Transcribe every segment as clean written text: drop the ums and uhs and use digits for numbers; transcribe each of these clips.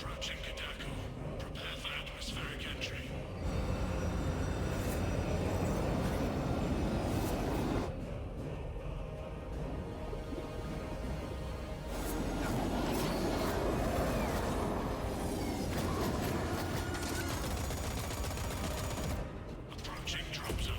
Approaching Kadako. Prepare for atmospheric entry. Approaching drop zone.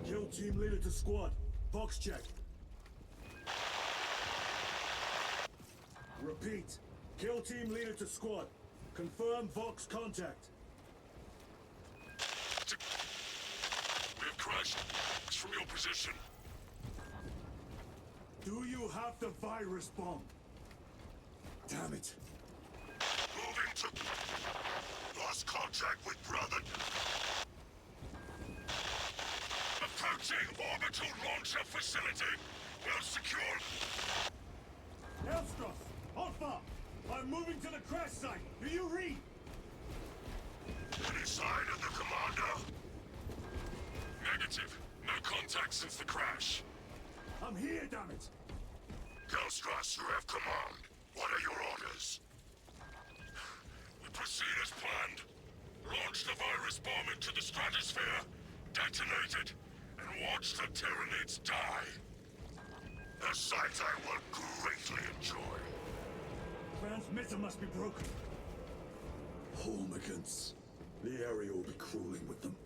Kill team leader to squad. Box check. Repeat. Kill team leader to squad. Confirm Vox contact. We have crashed. It's from your position. Do you have the virus bomb? Damn it. Moving to... Lost contact with brother. Approaching orbital launcher facility. Well secured. Elstros, Alpha! I'm moving to the crash site. Do you read? Any sign of the commander? Negative. No contact since the crash. I'm here, damn it! Ghostrust, you have command. What are your orders? We proceed as planned. Launch the virus bomb into the stratosphere, detonate it, and watch the Tyranids die. A sight I will greatly enjoy. Transmitter must be broken. Hormigans. The area will be crawling with them.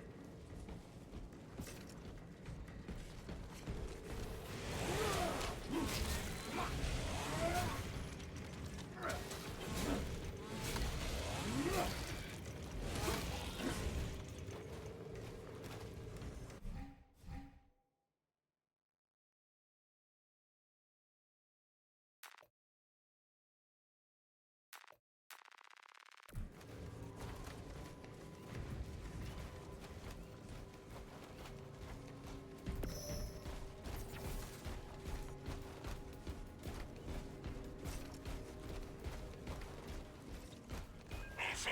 Alpha,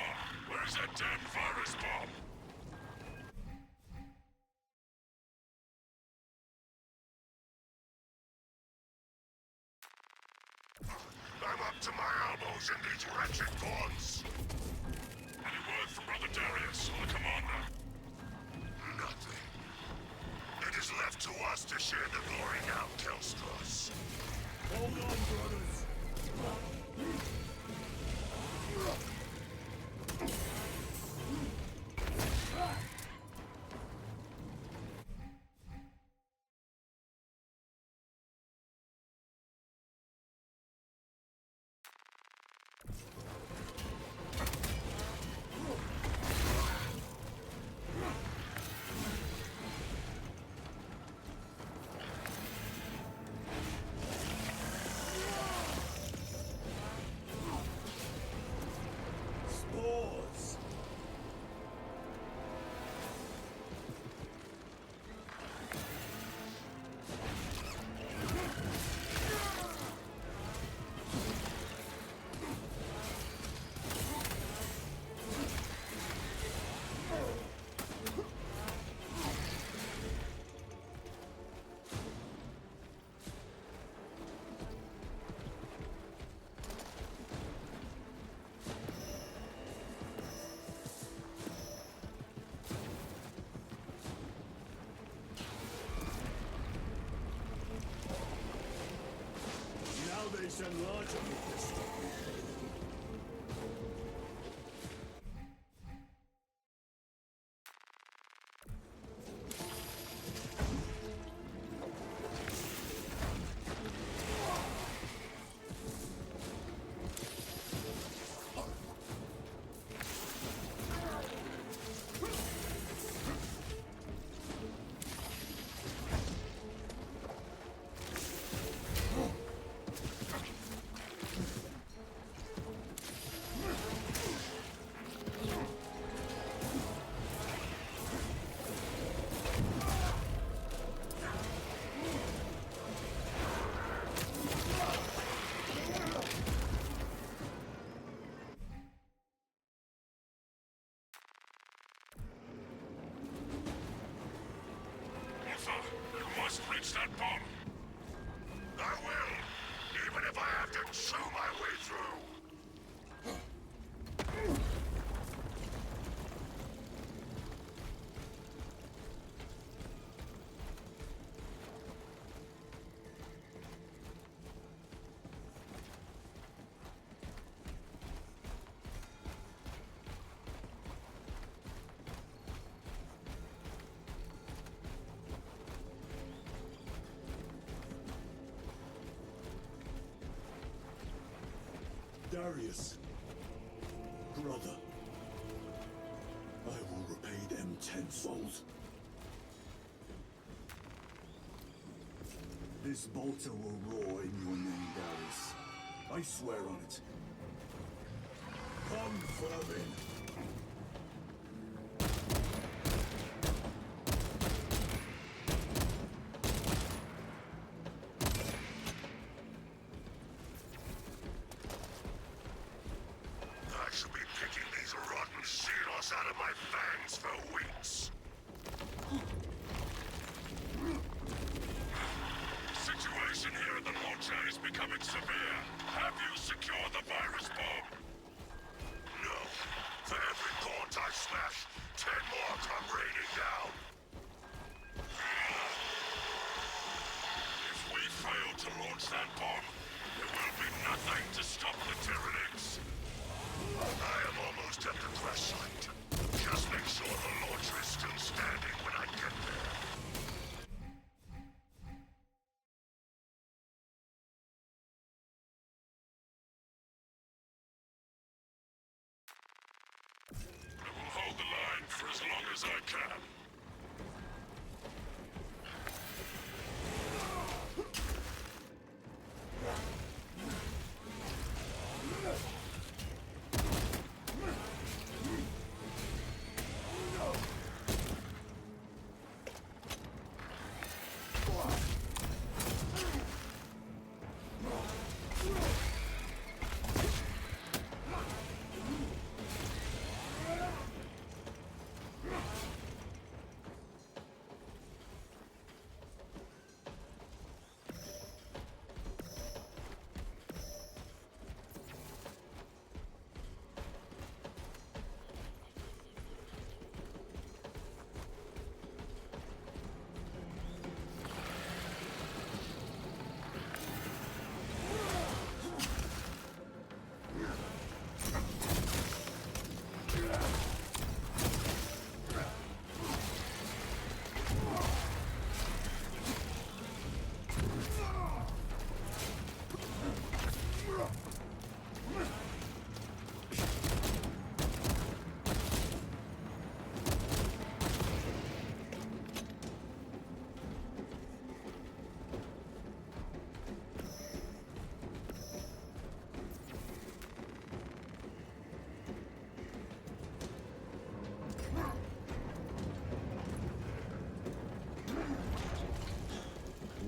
where's that damn virus bomb? I'm up to my elbows in these wretched bombs. Any word from Brother Darius or the commander? Nothing. It is left to us to share the glory now, Kelstros. Hold on, brothers. send larger meat to stop me. You must reach that bomb. I will, even if I have to chew my way through. Darius, brother, I will repay them tenfold. This bolter will roar in your name, Darius. I swear on it. Come, vermin. I should be picking these rotten seals out of my fangs for weeks. The situation here at the launcher is becoming severe. Have you secured the virus bomb? No. For every gaunt I smash, 10 more come raining down. If we fail to launch that bomb, there will be nothing to stop the Tyranids. I am almost at the crash site. Just make sure the launcher is still standing when I get there. I will hold the line for as long as I can.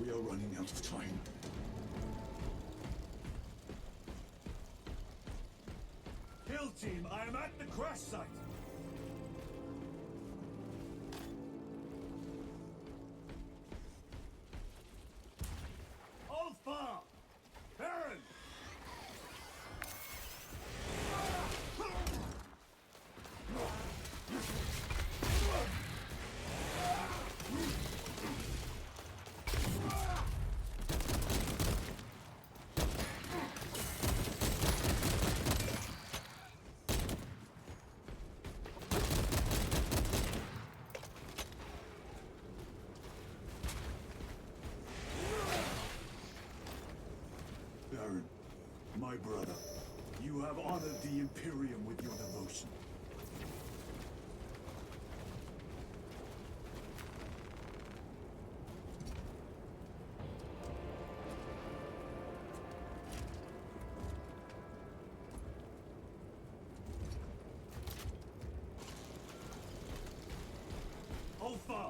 We are running out of time. Kill team, I am at the crash site. Alpha! Baron! brother. You have honored the Imperium with your devotion. Alpha!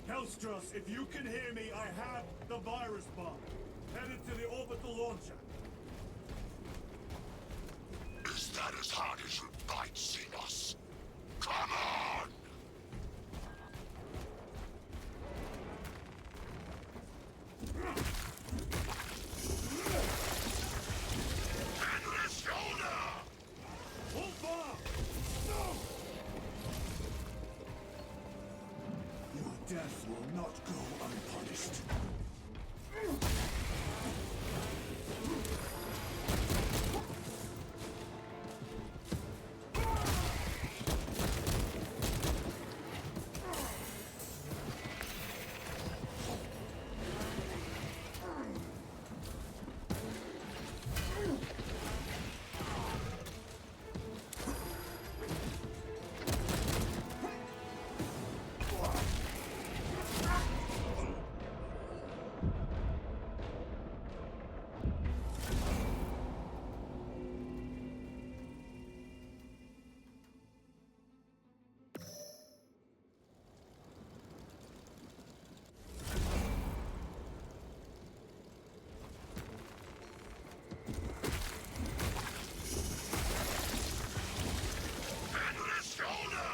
Hellstrus, if you can hear me, I have the virus bomb. Headed to the orbital launcher. Is that as hard as you bite, Xenos? Come on! Endless shoulder! Alpha! No! Your death will not go unpunished. Endless shoulder!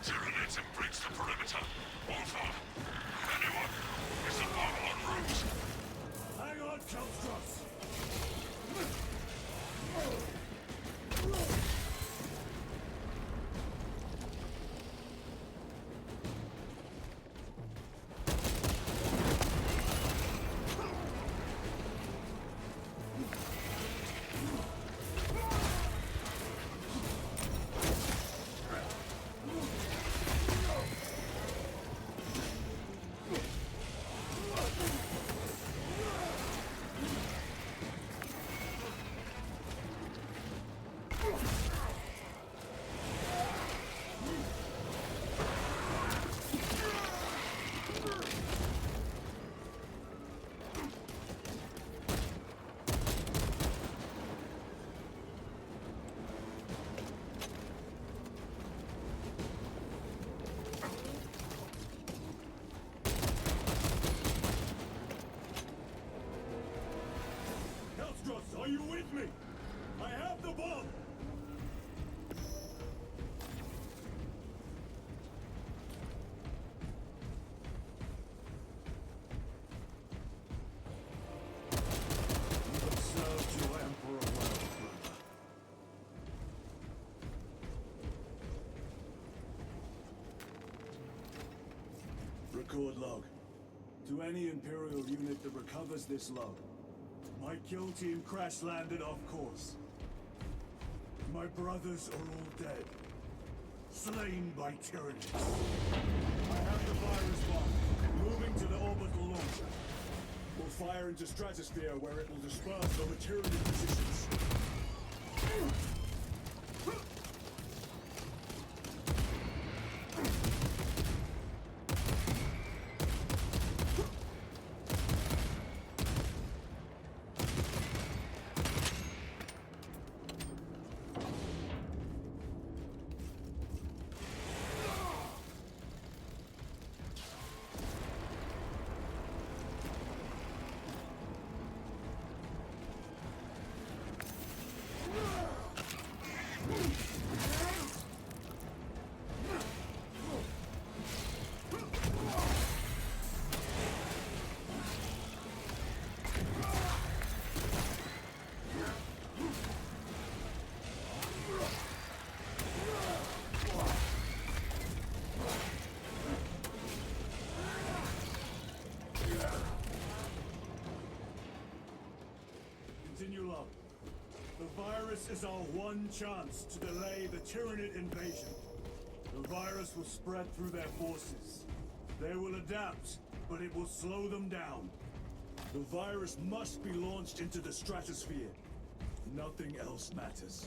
Tyranids have breached the perimeter. Alpha! Anyone? Is the bomb en route? Hang on, Hellstrus! Pilot log. To any Imperial unit that recovers this log, my kill team crash-landed off course. My brothers are all dead. Slain by tyrannies. I have the virus bomb, moving to the orbital launcher. We'll fire into stratosphere where it will disperse over tyranny positions. Continue log. The virus is our one chance to delay the Tyranid invasion. The virus will spread through their forces. They will adapt, but it will slow them down. The virus must be launched into the stratosphere. Nothing else matters.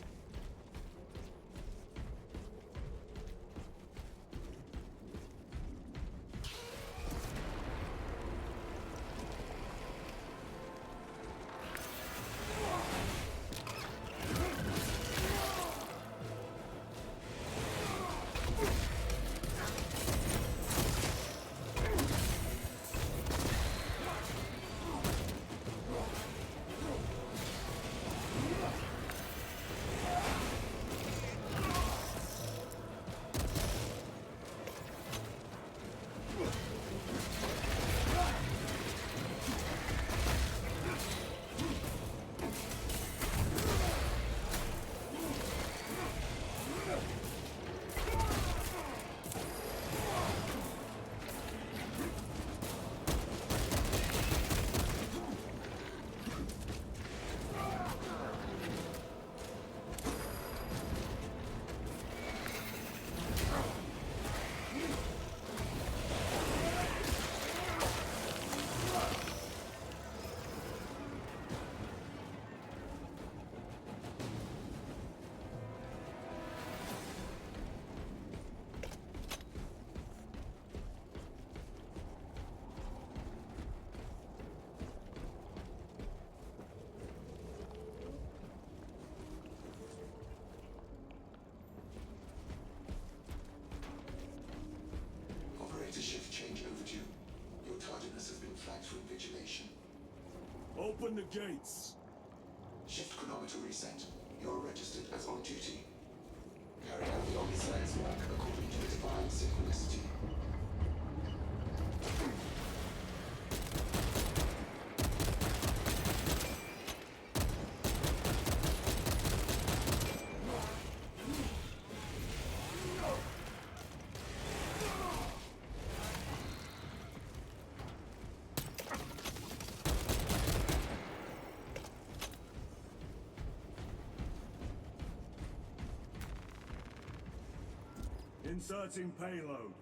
Shift change overdue. Your tardiness has been flagged for invigilation. Open the gates. Shift chronometer reset. You're registered as on duty. Carry out the Omniscience work according to the divine synchronicity. Inserting payload.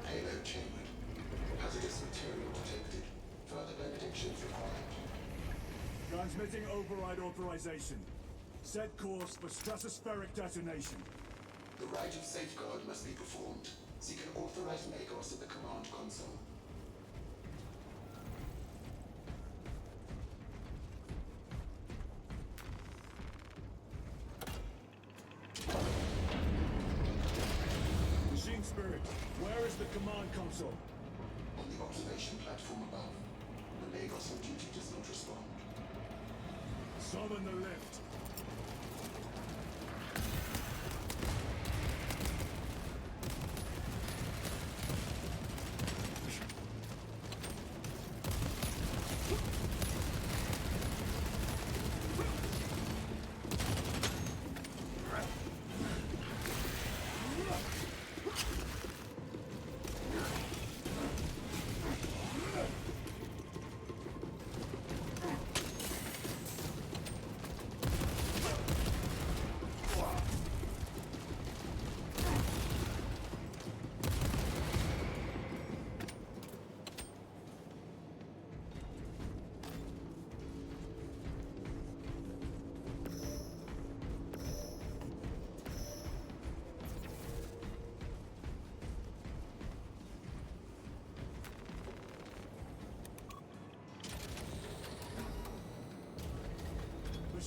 Payload chambered. Hazardous material detected. Further benedictions required. Transmitting override authorization. Set course for stratospheric detonation. The rite of safeguard must be performed. Seek an authorized Magos at the command console. Machine Spirit, where is the command console? On the observation platform above. The Magos on duty does not respond. Summon the lift.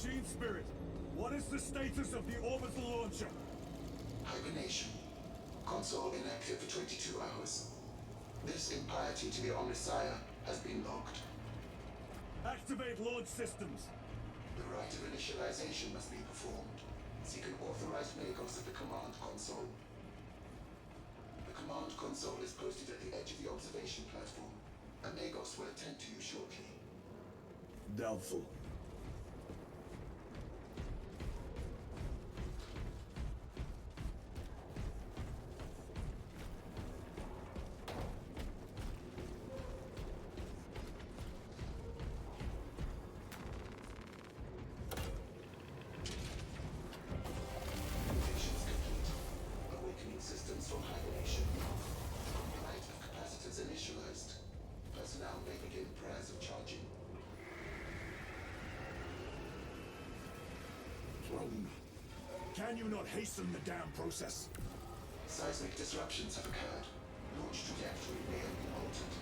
Machine Spirit, what is the status of the orbital launcher? Hibernation. Console inactive for 22 hours. This impiety to the Omnissiah has been logged. Activate launch systems. The rite of initialization must be performed. Seek an authorized Magos at the command console. The command console is posted at the edge of the observation platform. A Magos will attend to you shortly. Doubtful. Mutations complete. Awakening systems from hibernation. Rite of capacitors initialized. Personnel may begin prayers of charging. Drone. Can you not hasten the damn process? Seismic disruptions have occurred. Launch trajectory may have been altered.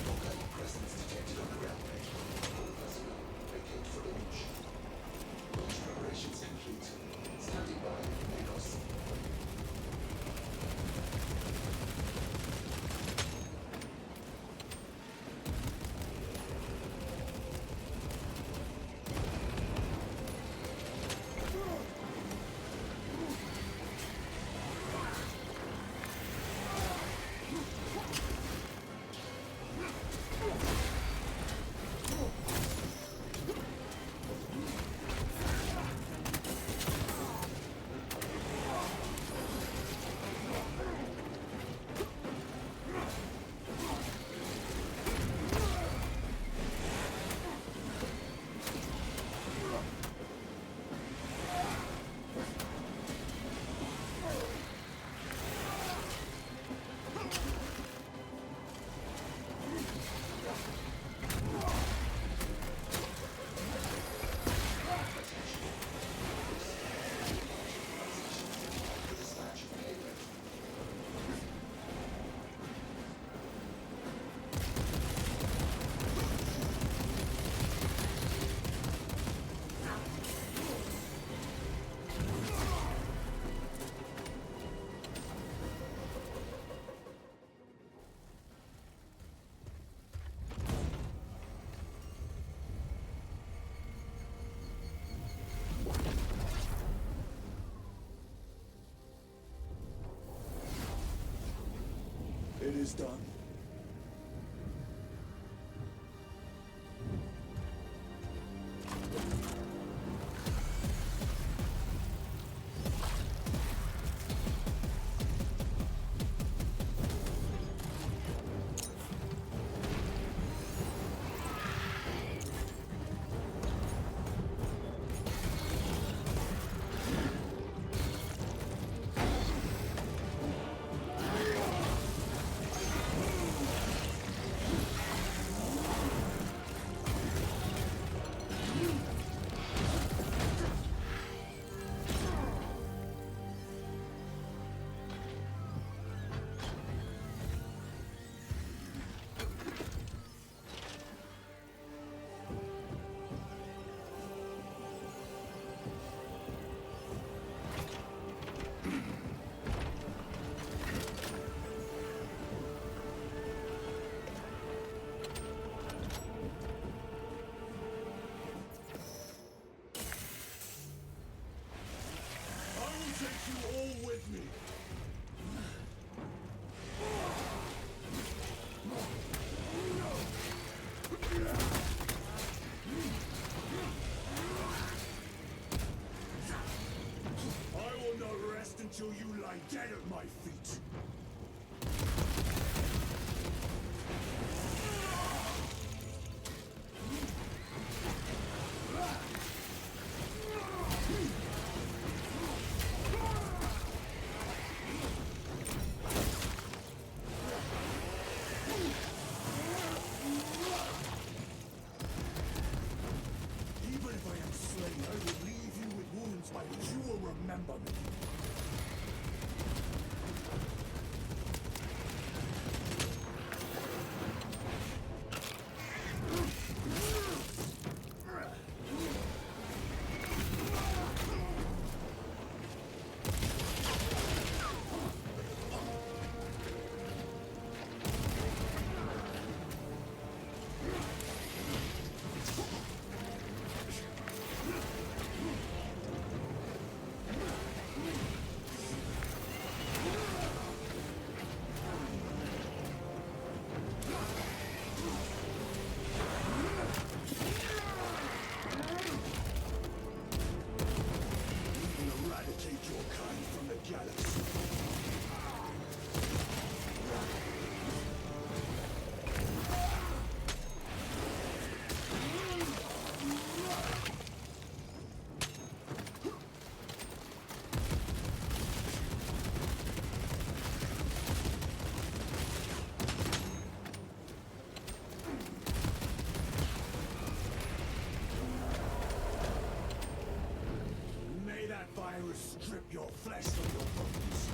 Volcanic presence detected on the railway. All personnel vacate for launch. Launch preparations complete. Standing by, Magos. Dispatch of payload. It is done. Take you all with me. I will not rest until you lie dead at my feet. will strip your flesh from your bones.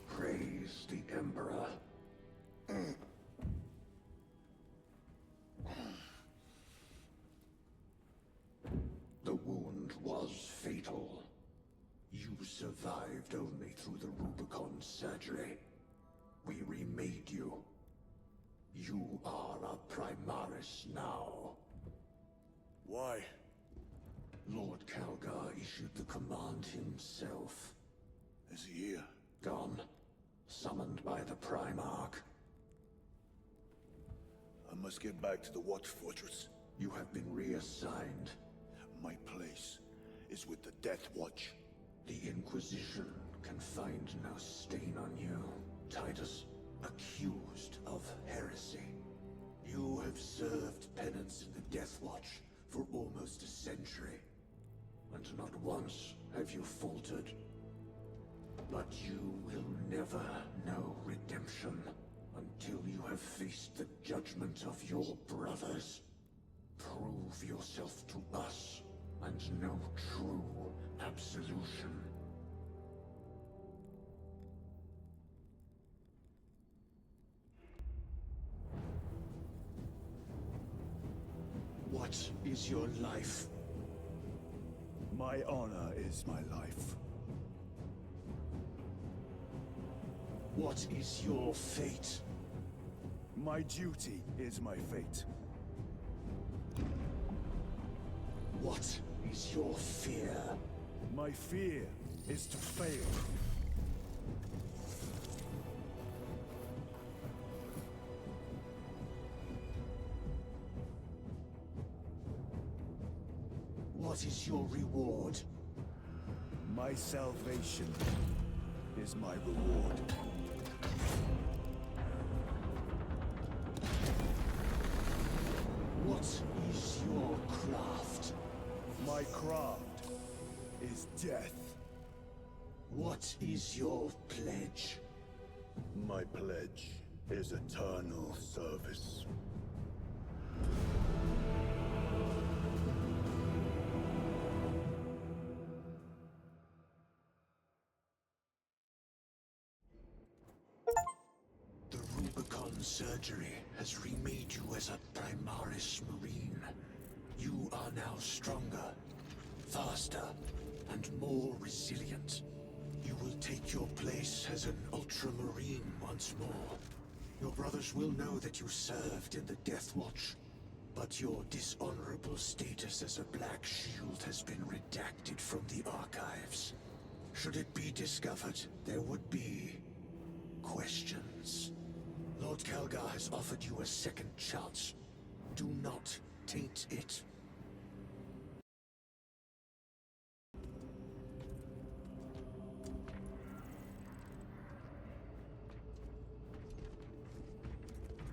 Praise the Emperor. The wound was fatal. You survived only through the Rubicon surgery. We remade you. You are a Primaris now. Why? Lord Calgar issued the command himself. Is he here? Gone. Summoned by the Primarch. I must get back to the Watch Fortress. You have been reassigned. My place is with the Death Watch. The Inquisition can find no stain on you, Titus. Accused of heresy. You have served penance in the Death Watch for almost a century. And not once have you faltered. But you will never know redemption until you have faced the judgment of your brothers. Prove yourself to us and know true absolution. What is your life? My honor is my life. What is your fate? My duty is my fate. What is your fear? My fear is to fail. What is your reward? My salvation is my reward. What is your craft? My craft is death. What is your pledge? My pledge is eternal service. The Rubicon surgery has remade you as a Primaris Marine. You are now stronger, faster, and more resilient. You will take your place as an Ultramarine once more. Your brothers will know that you served in the Death Watch, but your dishonorable status as a Black Shield has been redacted from the archives. Should it be discovered, there would be questions. Lord Kalgar has offered you a second chance. Do not taint it.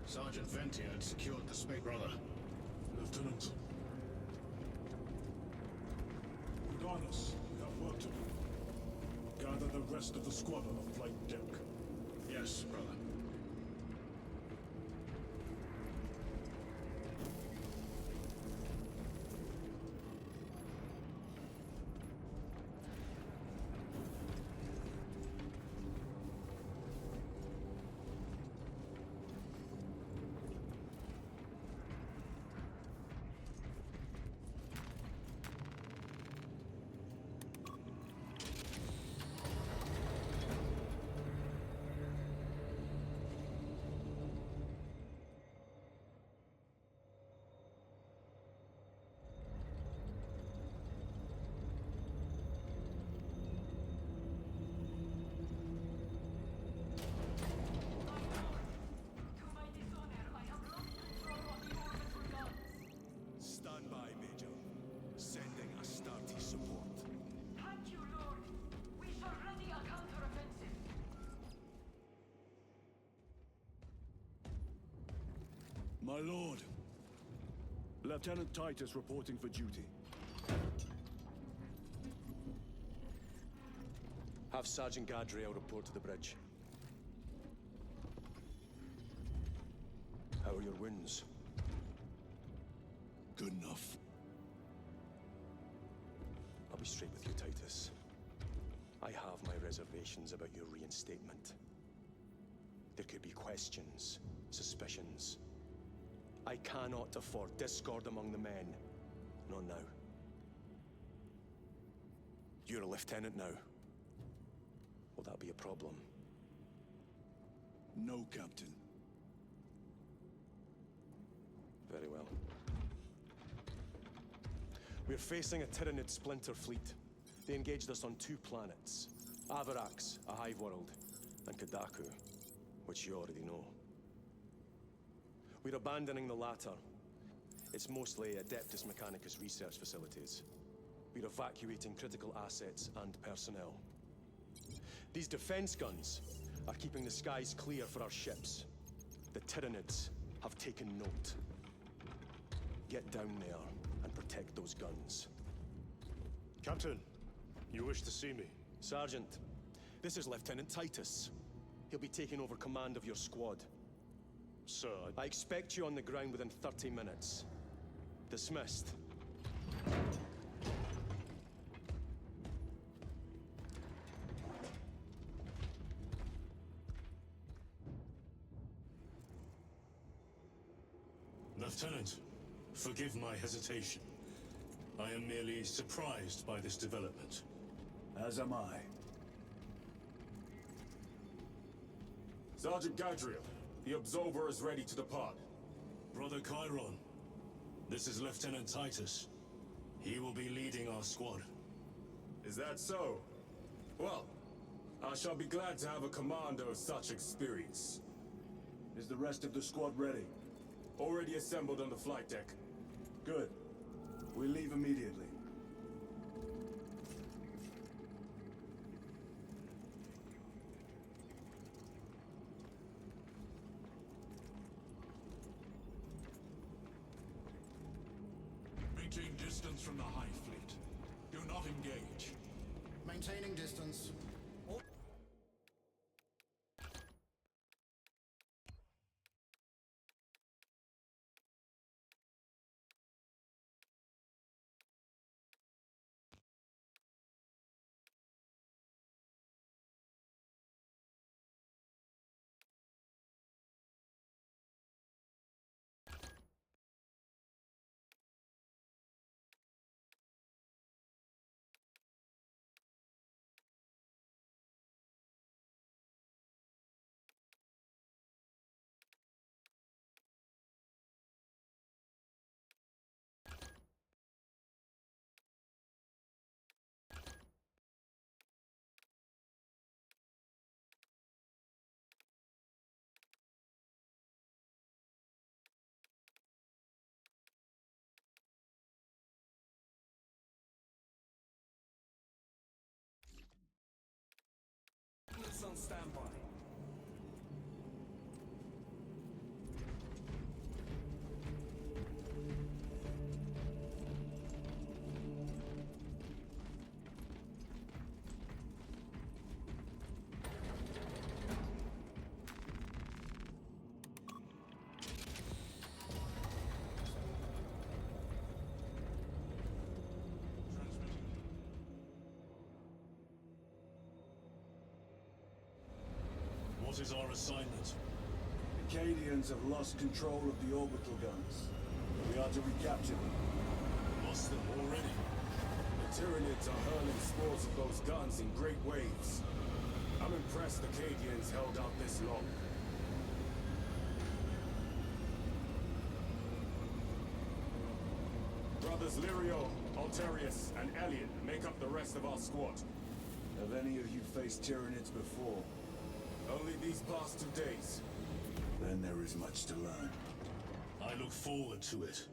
Sergeant Ventier had secured the space brother. Lieutenant. Regardless, we have work to do. Gather the rest of the squad on the flight deck. Yes, brother. Stand by, Major. Sending Astarte support. Thank you, Lord. We shall ready a counter-offensive. My lord. Lieutenant Titus reporting for duty. Have Sergeant Gadriel report to the bridge. How are your wounds? Good enough. I'll be straight with you, Titus. I have my reservations about your reinstatement. There could be questions, suspicions. I cannot afford discord among the men. Not now. You're a lieutenant now. Will that be a problem? No, Captain. Very well. We're facing a Tyranid splinter fleet. They engaged us on 2 planets. Avarax, a hive world, and Kadaku, which you already know. We're abandoning the latter. It's mostly Adeptus Mechanicus research facilities. We're evacuating critical assets and personnel. These defense guns are keeping the skies clear for our ships. The Tyranids have taken note. Get down there and protect those guns. Captain, you wish to see me? Sergeant, this is Lieutenant Titus. He'll be taking over command of your squad. Sir, I expect you on the ground within 30 minutes. Dismissed. Lieutenant, forgive my hesitation. I am merely surprised by this development. As am I. Sergeant Gadriel, the Absolver is ready to depart. Brother Chiron, this is Lieutenant Titus. He will be leading our squad. Is that so? Well, I shall be glad to have a commander of such experience. Is the rest of the squad ready? Already assembled on the flight deck. Good. We leave immediately. Maintain distance from the Hive Fleet. Do not engage. Maintaining distance. Let's on standby. What is our assignment? The Cadians have lost control of the orbital guns. We are to recapture them. Lost them already? The Tyranids are hurling spores of those guns in great waves. I'm impressed the Cadians held out this long. Brothers Lirio, Alterius, and Elliot make up the rest of our squad. Have any of you faced Tyranids before? Only these past 2 days. Then there is much to learn. I look forward to it.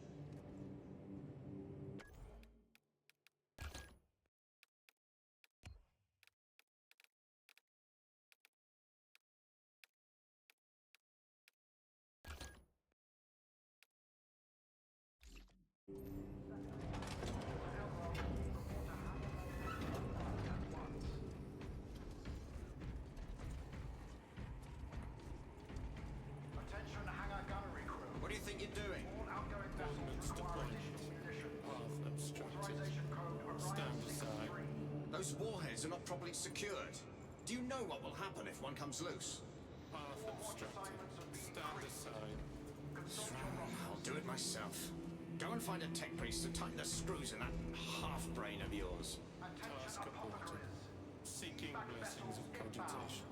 Attention, hangar gunnery crew. What do you think you're doing? All outgoing Ordnance vessels require deployment. munition. Path obstructed. Authorization code Stand Orion aside. 63. Those warheads are not properly secured. Do you know what will happen if one comes loose? Path obstructed. Stand aside. I'll do it myself. Go and find a tech priest to tighten the screws in that half-brain of yours. Task aborted. Seeking blessings of cogitation.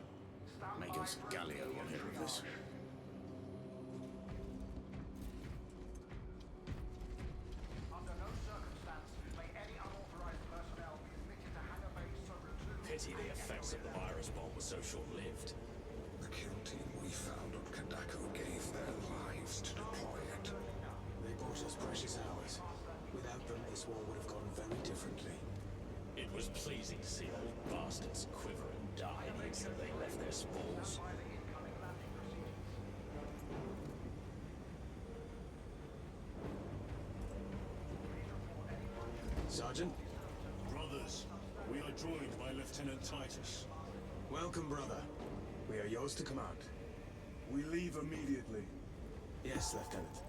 Magus Gallio will hear of this. Under no circumstance may any unauthorized personnel be admitted to hangar bay Solar 2. Pity the effects of the virus bomb were so short-lived. The kill team we found on Kandako gave their lives to deploy it. They bought us precious hours. Without them, this war would have gone very differently. It was pleasing to see those bastards quiver and die the instant they left their spawns. Sergeant? Brothers, we are joined by Lieutenant Titus. Welcome, brother. We are yours to command. We leave immediately. Yes, Lieutenant.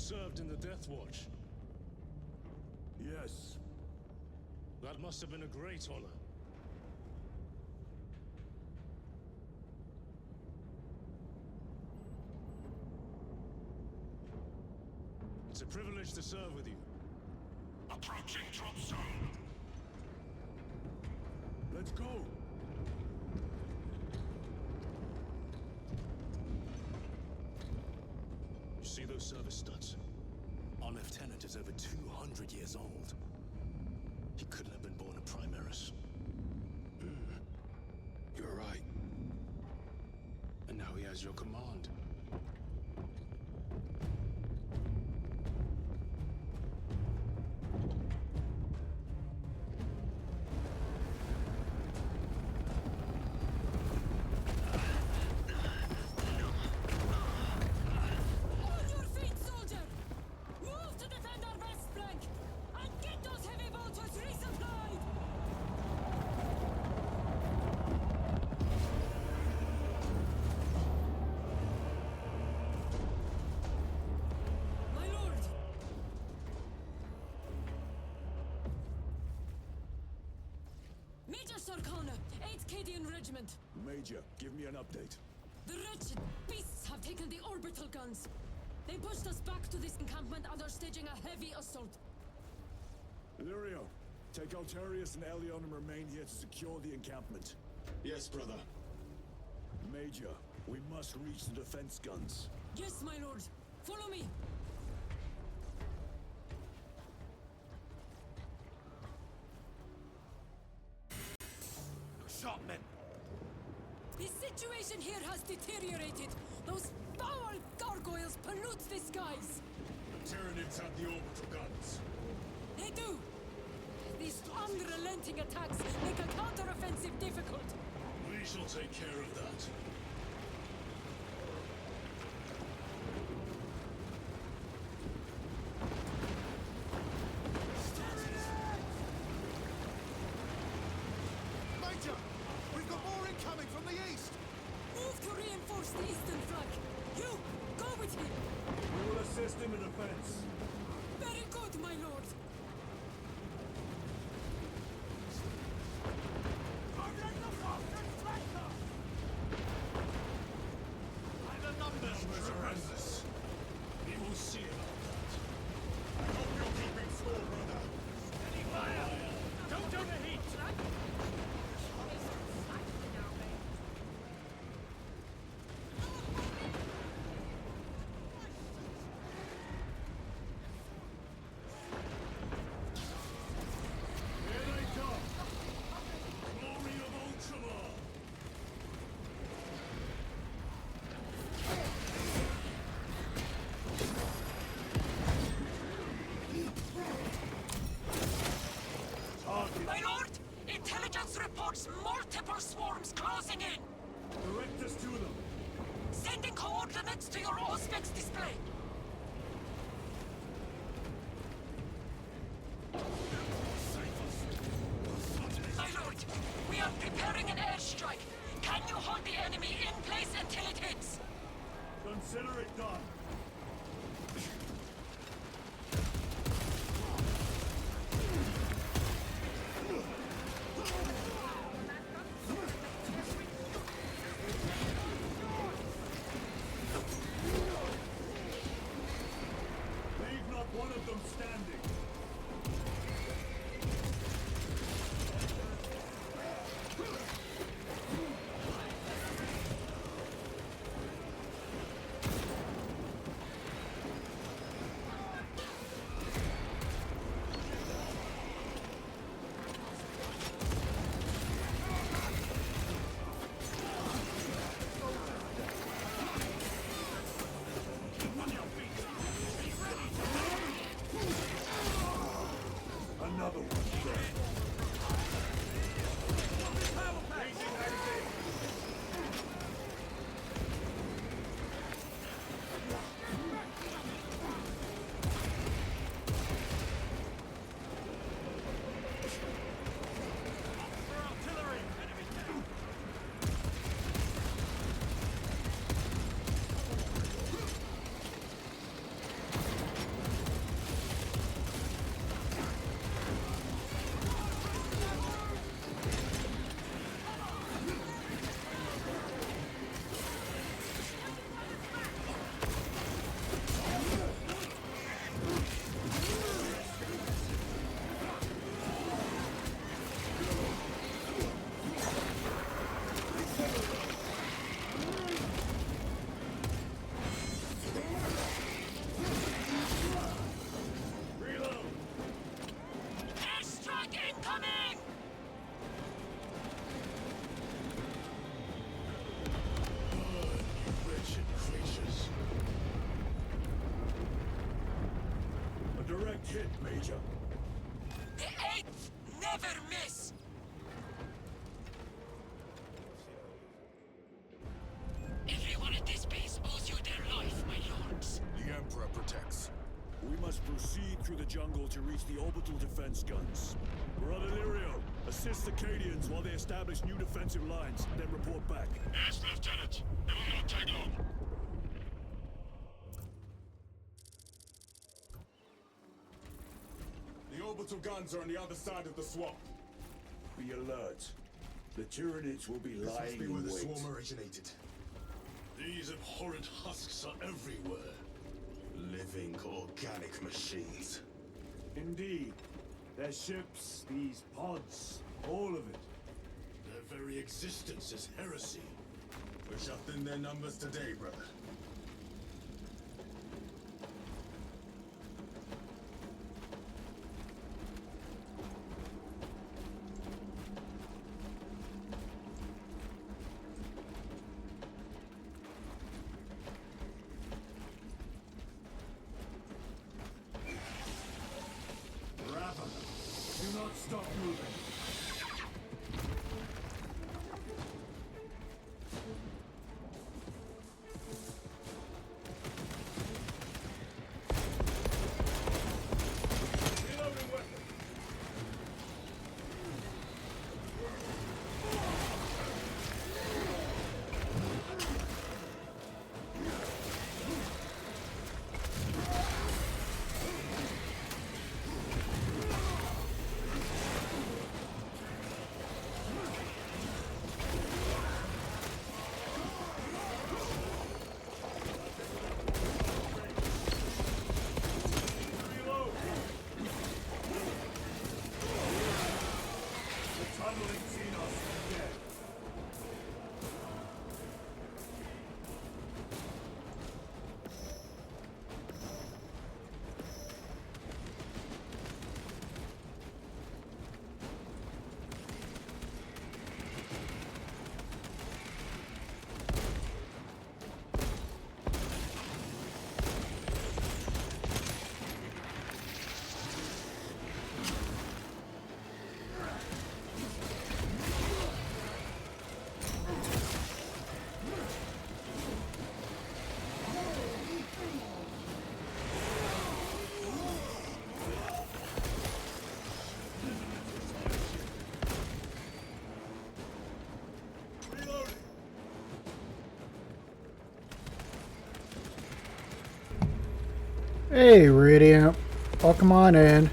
served in the Death Watch. Yes. That must have been a great honor. It's a privilege to serve with you. Approaching drop zone. Let's go! You see those service studs? Our lieutenant is over 200 years old. He couldn't have been born a Primaris. You're right. And now he has your command. On your feet, soldier! Move to defend our west flank! And get those heavy bolters resupplied! My lord! Major Sarkana, 8th Cadian Regiment. Major, give me an update. The wretched beasts have taken the orbital guns. They pushed us back to this encampment and are staging a heavy assault. Lirio, take Altarius and Elion and remain here to secure the encampment. Yes, brother. Major, we must reach the defense guns. Yes, my lord. Follow me. Shotmen! The situation here has deteriorated. Those foul gargoyles pollute the skies. The Tyranids have the orbital guns. They do. These unrelenting attacks make a counteroffensive difficult. We shall take care of that. Major! We've got more incoming from the east! Move to reinforce the eastern flank. You, go with him. We will assist in the defense. Very good, my lord. Numbers are endless. We will see about that. I hope you're keeping score, brother. Steady fire! Don't overheat! Here they come! Glory of Ultramar! My lord, intelligence reports multiple swarms closing in. Direct us to them. Sending coordinates to your Auspex display. My lord, we are preparing an airstrike. Can you hold the enemy in place until it hits? Consider it done. Leave not one of them standing. Another one. coming! You wretched creatures. A direct hit, Major. The Eighth never miss! Everyone at this base owes you their life, my lords. The Emperor protects. We must proceed through the jungle to reach the orbital defense guns. Brother Lirio, assist the Cadians while they establish new defensive lines, then report back. Yes, Lieutenant. It will not take long. The orbital guns are on the other side of the swamp. Be alert. The Tyranids will be This must lying be in where the wait. swarm originated. These abhorrent husks are everywhere. Living organic machines. Indeed. Their ships, these pods, all of it. Their very existence is heresy. We shall thin their numbers today, brother. Rafa, do not stop moving. Reloading weapon. Reload. The tunneling Xenos is dead. Reloading. Hey, Radiant. Welcome on in.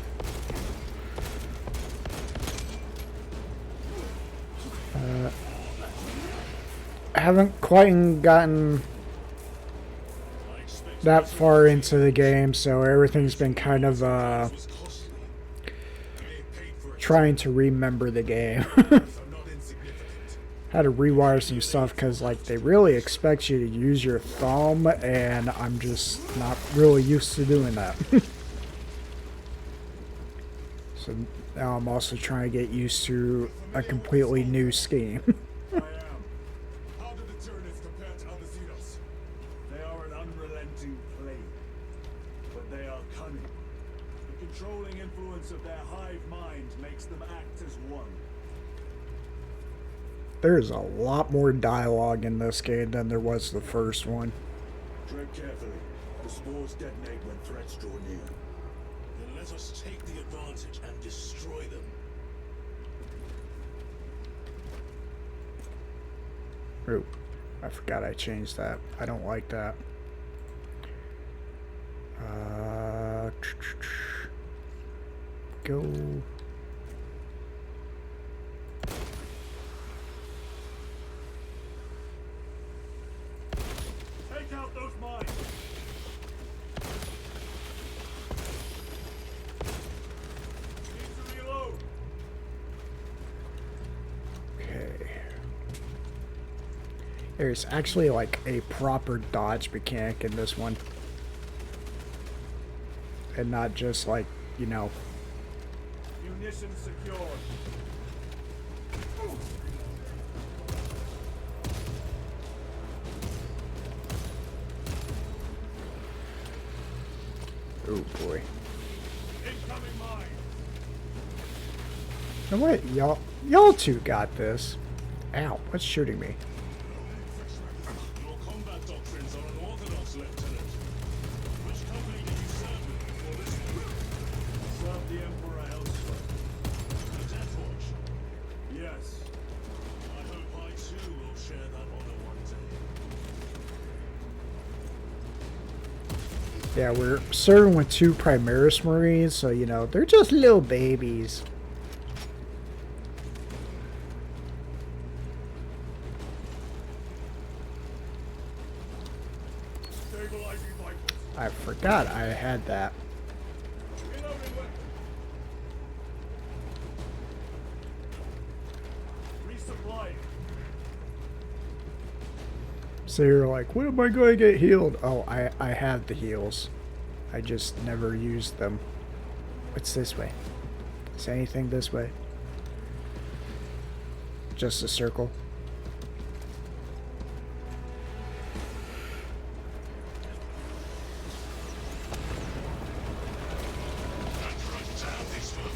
I haven't quite gotten that far into the game, so everything's been kind of trying to remember the game. Had to rewire some stuff because like they really expect you to use your thumb, and I'm just not really used to doing that. So now I'm also trying to get used to a completely new scheme. I am. How do the Tyranids compare to other Xenos? They are an unrelenting plague, but they are cunning. The controlling influence of their hive mind makes them act as one. There's a lot more dialogue in this game than there was the first one. Tread carefully. The spores detonate when threats draw near. Then let us take the advantage and destroy them. Ooh, I forgot I changed that. I don't like that. Go. Take out those mines! Need to reload! Okay. There's actually like a proper dodge mechanic in this one. And not just like, you know, Munitions secured. Oh boy. Incoming mine. You know what? Y'all two got this. Ow, what's shooting me? Your combat doctrines are unorthodox, Lieutenant. Which company did you serve with before this one? Serve the Emperor elsewhere. The Death Watch. Yes. I hope I too will share that honor one day. Yeah, we're serving with 2 Primaris Marines, so you know, they're just little babies. Stabilizing vitals. I forgot I had that. Reloading weapon. Resupplying. So you're like, when am I going to get healed? Oh, I have the heals. I just never used them. What's this way? Is anything this way? Just a circle.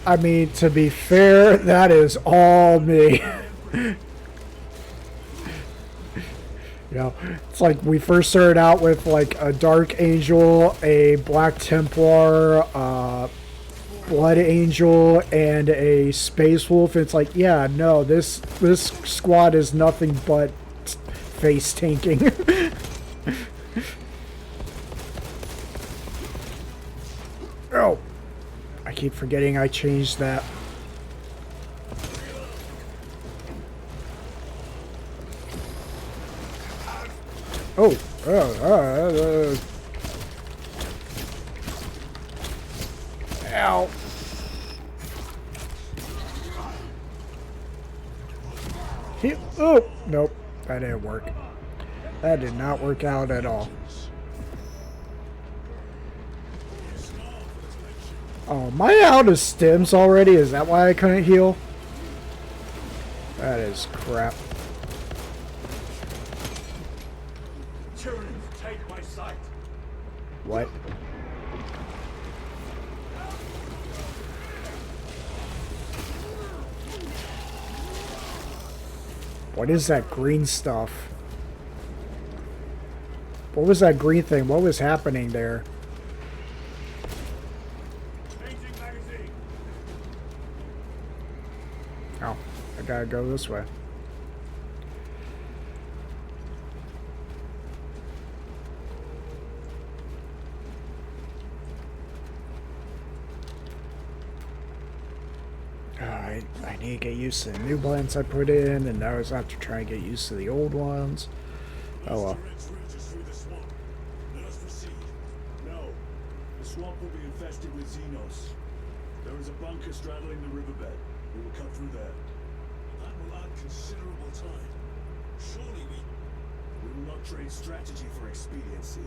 I mean, to be fair, that is all me. You know, it's like we first started out with like a Dark Angel, a Black Templar, Blood Angel, and a Space Wolf. It's like, yeah, no, this squad is nothing but face tanking. Oh, I keep forgetting I changed that. Oh, ow. Oh, nope, that didn't work. That did not work out at all. Oh, am I out of stims already? Is that why I couldn't heal? That is crap. Take my sight. What? What is that green stuff? What was that green thing? What was happening there? Changing magazine. Oh, I gotta go this way. I need to get used to the new blends I put in, and now I have to try and get used to the old ones. Oh well. No. The swamp will be infested with Xenos. There is a bunker straddling the riverbed. We will cut through there. That will add considerable time. Surely we will not trade strategy for expediency.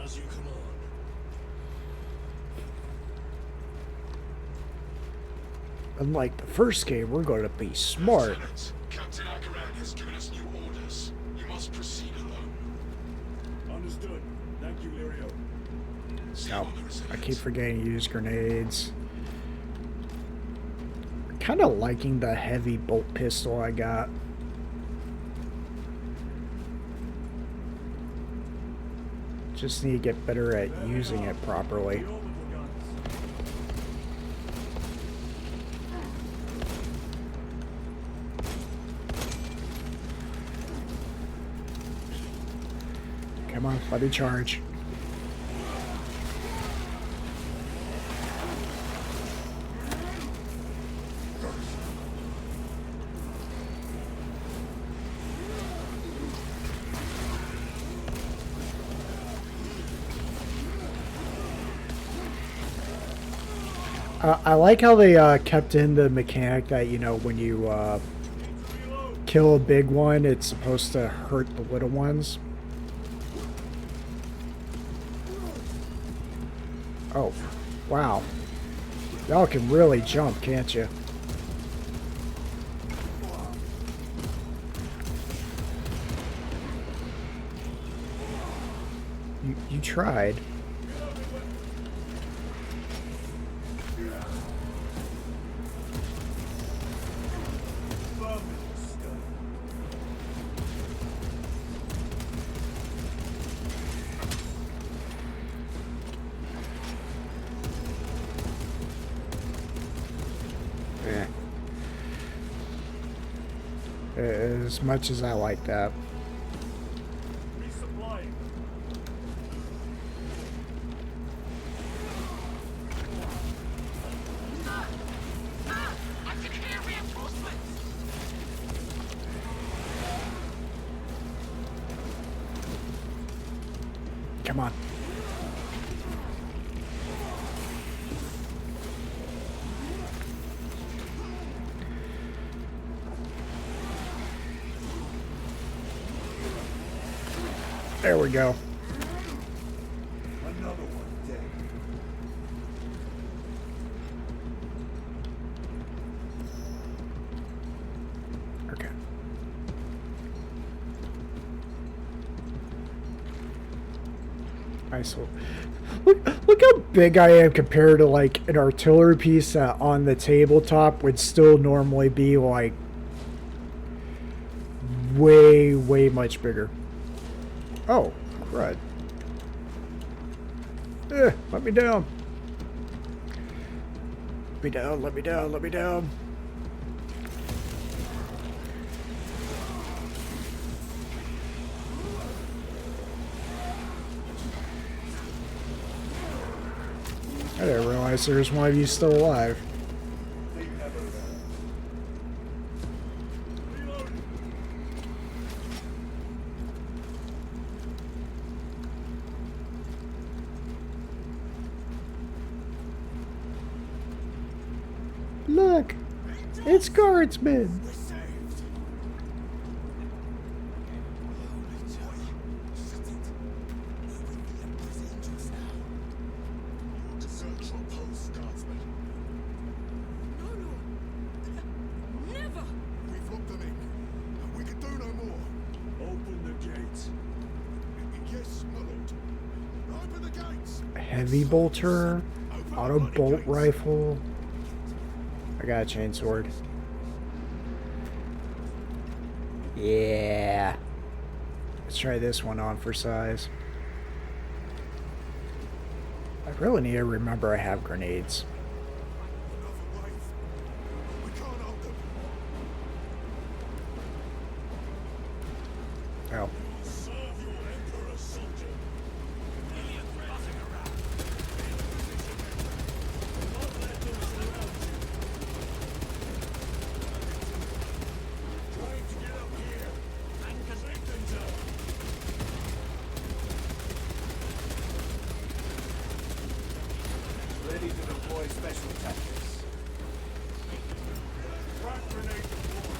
As you command. Unlike the first game, we're going to be smart. Lieutenant, Captain Akaran has given us new orders. You must proceed alone. Understood. Thank you, Lirio. Oh, I keep forgetting to use grenades. Kind of liking the heavy bolt pistol I got. Just need to get better at using it properly. Come on, let me charge. I like how they kept in the mechanic that, you know, when you kill a big one, it's supposed to hurt the little ones. Oh, wow. Y'all can really jump, can't you? You tried. As much as I like that. Resupplying. I can hear reinforcements! Come on. There we go. Another one dead. Okay. Nice. Look how big I am compared to like an artillery piece that on the tabletop would still normally be like way much bigger. Oh, crud. Let me down. Let me down, let me down, let me down. I didn't realize there was one of you still alive. Look, it's guardsmen. Never! We've locked them in. We can do no more. Open the gates. Yes, my lord. Open the gates. A heavy bolter, auto bolt rifle. I got a chainsword. Yeah. Let's try this one on for size. I really need to remember I have grenades. We can't hold them. Oh. Serve your emperor, soldier. Ready to deploy special tactics. Frag grenade deployed.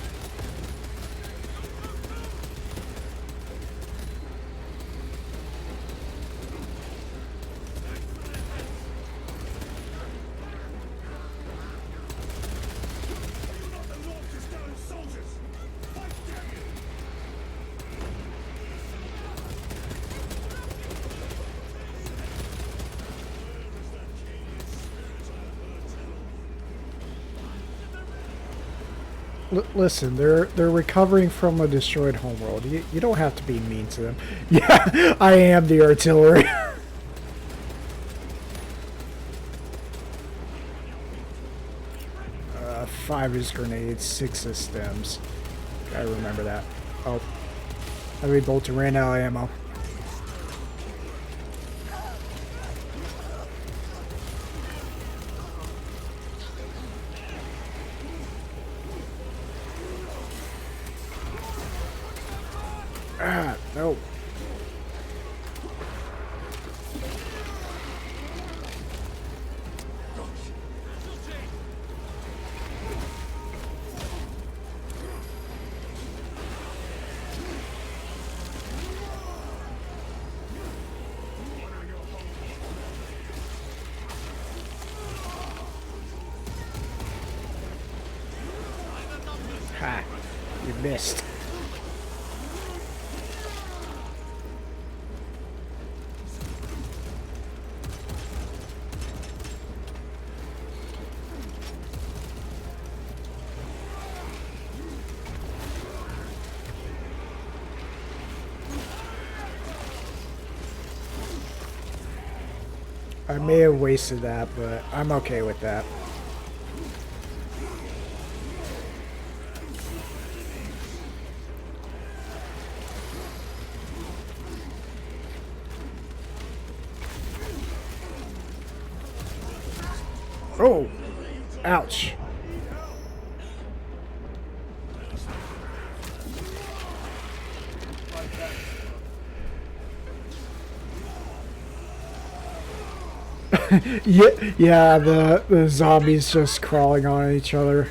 Listen, they're recovering from a destroyed homeworld. You don't have to be mean to them. Yeah, I am the artillery. 5 is grenades, 6 is stems. Gotta remember that. Oh, heavy bolter ran out of ammo. Ah, no. Ha! You missed. I may have wasted that, but I'm okay with that. Oh! Ouch. Yeah, the zombies just crawling on each other.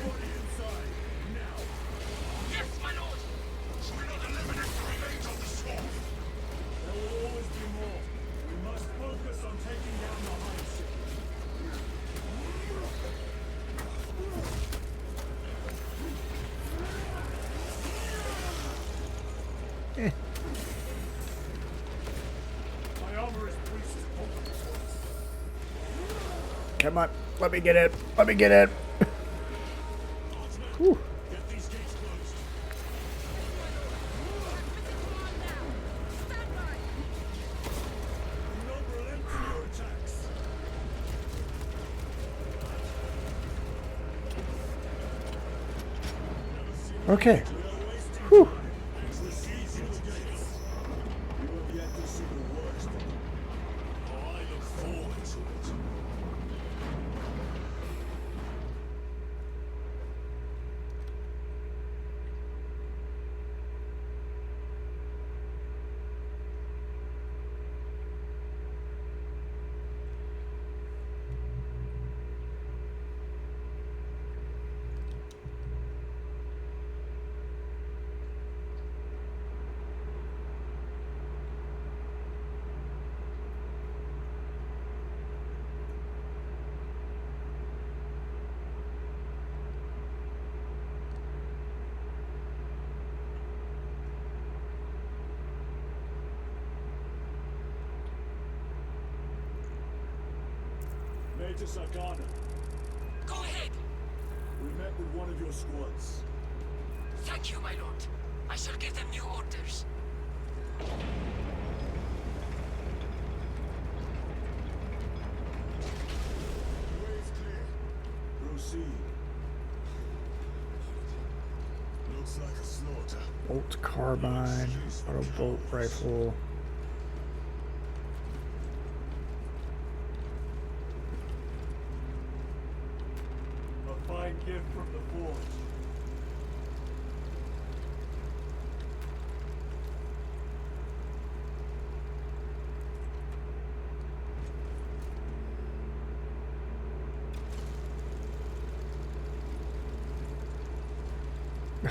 Come on, let me get it. Let me get it. Whew. Okay. Whew. Major Sargana. Go ahead. We met with one of your squads. Thank you, my lord. I shall give them new orders. Way's clear. Proceed. Looks like a slaughter. Bolt carbine, auto bolt rifle. A fine gift from the forge.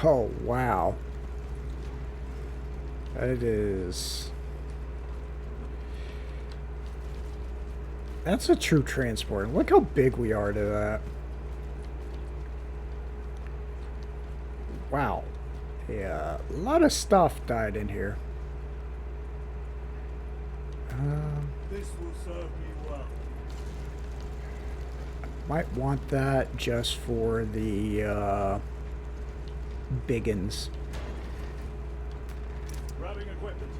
Oh, wow. That is... That's a true transport. Look how big we are to that. Wow. Yeah, a lot of stuff died in here. This will serve me well. Might want that just for the biggins. Grabbing equipment.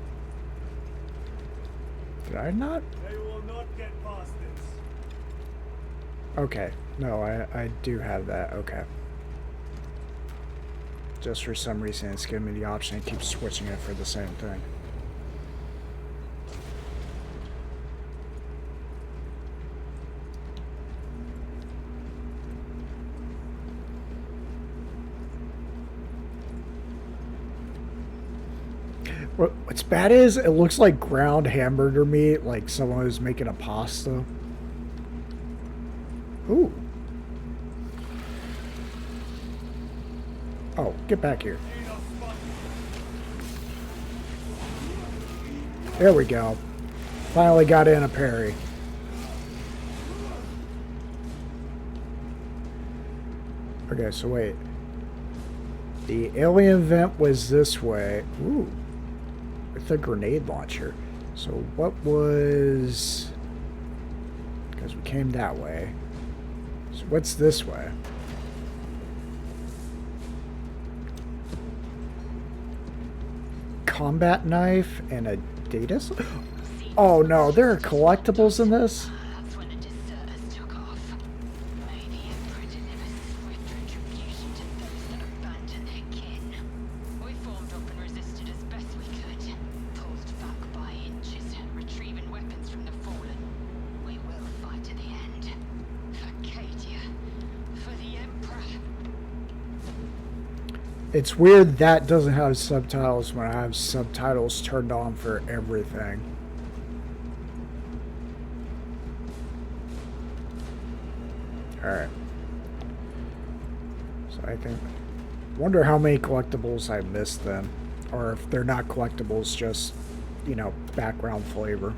Did I not? They will not get past this. Okay. No, I do have that. Okay. Just for some reason it's giving me the option to keep switching it for the same thing. What's bad is it looks like ground hamburger meat, like someone was making a pasta. Ooh. Oh, get back here. There we go. Finally got in a parry. Okay, so wait. The alien vent was this way. Ooh. With a grenade launcher. So what was... Because we came that way. So what's this way? Combat knife and a data... Oh no, there are collectibles in this? That's when the deserters took off. May the Emperor deliver swift retribution to those that abandon their kin. We formed up and resisted as best we could. Pulled back by inches, retrieving weapons from the fallen. We will fight to the end. For Cadia. For the Emperor. It's weird that doesn't have subtitles when I have subtitles turned on for everything. Alright. So I think... Wonder how many collectibles I missed then. Or if they're not collectibles, just, you know, background flavor.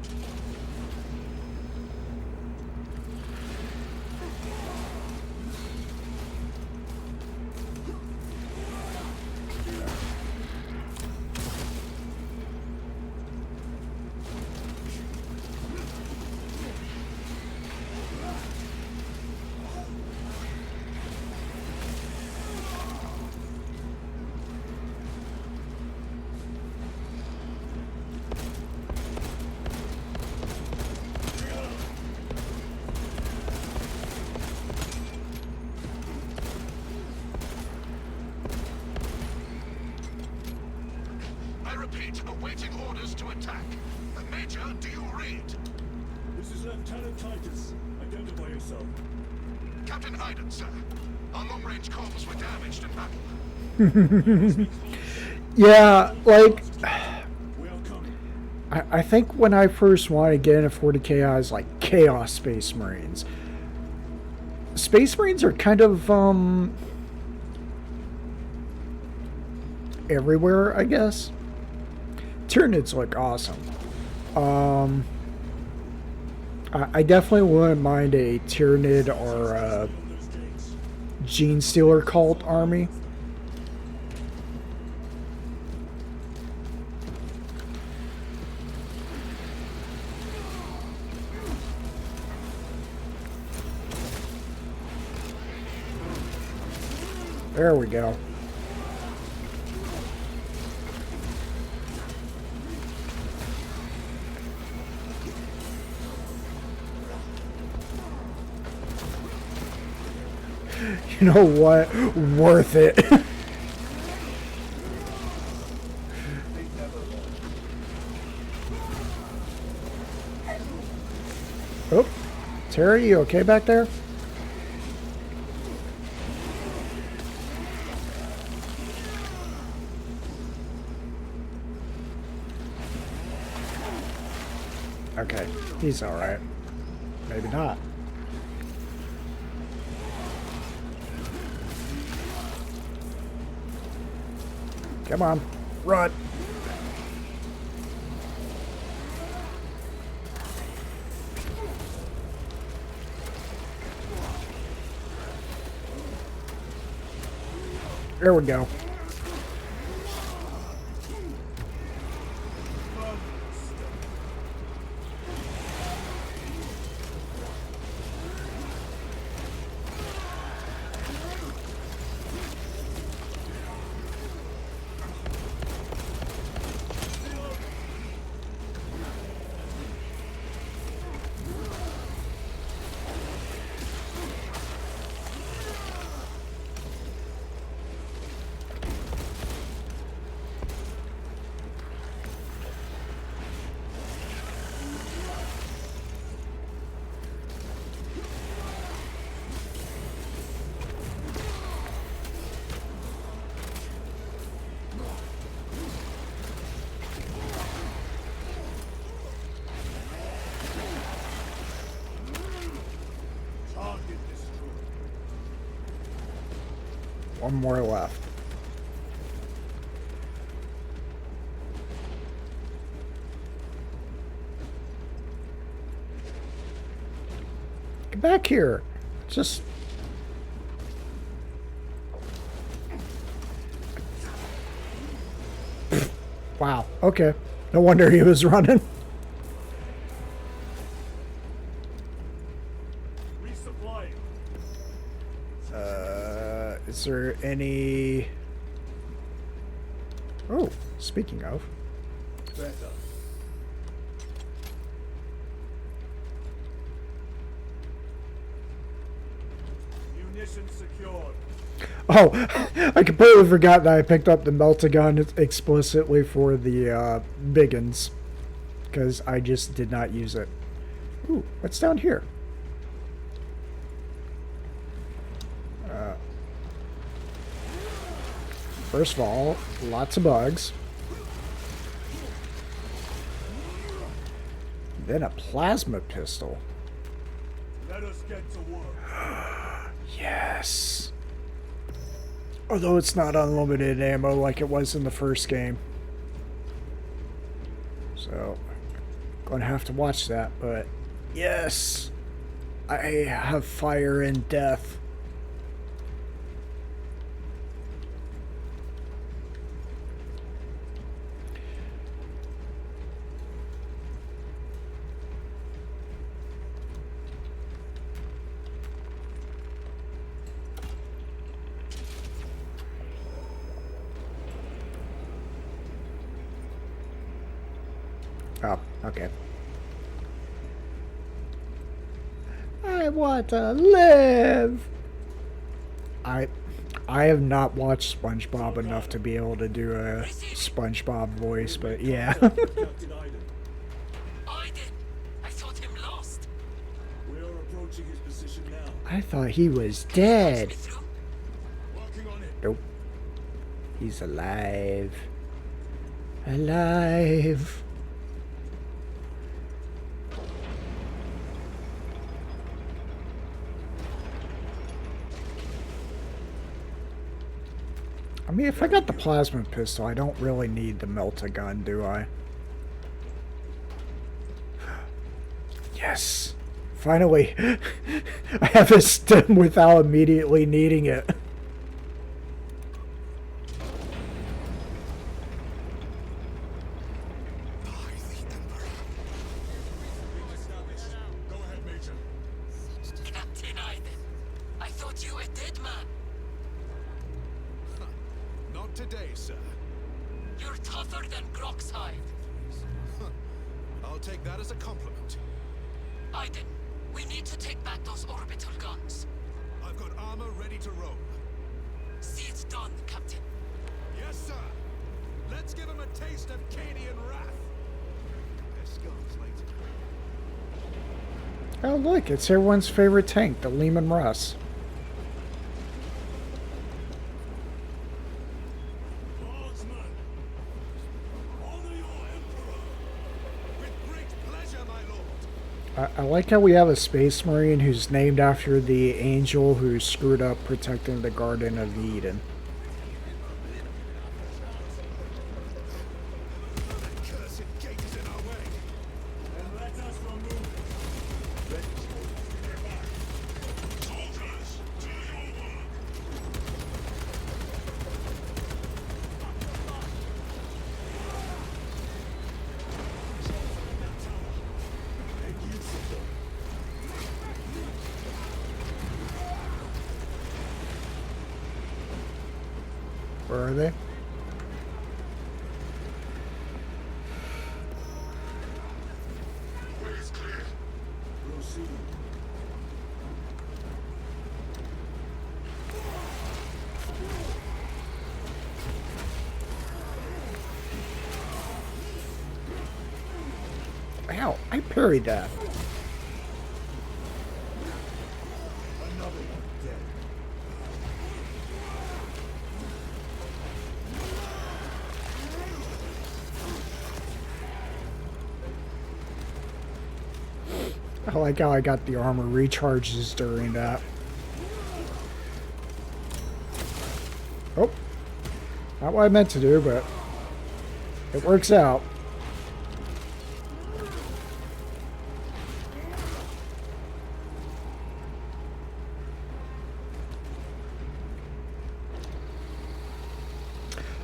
I repeat, awaiting orders to attack. Major, do you read? This is Lieutenant Titus. Identify yourself. Captain Iden, sir. Our long-range comms were damaged in battle. Yeah, like... We are coming. I think when I first wanted to get into 40k, I was like, Chaos Space Marines. Space Marines are kind of, everywhere, I guess. Tyranids look awesome. I definitely wouldn't mind a Tyranid or a Gene Stealer cult army. There we go. You know what? Worth it. Oh, Terry, you okay back there? Okay, he's alright. Maybe not. Come on, run. There we go. One more left. Get back here. Just... Wow. Okay. No wonder he was running. Resupplying. Is there any... Oh, speaking of. Better. Munitions secured. Oh, I completely forgot that I picked up the Meltagun explicitly for the Biggins. Because I just did not use it. Ooh, what's down here? First of all, lots of bugs. Then a plasma pistol. Let us get to work. Yes. Although it's not unlimited ammo like it was in the first game. So, gonna have to watch that, but yes. I have fire and death. Oh, okay. I want to live. I have not watched SpongeBob enough to be able to do a SpongeBob voice, but yeah. Captain I did. I thought him lost. We are approaching his position now. I thought he was dead. Working on it. Nope. He's alive. Alive. I mean, if I got the plasma pistol, I don't really need the Meltagun, do I? Yes! Finally! I have a stim without immediately needing it. Go ahead, Major. Captain Aiden, I thought you were dead, man. Not today, sir. You're tougher than Grok's hide. I'll take that as a compliment. Aiden, we need to take back those orbital guns. I've got armor ready to roll. See it done, Captain. Yes, sir. Let's give him a taste of Cadian wrath. Their skulls later. Oh look, it's everyone's favorite tank, the Lehman Russ. Lordsman, honor your emperor. With great pleasure, my lord. I like how we have a Space Marine who's named after the angel who screwed up protecting the Garden of Eden. Cursed gate is in our way. And let us remove it. Soldiers, do your work. Make use of them. Where are they? Way is clear. Proceed. Ow, I parried that. Another one dead. I like how I got the armor recharges during that. Oh. Not what I meant to do, but it works out.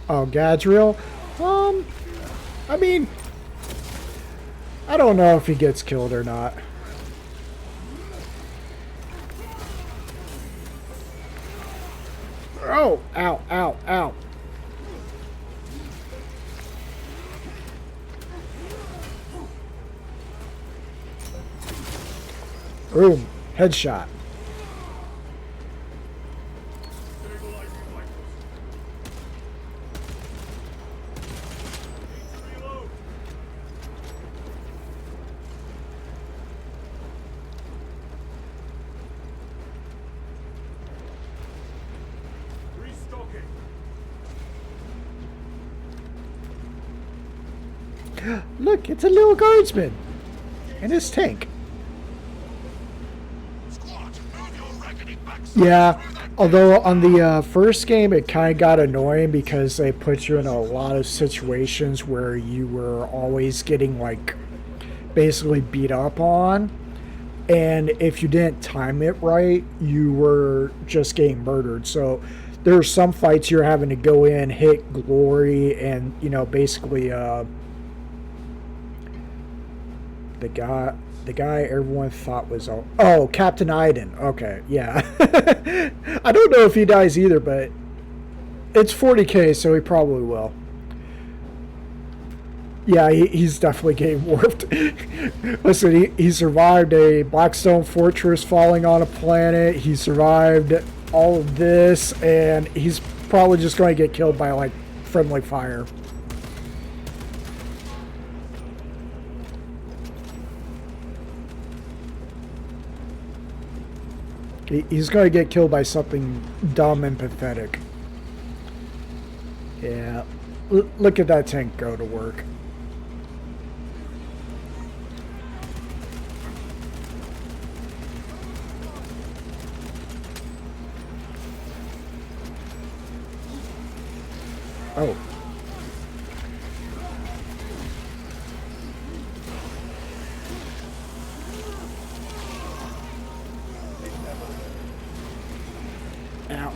Oh, Gadriel? I mean, I don't know if he gets killed or not. Oh, ow, ow, ow. Boom, headshot. Look, it's a little guardsman and his tank. Yeah, although on the first game it kind of got annoying because they put you in a lot of situations where you were always getting like basically beat up on, and if you didn't time it right, you were just getting murdered. So there are some fights you're having to go in, hit glory, and basically the guy everyone thought was Captain Iden. Okay, yeah. I don't know if he dies either, but it's 40k, so he probably will. Yeah, he's definitely getting warped. Listen, he survived a Blackstone fortress falling on a planet. He survived all of this, and he's probably just going to get killed by like friendly fire. He's going to get killed by something dumb and pathetic. Yeah. Look at that tank go to work. Oh. Ow.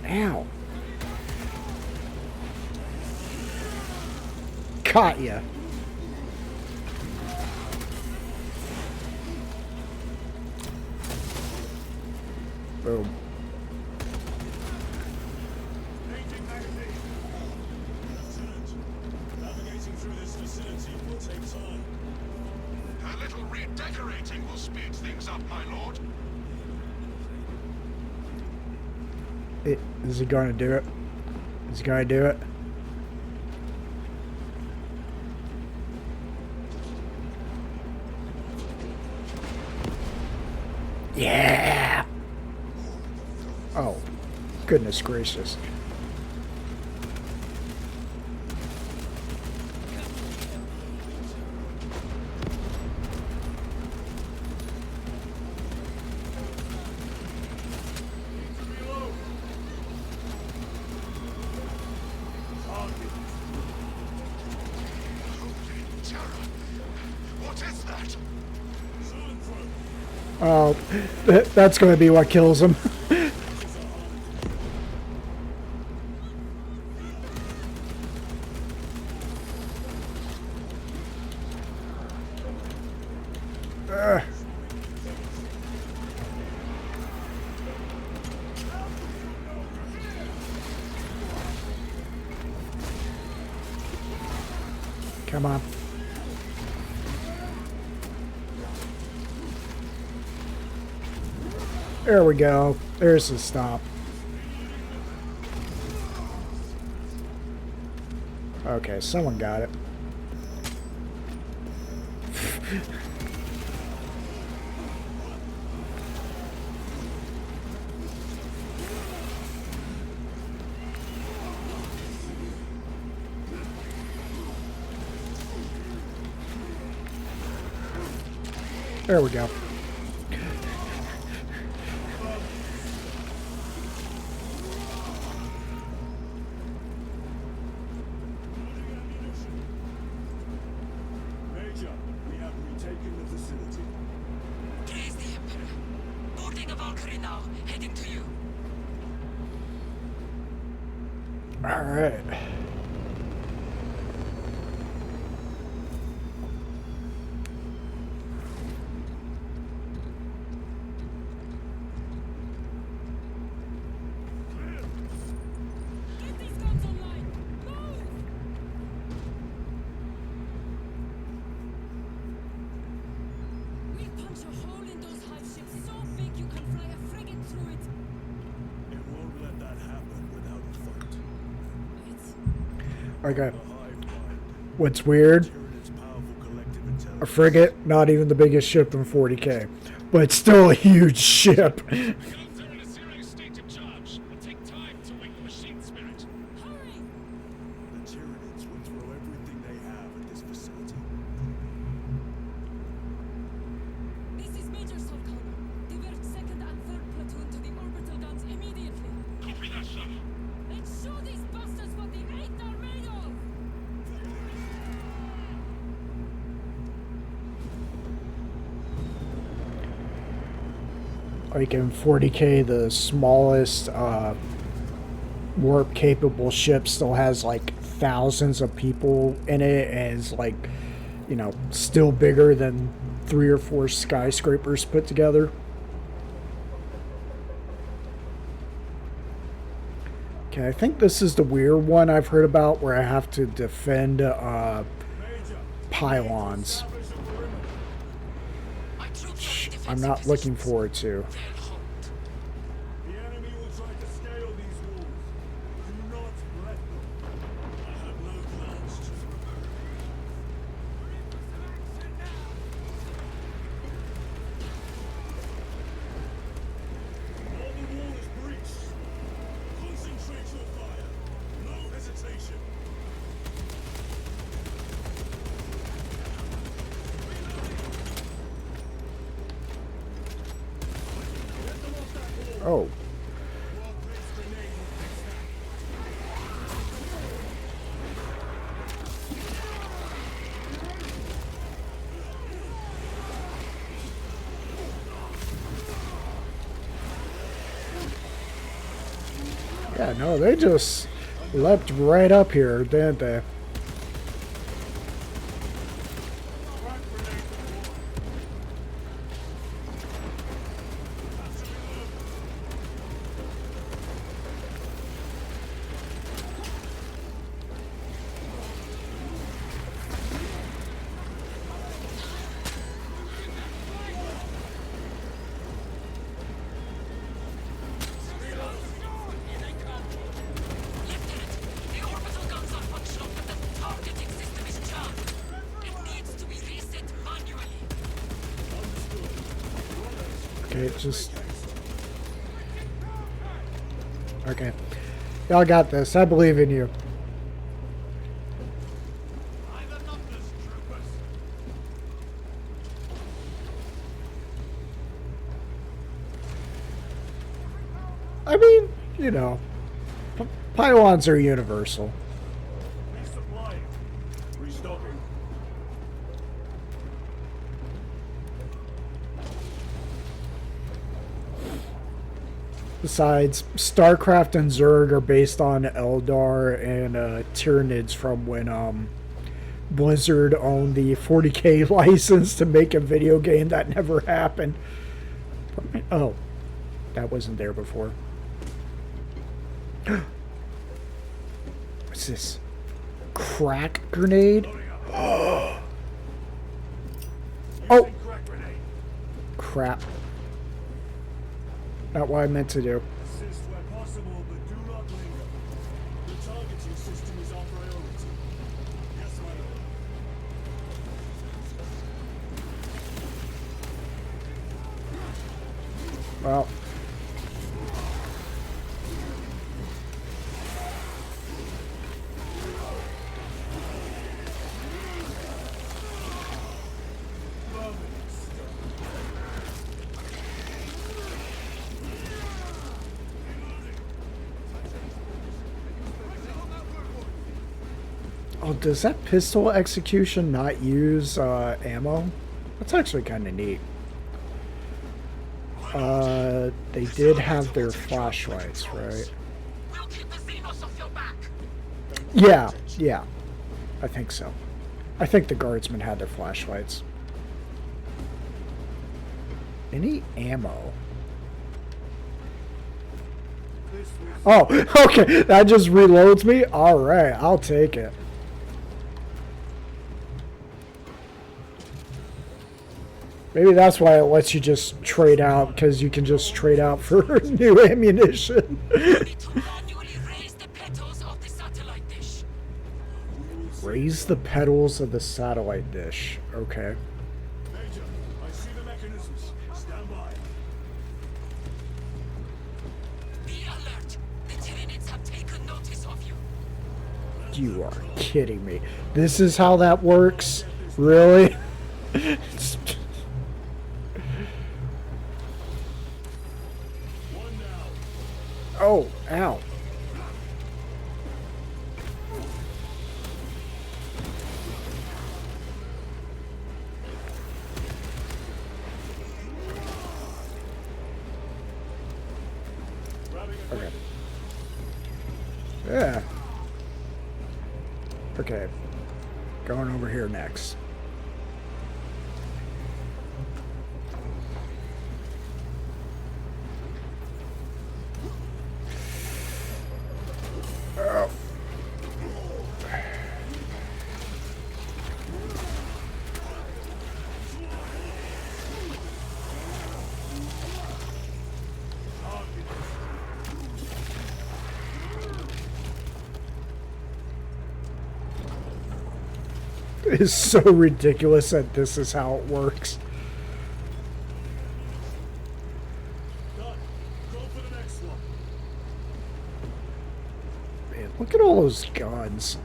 Ow. Caught ya. Boom. Navigating through this facility will take time. A little redecorating will speed things up, my lord. Is he going to do it? Is he going to do it? Yeah! Oh, goodness gracious. What is that? Oh, that's going to be what kills him. Come on. There we go. There's the stop. Okay, someone got it. There we go. Major, we have retaken the facility. Praise the Emperor. Valkyrie now, heading to you. All right. Get these guns online. Move! We'll punch a hole in those hive ships so big you can fly a frigate through it. It won't let that happen without a fight. Okay. The hive mind. What's weird? Tyranids' powerful collective intelligence. A frigate, not even the biggest ship in 40K, but it's still a huge ship. The guns are in a serious state of charge. It'll take time to wake the machine spirit. Hurry! The Tyranids will throw everything they have at this facility. This is Major Solcon. Divert 2nd and 3rd platoon to the orbital guns immediately. Copy that, sir. Let's show these bastards what the 8th are made of! Like in 40K, the smallest warp capable ship still has like thousands of people in it, and is like, you know, still bigger than 3 or 4 skyscrapers put together. Okay, I think this is the weird one I've heard about where I have to defend pylons. My troops are in defensive I'm not looking positions. forward to. They'll hold. The enemy will try to scale these walls. Do not let them. I have no plans to remove. While the wall is breached, concentrate your fire. No hesitation. Oh. Yeah, no, they just leapt right up here, didn't they? Lieutenant, the orbital guns are functional, but the targeting system is jammed. It needs to be reset manually. Okay, just... Okay. Y'all got this. I believe in you. I mean, you know, pylons are universal. Resupplying. Restocking. Besides, StarCraft and Zerg are based on Eldar and Tyranids from when Blizzard owned the 40K license to make a video game that never happened. Oh, that wasn't there before. What's this? Crack grenade? Oh, crap. Not what I meant to do. Assist where possible, but do not linger. The targeting system is our priority. Yes, my lord. Well. Oh, does that pistol execution not use ammo? That's actually kind of neat. They did have their flashlights, right? We'll keep the Xenos off your back. Yeah, yeah. I think so. I think the guardsmen had their flashlights. Any ammo? Oh, okay. That just reloads me? Alright, I'll take it. Maybe that's why it lets you just trade out, because you can just trade out for new ammunition. Raise the petals of the satellite dish. Okay. Major, I see the mechanisms. Stand by. Be alert. The Tyranids have taken notice of you. You are kidding me. This is how that works? Really? Oh, ow. Okay. Yeah. Okay. Going over here next. Oh. It's so ridiculous that this is how it works. Done. Go for the next one. Man, look at all those guns.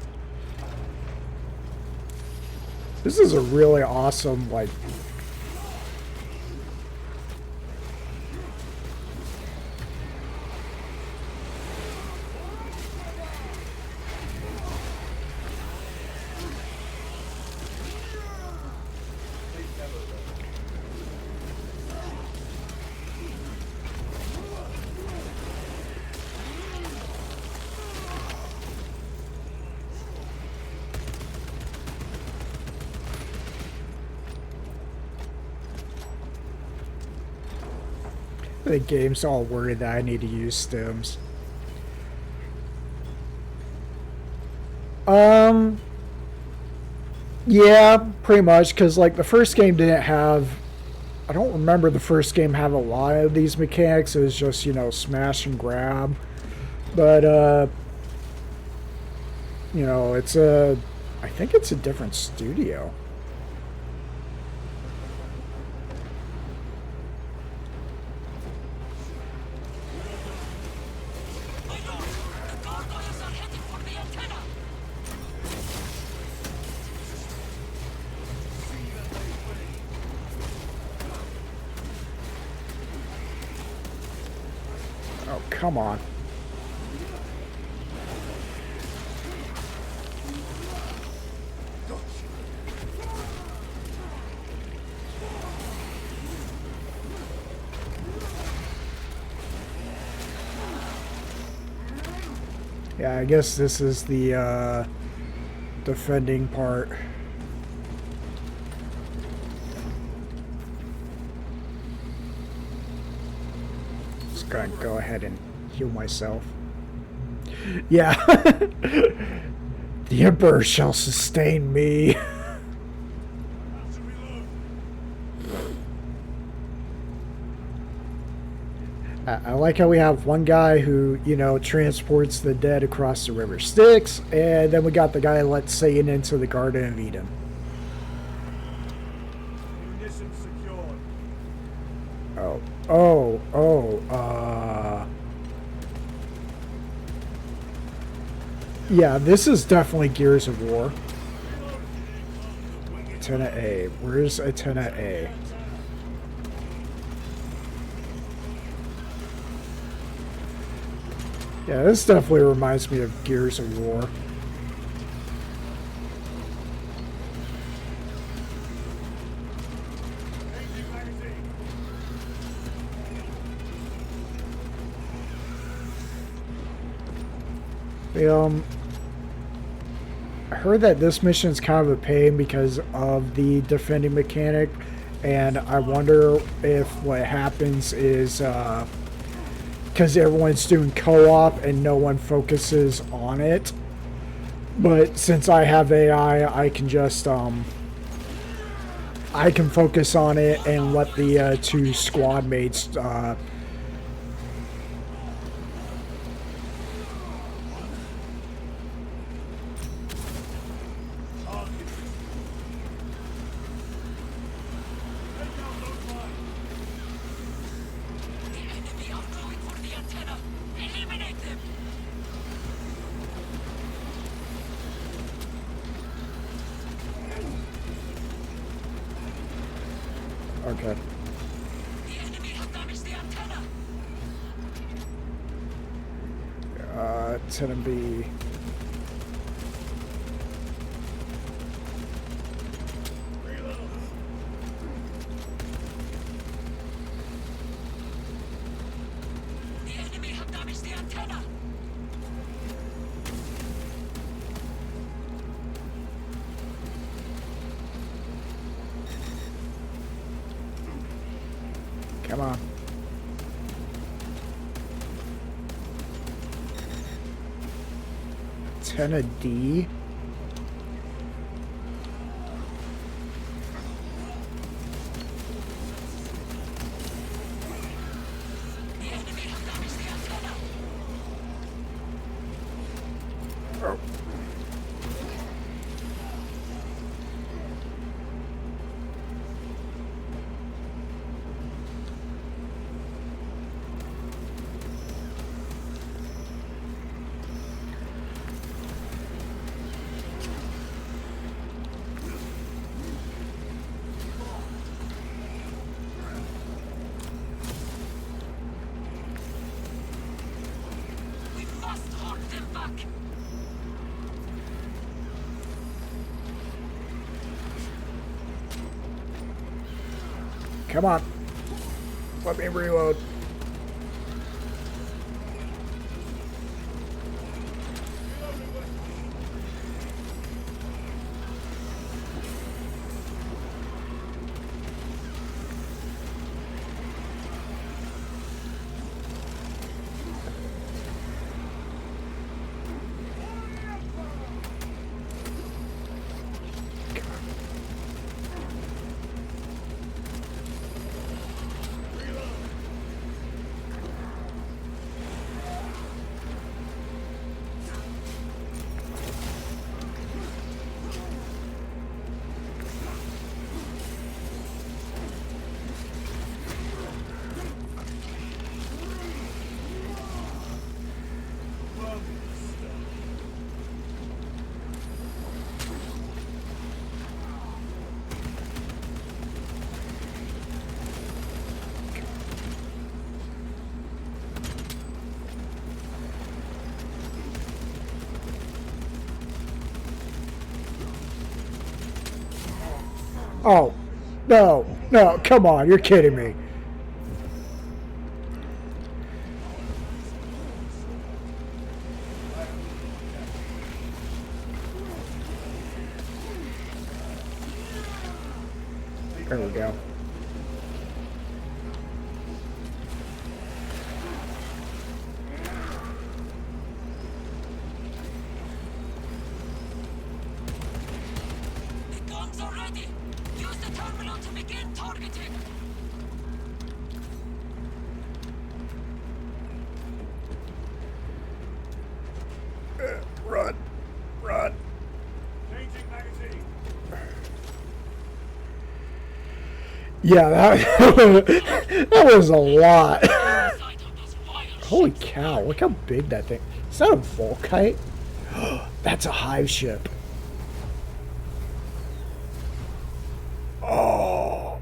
This is a really awesome, like... The game's all worried that I need to use stems. Yeah, pretty much, because like the first game didn't have... I don't remember the first game have a lot of these mechanics. It was just, you know, smash and grab. But, you know, it's a... I think it's a different studio. Oh, come on. Yeah, I guess this is the defending part. Just gonna go ahead and heal myself. Yeah. The Emperor shall sustain me. I like how we have one guy who, you know, transports the dead across the river Styx, and then we got the guy that lets Satan into the Garden of Eden. Munitions secured. Yeah, this is definitely Gears of War. Antenna A. Where's Antenna A? Yeah, this definitely reminds me of Gears of War. I heard that this mission is kind of a pain because of the defending mechanic, and I wonder if what happens is because everyone's doing co-op and no one focuses on it. But since I have AI, I can just I can focus on it and let the two squad mates okay. Antenna B. Come on. Antenna D. Oh. Come on. Let me reload. Oh, no, no, come on, you're kidding me. There we go. Run, run. Changing magazine. Yeah, that was a lot. Holy cow, look how big that thing. Is that a Volkite? That's a hive ship. Oh.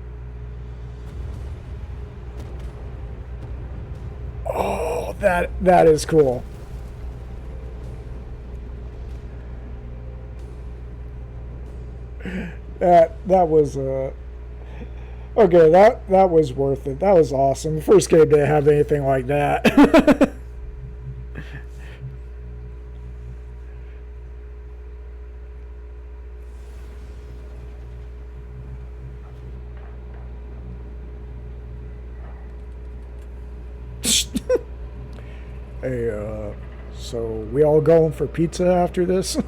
Oh, that is cool. That was okay, that was worth it. That was awesome. The first game didn't have anything like that. Hey, so we all going for pizza after this?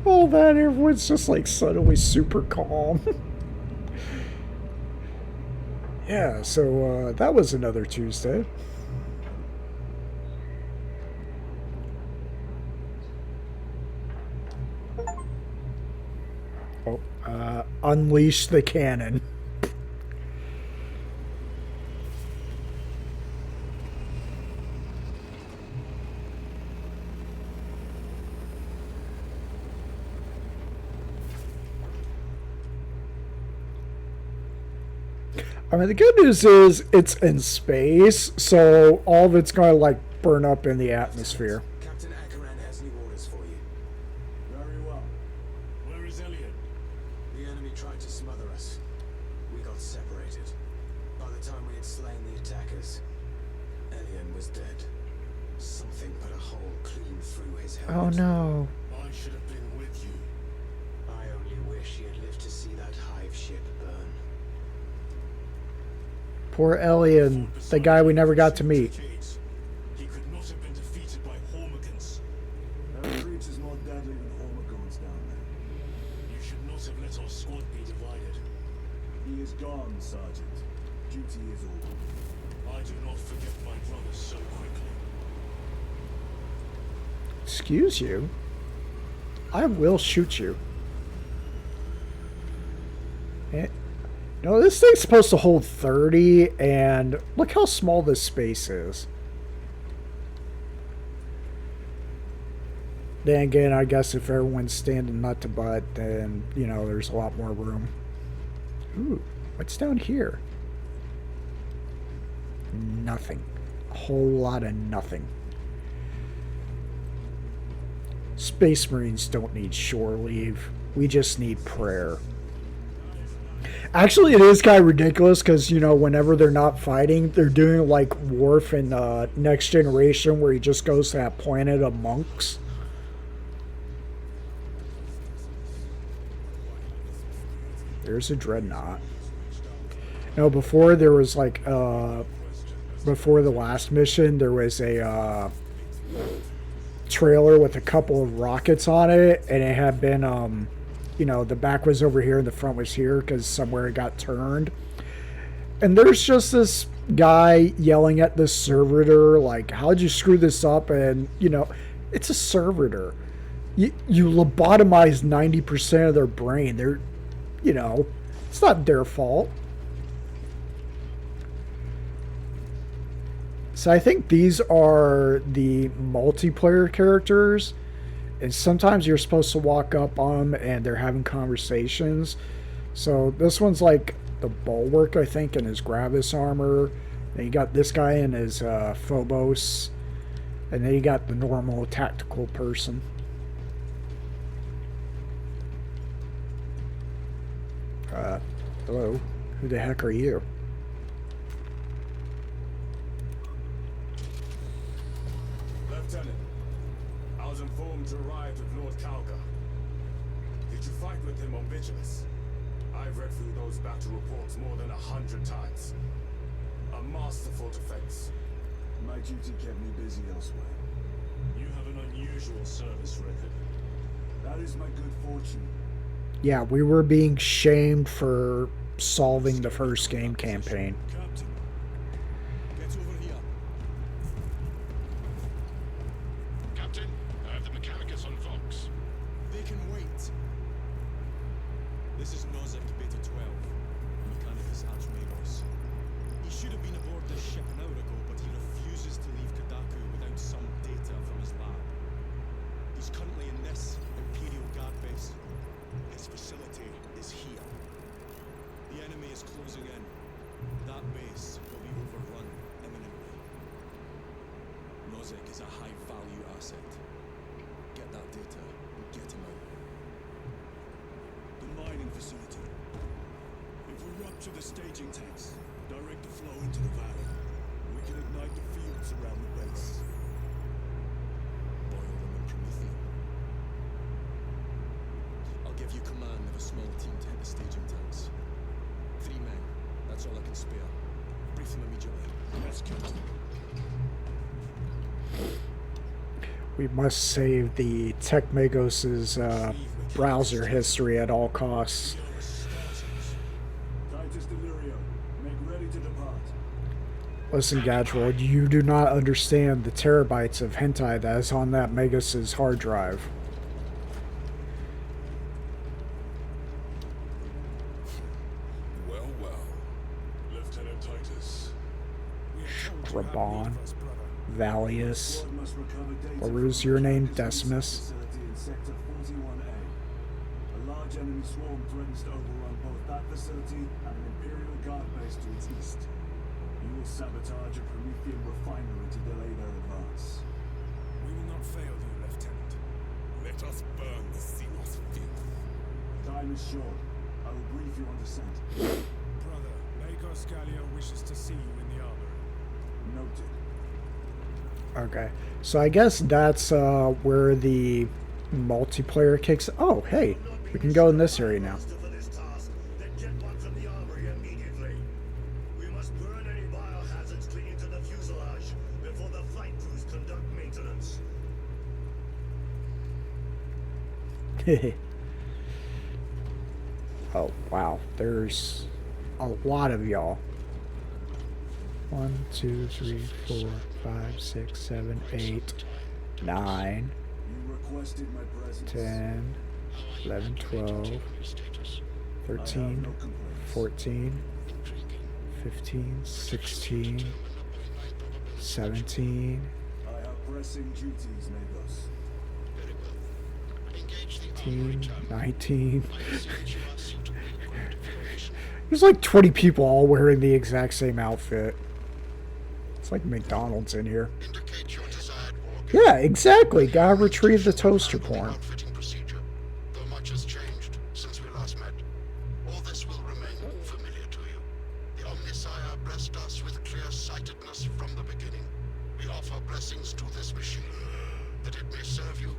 Oh man, everyone's just like suddenly super calm. Yeah, so that was another Tuesday. Oh, unleash the cannon. I mean, the good news is it's in space, so all of it's going to, like, burn up in the atmosphere. Captain Akaran has new orders for you. Very well. Where is Elliot? The enemy tried to smother us. We got separated. By the time we had slain the attackers, Elian was dead. Something put a hole clean through his helmet. Oh no. I should have been with you. I only wish he had lived to see that hive ship burn. Poor Elian, the guy we never got to meet. He could not have been defeated by Hormigans. That creature's more deadly than Hormigons down there. You should not have let our squad be divided. He is gone, Sergeant. Duty is all. I do not forget my brothers so quickly. Excuse you? I will shoot you. No, this thing's supposed to hold 30, and look how small this space is. Then again, I guess if everyone's standing nut to butt, then, you know, there's a lot more room. Ooh, what's down here? Nothing. A whole lot of nothing. Space Marines don't need shore leave. We just need prayer. Actually, it is kind of ridiculous because, you know, whenever they're not fighting, they're doing like Worf in Next Generation where he just goes to that planet of monks. There's a dreadnought. No, before there was like, before the last mission, there was a trailer with a couple of rockets on it, and it had been, you know, the back was over here and the front was here because somewhere it got turned. And there's just this guy yelling at the servitor, like, how'd you screw this up? And, you know, it's a servitor. You lobotomize 90% of their brain. They're, you know, it's not their fault. So I think these are the multiplayer characters. And sometimes you're supposed to walk up on them and they're having conversations. So this one's like the Bulwark, I think, in his Gravis armor. Then you got this guy in his Phobos. And then you got the normal tactical person. Hello? Who the heck are you? Lieutenant, I was informed you arrived with Lord Calgar. Did you fight with him on Vigilus? I've read through those battle reports more than 100 times. A masterful defense. My duty kept me busy elsewhere. You have an unusual service record. That is my good fortune. Yeah, we were being shamed for solving the first game campaign. Captain, get over here. Captain, I have the Mechanicus on Vox. They can wait. This is Nozek Beta 12, Mechanicus Archmagos. He should have been aboard this ship an hour ago, but he refuses to leave Kadaku without some data from his lab. He's currently in this Imperial Guard base. His facility is here. The enemy is closing in. That base will be overrun imminently. Nozek is a high-value asset. Get that data and get him out. The mining facility. If we rupture the staging tanks, direct the flow into the valley, we can ignite the fields around the base. Boil them in promethium. I'll give you command of a small team to hit the staging tanks. 3 men, That's all I can spare. Brief them immediately. Yes, Captain. We must save the Techmagos' browser history at all costs. Titus Delirio, make ready to depart. Listen, Gadroid, you do not understand the terabytes of hentai that is on that Magos' hard drive. Well, well. Lieutenant Titus. Raban, Valius, Squad must recover data what from was your the name? Titus Decimus? facility in Sector 41A. A large enemy swarm threatens to overrun both that facility and an Imperial Guard base to its east. You will sabotage a Promethean refinery to delay their advance. We will not fail you, Lieutenant. Let us burn the Xenos filth. Time is short. I will brief you on descent. Brother, Magos Gallia wishes to see you in the armory. Noted. Okay, so I guess that's where the multiplayer kicks. Oh, hey, we can go in this area now. For this task, then get one from the armory immediately. We must burn any biohazards clinging to the fuselage before the flight crews conduct maintenance. Oh, wow, there's a lot of y'all. 1, 2, 3, 4, 5, 6, 7, 8, 9, You requested my presence. 10, 11, 12, 13, 14, 15, 16, 17, I have pressing duties, Magos. 18, 19. There's like 20 people all wearing the exact same outfit. It's like McDonald's in here. Yeah, exactly. Gotta retrieve the toaster porn. Outfitting procedure, though much has changed since we last met. All this will remain familiar to you. The Omnisire blessed us with clear-sightedness from the beginning. We offer blessings to this machine, that it may serve you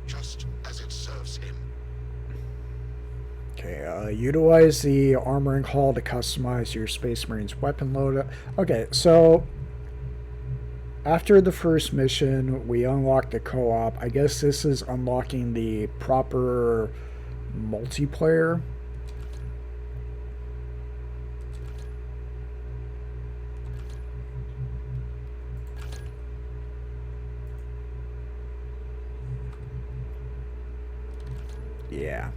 just as it serves him. Okay, utilize the armoring hall to customize your Space Marines weapon loadout. Okay, so after the first mission, we unlocked the co-op. I guess this is unlocking the proper multiplayer. Yeah.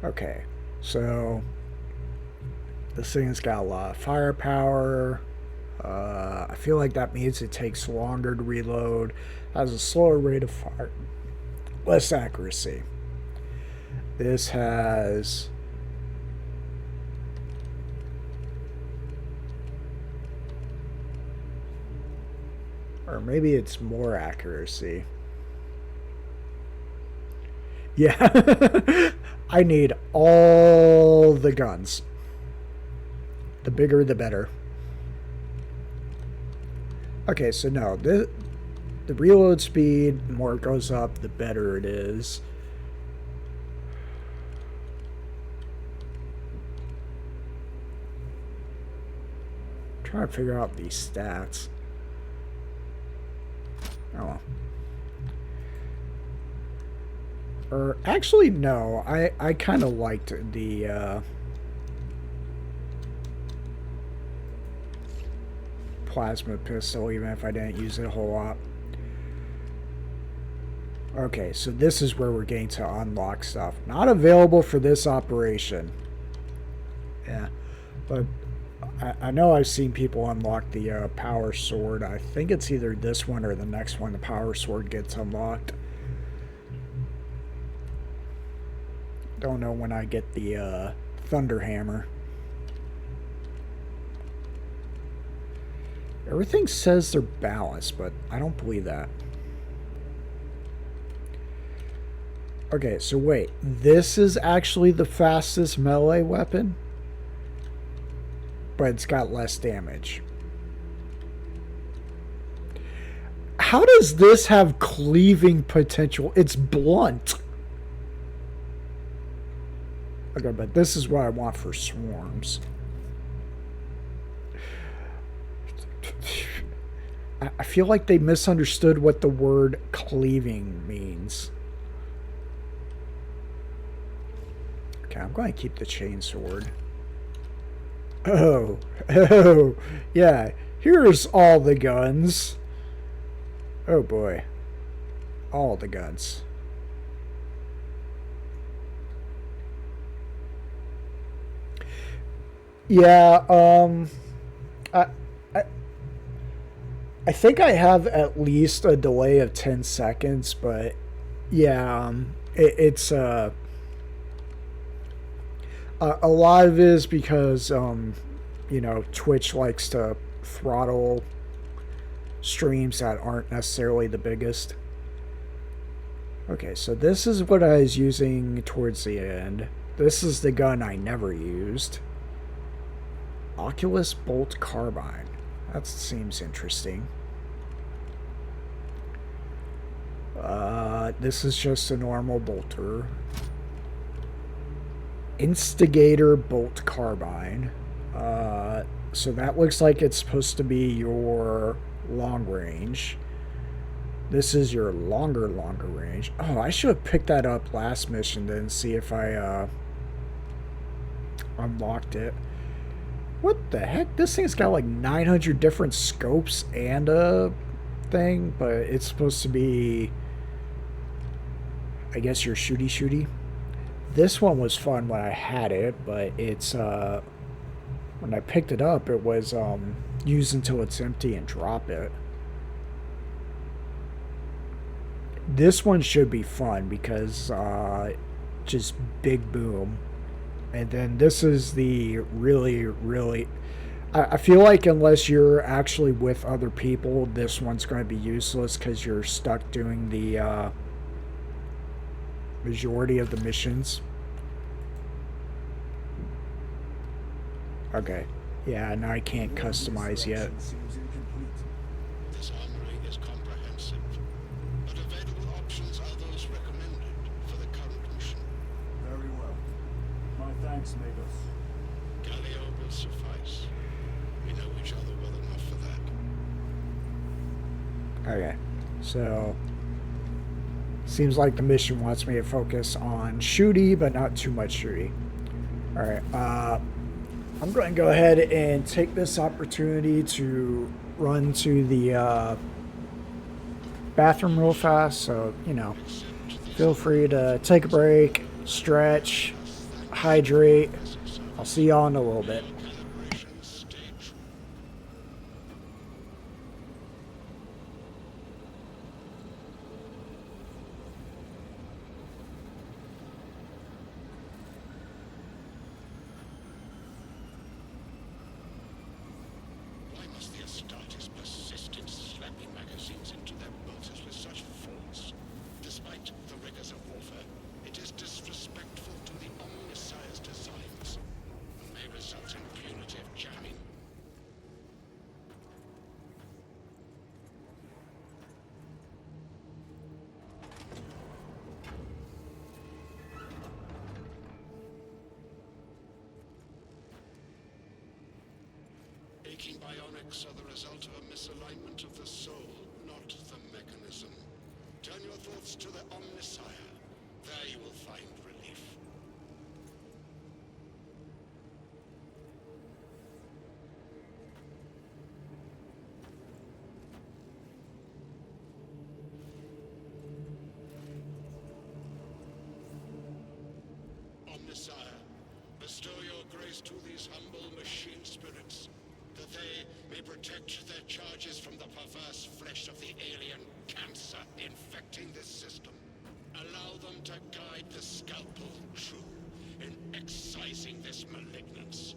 Okay, so this thing's got a lot of firepower. I feel like that means it takes longer to reload, has a slower rate of fire, less accuracy. This has or maybe it's more accuracy. Yeah. I need all the guns. The bigger, the better. Okay, so no, the reload speed, the more it goes up, the better it is. I'm trying to figure out these stats. Oh well. Or actually, no. I kind of liked the plasma pistol, even if I didn't use it a whole lot. Okay, so this is where we're getting to unlock stuff. Not available for this operation. Yeah, but I know I've seen people unlock the power sword. I think it's either this one or the next one the power sword gets unlocked. Don't know when I get the Thunder Hammer. Everything says they're balanced, but I don't believe that. Okay, so wait. This is actually the fastest melee weapon? But it's got less damage. How does this have cleaving potential? It's blunt. Okay, but this is what I want for swarms. I feel like they misunderstood what the word cleaving means. Okay, I'm going to keep the chainsword. Oh, yeah, here's all the guns. Oh boy, all the guns. Yeah, I, I, I think I have at least a delay of 10 seconds, but yeah, it's a lot of it is because, you know, Twitch likes to throttle streams that aren't necessarily the biggest. Okay, so this is what I was using towards the end. This is the gun I never used. Oculus Bolt Carbine. That seems interesting. This is just a normal bolter. Instigator Bolt Carbine. So that looks like it's supposed to be your long range. This is your longer range. Oh, I should have picked that up last mission then see if I unlocked it. What the heck? This thing's got like 900 different scopes and a thing, but it's supposed to be, I guess, your shooty. This one was fun when I had it, but it's when I picked it up, it was use until it's empty and drop it. This one should be fun because just big boom. And then this is the really... I feel like unless you're actually with other people, this one's going to be useless because you're stuck doing the majority of the missions. Okay. Yeah, now I can't customize yet. This armory is comprehensive, but available options are those recommended for the current mission. Very well. My thanks, Magos. Galileo will suffice. We know each other well enough for that. Okay. So seems like the mission wants me to focus on shooty, but not too much shooty. Alright, I'm going to go ahead and take this opportunity to run to the bathroom real fast, so, you know, feel free to take a break, stretch, hydrate. I'll see y'all in a little bit. Aching bionics are the result of a misalignment of the soul, not the mechanism. Turn your thoughts to the Omnissiah. There you will find relief. Omnissiah, bestow your grace to these humble machine spirits, that they may protect their charges from the perverse flesh of the alien cancer infecting this system. Allow them to guide the scalpel true in excising this malignance.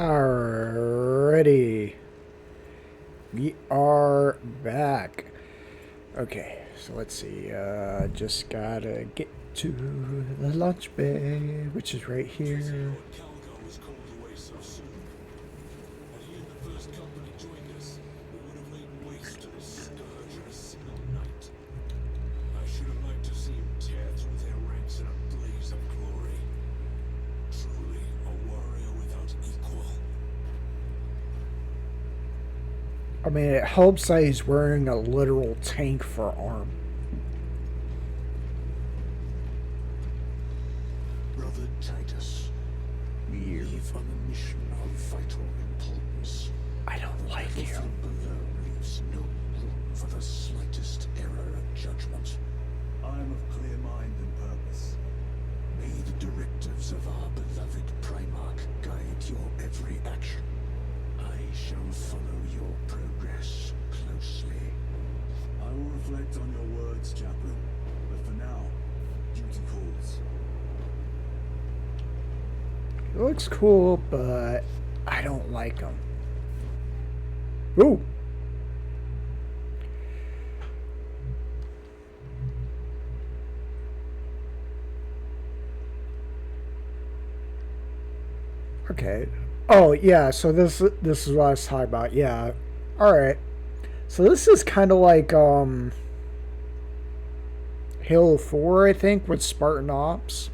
Alrighty. We are back. Okay, so let's see. Just gotta get to the launch bay, which is right here. Calgar was called away so soon. Had he and the first company joined us, we would have laid waste to this scourge in a single night. I should have liked to see him tear through their ranks in a blaze of glory. Truly a warrior without equal. I mean, it helps that he's wearing a literal tank for arm. Brother Titus, we leave on a mission of vital importance. I don't like you. Everything below leaves no room for the slightest error of judgment. I am of clear mind and purpose. May the directives of our beloved Primarch guide your every action. I shall follow your progress closely. I will reflect on your words, Chaplain. But for now, duty calls. It looks cool, but I don't like him. Ooh. Okay. Oh yeah, so this is what I was talking about. Yeah. Alright. So this is kinda like Halo 4, I think, with Spartan Ops.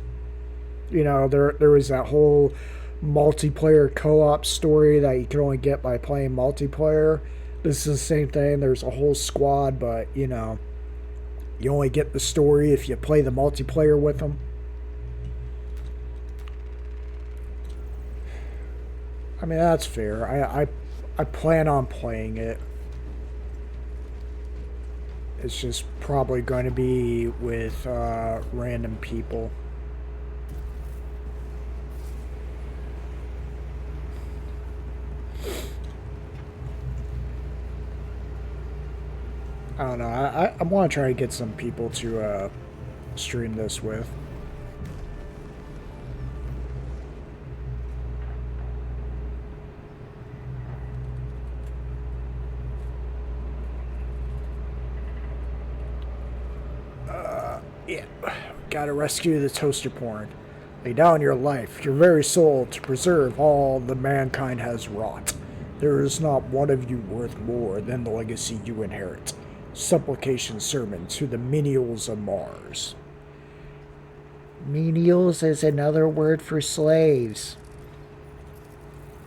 You know, there was that whole multiplayer co-op story that you can only get by playing multiplayer. This is the same thing. There's a whole squad, but, you know, you only get the story if you play the multiplayer with them. I mean, that's fair. I plan on playing it. It's just probably going to be with random people. I don't know. I want to try to get some people to stream this with. Yeah. Gotta rescue the toaster porn. Lay down your life, your very soul, to preserve all that mankind has wrought. There is not one of you worth more than the legacy you inherit. Supplication sermon to the menials of Mars. Menials is another word for slaves.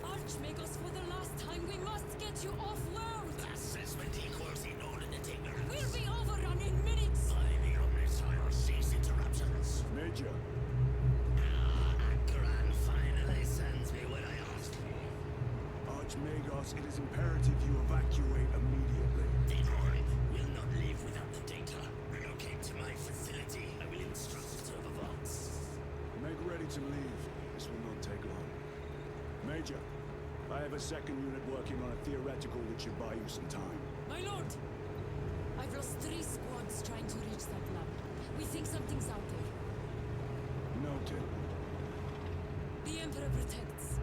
Archmagos, for the last time, we must get you off-world. Assessment equals inordinate ignorance. We'll be overrun in minutes. By the omniscient cease interruptions. Major, Akran finally sends me what I asked for. Archmagos, it is imperative you evacuate immediately. Gore will not leave without the data. Relocate to my facility. I will instruct Servavox. Make ready to leave. This will not take long. Major, I have a second unit working on a theoretical that should buy you some time. My lord, I've lost 3 squads trying to reach that lab. We think something's out there. Noted. The Emperor protects.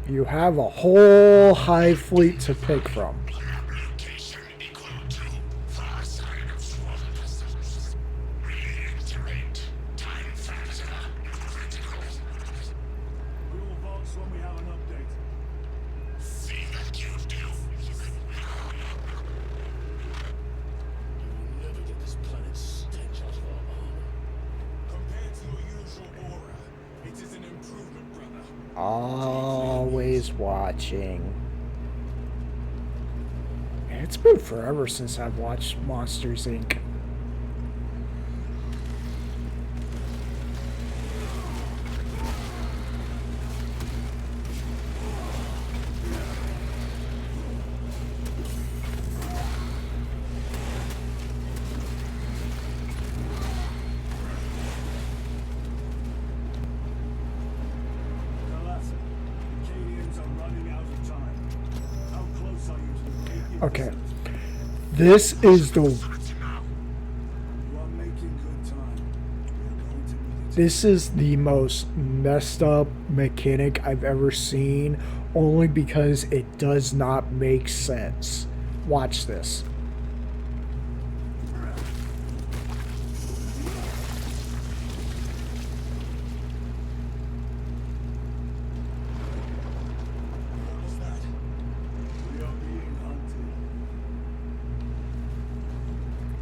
You have a whole hive fleet to pick from. Location equal to far side of Swampus. Reiterate. Time factor critical. We will box when we have an update. See that you do. You will never get this planet's stench out of our armor. Compared to your usual aura, it is an improvement, brother. Always watching. It's been forever since I've watched Monsters, Inc. Alas, the Cadians are running out of time. How close are you to the Cadian Okay. facility? This is the... You are making good time. This is the most messed up mechanic I've ever seen, only because it does not make sense. Watch this.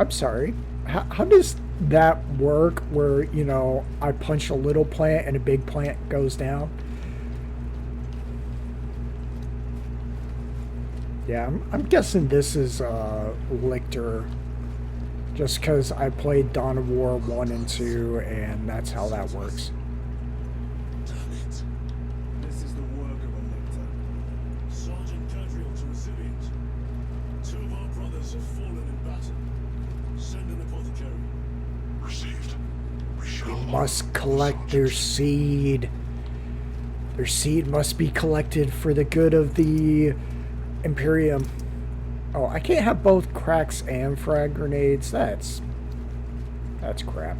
I'm sorry. How does that work where, you know, I punch a little plant and a big plant goes down? Yeah, I'm guessing this is Lictor. Just because I played Dawn of War 1 and 2, and that's how that works. This is the work of a lictor. Sergeant Gadriel to Resilient. 2 of our brothers have fallen in battle. Send an apothecary. Received. We shall Must collect their seed. Their seed must be collected for the good of the Imperium. Oh, I can't have both cracks and frag grenades. That's crap.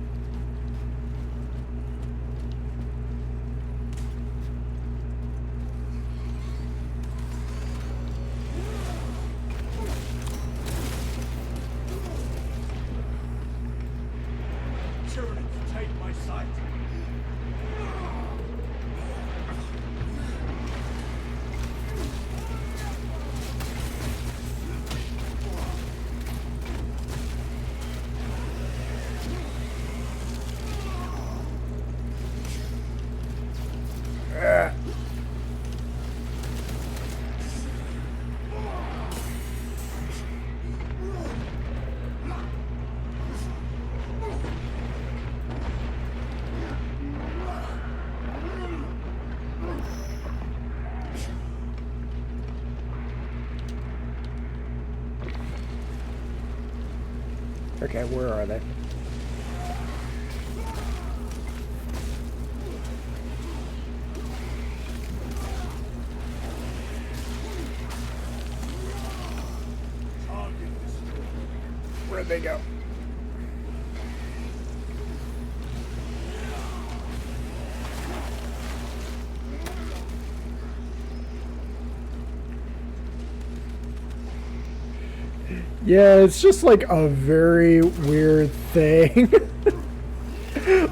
Take my sight. Okay, where are they? Where'd they go? Yeah, it's just like a very weird thing.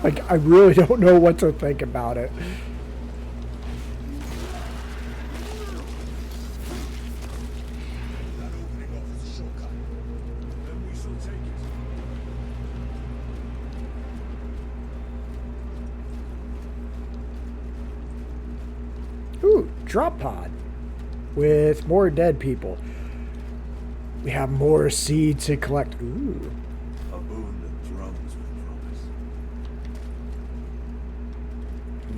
Like, I really don't know what to think about it. That opening offers a shortcut. Then we shall take it. Ooh, drop pod. With more dead people. We have more seed to collect. Ooh. A boon that drums with promise.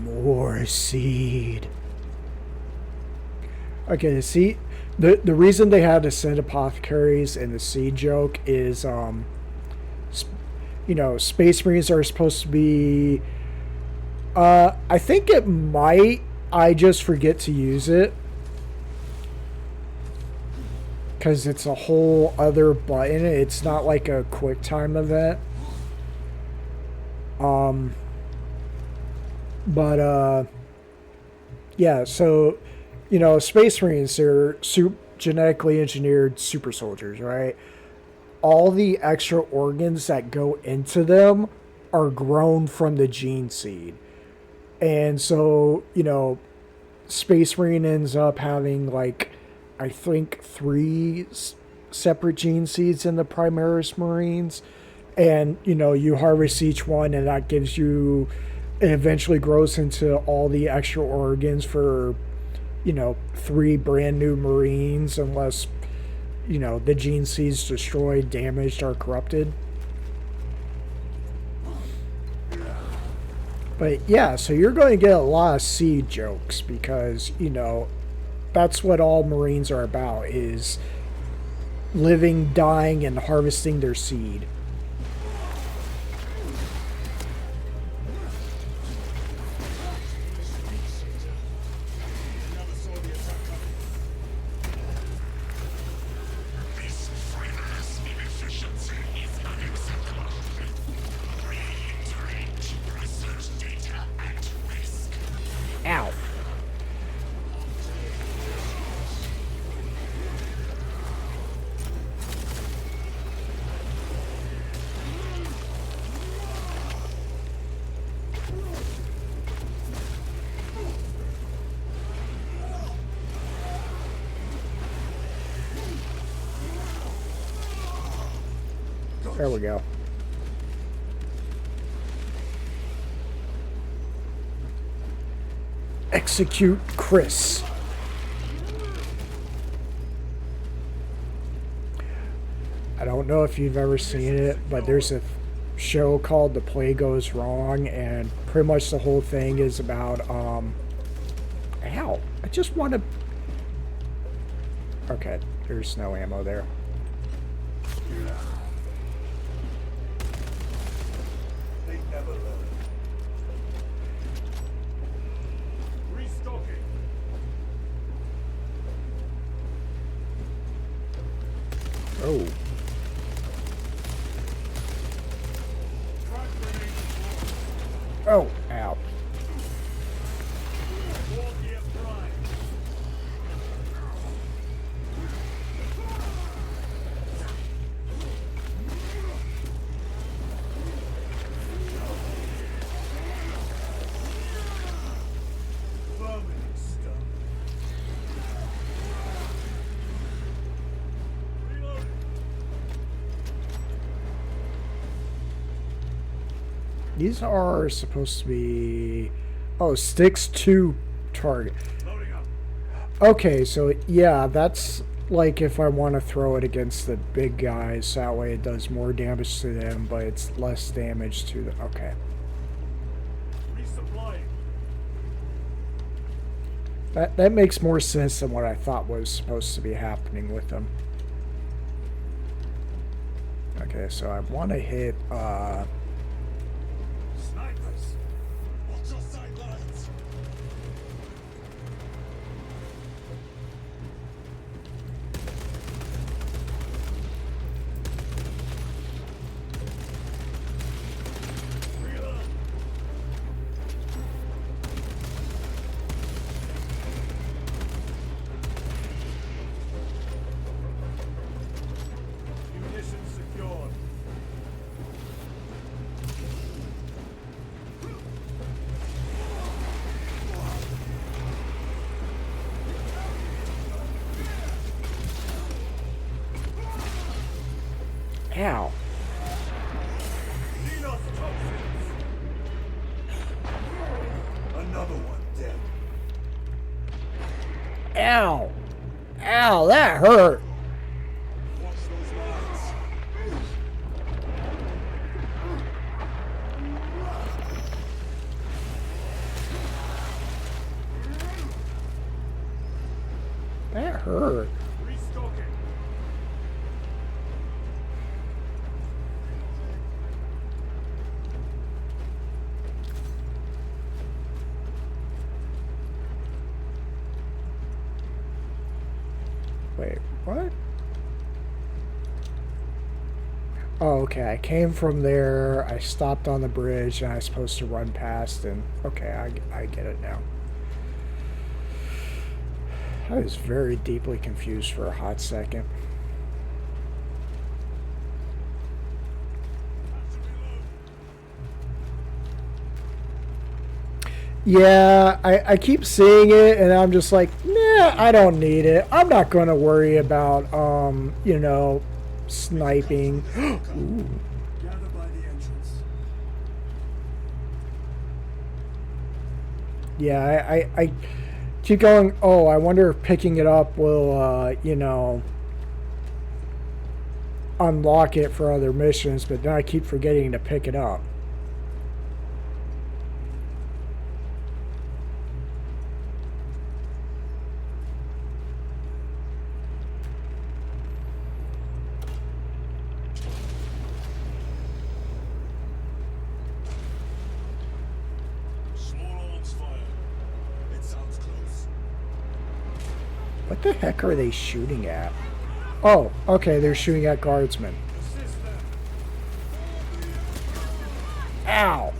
More seed. Okay, see, the reason they had to send apothecaries in the seed joke is, you know, Space Marines are supposed to be, I think it might, I just forget to use it. Because it's a whole other button. It's not like a quick time event. Yeah, so, you know, Space Marines are genetically engineered super soldiers, right? All the extra organs that go into them are grown from the gene seed. And so, you know, Space Marine ends up having, like, I think 3 separate gene seeds in the Primaris Marines. And, you know, you harvest each one and that gives you, it eventually grows into all the extra organs for, you know, 3 brand new Marines unless, you know, the gene seeds destroyed, damaged, or corrupted. But yeah, so you're going to get a lot of seed jokes because, you know, that's what all Marines are about, is living, dying, and harvesting their seed. This friendless inefficiency is unacceptable. Reiterate research There we go. Execute Chris. I don't know if you've ever seen it, but there's a show called The Play Goes Wrong, and pretty much the whole thing is about, ow, I just want to... Okay, there's no ammo there. They never learn. Restocking. Oh. Oh, ow. These are supposed to be... Oh, sticks to target. Okay, so yeah, that's like if I want to throw it against the big guys. That way it does more damage to them, but it's less damage to the... Okay. That makes more sense than what I thought was supposed to be happening with them. Okay, so I want to hit... Snipers! Watch your sidelines! Munitions secured. Ow. Xenos toxins. Another one dead. Ow. Ow, that hurt. Watch those lines. That hurt. Restocking. Wait, what? Oh, okay. I came from there. I stopped on the bridge, and I was supposed to run past, and okay, I get it now. I was very deeply confused for a hot second. Yeah, I keep seeing it, and I'm just like, nah, I don't need it. I'm not going to worry about, you know, sniping. Ooh. Gather by the entrance. Yeah, I keep going, oh, I wonder if picking it up will, you know, unlock it for other missions, but then I keep forgetting to pick it up. What the heck are they shooting at? Oh, okay, they're shooting at guardsmen. Ow!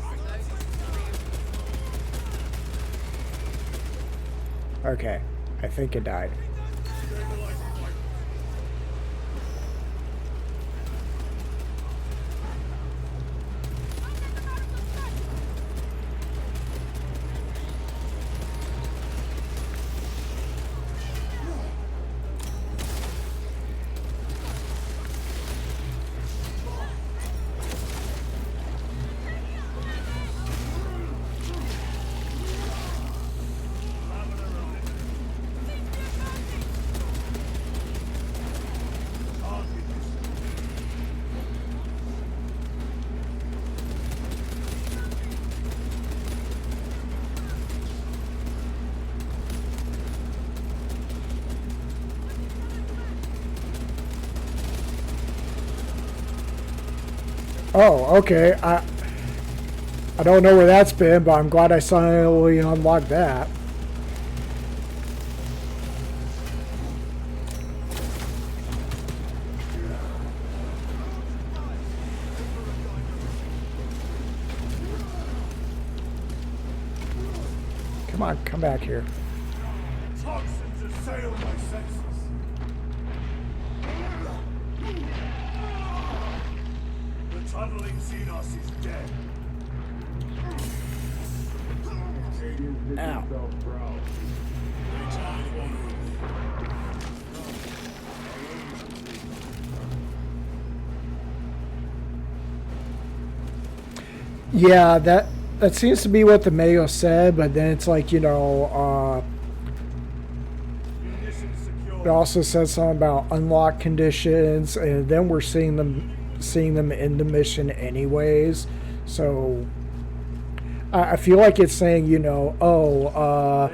Okay, I think it died. Oh, okay. I don't know where that's been, but I'm glad I finally unlocked that. Come on, come back here. Toxins assail my senses. The tunneling Xenos is dead. Ow. Yeah, that seems to be what the mail said, but then it's like, you know, it also says something about unlock conditions, and then we're seeing them in the mission anyways. So I feel like it's saying, you know, oh,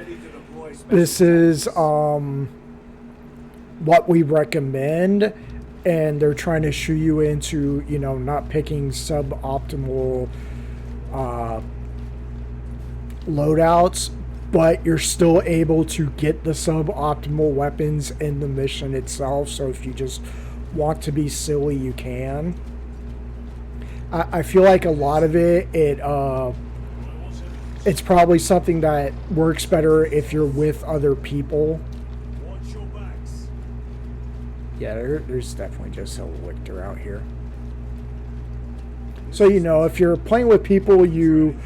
this is what we recommend, and they're trying to shoo you into, you know, not picking suboptimal loadouts, but you're still able to get the suboptimal weapons in the mission itself. So if you just want to be silly, you can. I feel like a lot of it's probably something that works better if you're with other people. Yeah, there's definitely just a lictor out here. So, you know, if you're playing with people you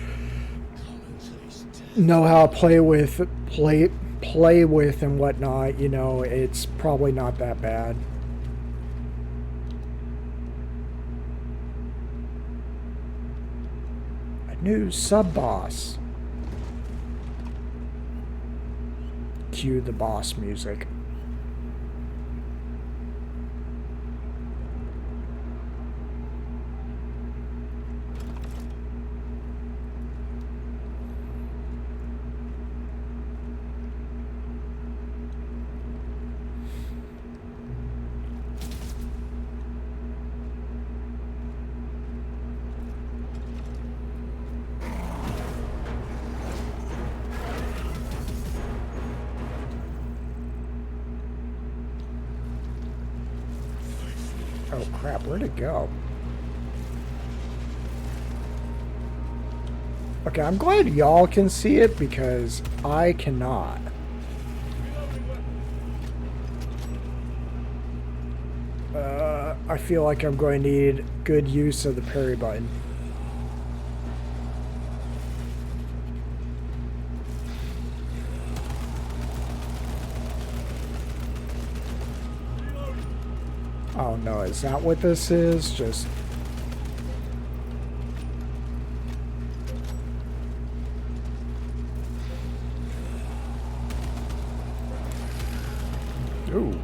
know how to play with and whatnot, you know, it's probably not that bad. A new sub-boss. Cue the boss music. Oh crap, where'd it go? Okay, I'm glad y'all can see it because I cannot. I feel like I'm going to need good use of the parry button. Oh no, is that what this is? Just... Ooh.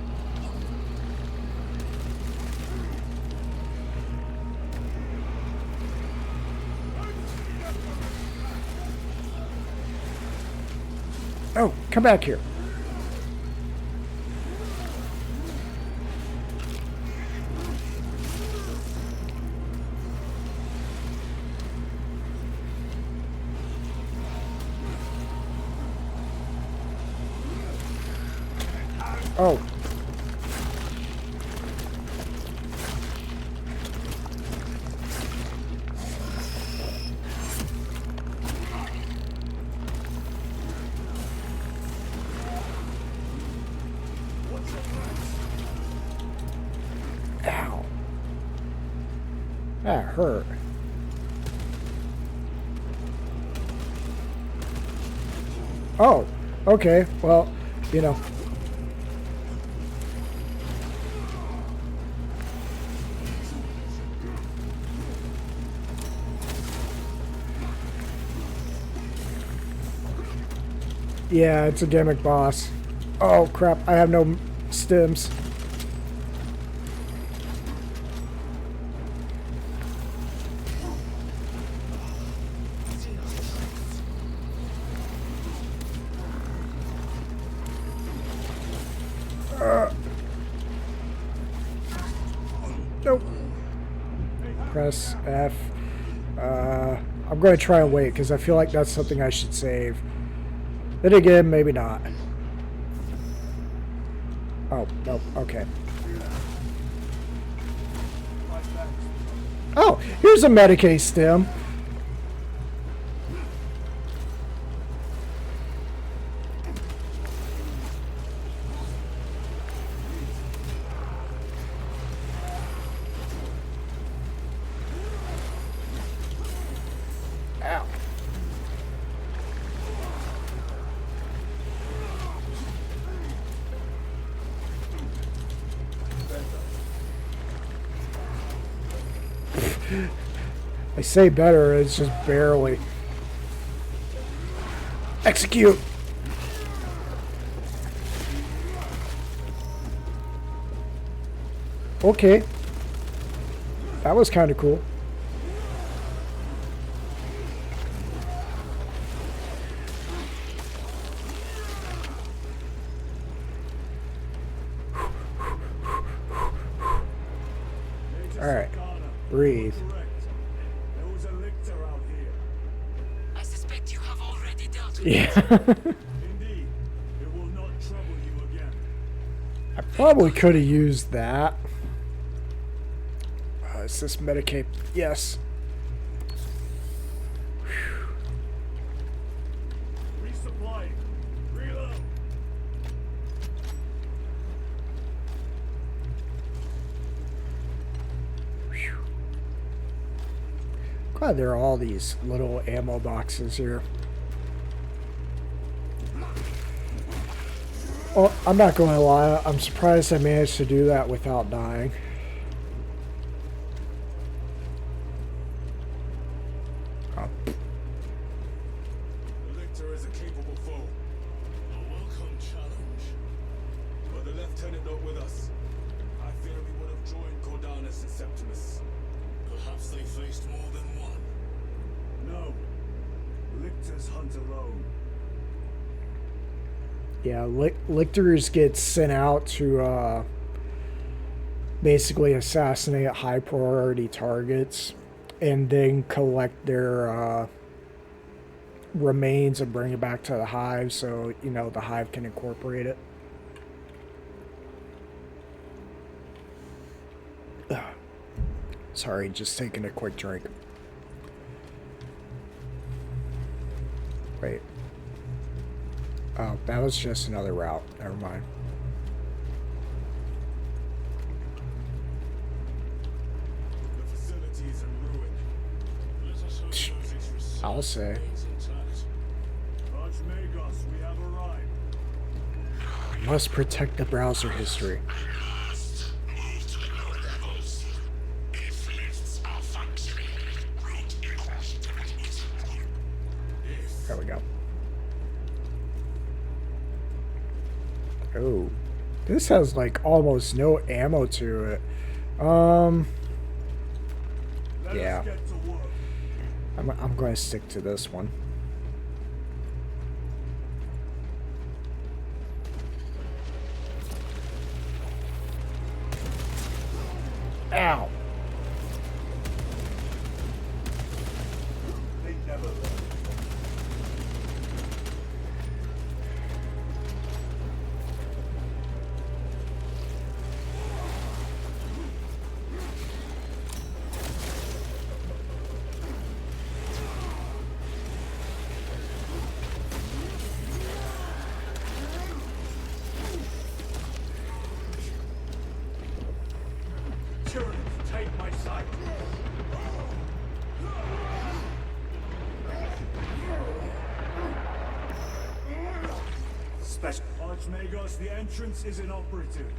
Oh, come back here. Oh. Ow. That hurt. Oh, okay. Well, you know. Yeah, it's a gimmick boss. Oh crap, I have no stims. Nope. press F. I'm going to try and wait because I feel like that's something I should save. Then again, maybe not. Oh, nope, okay. Oh, here's a Medicaid stem. Ow. I say better, it's just barely. Execute! Okay. That was kind of cool. Alright. Breathe. There was a lictor out here. I suspect you have already dealt with Yeah. Indeed, it will not trouble you again. I probably could have used that. Is this Medicaid? Yes. Resupply. Reload. Glad there are all these little ammo boxes here. Well, I'm not going to lie. I'm surprised I managed to do that without dying. Oh. The lictor is a capable foe. A welcome challenge. But the lieutenant not with us. I fear we would have joined Cordanus and Septimus. Perhaps they faced more than one. No. Lictors hunt alone. Yeah, lictors get sent out to basically assassinate high priority targets and then collect their remains and bring it back to the hive so, you know, the hive can incorporate it. Ugh. Sorry, just taking a quick drink. Wait. Oh, that was just another route. Never mind. The facility is in ruin. Let us hope those interests I'll say. remains intact. Archmagos, we have arrived. Must protect the browser history. Last, move to the lower levels. If lifts are functioning, route equals to There we go. Oh, this has like almost no ammo to it. Yeah. Get to work. I'm going to stick to this one. Ow. They never learn. Tyrants, take my side. Special. Archmagos, the entrance is inoperative.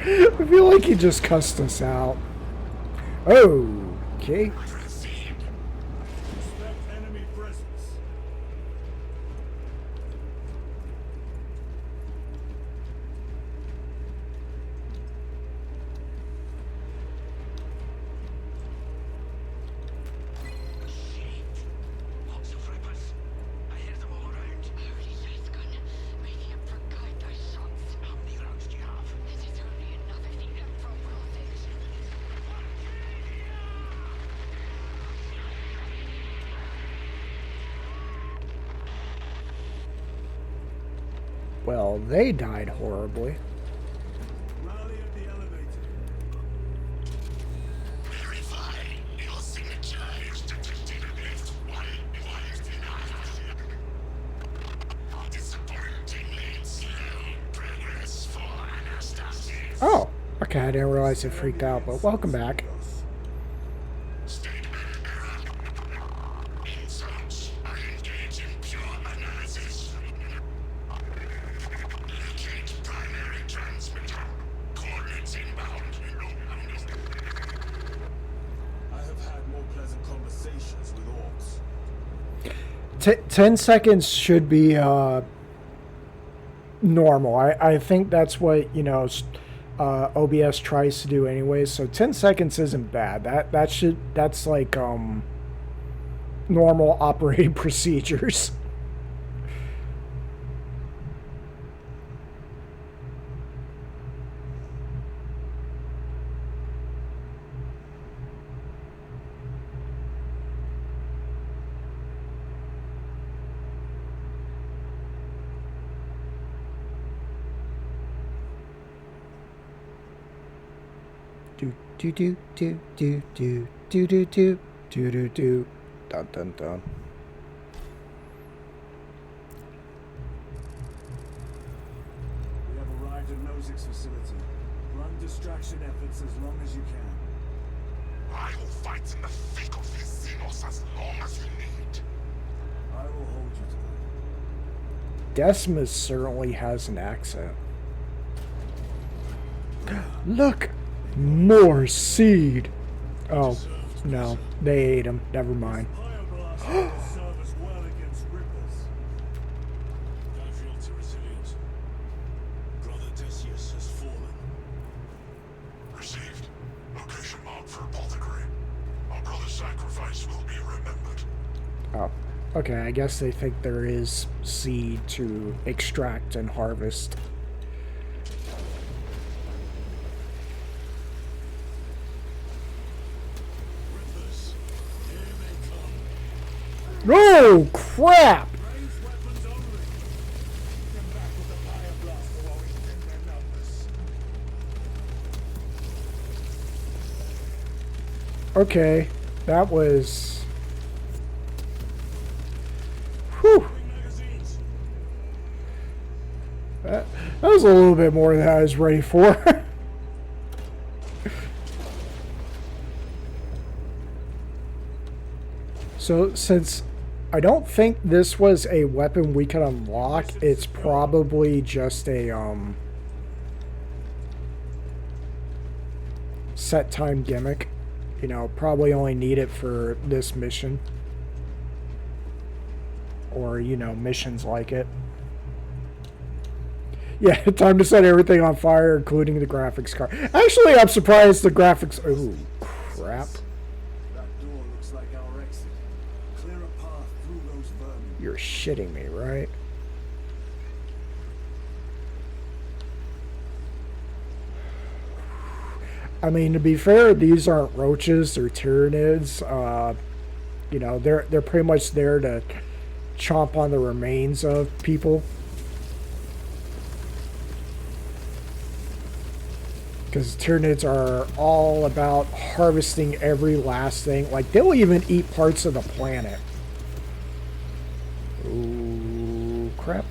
I feel like he just cussed us out. Oh, okay. Suspect enemy presence. Lots of rippers. I hear them all around. Holy Lasgun, maybe I forgot those shots. How many rounds do you have? Well, they died horribly. Rally at the elevator. Verify your signature is detected against one device in disappointingly slow progress for Anastasis. Oh, okay, I didn't realize it freaked out, but welcome back. Statement error. Insults are engaged in pure analysis. Locate primary transmitter. Coordinates inbound. I have had more pleasant conversations with orcs. 10 seconds should be normal. I think that's what, you know, OBS tries to do anyway, so 10 seconds isn't bad. That's like normal operating procedures. Do do do do do do do do do do do dun dun dun. We have arrived at Nozick's facility. Run distraction efforts as long as you can. I will fight in the thick of these Xenos as long as you need. I will hold you to that. Decimus certainly has an accent. Look! More seed! Oh, no. They ate him. Never mind. Pyroblast will serve us well against Rippers. Casualty resilient. Brother Decius has fallen. Received. Location marked for apothecary. Our brother's sacrifice will be remembered. Oh, okay. I guess they think there is seed to extract and harvest. Oh, crap! Ranged weapons only. Come back with the Pyroblast while we thin their numbers. Okay, that was... Whew! That was a little bit more than I was ready for. So, since I don't think this was a weapon we could unlock, it's probably just a, set time gimmick. You know, probably only need it for this mission. Or, you know, missions like it. Yeah, time to set everything on fire, including the graphics card. Actually, I'm surprised the graphics... Oh, crap. That door looks like our exit. Clear a path through those vermin. You're shitting me, right? I mean, to be fair, these aren't roaches, they're Tyranids. You know, they're pretty much there to chomp on the remains of people. Because Tyranids are all about harvesting every last thing. Like, they'll even eat parts of the planet. Ooh, crap.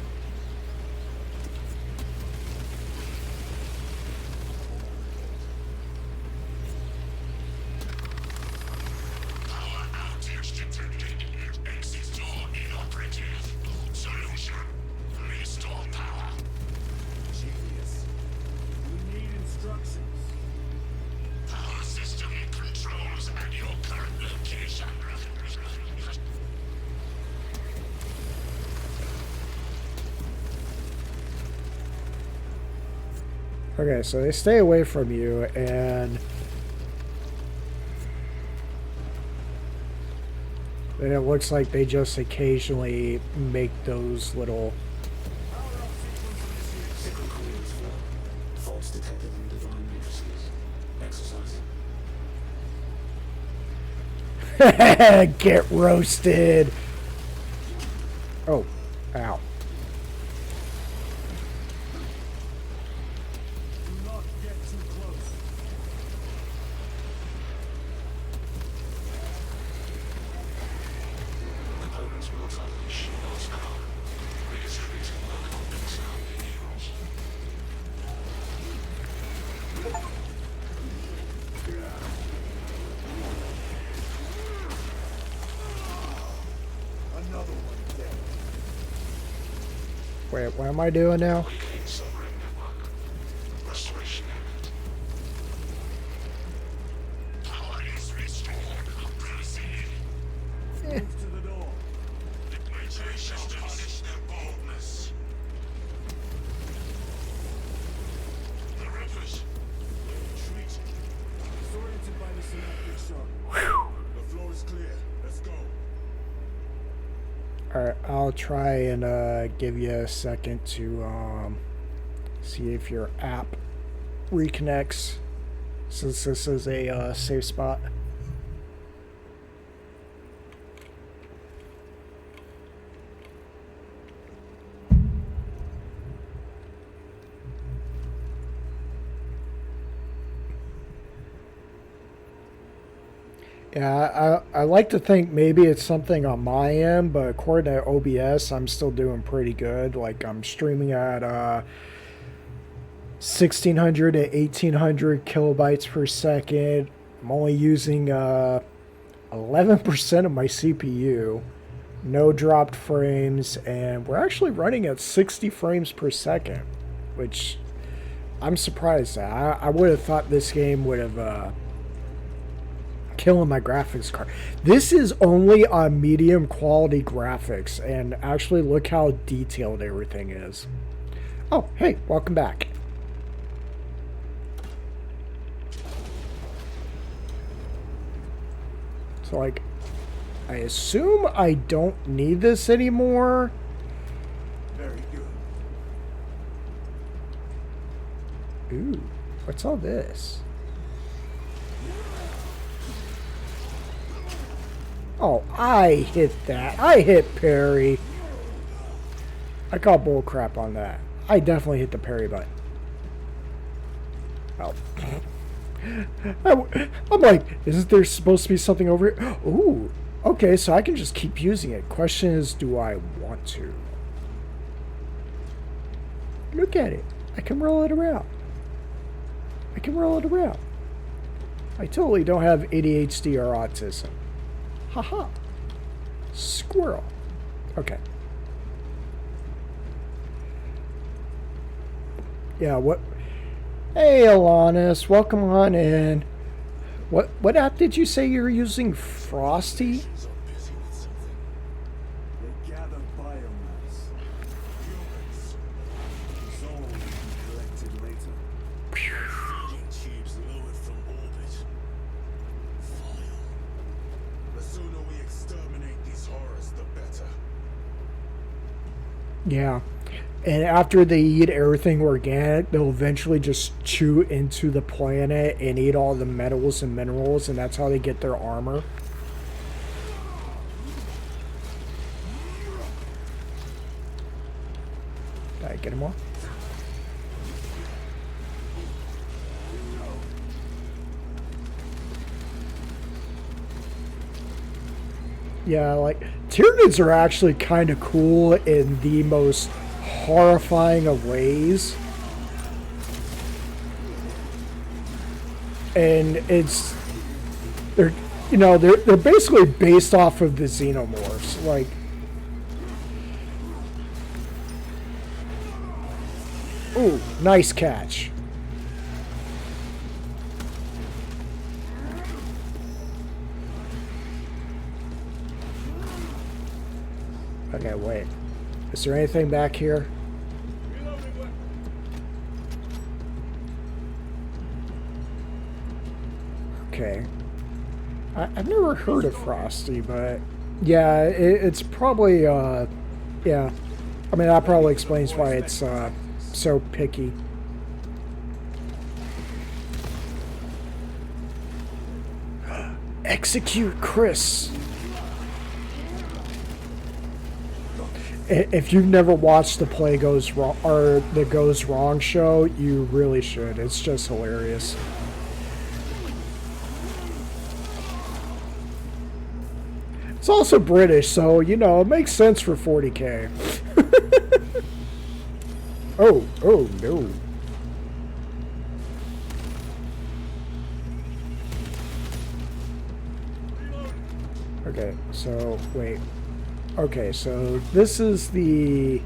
Power outage detected. Exit door inoperative. Solution. Restore power. Genius. We need instructions. Power system controls at your current location. Okay, so they stay away from you, and then it looks like they just occasionally make those little... Faults detected in divine matrices. Exercise. Get roasted! Oh, ow. Wait, what am I doing now? Restoration. Power is restored. Proceed. Move to the door. Nature shall punish their boldness. The Rippers. Retreat. Disoriented by the synaptic shock. The floor is clear. Let's go. Alright, I'll try and give you a second to see if your app reconnects, since this is a safe spot. Yeah, I like to think maybe it's something on my end, but according to OBS, I'm still doing pretty good. Like, I'm streaming at 1600 to 1800 kilobytes per second. I'm only using 11% of my CPU. No dropped frames, and we're actually running at 60 frames per second, which I'm surprised at. I would have thought this game would have... killing my graphics card. This is only on medium quality graphics, and actually look how detailed everything is. Oh, hey, welcome back. So, like, I assume I don't need this anymore. Very good. Ooh, what's all this? Oh, I hit that. I hit parry. I call bull crap on that. I definitely hit the parry button. Oh. I'm like, isn't there supposed to be something over here? Ooh, okay, so I can just keep using it. Question is, do I want to? Look at it. I can roll it around. I can roll it around. I totally don't have ADHD or autism. Haha. Squirrel. Okay. Yeah, what? Hey, Alanis, welcome on in. What app did you say you were using? Frosty? They gather biomass. Humans. Dissolved and collected later. Feeding tubes lowered from orbit. Vile. The sooner we exterminate these horrors, the better. Yeah. And after they eat everything organic, they'll eventually just chew into the planet and eat all the metals and minerals, and that's how they get their armor. Did I get him all? Yeah, like, Tyranids are actually kind of cool in the most horrifying of ways. And it's... They're, you know, they're basically based off of the Xenomorphs. Like... Ooh, nice catch. Okay, wait. Is there anything back here? Okay. I've never heard of Frosty, but... Yeah, it's probably, yeah. I mean, that probably explains why it's, so picky. Execute Chris! If you've never watched the Play Goes Wrong or the Goes Wrong show, you really should. It's just hilarious. It's also British, so you know it makes sense for 40K. Oh no. Okay, so wait. Okay, so this is the...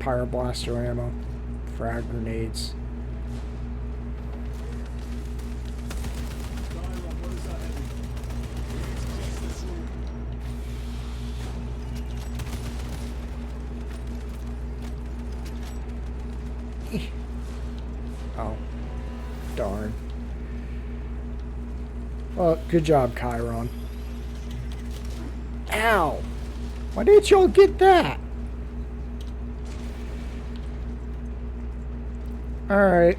Pyroblaster ammo. Frag grenades. Oh. Darn. Well, good job, Chiron. Ow! Why didn't y'all get that? Alright.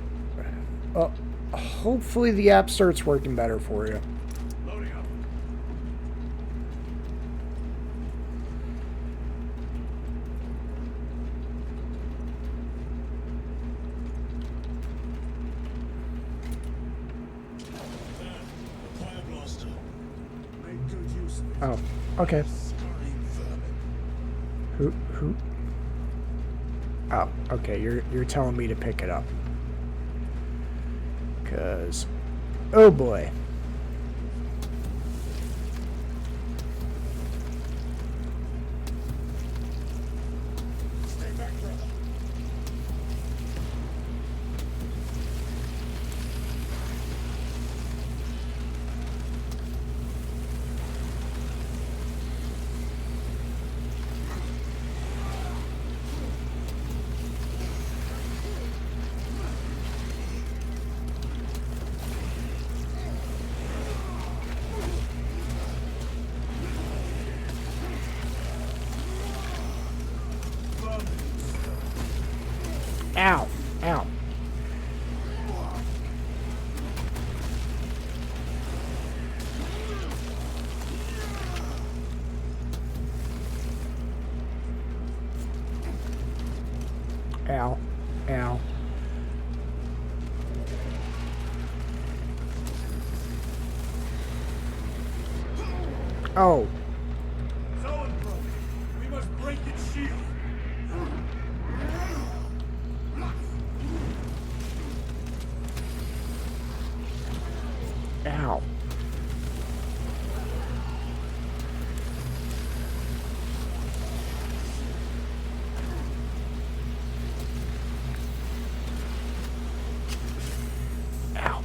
Well, hopefully the app starts working better for you. Loading up. Fire blaster. Make good use of it. Oh, okay. Scurrying vermin. Who? Oh, okay, you're telling me to pick it up. 'Cause, oh boy. Stay back, brother. Ow, ow. Ow, ow. Oh, Zoanthrope, we must break its shield. ow. Ow.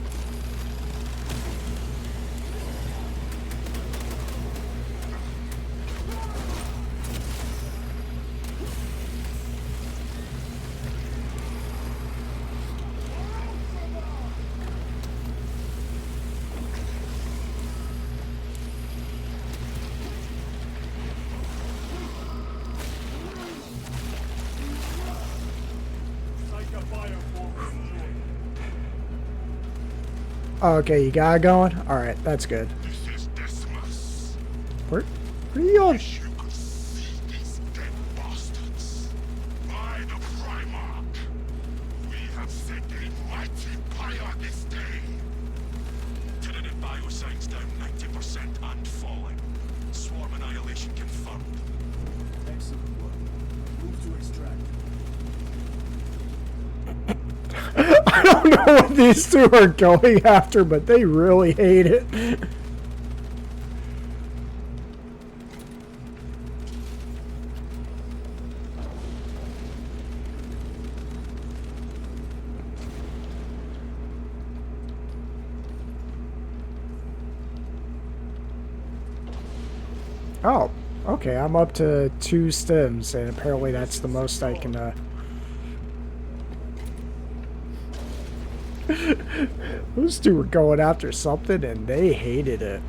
Psycho fire forward. Okay, you got it going? Alright, that's good. This is Dismas. Where are you all? You could see these dead bastards. By the Primarch, we have set a mighty pyre this day. Tentative biosigns down 90% and falling. Swarm annihilation confirmed. Excellent work. Move to extract. I don't know what these two are going after, but they really hate it. Oh, okay, I'm up to 2 stems, and apparently that's the most I can, Those two were going after something, and they hated it.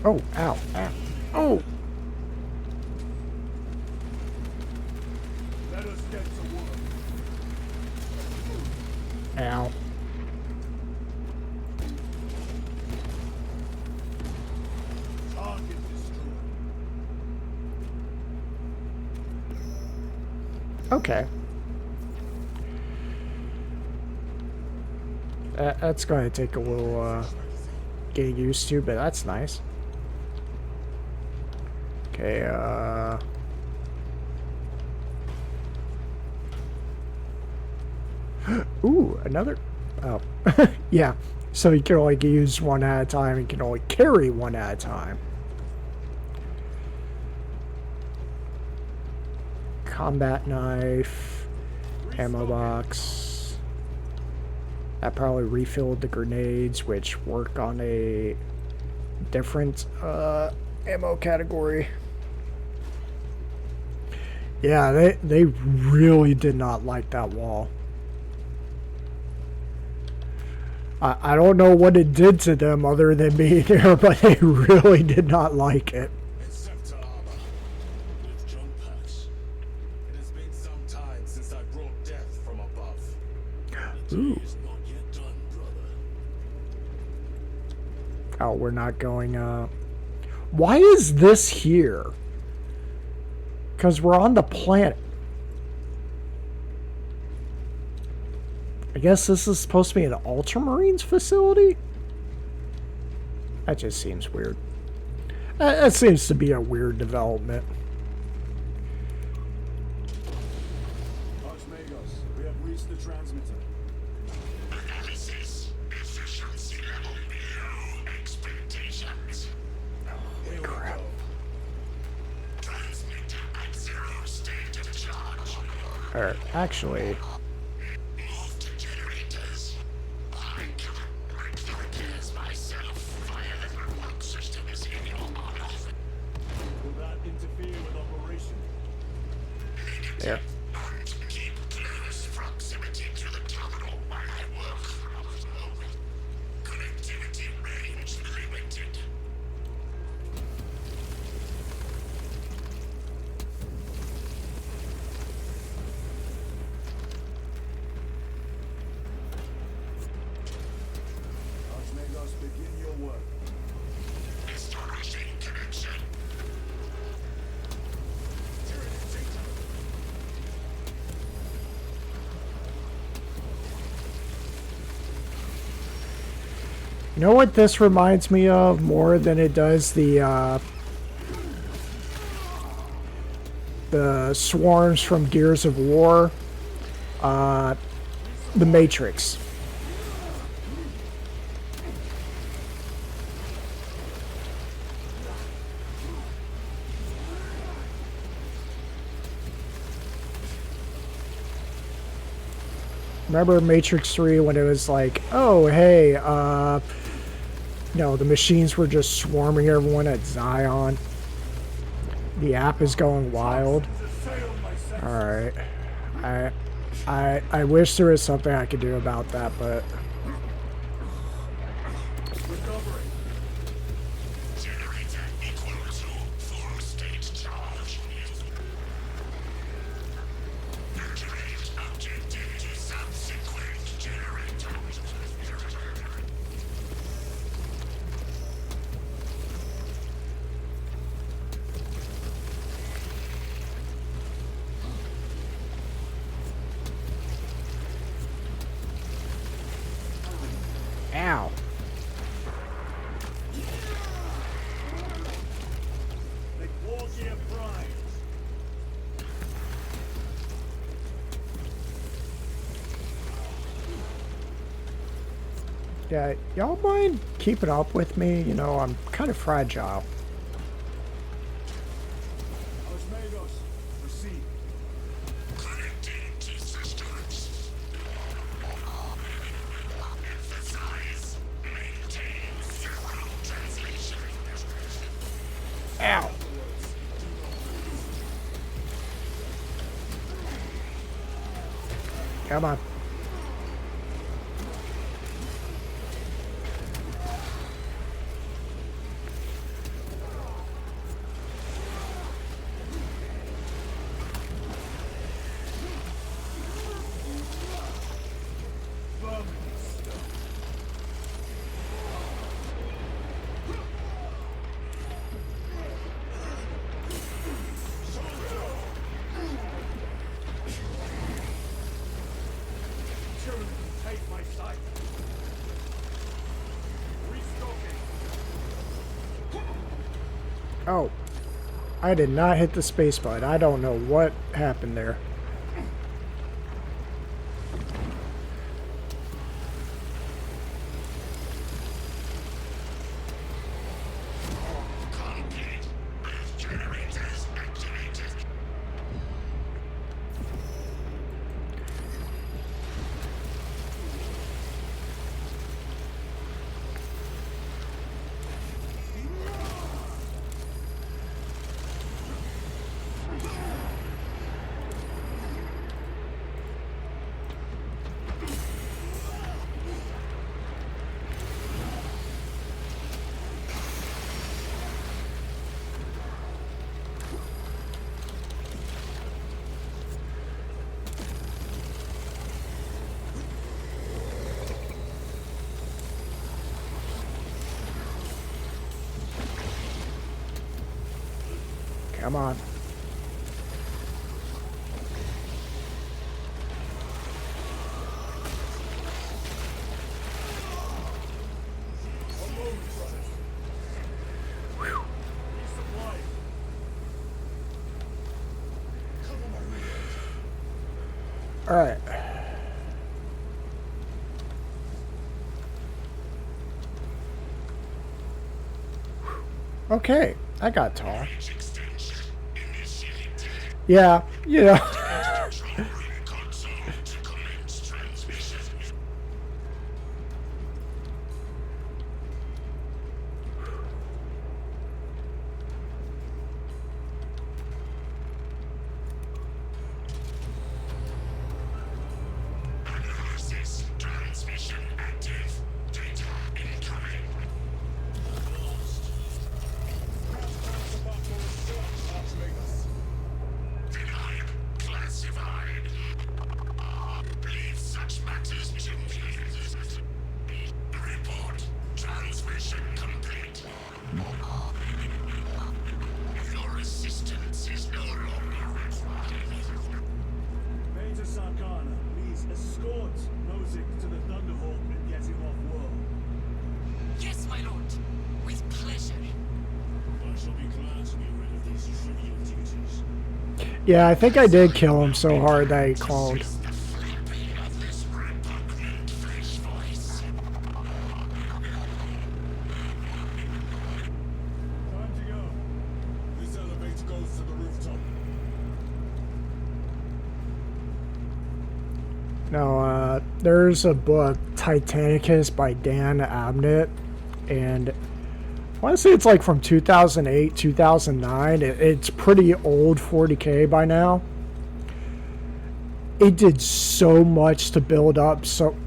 Oh, ow, ow. Oh! Let us get to work. Ow. Target destroyed. Okay. That's going to take a little, getting used to, but that's nice. Okay, Ooh, another... Oh. Yeah, so you can only use one at a time, and can only carry one at a time. Combat knife, ammo box. That probably refilled the grenades, which work on a different ammo category. Yeah, they really did not like that wall. I don't know what it did to them other than being there, but they really did not like it. Except to armor. With jump packs. It has been some time since I brought death from above. The Ooh. day is not yet done, brother. Oh, we're not going, Why is this here? Because we're on the planet. I guess this is supposed to be an Ultramarines facility? That just seems weird. That seems to be a weird development. Archmagos, we have reached the transmitter. Analysis. Efficiency level below expectations. Holy crap. Transmitter at 0 state of charge. Or, actually... Move to generators. I cannot make the repairs myself via the remote system is in your honor. Will that interfere with operation? Yeah. And keep close proximity to the terminal while I work. Connectivity range limited. Archmagos, begin your work. Establishing connection. You know what this reminds me of more than it does the swarms from Gears of War? The Matrix. Remember Matrix 3 when it was like, oh, hey, no, the machines were just swarming everyone at Zion. The app is going wild. Alright. I wish there was something I could do about that, but... Generator equal to full state charge. Activate objective to subsequent generator. Ow. Make war gear primed. Yeah, y'all mind keeping up with me? You know, I'm kind of fragile. Archmagos, proceed. Connecting to systems. Emphasize. Maintain serial translation. Ow. Come on. Take my sight. Restocking. Oh. I did not hit the space button. I don't know what happened there. Complete. Generators activated. Come on. All right. Okay, I got tall. Yeah, you know. Yes, my lord. With pleasure. I shall be glad to be rid of these trivial duties. Yeah, I think I did kill him so hard that he cloned. Time to go. This elevator goes to the rooftop. No, there's a book, Titanicus by Dan Abnett, and I want to say it's like from 2008, 2009. It's pretty old 40K by now. It did so much to build up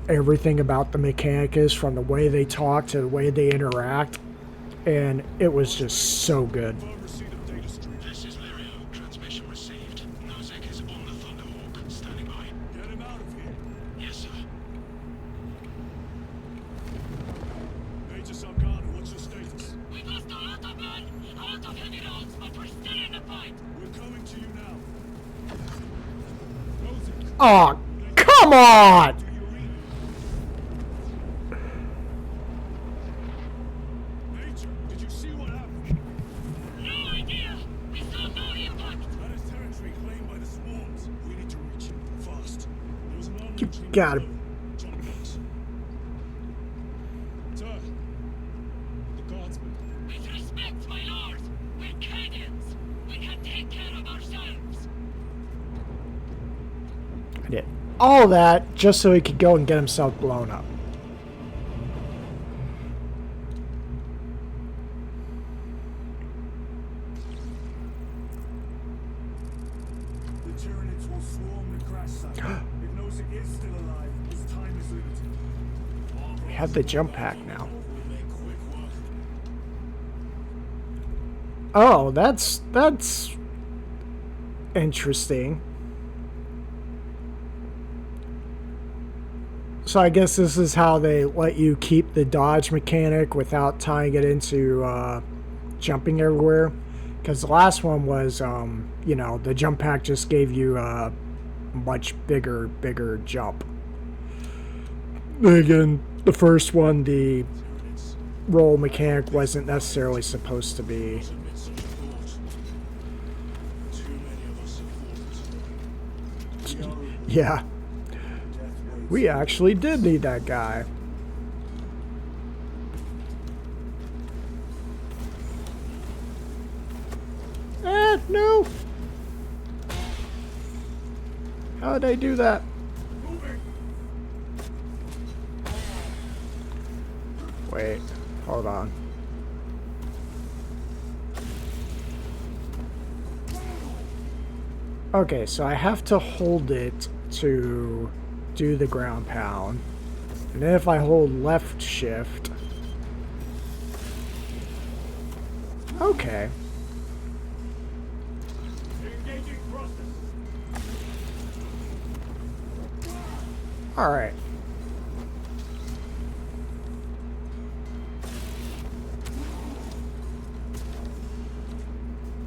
everything about the Mechanicus, from the way they talk to the way they interact, and it was just so good. This is Lirio. Transmission received. Nosek is on the Thunderhawk. Standing by. Get him out of here. Yes, sir. Major Sarkana, what's your status? We've lost a lot of men, a lot of heavy rounds, but we're still in the fight. We're coming to you now. Oh, come on! Major, did you see what happened? No idea. We saw no impact. That is territory claimed by the swarms. We need to reach him fast. There was an armored You team gotta- below. Jump box. Sir, the guardsmen. With respect, my lord. We're Cadians. We can take care of ourselves. I did all that just so he could go and get himself blown up. The Tyranids will swarm the crash site. If Nosek is still alive, his time is limited. We have the jump pack now. Oh, that's interesting. So I guess this is how they let you keep the dodge mechanic without tying it into jumping everywhere. Because the last one was, you know, the jump pack just gave you a much bigger jump. Again, the first one, the roll mechanic wasn't necessarily supposed to be. Yeah. We actually did need that guy. No. How did I do that? Wait, hold on. Okay, so I have to hold it to do the ground pound. And then if I hold left shift... Okay. Alright.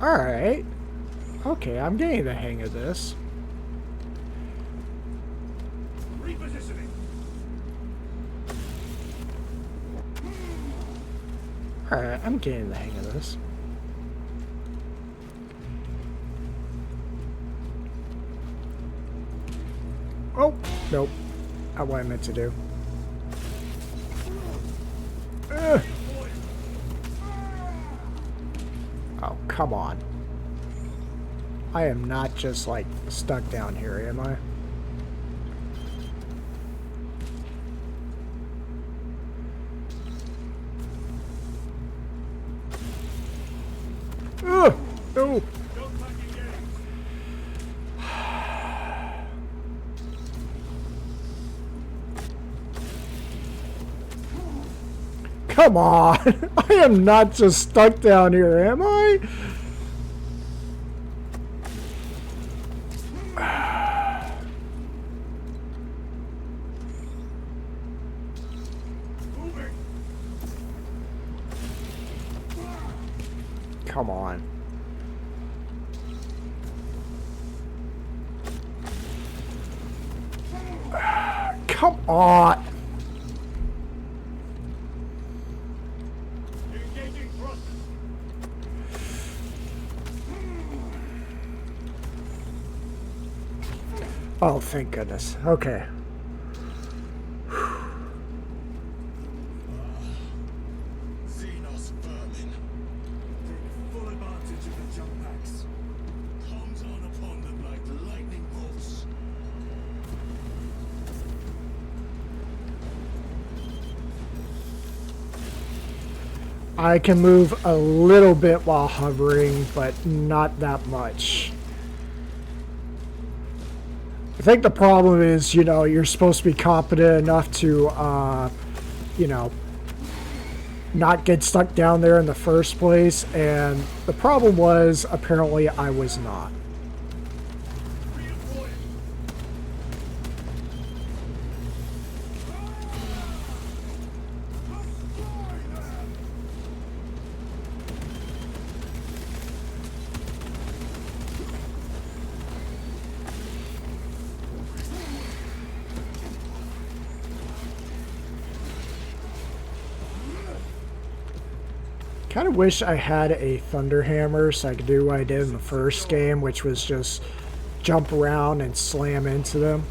Alright. Okay, I'm getting the hang of this. Repositioning. Alright, I'm getting the hang of this. Oh, nope. Not what I meant to do. Ugh. Oh, come on. I am not just, like, stuck down here, am I? Ugh! No! Come on! I am not just stuck down here, am I? Come on. Come on! Oh, thank goodness. Okay. Xenos vermin. Take full advantage of the jump packs. Comes on upon them like lightning bolts. I can move a little bit while hovering, but not that much. I think the problem is, you know, you're supposed to be competent enough to, you know, not get stuck down there in the first place, and the problem was, apparently, I was not. Kind of wish I had a thunder hammer so I could do what I did in the first game, which was just jump around and slam into them.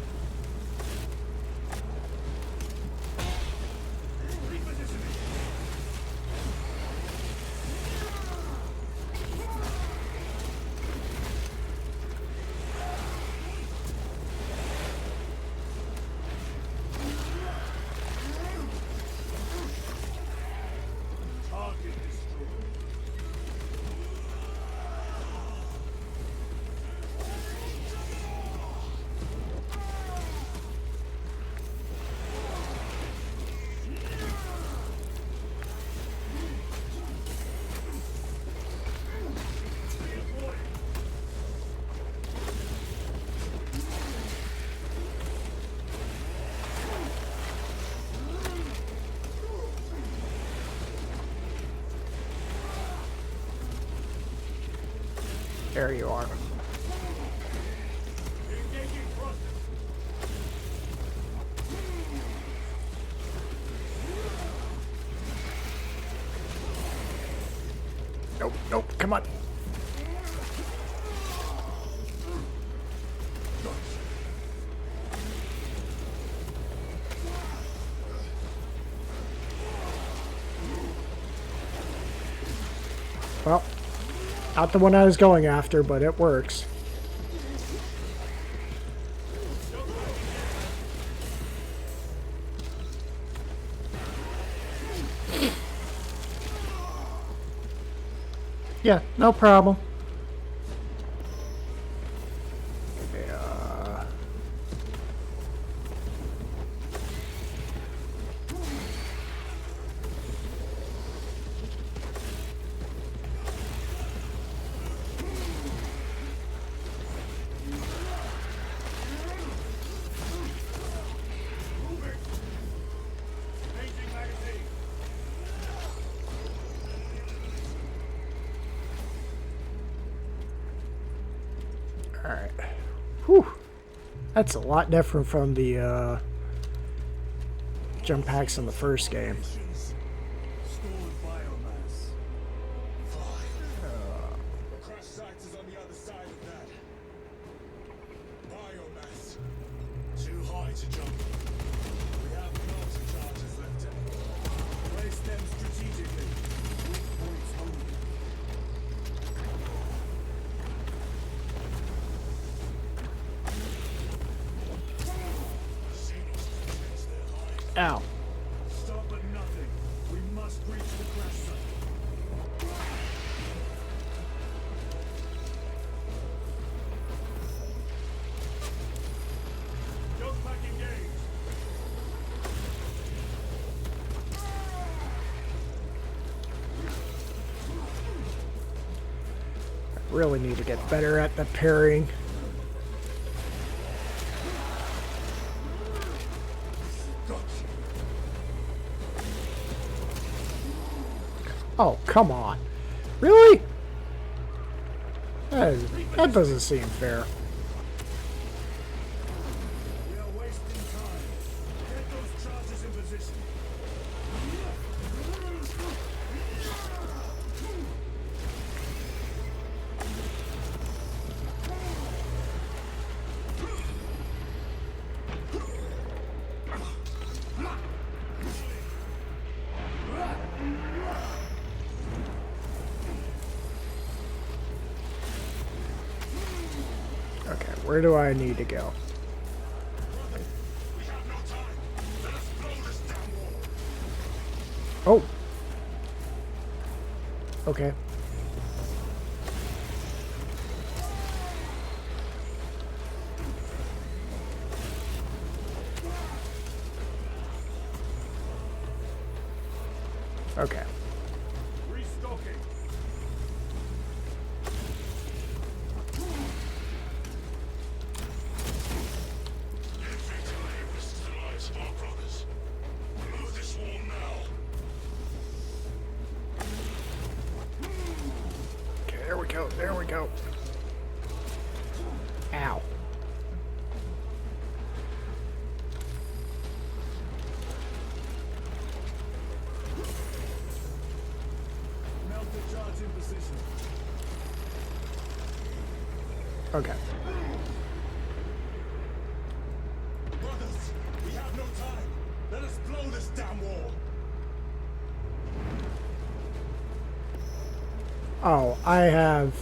There you are. Nope, nope, come on. Well, not the one I was going after, but it works. Yeah, no problem. Alright. Whew. That's a lot different from the jump packs in the first game. Stored biomass. The crash site is on the other side of that. Biomass. Too high to jump. We have lots of charges left in. Place them strategically. Weak points only. Ow. Stop at nothing. We must reach the crash site. Jump pack engaged. I really need to get better at the parrying. Oh, come on. Really? That doesn't seem fair. We are wasting time. Get those charges in position. Okay, where do I need to go? We have no time. Let us blow this damn wall. Oh. Okay. Okay. Restocking. Every delay risks the lives of our brothers. Blow this wall now. Okay, there we go. There we go. Ow. Melt the charge in position. Okay. Brothers, we have no time. Let us blow this damn wall. Oh, I have...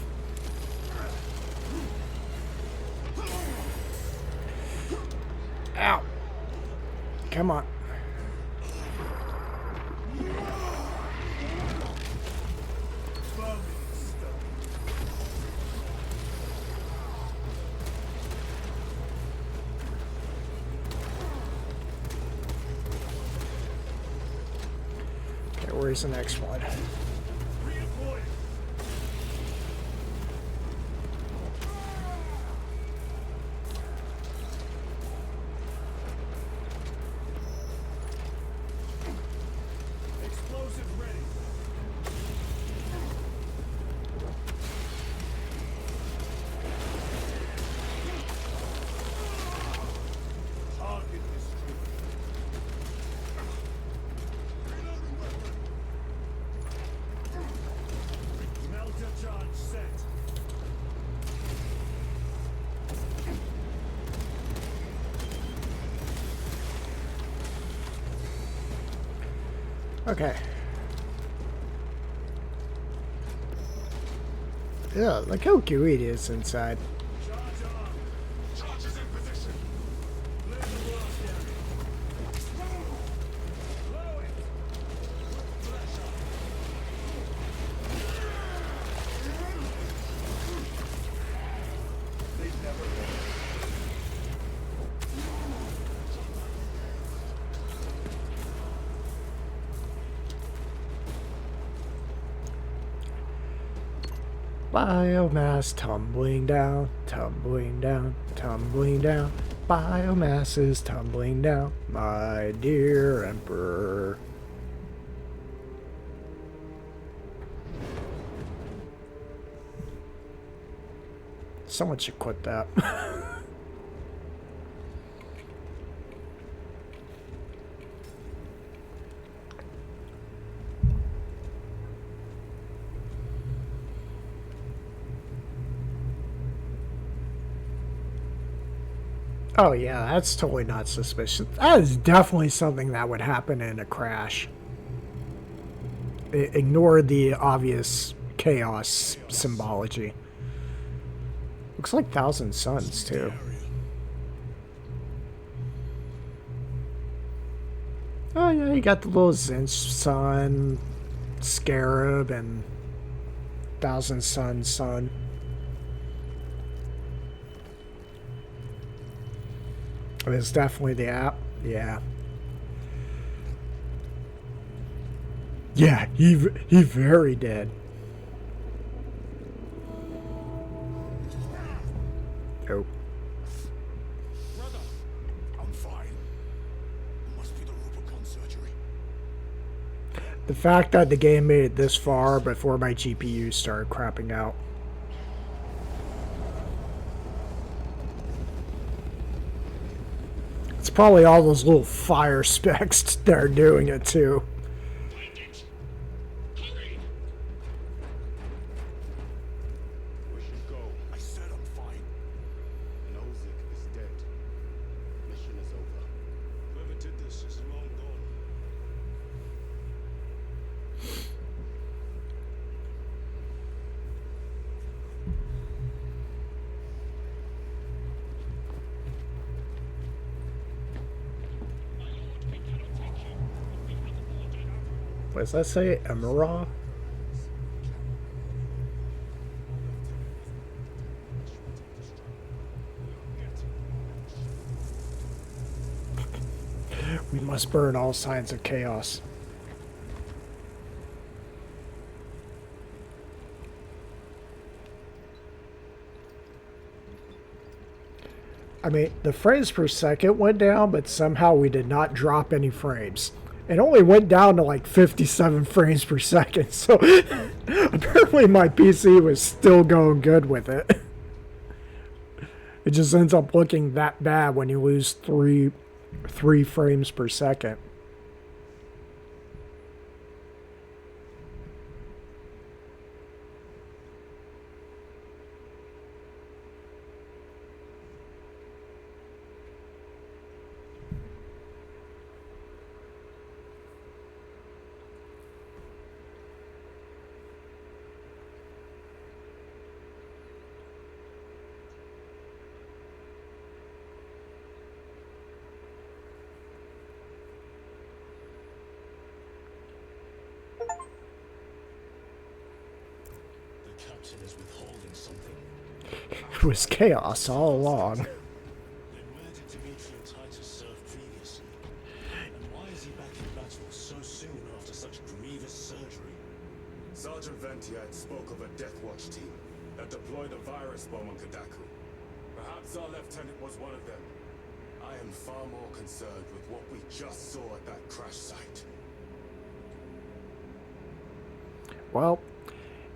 Ow. Come on. Okay, where's the next one? Explosives ready. Target destroyed. Melter charge set. Okay. Yeah, look how gooey it is inside. Charge on. Charges in position. Clear the blast area. Blow it. They never won. Biomass tumbling down, tumbling down, tumbling down. Biomass is tumbling down, my dear Emperor. someone should quit that. Oh yeah, that's totally not suspicious. That is definitely something that would happen in a crash. Ignore the obvious chaos symbology. Looks like Thousand Suns too. Oh yeah, you got the little Zinch Sun, Scarab, and Thousand Sun Sun. It's definitely the app. Yeah. Yeah, he very did. Oh. Brother, I'm fine. Must be the Rubicon surgery. The fact that the game made it this far before my GPU started crapping out. It's probably all those little fire specks that are doing it too. We should go. I said I'm fine. Nozick is dead. Mission is over. Whoever did this is long gone. What does that say? Emerald? We must burn all signs of chaos. I mean, the frames per second went down, but somehow we did not drop any frames. It only went down to like 57 frames per second, so apparently my PC was still going good with it. It just ends up looking that bad when you lose three frames per second. Captain is withholding something. It was chaos all along. Then where did Demetrius Titus serve previously? And why is he back in battle so soon after such grievous surgery? Sergeant Ventiad spoke of a Death Watch team that deployed a virus bomb on Kadaku. Perhaps our lieutenant was one of them. I am far more concerned with what we just saw at that crash site. Well,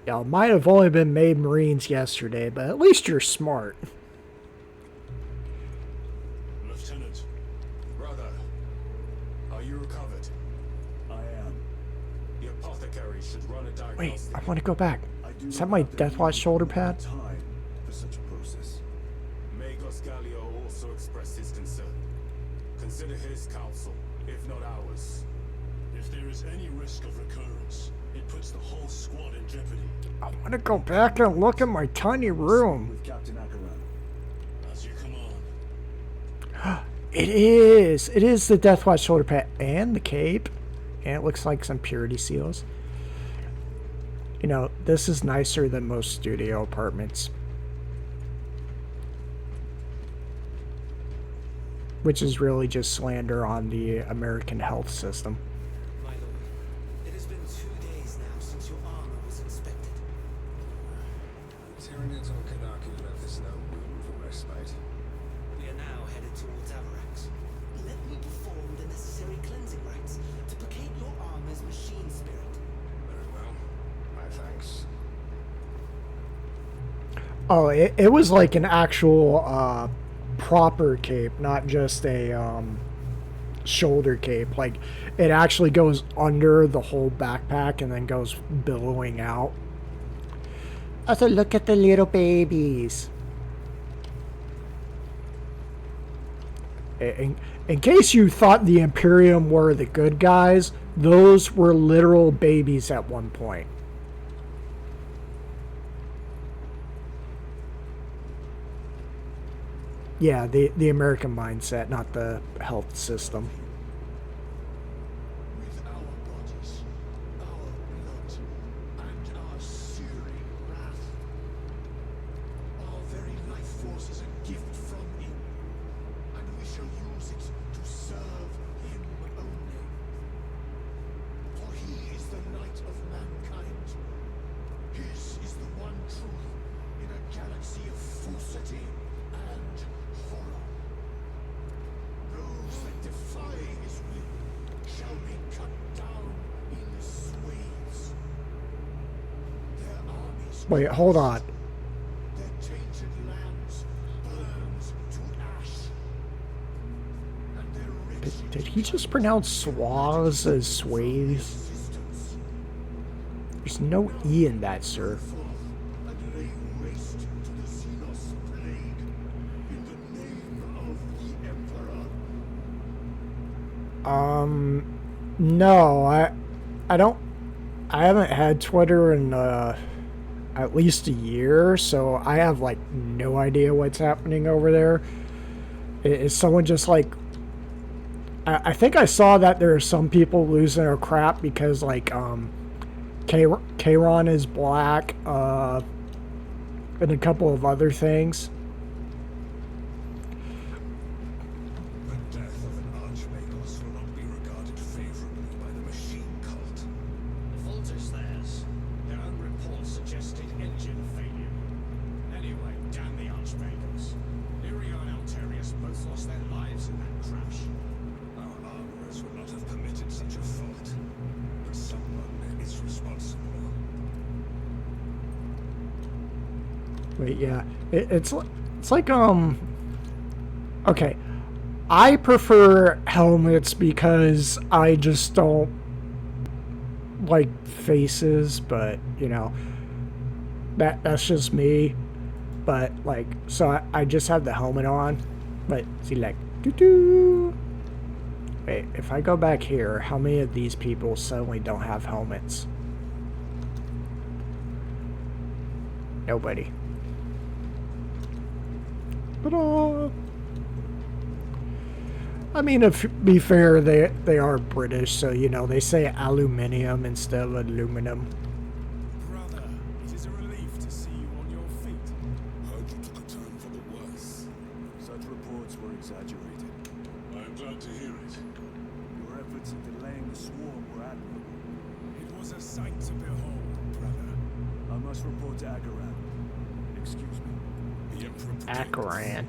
y'all might have only been made Marines yesterday, but at least you're smart. Lieutenant. Brother, are you recovered? I am. The apothecary should run a diagnostic. Wait, I want to go back. I do Is that not my have the Deathwatch need shoulder or pad? time for such a process. Magos Gallio also expressed his concern. Consider his counsel, if not ours. If there is any risk of recurrence, it puts the whole squad in jeopardy. I want to go back and look at my tiny room. With Captain Akaran. As you command. It is the Deathwatch shoulder pad and the cape. And it looks like some purity seals. You know, this is nicer than most studio apartments. Which is really just slander on the American health system. My lord, it has been 2 days now since your armor was inspected. Tyranids on Kadaku left us no room for respite. We are now headed towards Avarax. Let me perform the necessary cleansing rites to placate your armor's machine spirit. Very well. My thanks. Oh, it was like an actual proper cape, not just a shoulder cape. Like, it actually goes under the whole backpack and then goes billowing out. Also, look at the little babies. In case you thought the Imperium were the good guys, those were literal babies at one point. Yeah, the American mindset, not the health system. With our bodies, our blood, and our searing wrath. Our very life force is a gift from him, and we shall use it to serve him only. For he is the light of mankind. His is the one truth in a galaxy of falsity and horror. Those that defy his will shall be cut down in swathes. Their armies Wait, hold on. their tainted lands burned to ash. And their rich Did he just pronounce swaths as swathes? existence There's no E in that, sir. forth and lay waste to the Xenos plague in the name of the Emperor. No, I don't. I haven't had Twitter in at least a year, so I have like no idea what's happening over there. Is someone just like? I think I saw that there are some people losing their crap because like Kayron is black, and a couple of other things. The death of an Archmagos will not be regarded favorably by the machine cult. The fault is theirs. Their own report suggested engine failure. Anyway, damn the Archmagos. Irion and Alterius both lost their lives in that crash. Our armorers would not have permitted such a fault. But someone is responsible. Wait, yeah, it's like okay, I prefer helmets because I just don't like faces, but you know, that's just me. But like, so I just have the helmet on, but see, like, doo-doo. Wait, if I go back here, how many of these people suddenly don't have helmets? Nobody. Ta-da! I mean, if be fair, they are British, so you know they say aluminium instead of aluminum. Brother, it is a relief to see you on your feet. Heard you took a turn for the worse. Such reports were exaggerated. I am glad to hear it. Your efforts in delaying the swarm were admirable. It was a sight to behold, brother. I must report to Agaran. Excuse me. The Emperor protects. Akaran.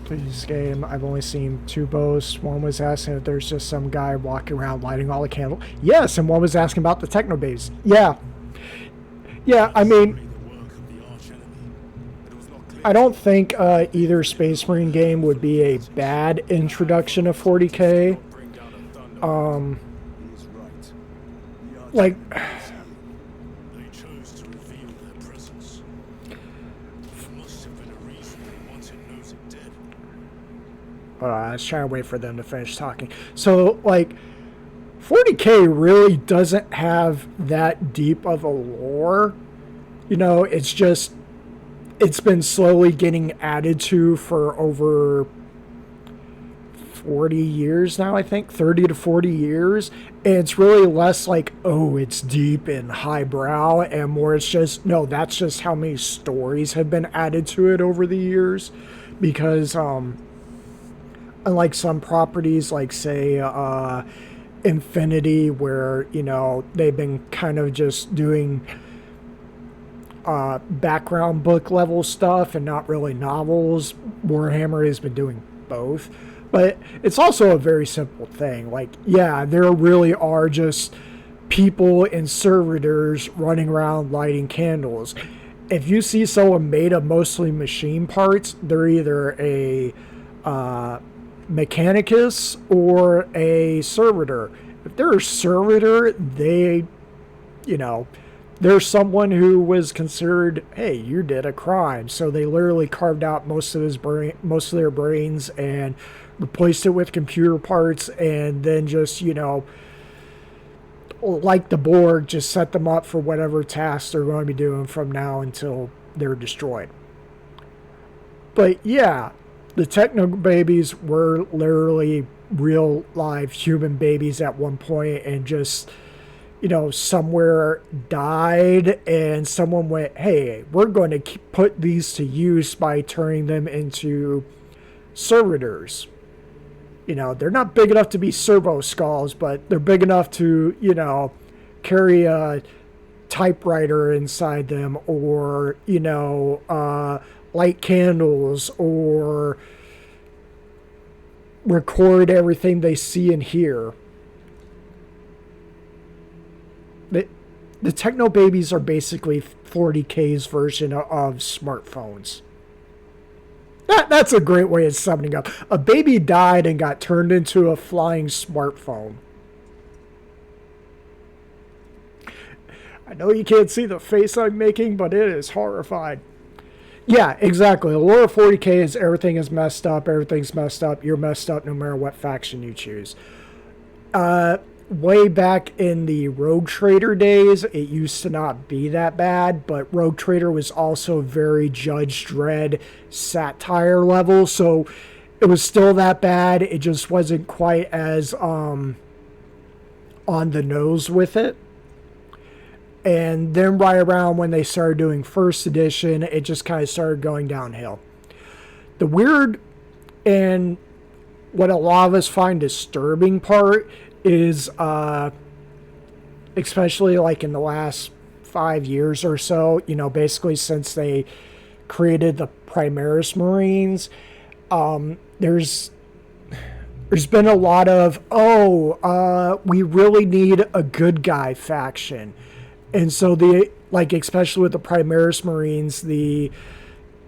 This game, I've only seen two boasts. One was asking if there's just some guy walking around lighting all the candles. Yes, and one was asking about the techno babes. Yeah. Yeah, I mean, The work of the arch enemy. It was not clear. I don't think either Space Marine game would be a bad introduction of 40k. Bring down a thunder. He is right. The Arch- Like, They chose to reveal their presence. There must have been a reason they wanted knows it dead. I was trying to wait for them to finish talking. So, like, 40k really doesn't have that deep of a lore. You know, it's just, it's been slowly getting added to for over 40 years now, I think, 30 to 40 years. And it's really less like, oh, it's deep and highbrow, and more it's just, no, that's just how many stories have been added to it over the years. Because, unlike some properties, like, say, Infinity, where, you know, they've been kind of just doing background book level stuff and not really novels. Warhammer has been doing both. But it's also a very simple thing. Like, yeah, there really are just people and servitors running around lighting candles. If you see someone made of mostly machine parts, they're either a mechanicus or a servitor. If they're a servitor, they, you know, there's someone who was considered, hey, you did a crime. So they literally carved out most of their brains and replaced it with computer parts, and then just, you know, like the Borg, just set them up for whatever tasks they're going to be doing from now until they're destroyed. But yeah, the techno babies were literally real live human babies at one point, and just, you know, somewhere died and someone went, hey, we're going to put these to use by turning them into servitors. You know, they're not big enough to be servo skulls, but they're big enough to, you know, carry a typewriter inside them, or, you know, light candles, or record everything they see and hear. The techno babies are basically 40K's version of smartphones. That's a great way of summing up. A baby died and got turned into a flying smartphone. I know you can't see the face I'm making, but it is horrified. Yeah, exactly. The lore of 40K is everything is messed up, everything's messed up, you're messed up no matter what faction you choose. Way back in the Rogue Trader days, it used to not be that bad, but Rogue Trader was also very Judge Dredd satire level, so it was still that bad. It just wasn't quite as on the nose with it. And then right around when they started doing first edition, it just kind of started going downhill. The weird and what a lot of us find disturbing part is, especially like in the last 5 years or so, you know, basically since they created the Primaris Marines, there's been a lot of, we really need a good guy faction. And so especially with the Primaris Marines, you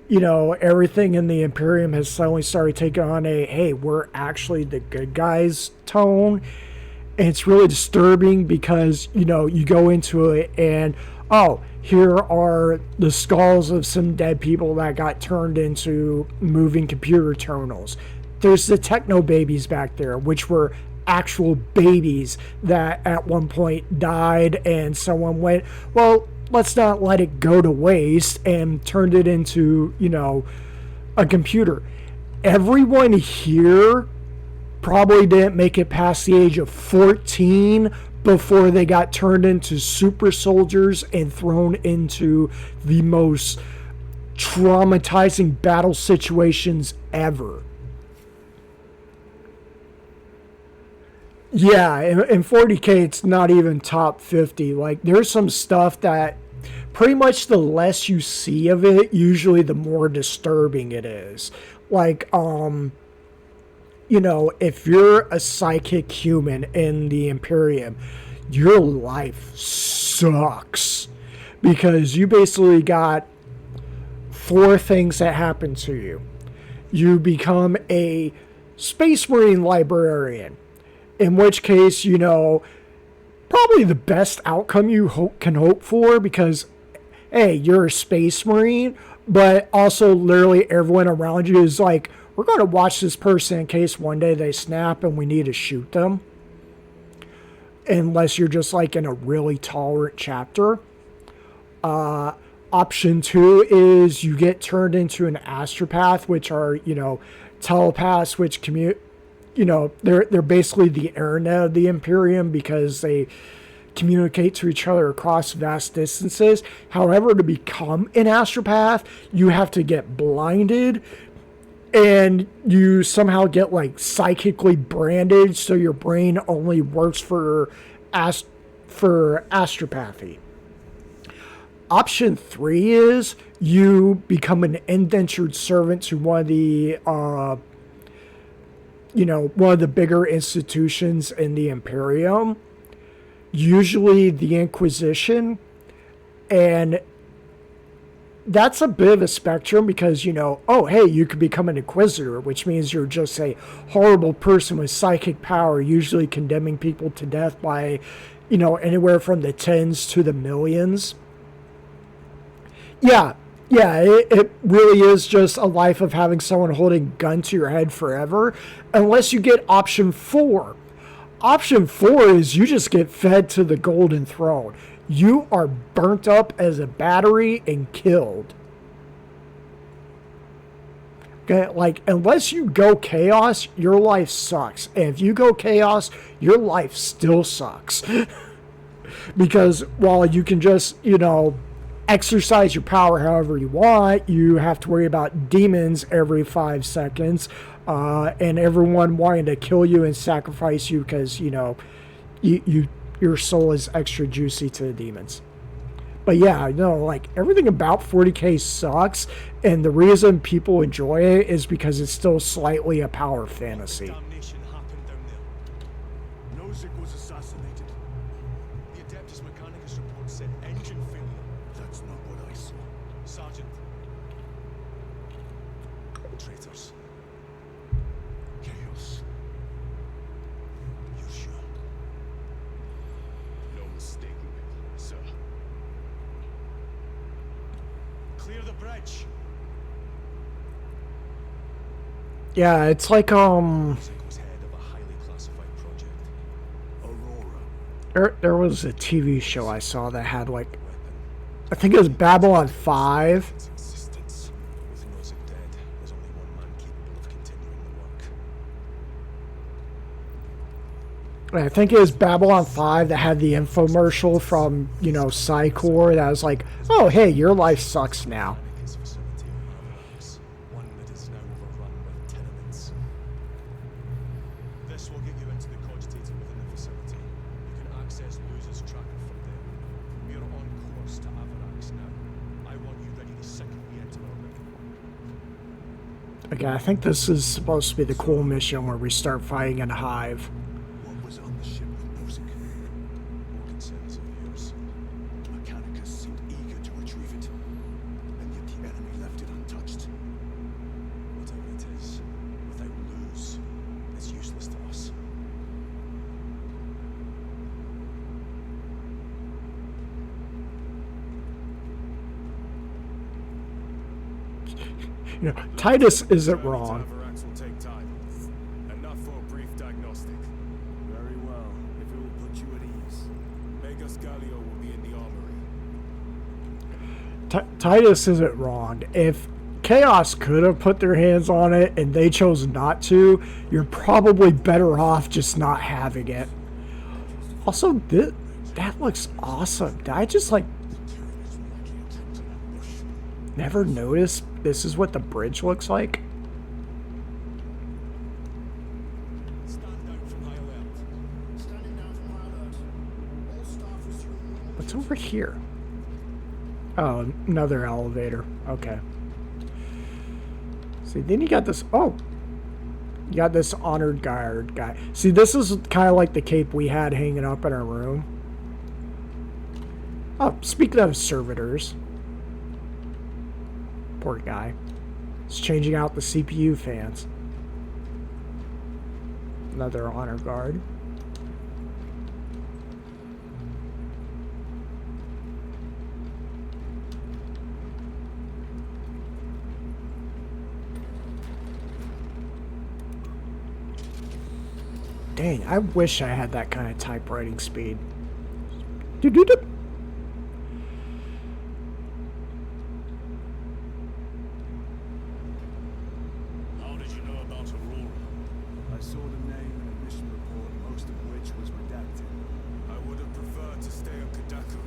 know, everything in the Imperium has suddenly started taking on hey, we're actually the good guys tone. And it's really disturbing because, you know, you go into it and, here are the skulls of some dead people that got turned into moving computer terminals. There's the techno babies back there, which were actual babies that at one point died, and someone went, well, let's not let it go to waste, and turned it into, you know, a computer. Everyone here probably didn't make it past the age of 14 before they got turned into super soldiers and thrown into the most traumatizing battle situations ever. Yeah, in 40K, it's not even top 50. Like, there's some stuff that pretty much the less you see of it, usually the more disturbing it is. Like, you know, if you're a psychic human in the Imperium, your life sucks. Because you basically got 4 things that happen to you. You become a Space Marine librarian, in which case, you know, probably the best outcome you can hope for, because, hey, you're a Space Marine, but also literally everyone around you is like, we're going to watch this person in case one day they snap and we need to shoot them. Unless you're just like in a really tolerant chapter. Option 2 is you get turned into an astropath, which are, you know, telepaths, which commute, you know, they're basically the internet of the Imperium because they communicate to each other across vast distances. However, to become an astropath, you have to get blinded, and you somehow get like psychically branded, so your brain only works for astropathy. Option 3 is you become an indentured servant to one of the you know, one of the bigger institutions in the Imperium, usually the Inquisition, and that's a bit of a spectrum because, you know, oh, hey, you could become an Inquisitor, which means you're just a horrible person with psychic power, usually condemning people to death by, you know, anywhere from the tens to the millions. Yeah, it really is just a life of having someone holding a gun to your head forever, unless you get option 4. Option 4 is you just get fed to the Golden Throne. You are burnt up as a battery and killed. Okay, like, unless you go Chaos, your life sucks. And if you go Chaos, your life still sucks. Because while you can just, you know, exercise your power however you want, you have to worry about demons every 5 seconds, and everyone wanting to kill you and sacrifice you because, you know, your soul is extra juicy to the demons. But yeah, no, like, everything about 40K sucks, and the reason people enjoy it is because it's still slightly a power fantasy. Damnation happened down there. Nozick was assassinated. The Adeptus Mechanicus report said engine failure. That's not what I saw. Sergeant. Traitors. Chaos. You're sure? No mistaking it, sir. Clear the bridge. Yeah, it's like, Nozick was head of a highly classified project. Aurora. there was a TV show I saw that had, like, I think it was Babylon 5. Its existence. With Nozick dead, there's only one man capable of continuing the work. I think it was Babylon 5 that had the infomercial from, you know, Psychor that was like, oh, hey, your life sucks now. Mechanicus facility on Avarax, one that is now overrun with tenements. This will get you into the cogitator within the facility. You can access Luz's tracker from there. We are on course to Avarax now. I want you ready the second we enter orbit. Okay, I think this is supposed to be the cool mission where we start fighting in a hive. What was on the ship with Nozick? More concerns of yours. Mechanicus seemed eager to retrieve it, and yet the enemy left it untouched. Whatever it is, without Luz, it's useless to us. You know, Titus isn't Journey to wrong. Avarax will take time. Enough for a brief diagnostic. Very well, if it will put you at ease. Magus Gallio will be in the armory. Titus isn't wrong. If Chaos could have put their hands on it and they chose not to, you're probably better off just not having it. Also, that looks awesome. Did I just, like, never noticed this is what the bridge looks like? Stand down from high alert. Standing down from high alert. All staff resume normal. What's over here? Oh, another elevator. Okay. See, then you got this. Oh, you got this honored guard guy. See, this is kind of like the cape we had hanging up in our room. Oh, speaking of servitors. Poor guy. He's changing out the CPU fans. Another honor guard. Dang, I wish I had that kind of typewriting speed. Doo-doo-doo. How did you know about Aurora? I saw the name in a mission report, most of which was redacted. I would have preferred to stay on Kadaku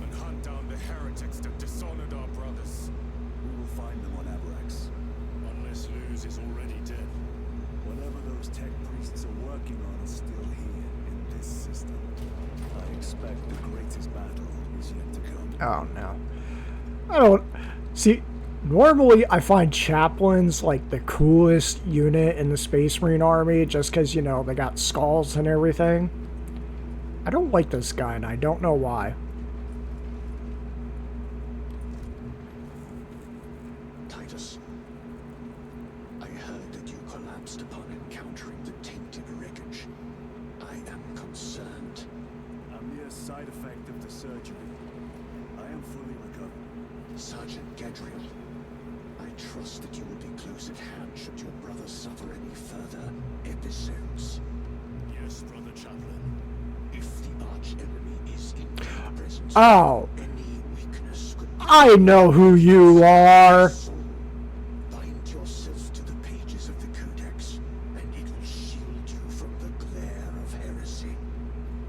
and hunt down the heretics that dishonored our brothers. We will find them on Avarax. Unless Luz is already dead. Whatever those tech priests are working on is still here, in this system. I expect the greatest battle is yet to come. Oh no. I don't see Normally, I find chaplains like the coolest unit in the Space Marine Army just because, you know, they got skulls and everything. I don't like this guy, and I don't know why. Titus, I heard that you collapsed upon encountering the tainted wreckage. I am concerned. A mere side effect of the surgery. I am fully recovered. Sergeant Gadriel, I trust that you will be close at hand should your brother suffer any further episodes. Yes, Brother Chaplain. If the arch-enemy is in your presence, Oh, any weakness could be I know who you are. soul. Bind yourself to the pages of the Codex, and it will shield you from the glare of heresy.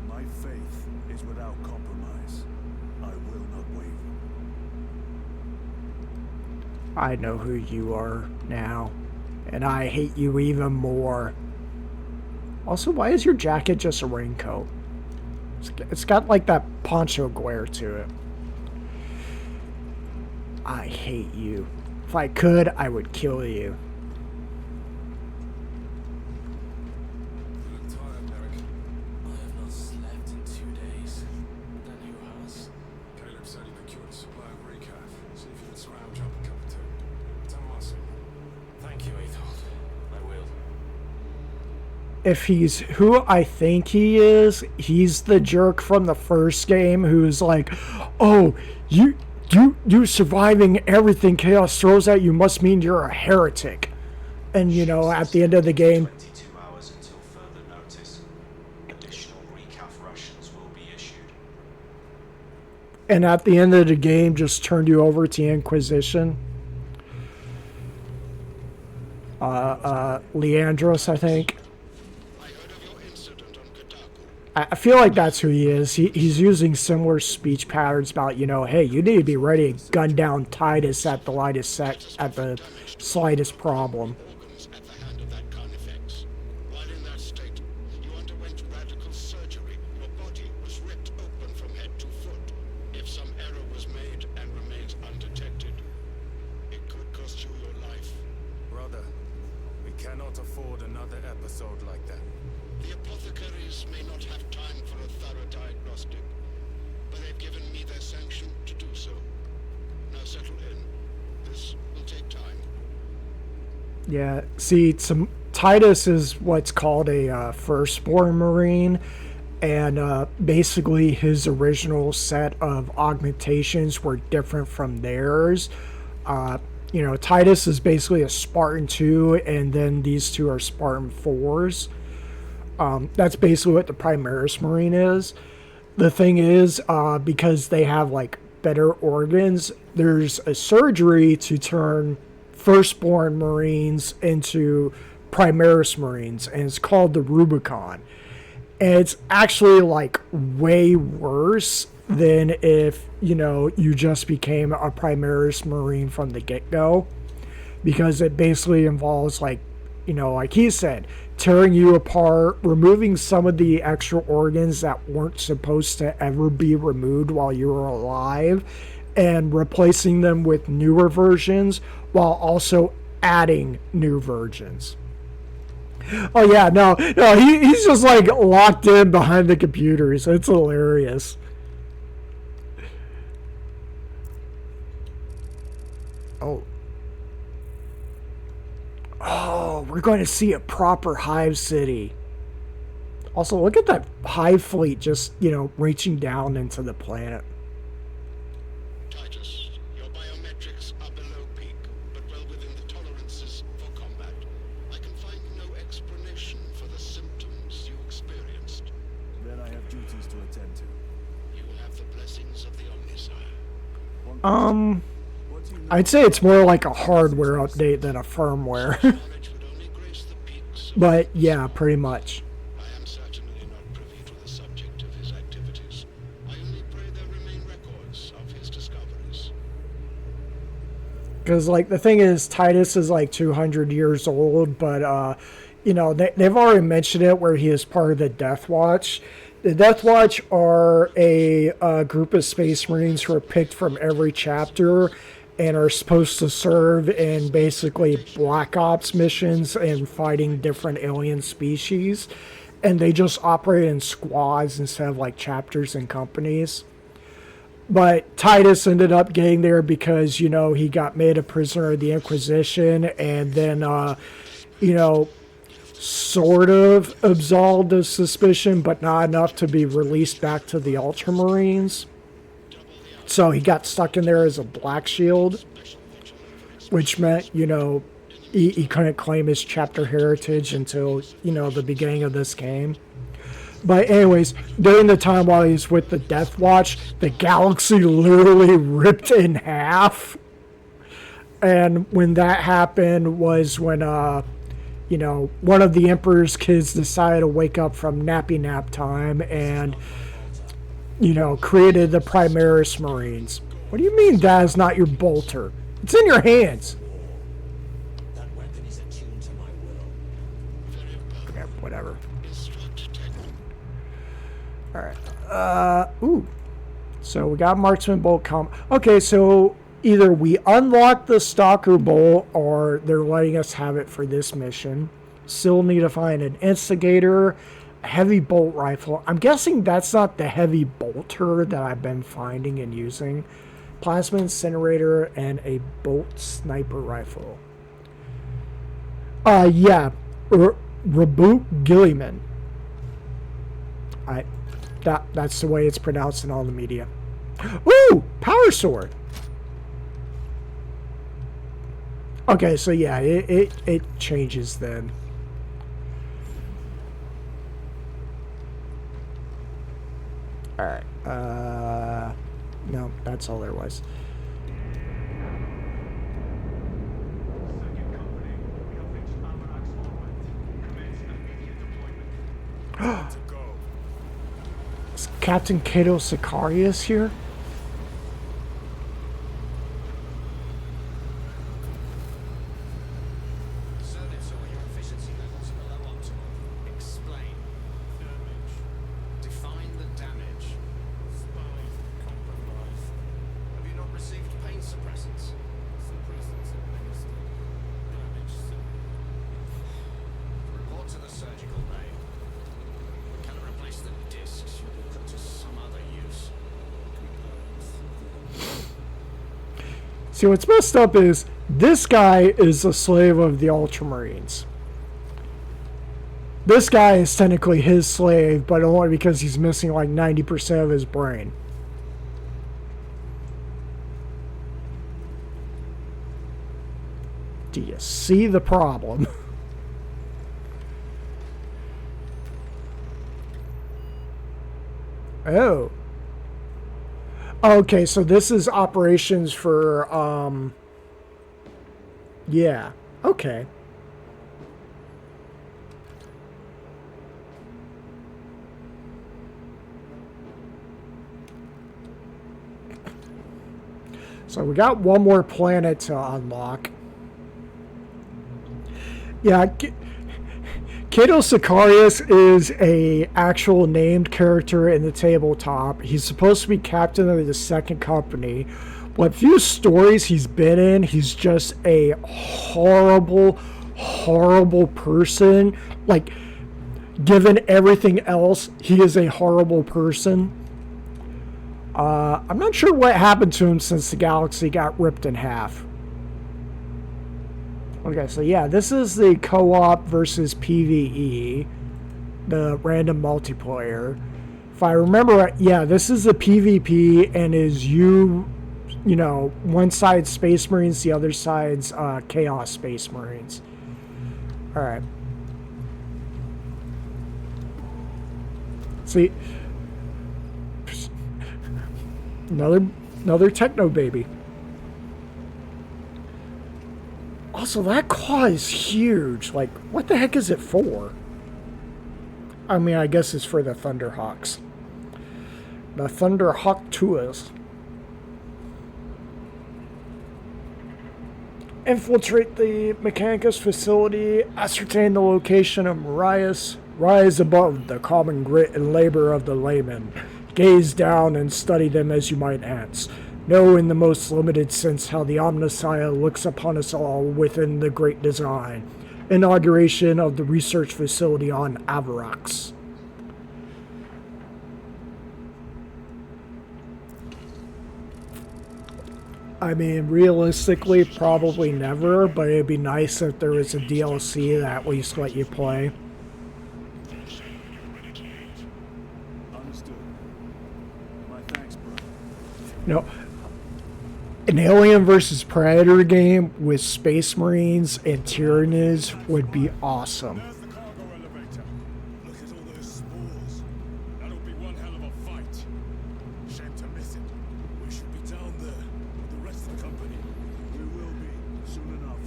My faith is without compromise. I will not waver. I know who you are now, and I hate you even more. Also, why is your jacket just a raincoat? It's got like that poncho glare to it. I hate you. If I could, I would kill you. You look tired, Merrick. I have not slept in 2 days. Then who has? Caleb said he procured a supply of recaf. See if you can scrounge up a cup or two. Tell him I said. Thank you, Ethold. I will. If he's who I think he is, he's the jerk from the first game who's like, oh, you surviving everything Chaos throws at you must mean you're a heretic. And, you know, at the end of the game, 22 hours until further notice. Additional recaf rations will be issued. and at the end of the game just turned you over to the Inquisition. Leandros, I think. I feel like that's who he is. He's using similar speech patterns about, you know, hey, you need to be ready to gun down Titus at the slightest problem. At the hand of that carnifex. While in that state, you underwent radical surgery. Your body was ripped open from head to foot. If some error was made and remains undetected, it could cost you your life. Brother, we cannot afford another episode like that. The apothecaries may not have time for a thorough diagnostic, but they've given me their sanction to do so. Now settle in. This will take time. Yeah, see, Titus is what's called a firstborn Marine, and basically his original set of augmentations were different from theirs. You know, Titus is basically a Spartan 2, and then these two are Spartan 4s. That's basically what the Primaris Marine is. The thing is, because they have like better organs, there's a surgery to turn firstborn Marines into Primaris Marines, and it's called the Rubicon. And it's actually like way worse than if, you know, you just became a Primaris Marine from the get-go, because it basically involves, like, you know, like he said, tearing you apart, removing some of the extra organs that weren't supposed to ever be removed while you were alive, and replacing them with newer versions while also adding new versions. Oh yeah, no, he's just like locked in behind the computers. It's hilarious. Oh, we're going to see a proper hive city. Also, look at that hive fleet just, you know, reaching down into the planet. Titus, your biometrics are below peak, but well within the tolerances for combat. I can find no explanation for the symptoms you experienced. Then I have duties to attend to. You have the blessings of the Omnisire. I'd say it's more like a hardware update than a firmware. But yeah, pretty much. I am certainly not privy to the subject of his activities. I only pray there remain records of his discoveries. Because, like, the thing is, Titus is like 200 years old, but, you know, they've already mentioned it where he is part of the Death Watch. The Death Watch are a group of Space Marines who are picked from every chapter, and are supposed to serve in basically Black Ops missions and fighting different alien species. And they just operate in squads instead of like chapters and companies. But Titus ended up getting there because, you know, he got made a prisoner of the Inquisition and then, you know, sort of absolved of suspicion, but not enough to be released back to the Ultramarines. So he got stuck in there as a Black Shield, which meant, you know, he couldn't claim his chapter heritage until, you know, the beginning of this game. But anyways, during the time while he's with the Death Watch, the galaxy literally ripped in half. And when that happened was when, you know, one of the Emperor's kids decided to wake up from nappy nap time and, you know, created the Primaris Marines. What do you mean that is not your bolter? It's in your hands. Okay, whatever. Alright. Ooh. So we got Marksman Bolt Okay, so either we unlock the Stalker Bolt or they're letting us have it for this mission. Still need to find an Instigator, a heavy bolt rifle. I'm guessing that's not the heavy bolter that I've been finding and using. Plasma incinerator and a bolt sniper rifle. Yeah. Reboot Gilliman. That's the way it's pronounced in all the media. Ooh! Power sword! Okay, so yeah, it changes then. Alright, no, that's all there was. Is Captain Cato Sicarius here? See, what's messed up is this guy is a slave of the Ultramarines. This guy is technically his slave, but only because he's missing like 90% of his brain. Do you see the problem? Oh. Okay, so this is operations for, yeah, okay. So we got one more planet to unlock. Yeah, Cato Sicarius is a actual named character in the tabletop. He's supposed to be captain of the second company. What few stories he's been in, he's just a horrible, horrible person. Like, given everything else, he is a horrible person. I'm not sure what happened to him since the galaxy got ripped in half. Okay, so yeah, this is the co-op versus PvE, the random multiplayer. If I remember right, yeah, this is the PvP and is you know, one side Space Marines, the other side's Chaos Space Marines. Alright. See, another techno baby. Also, that claw is huge. Like, what the heck is it for? I mean, I guess it's for the Thunderhawks. The Thunderhawk Tuas. Infiltrate the Mechanicus facility. Ascertain the location of Marias. Rise above the common grit and labor of the layman. Gaze down and study them as you might ants. Know in the most limited sense how the Omnissiah looks upon us all within the Great Design. Inauguration of the research facility on Avarax. I mean, realistically, probably never, but it'd be nice if there was a DLC that at least let you play. Understood. My thanks, bro. No, an Alien vs. Predator game with Space Marines and Tyranids would be awesome. There's the cargo elevator. Look at all those spores. That'll be one hell of a fight. Shame to miss it. We should be down there with the rest of the company. We will be soon enough.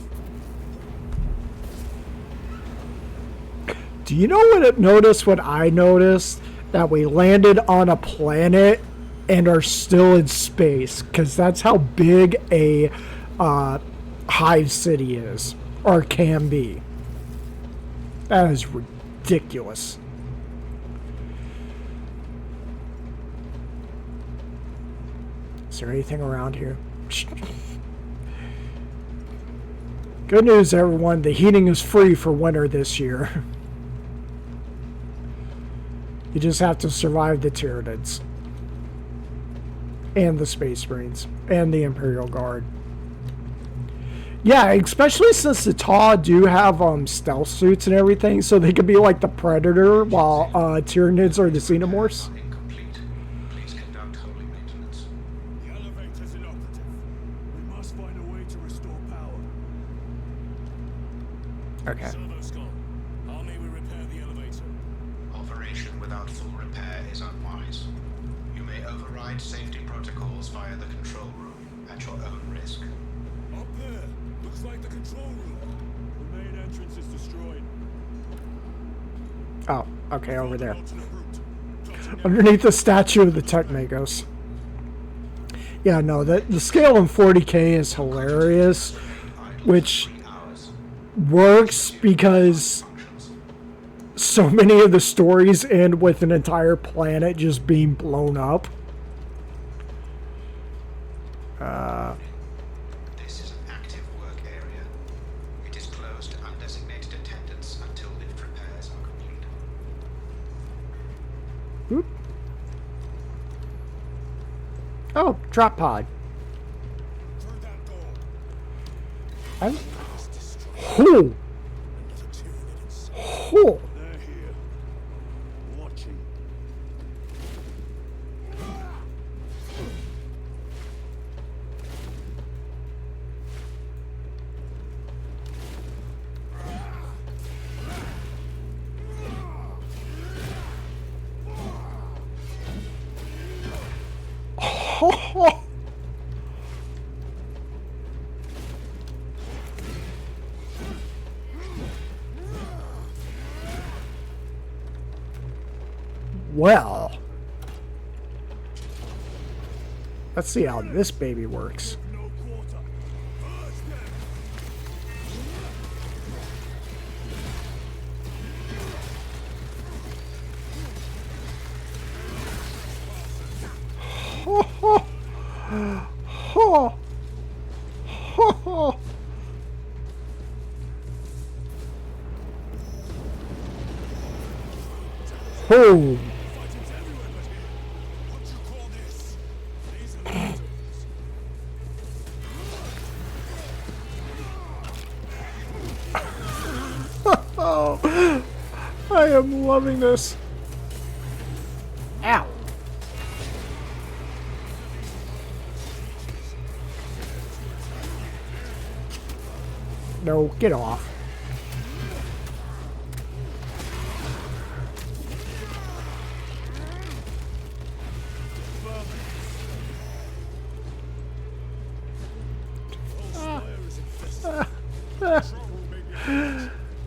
Do you know notice what I noticed? That we landed on a planet and are still in space, because that's how big a hive city is, or can be. That is ridiculous. Is there anything around here? Good news, everyone. The heating is free for winter this year. You just have to survive the Tyranids. And the Space Marines. And the Imperial Guard. Yeah, especially since the TAW do have stealth suits and everything, so they could be like the Predator, while Tyranids are the Xenomorphs. Incomplete. Please conduct holy maintenance. The elevator's inoperative. We must find a way to restore power. Okay. Servo's gone. How may we repair the elevator? Operation without full repair is unwise. You may override safety protocols via the control room at your own risk. Up there. Looks like the control room. The main entrance is destroyed. Oh, okay, over there. Alternate route. Underneath the statue of the Techmagos. Yeah, no, the scale in 40K is hilarious, which works because so many of the stories end with an entire planet just being blown up. This is an active work area. It is closed to undesignated attendants until lift repairs are complete. Whoop. Oh, drop pod. Turn that door. I'm... Oh. Oh. They're here. Watching. Oh. Well, let's see how this baby works. No quarter. First them. Oh. Oh. Oh. Oh. Fighting's everywhere but here. What you call this? These are letters. Oh, I am loving this. Ow. No, get off.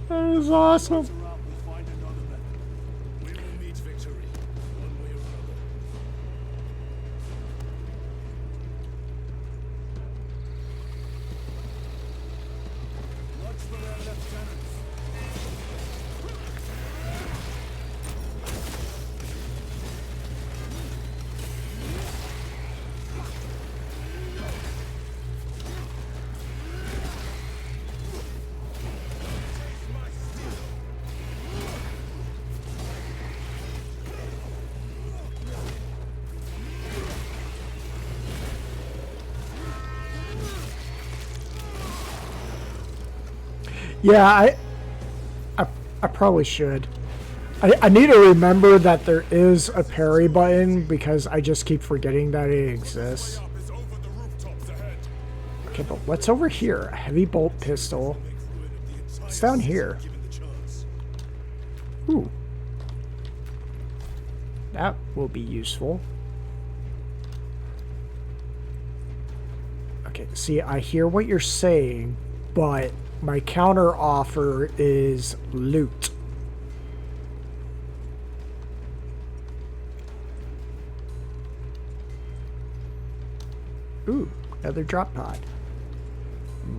That is awesome. We'll find another method. We will meet victory, one way or another. Watch for their lieutenants. Yeah, I probably should. I need to remember that there is a parry button because I just keep forgetting that it exists. Okay, but what's over here? A heavy bolt pistol. It's down here. Ooh. That will be useful. Okay, see, I hear what you're saying, but my counter offer is loot. Ooh, another drop pod.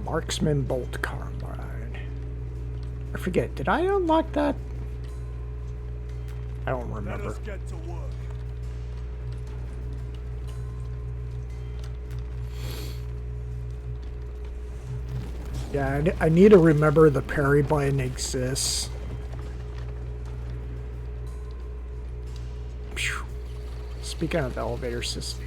Marksman bolt carbine. I forget, did I unlock that? I don't remember. Let us get to work. Yeah, I need to remember the parry button exists. Phew. Speaking of elevator system.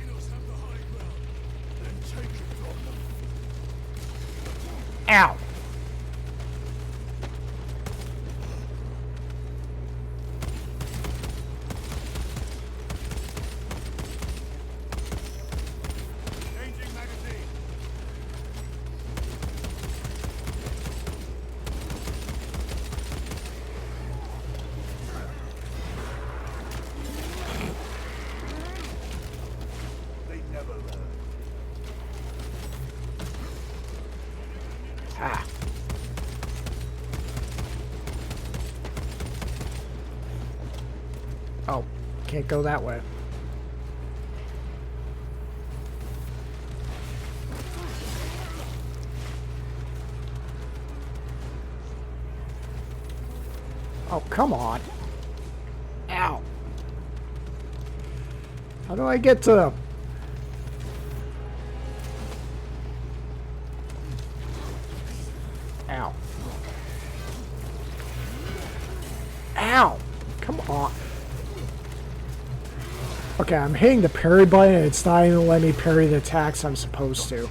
Ow! Ah. Oh, can't go that way. Oh, come on. Ow. How do I get to them? Ow. Ow! Come on. Okay, I'm hitting the parry button and it's not even letting me parry the attacks I'm supposed to.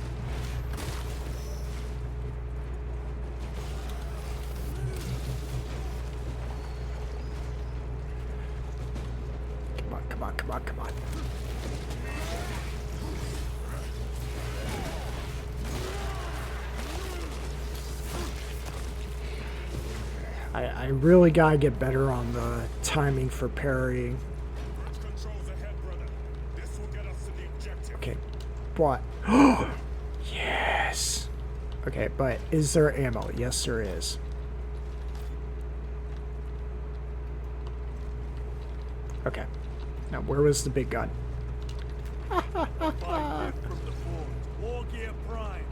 Come on, come on, come on, come on. I really gotta get better on the timing for parrying. Okay, what? Yes! Okay, but is there ammo? Yes, there is. Okay. Now, where was the big gun? War gear prime.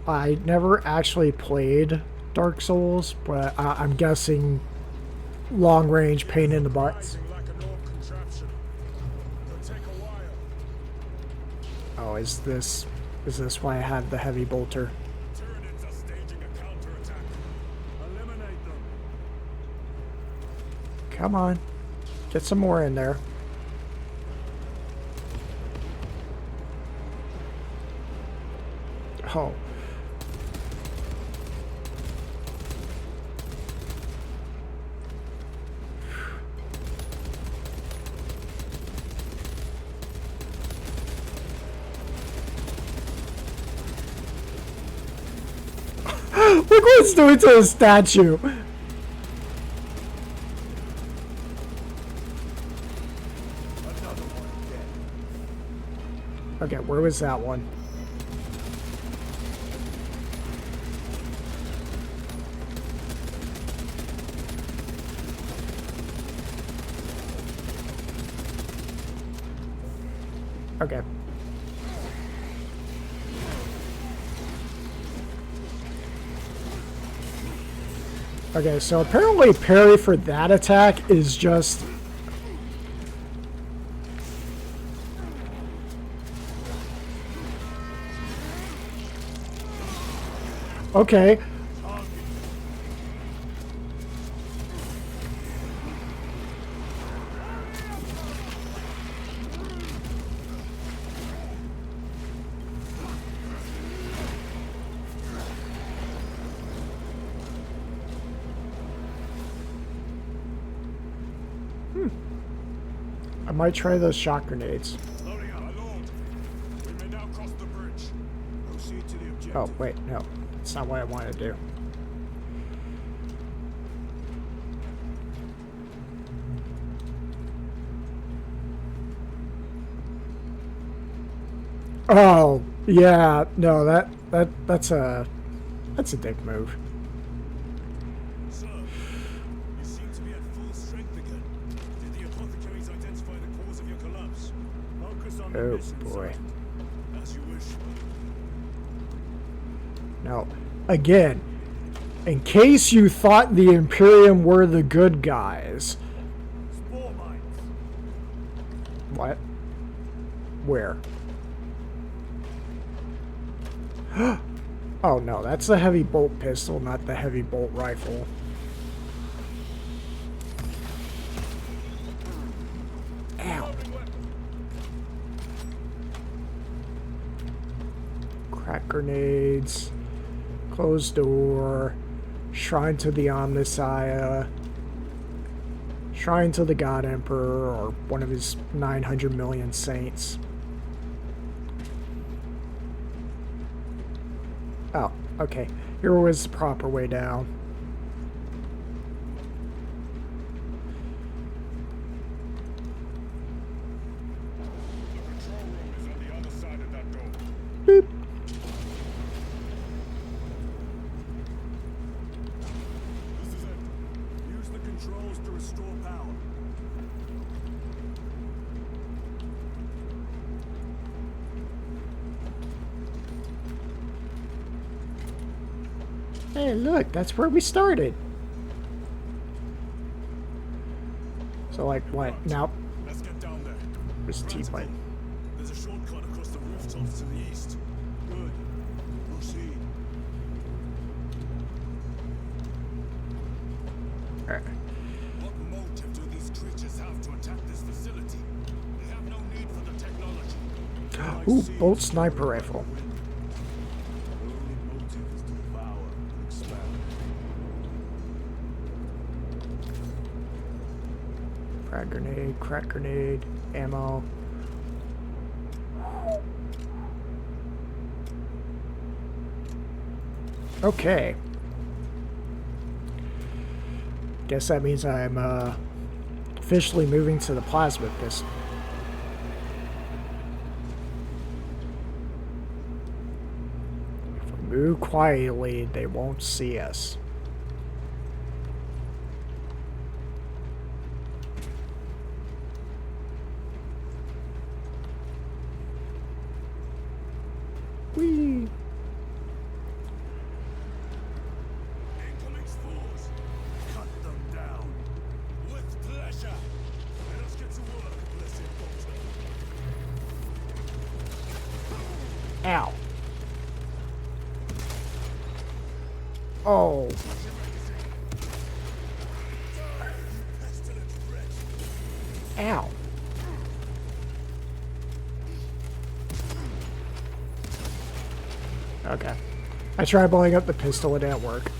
I never actually played Dark Souls, but I'm guessing long range pain in the butt. Oh, is this why I have the heavy bolter? Come on, get some more in there. Oh. Look what it's doing to the statue. Okay, where was that one? Okay. Okay, so apparently parry for that attack is just... Okay. might try those shock grenades. Loading up. My lord, we may now cross the bridge. Proceed to the objective. Oh, wait, no. That's not what I wanted to do. Oh, yeah. No, that's a dick move. Sir, you seem to be at full strength again. Did the apothecaries identify the cause of your collapse? Focus on the Oh, mission, boy. sir. As you wish. Now, again, in case you thought the Imperium were the good guys. Spore mines. What? Where? Oh no, that's the heavy bolt pistol, not the heavy bolt rifle. Ow. Crack grenades. Closed door. Shrine to the Omnissiah. Shrine to the God Emperor, or one of his 900 million saints. Oh, okay. Here was the proper way down. The control room is on the other side of that door. Boop. This is it. Use the controls to restore power. Hey, look, that's where we started. So, like, what? Now, Let's get down there. where's the T-plate? There's a shortcut across the rooftops to the east. Good. Proceed. Alright. What motive do these creatures have to attack this facility? They have no need for the technology. Ooh, bolt sniper rifle. Their only motive is to devour and expand. Crack grenade, ammo. Okay. Guess that means I'm officially moving to the plasma pistol. If we move quietly, they won't see us. Whee! Incoming spores. Cut them down. With pleasure. Let us get to work, blessed doctor. Ow. Oh. Ow. Okay. I tried blowing up the pistol, it didn't work.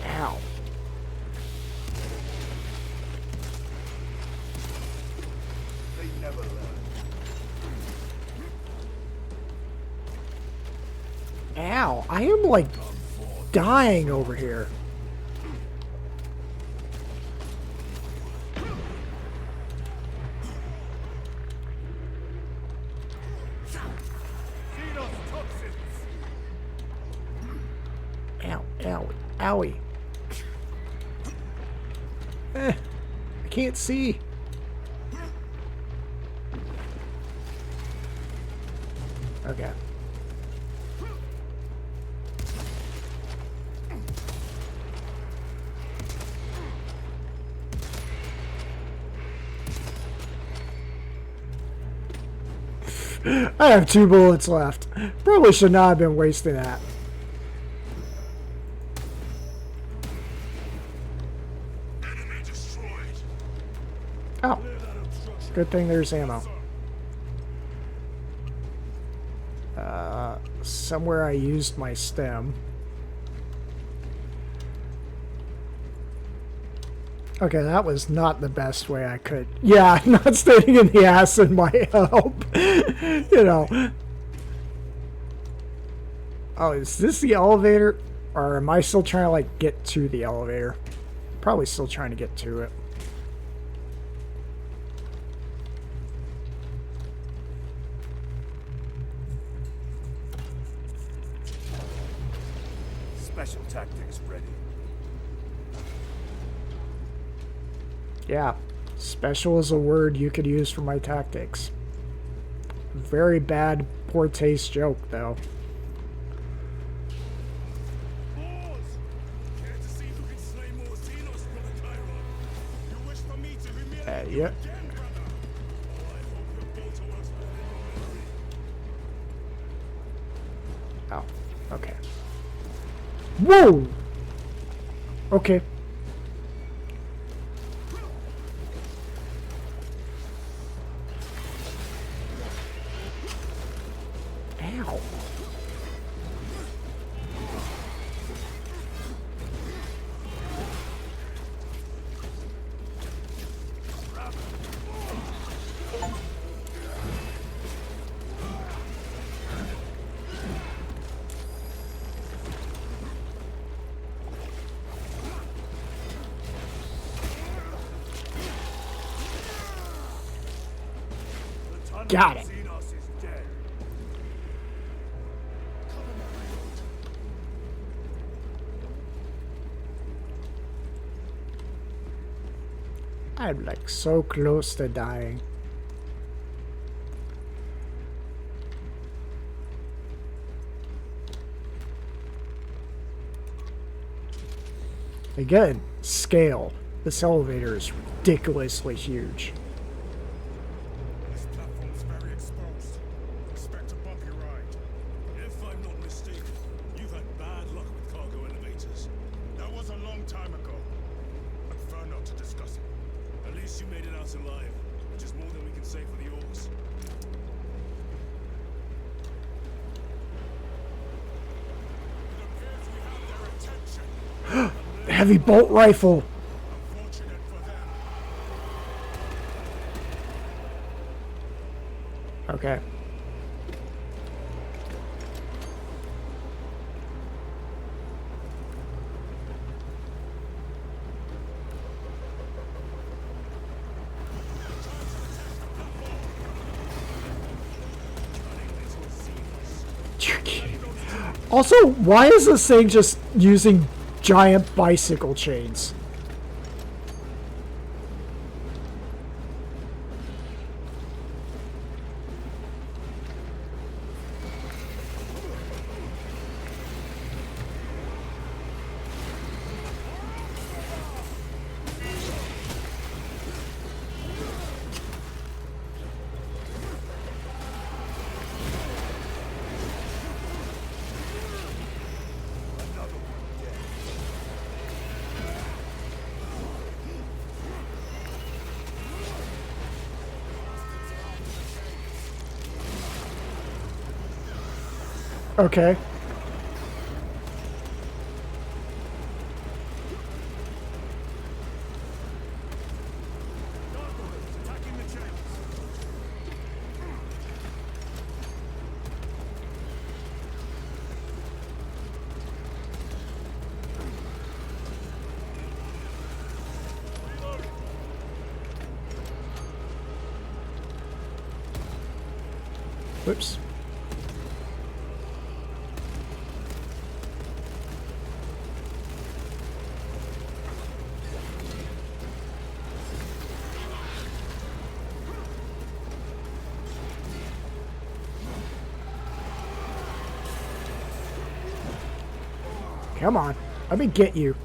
Ow. They never learn. Ow. I am like dying over here. Ow, ow, owie. I can't see. Okay. I have 2 bullets left. Probably should not have been wasting that. Enemy destroyed. Oh. Clear that Good thing there's ammo. Somewhere I used my stem. Okay, that was not the best way I could. Yeah, not staying in the acid might help. You know. Oh, is this the elevator? Or am I still trying to, like, get to the elevator? Probably still trying to get to it. Special tactics ready. Yeah, special is a word you could use for my tactics. Very bad, poor taste joke, though. Yep. Oh, okay. Whoa! Okay. Ow. Got it. I'm like so close to dying. Again, scale. This elevator is ridiculously huge. This platform's very exposed. Expect a bumpy ride. If I'm not mistaken, you've had bad luck with cargo elevators. That was a long time ago. I prefer not to discuss it. At least you made it out alive, which is more than we can say for the Orcs. It appears we have their attention. Heavy bolt rifle. Unfortunate for them. Okay. Also, why is this thing just using giant bicycle chains? Okay. Attacking the chains. Whoops. Come on, let me get you.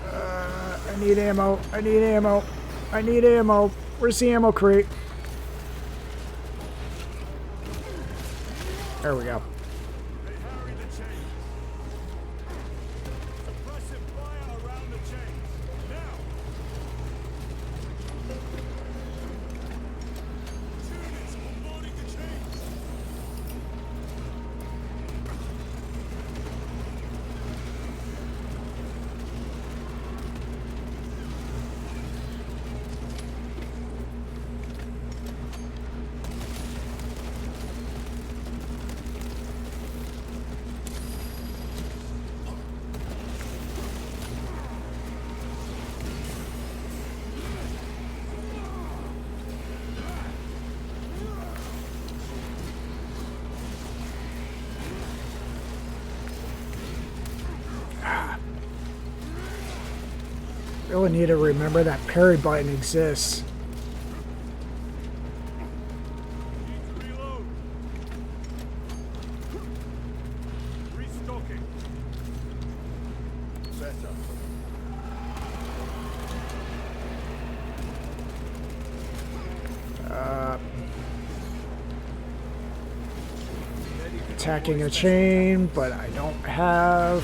I need ammo. I need ammo. I need ammo. Where's the ammo crate? There we go. They harry the chains. Suppressive fire around the chains. Now! Units bombarding the chains. Really need to remember that parry button exists. Reload. Restocking. Better. Attacking a chain, but I don't have.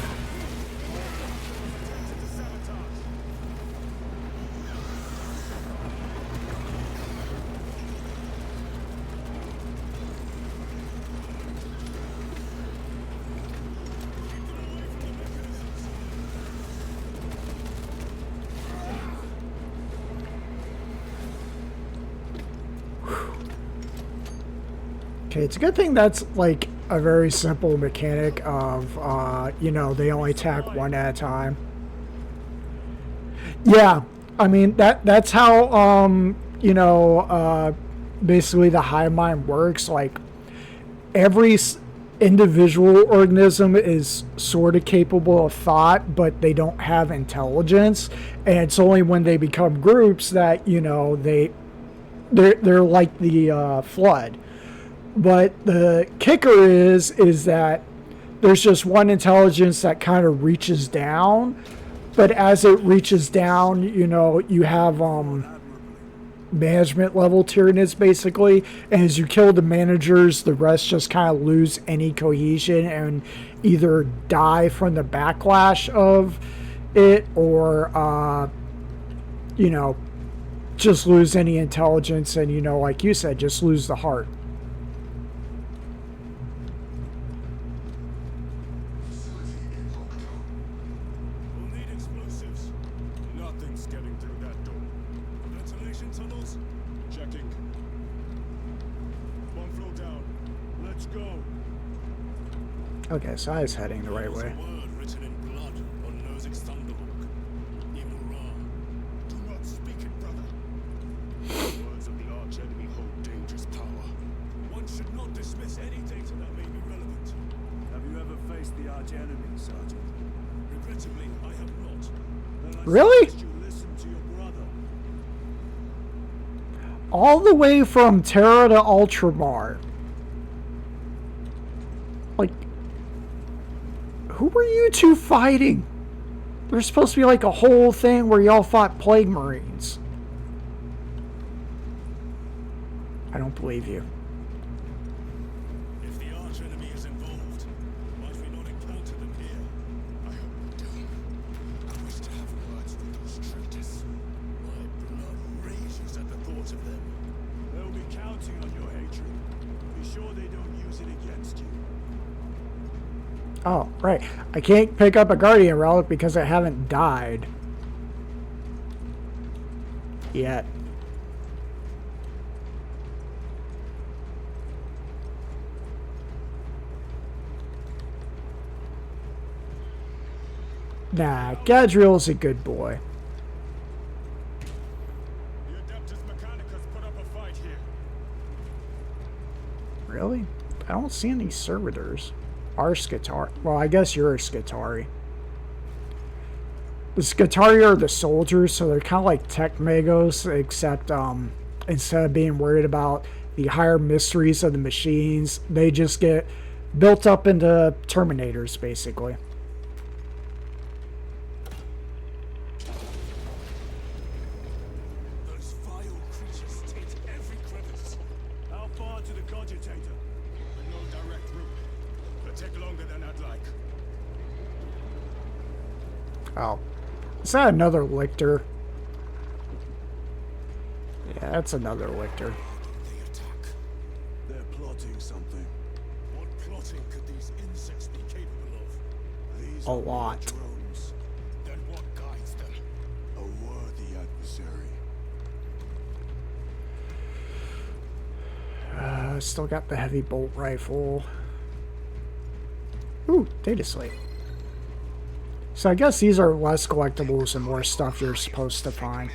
Okay, it's a good thing that's like a very simple mechanic of, you know, they only attack one at a time. Yeah, I mean, that's how, you know, basically the hive mind works. Like, every individual organism is sort of capable of thought, but they don't have intelligence. And it's only when they become groups that, you know, they're like the flood. But the kicker is that there's just one intelligence that kind of reaches down. But as it reaches down, you know, you have management level Tyranids basically. And as you kill the managers, the rest just kind of lose any cohesion and either die from the backlash of it or, you know, just lose any intelligence and, you know, like you said, just lose the heart. Okay, so I was heading the right way. Words of the archenemy hold dangerous power. One should not dismiss any data that may be relevant. Have you ever faced the archenemy, Sergeant? Regrettably, I have not. Then I Really? suggest you listen to your brother. All the way from Terra to Ultramar. Like, who were you two fighting? There's supposed to be like a whole thing where y'all fought Plague Marines. I don't believe you. If the archenemy is involved, might we not encounter them here? I hope we do. I wish to have words with those traitors. My blood rages at the thought of them. They'll be counting on your hatred. Be sure they don't use it against you. Oh, right. I can't pick up a Guardian Relic because I haven't died. Yet. Nah, Gadriel's a good boy. The Adeptus Mechanicus put up a fight here. Really? I don't see any servitors. Our Skitarii. Well, I guess you're a Skitarii. The Skitarii are the soldiers, so they're kind of like Tech Magos, except instead of being worried about the higher mysteries of the machines, they just get built up into Terminators, basically. Those vile creatures taint every crevice. How far to the cogitator? No direct route. take longer than I'd like. Oh. Is that another lictor? Yeah, that's another lictor. They're plotting something. What plotting could these insects be capable of? These A are lot. drones. Then what guides them? A worthy adversary. Still got the heavy bolt rifle. Ooh, data slate. So I guess these are less collectibles and more stuff you're supposed to find.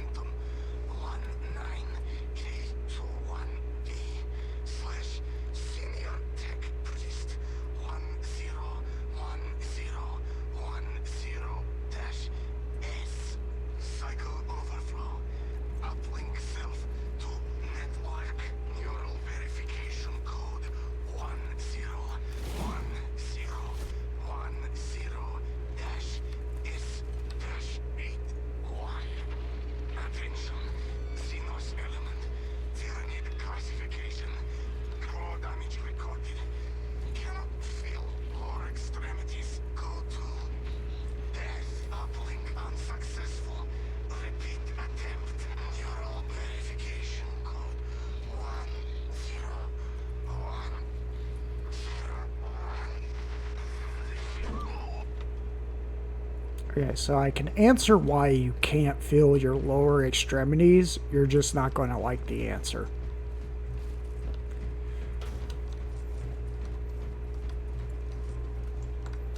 Okay, so I can answer why you can't feel your lower extremities. You're just not going to like the answer.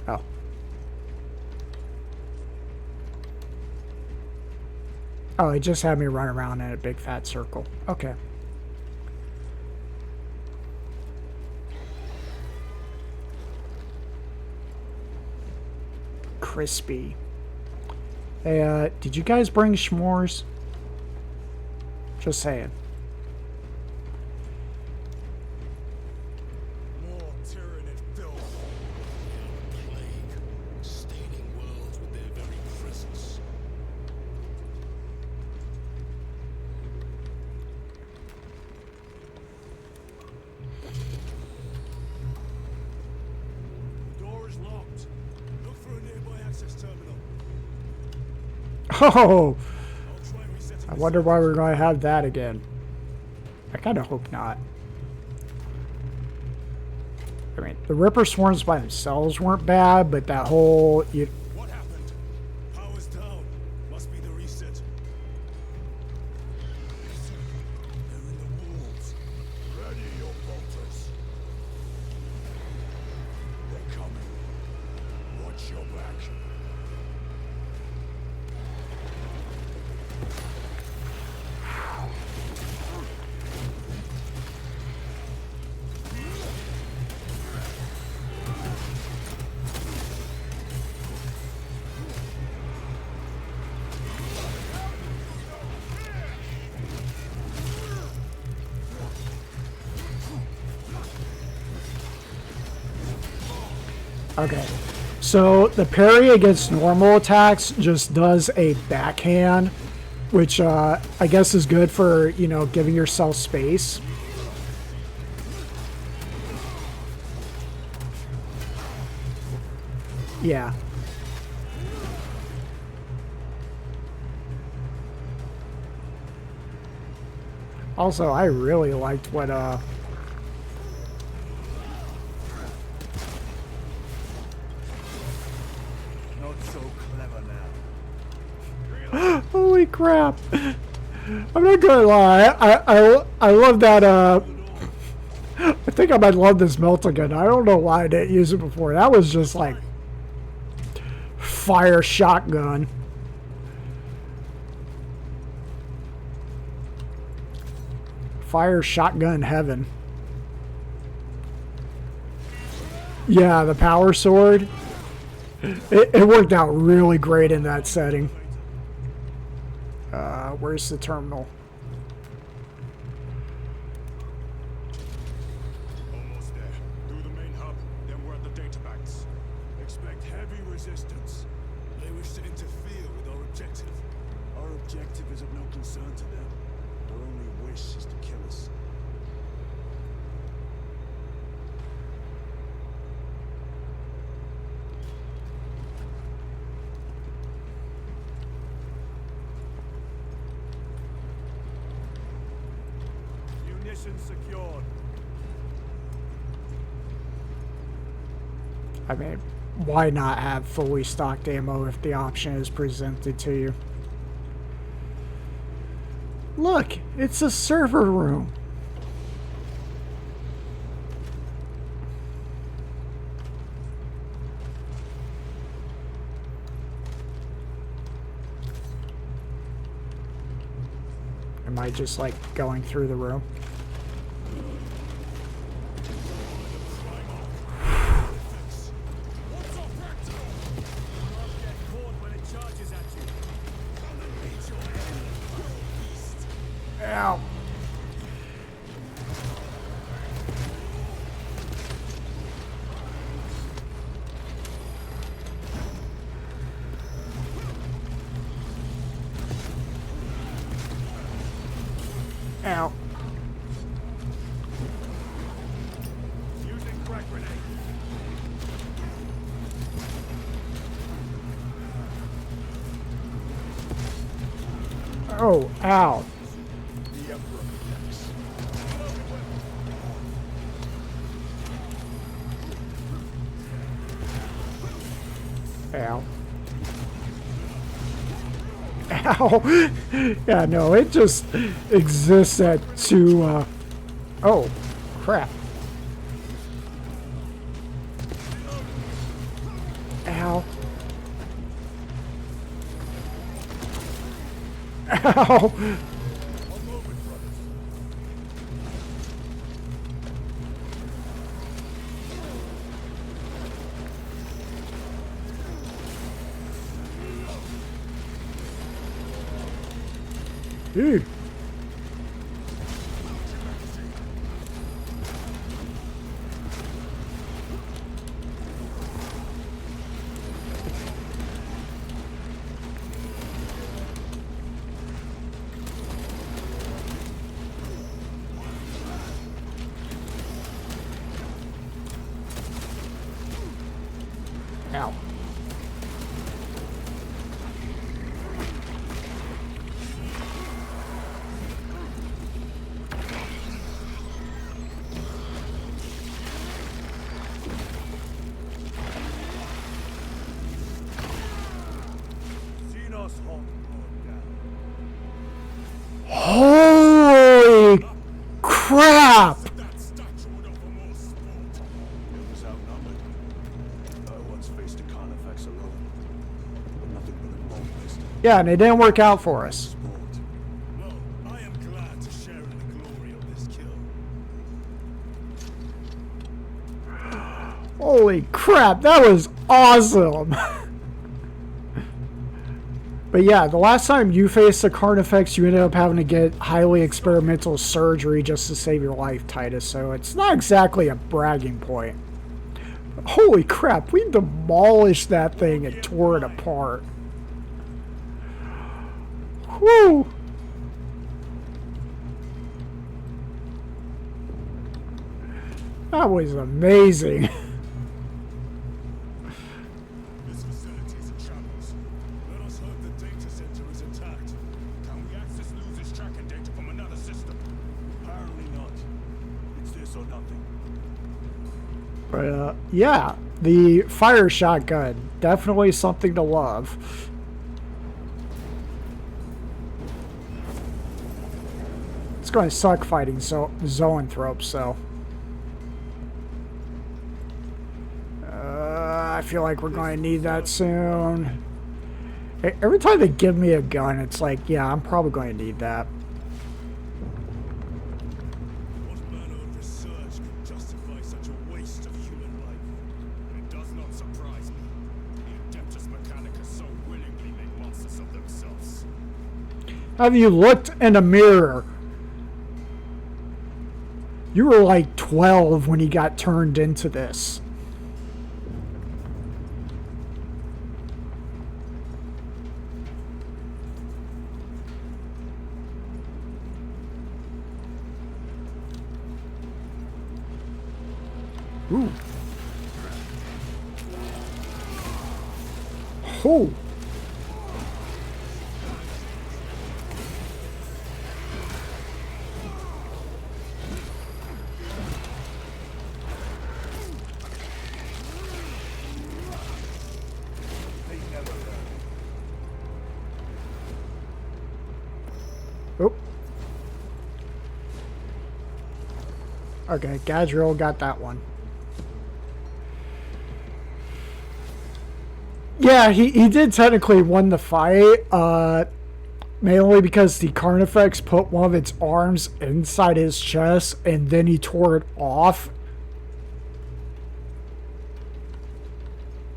Oh. Oh, it just had me run around in a big fat circle. Okay. Crispy. Hey, did you guys bring s'mores? Just saying. More tyrannid filth. Plague, staining worlds with their very presence. The door is locked. Look for a nearby access terminal. Oh! I wonder why we're going to have that again. I kind of hope not. I mean, the Ripper Swarms by themselves weren't bad, but that whole... What happened? Power's down. Must be the reset. They're in the walls. Ready your bolters. They're coming. Watch your back. Okay. So the parry against normal attacks just does a backhand, which I guess is good for, you know, giving yourself space. Yeah. Also, I really liked what Not so clever now. holy crap. I'm not gonna lie, I love that I think I might love this melt again. I don't know why I didn't use it before. That was just like fire shotgun. Fire shotgun heaven. Yeah, the power sword. It worked out really great in that setting. Where's the terminal? Almost there. Through the main hub, then we're at the data banks. Expect heavy resistance. They wish to interfere with our objective. Our objective is of no concern to them. Their only wish is to kill us. Position secured. I mean, why not have fully stocked ammo if the option is presented to you? Look, it's a server room. Am I just like going through the room? Ow. Ow. Using crack grenade. Oh, ow. Ow. Ow. Yeah, no, it just exists at 2, oh, crap. Ow. Ow. Ew. Ow. Holy crap! Yeah, and it didn't work out for us. Well, I am glad to share in the glory of this kill. Holy crap, that was awesome! But yeah, the last time you faced the Carnifex, you ended up having to get highly experimental surgery just to save your life, Titus, so it's not exactly a bragging point. Holy crap, we demolished that thing and tore it apart. Whew! That was amazing. This facility is in shambles. Let us hope the data center is intact. Can we access losers tracking data from another system? Apparently not. It's this or nothing. But yeah, the fire shotgun, definitely something to love. It's going to suck fighting zoanthropes, so. I feel like we're going to need that soon. Every time they give me a gun, it's like, yeah, I'm probably going to need that. What manner of research could justify such a waste of human life? It does not surprise me. The Adeptus Mechanica so willingly make monsters of themselves. Have you looked in a mirror? You were like 12 when he got turned into this. Ooh. Oh. Okay, Gadriel got that one. Yeah, he did technically win the fight, mainly because the Carnifex put one of its arms inside his chest and then he tore it off.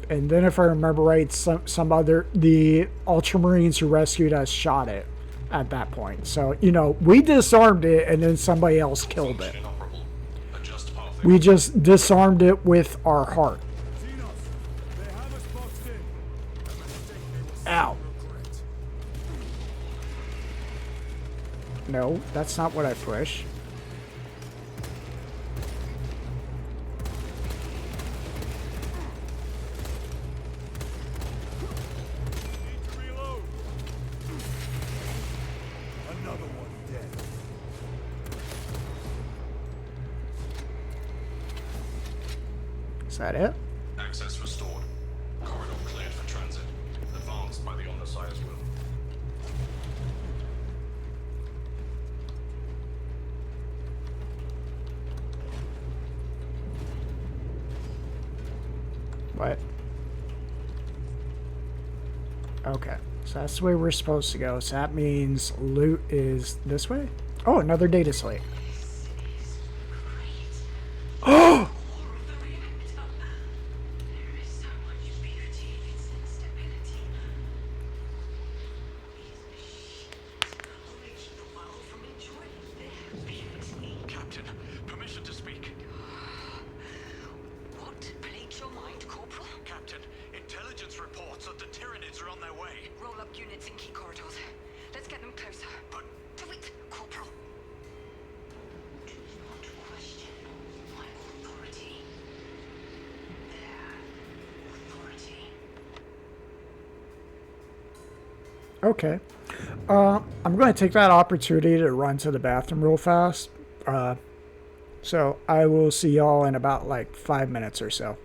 And then if I remember right, the Ultramarines who rescued us shot it at that point. So, you know, we disarmed it and then somebody else killed it. We just disarmed it with our heart. Ow. No, that's not what I push. Another one dead. Is that it? Access restored. Corridor cleared for transit. Advanced by the Omnissiah's will. What? Okay. So that's the way we're supposed to go. So that means loot is this way? Oh, another data slate. Oh! Captain, permission to speak. What plagued your mind, Corporal? Captain, intelligence reports that the Tyranids are on their way. Roll up units in key corridors. Let's get them closer. But Do it, Corporal. Do not question my authority. Their authority. Okay. I'm going to take that opportunity to run to the bathroom real fast. So I will see y'all in about like 5 minutes or so.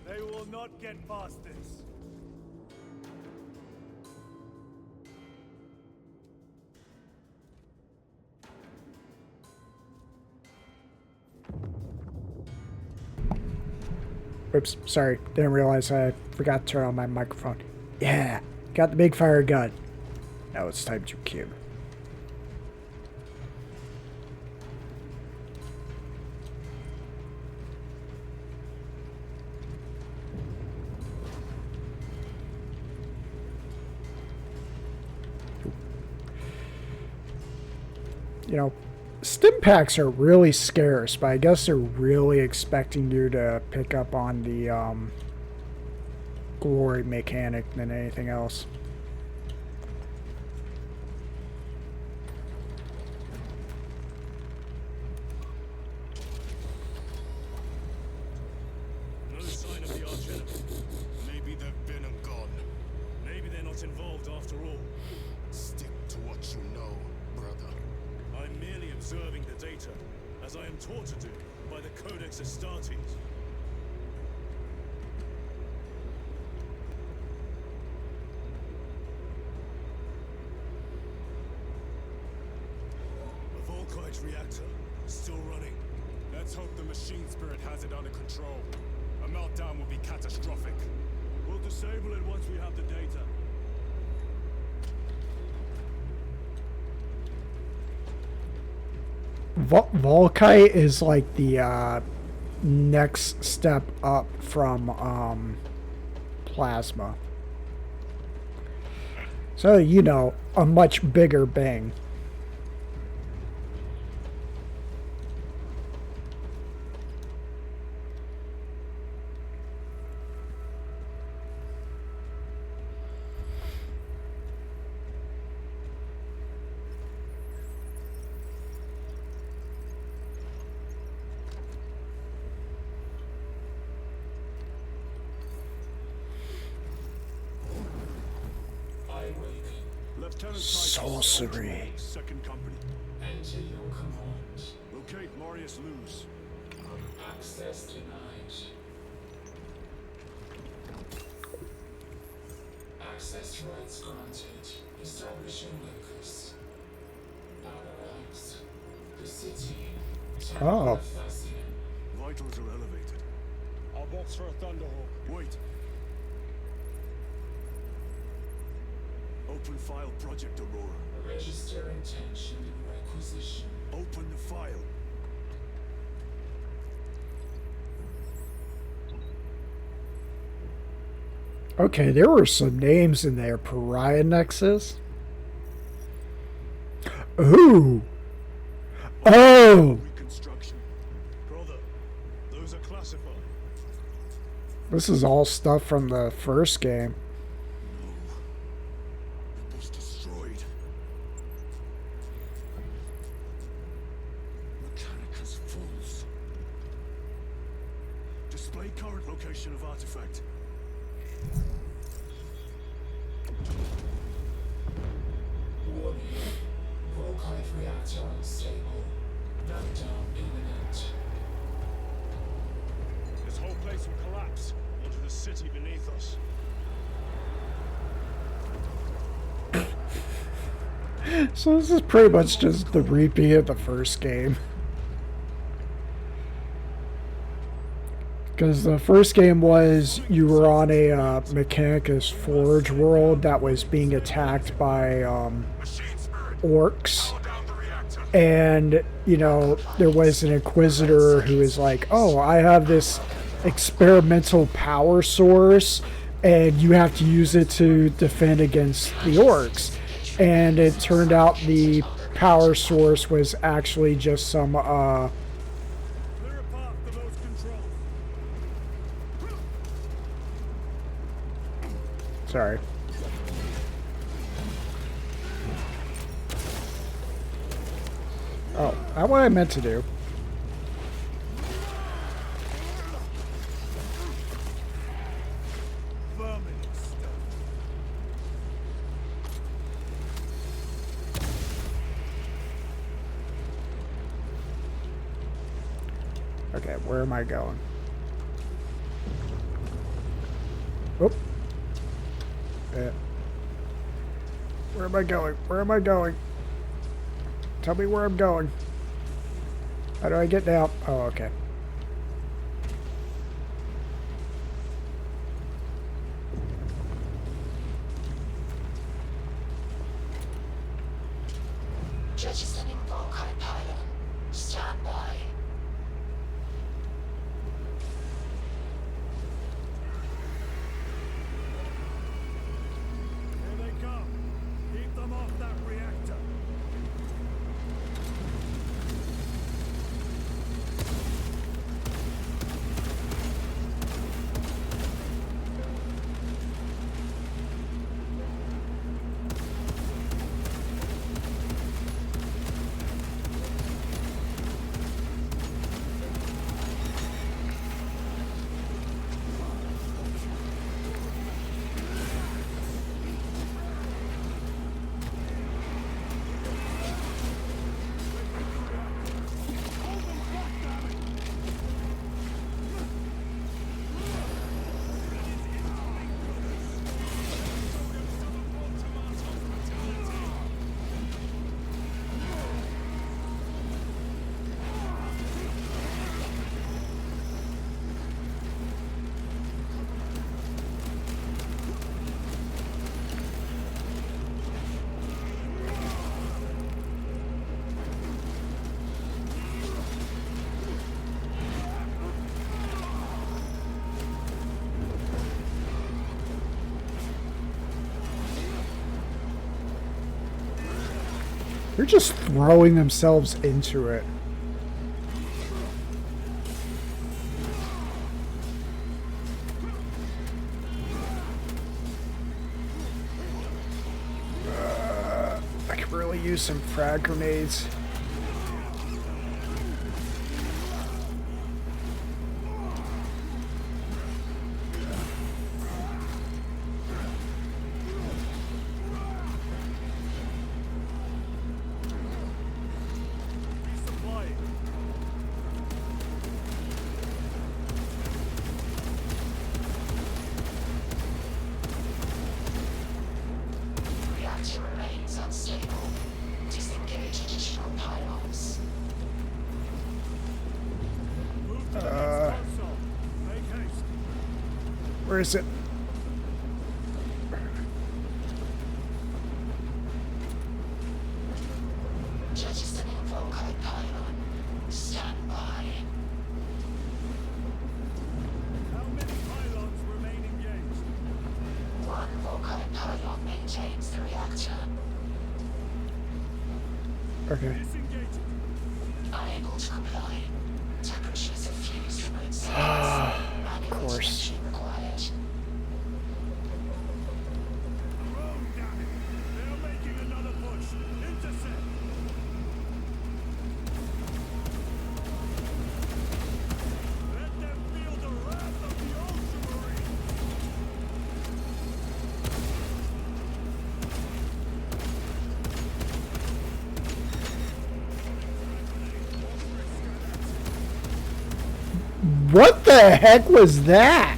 They will not get past this. Oops, sorry. Didn't realize I forgot to turn on my microphone. Yeah, got the big fire gun. Now it's time to kill. You know, stim packs are really scarce, but I guess they're really expecting you to pick up on the glory mechanic than anything else. No sign of the archenemy. Maybe they've been and gone. Maybe they're not involved after all. Stick to what you know, brother. I'm merely observing the data, as I am taught to do by the Codex Astartes. The Volkite reactor, still running. Let's hope the machine spirit has it under control. A meltdown will be catastrophic. We'll disable it once we have the data. Volkite is like the next step up from plasma. So, you know, a much bigger bang. Sorcery. Second company. Enter your command. Locate Marius Luz. Access denied. Access rights granted. Establishing locus. Parallax. The city. Oh. Vitals are elevated. I'll box for a Thunderhawk. Wait. Open file Project Aurora. Register intention in requisition. Open the file. Okay, there were some names in there. Pariah Nexus. Ooh. Oh. Reconstruction. Brother, those are classified. This is all stuff from the first game. Current location of artifact. Warning. Volkite reactor unstable. Meltdown imminent. This whole place will collapse into the city beneath us. So this is pretty much just the repeat of the first game. Because the first game was you were on a Mechanicus Forge world that was being attacked by orcs. And, you know, there was an Inquisitor who was like, oh, I have this experimental power source, and you have to use it to defend against the orcs. And it turned out the power source was actually just some, sorry. Oh, that's what I meant to do. Okay, where am I going? Oh. Where am I going? Where am I going? Tell me where I'm going. How do I get down? Oh, okay. Jettisoning Volkite pylon. Stand by. Here they come. Keep them off that reactor. They're just throwing themselves into it. I could really use some frag grenades. Reactor remains unstable. Disengage additional pylons. Where is it? Jettisoning Volkite pylon. Stand by. How many pylons remain engaged? One Volkite pylon maintains the reactor. Okay. Disengage. Unable to comply. Temperatures have fused remote cells. Of course. Required. Oh, damn it. They're making another push. Intercept. Let them feel the wrath of the Ultramarine. What the heck was that?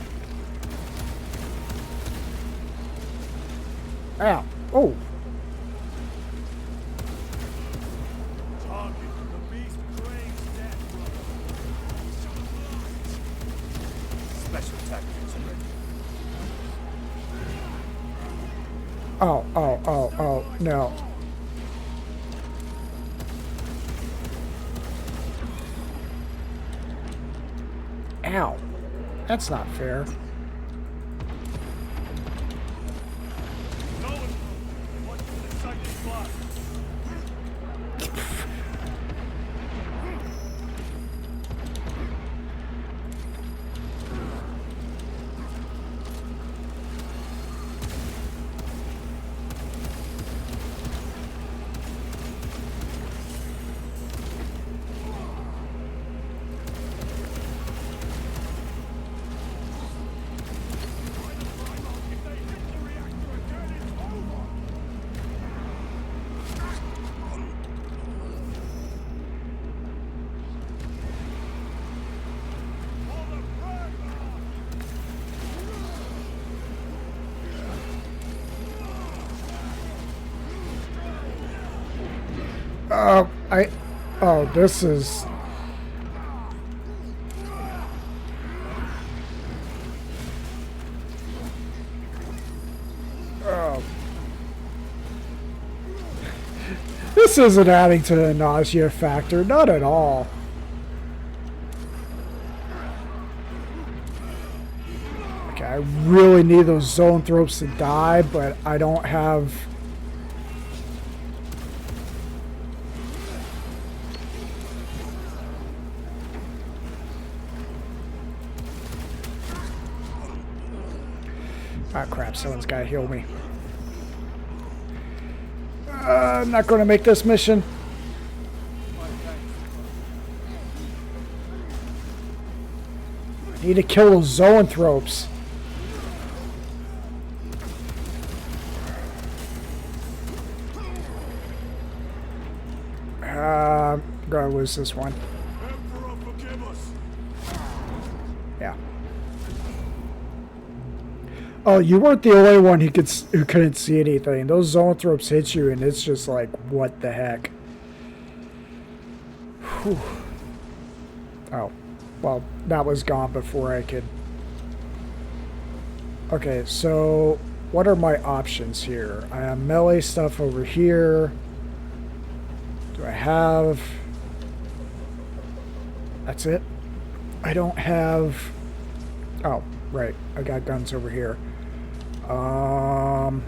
Ow. Oh. Target. The beast craves death. Special tactics are ready. Oh, no. Ow. That's not fair. Going. Watch for the second blast. If they hit the reactor again, it's over. Oh, this is... Oh. This isn't adding to the nausea factor, not at all. Okay, I really need those zoanthropes to die, but I don't have... Ah, crap, someone's gotta heal me. I'm not gonna make this mission. I need to kill those zoanthropes. I'm gonna lose this one. Yeah. Oh, you weren't the only one who couldn't see anything. Those zoanthropes hit you, and it's just like, what the heck? Whew. Oh, well, that was gone before I could. Okay, so what are my options here? I have melee stuff over here. Do I have? That's it. I don't have. Oh, right. I got guns over here.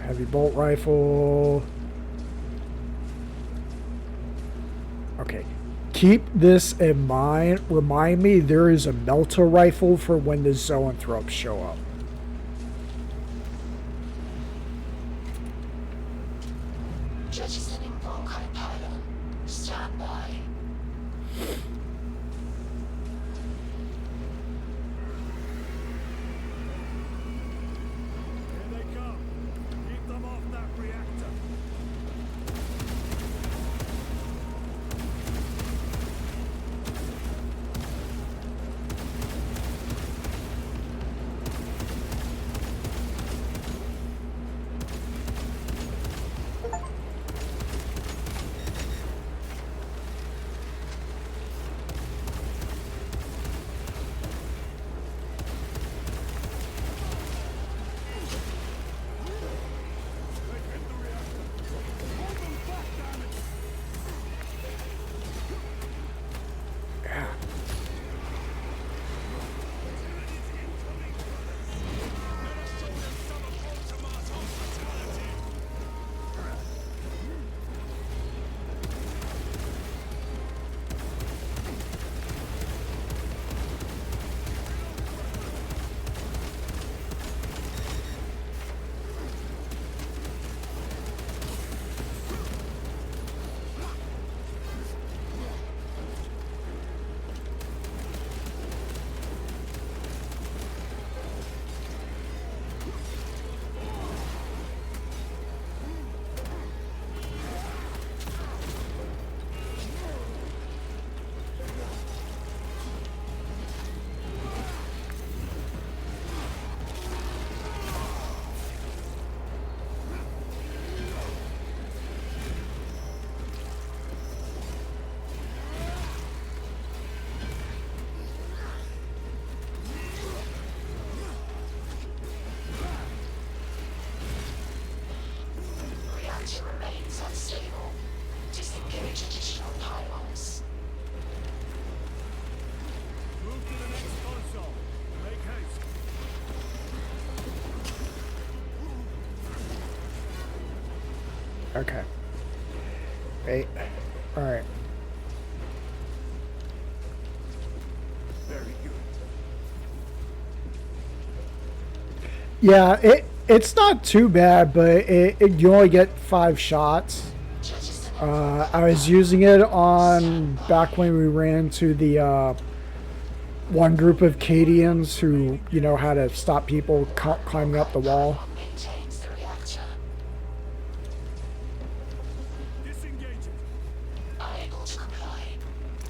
Heavy bolt rifle. Okay. Keep this in mind. Remind me there is a melter rifle for when the zoanthropes show up. Jettisoning Volkite pylon. Stand by. Remains unstable. Disengage additional pylons. Move to the next console. Make haste. Okay. Wait. Alright. Very good. Yeah, it's not too bad, but you only get 5 shots. I was using it on back when we ran to the one group of Cadians who, you know, how to stop people climbing up the wall. Maintains the reactor. Disengage it. Unable to comply.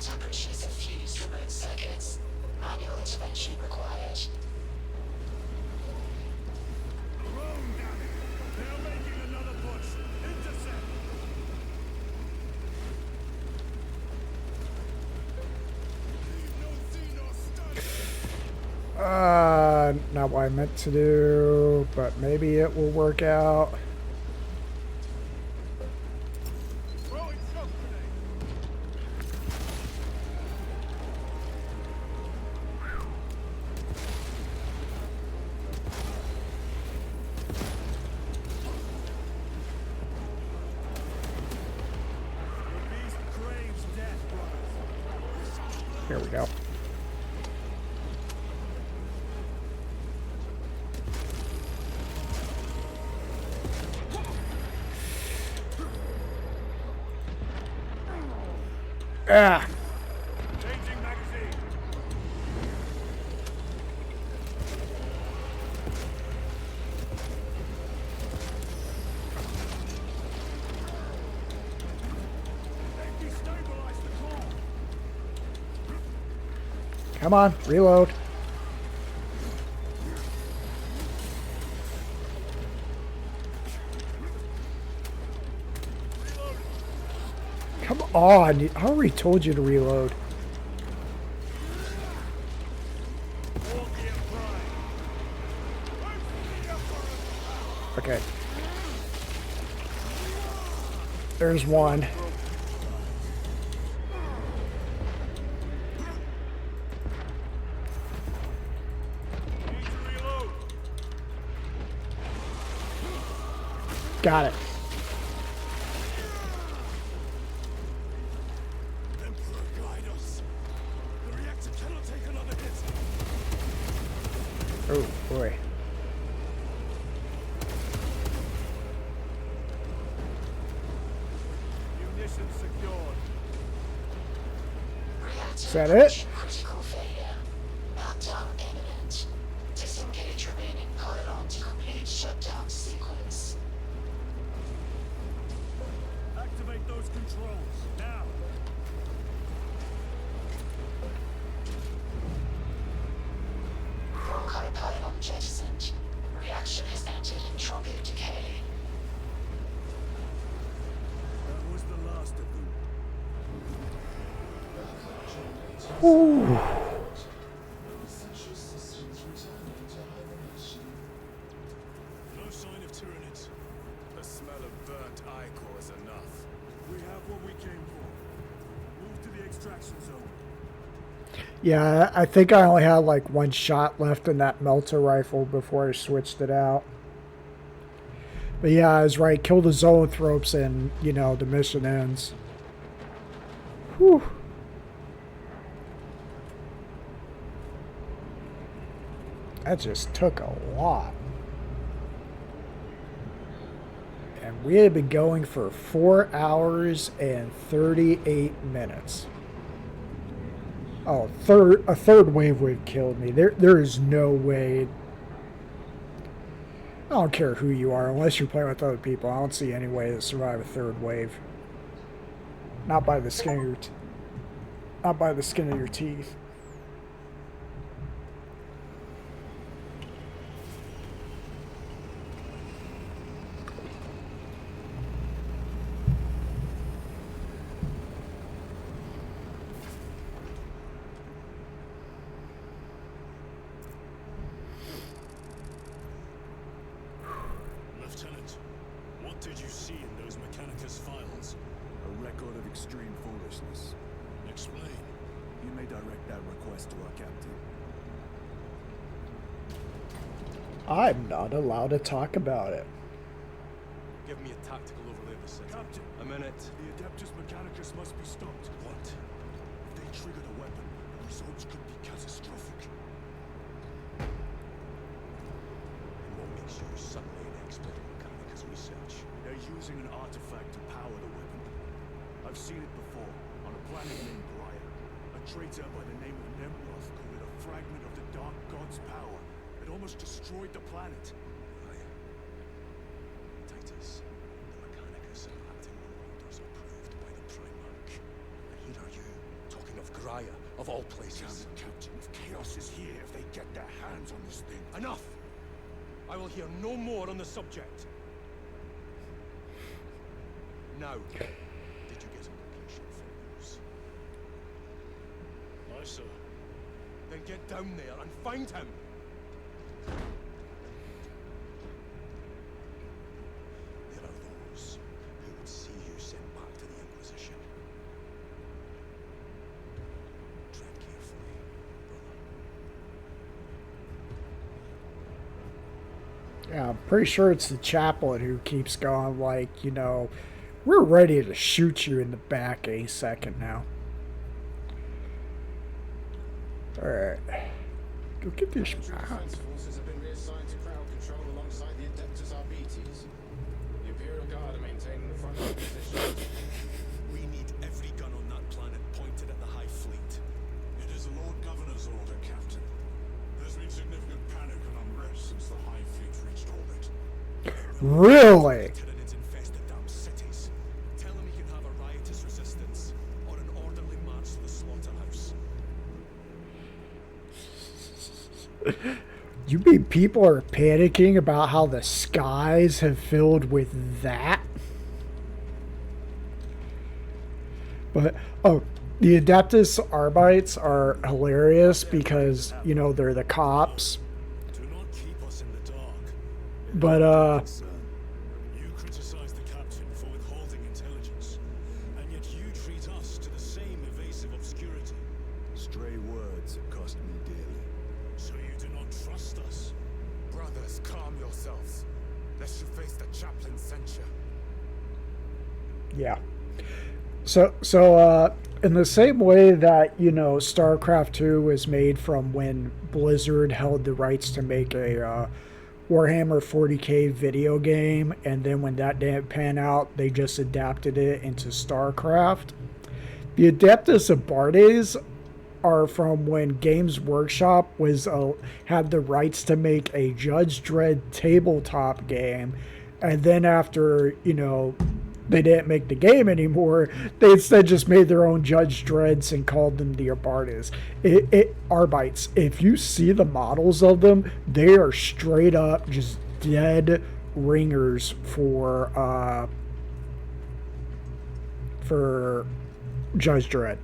Temperatures have fused remote circuits. Manual intervention required. Wrong, damn it. They're making another push. Intercept. Not what I meant to do, but maybe it will work out. Here we go. Ah. Changing magazine. They destabilized the core. Come on, reload. Come on, I already told you to reload. Okay. There's one. Got it. Oh boy. Munitions secured. Is that it? Critical failure. Meltdown imminent. Disengage remaining pylon to complete shutdown sequence. Activate those controls now. Brokai pylon jettisoned. Reaction has entered entropic decay. That was the last of them. Ooh. No sign of Tyranids. The smell of burnt ichor is enough. We have what we came for. Move to the extraction zone. Yeah, I think I only had like one shot left in that melter rifle before I switched it out. But yeah, I was right. Kill the zoanthropes and, you know, the mission ends. Whew. That just took a lot. And we had been going for 4 hours and 38 minutes. Oh, a third wave would have killed me. There is no way. I don't care who you are, unless you're playing with other people. I don't see any way to survive a third wave. Not by the skin of your not by the skin of your teeth. Lieutenant, what did you see in those Mechanicus files? A record of extreme foolishness. Explain. You may direct that request to our captain. I'm not allowed to talk about it. Give me a tactical overlay of the city. Captain, A minute. the Adeptus Mechanicus must be stopped. What? If they trigger the weapon, the results could be catastrophic. And what makes you suddenly an expert in Mechanicus research? They're using an artifact to power the weapon. I've seen it before, on a planet named Briar. A traitor by the name of Nemroth called it a fragment of the Dark God's power. It almost destroyed the planet. Titus, the Mechanicus are acting on orders approved by the Primarch. And here are you, talking of Graia, of all places. Captain, if Chaos is here, if they get their hands on this thing... Enough! I will hear no more on the subject. Now, did you get a location for news? Aye, sir. Then get down there and find him. There are those who would see you sent back to the Inquisition. Tread carefully, brother. Yeah, I'm pretty sure it's the chaplain who keeps going like, you know, we're ready to shoot you in the back any second now. Alright. Go get this map. Defense forces have been reassigned to crowd control alongside the Adeptus Arbites. The Imperial Guard are maintaining the front line position. We need every gun on that planet pointed at the High Fleet. It is the Lord Governor's order, Captain. There's been significant panic and unrest since the High Fleet reached orbit. Really? Tyranids infest the damn cities. Tell him he can have a riotous resistance or an orderly march to the slaughterhouse. You mean people are panicking about how the skies have filled with that? But, oh, the Adeptus Arbites are hilarious because, you know, they're the cops. Do not keep us in the dark. But, You criticize the captain for withholding intelligence, and yet you treat us to the same evasive obscurity. Stray words that cost me dearly. So you do not trust us? Brothers, calm yourselves. Lest you face the chaplain's censure. yeah. So, in the same way that, you know, StarCraft 2 was made from when Blizzard held the rights to make a Warhammer 40k video game, and then when that didn't pan out, they just adapted it into StarCraft. The Adeptus Astartes are from when Games Workshop was had the rights to make a Judge Dredd tabletop game, and then after, you know, they didn't make the game anymore, they instead just made their own Judge Dredds and called them the Arbites. Arbites. If you see the models of them, they are straight up just dead ringers for Judge Dredd.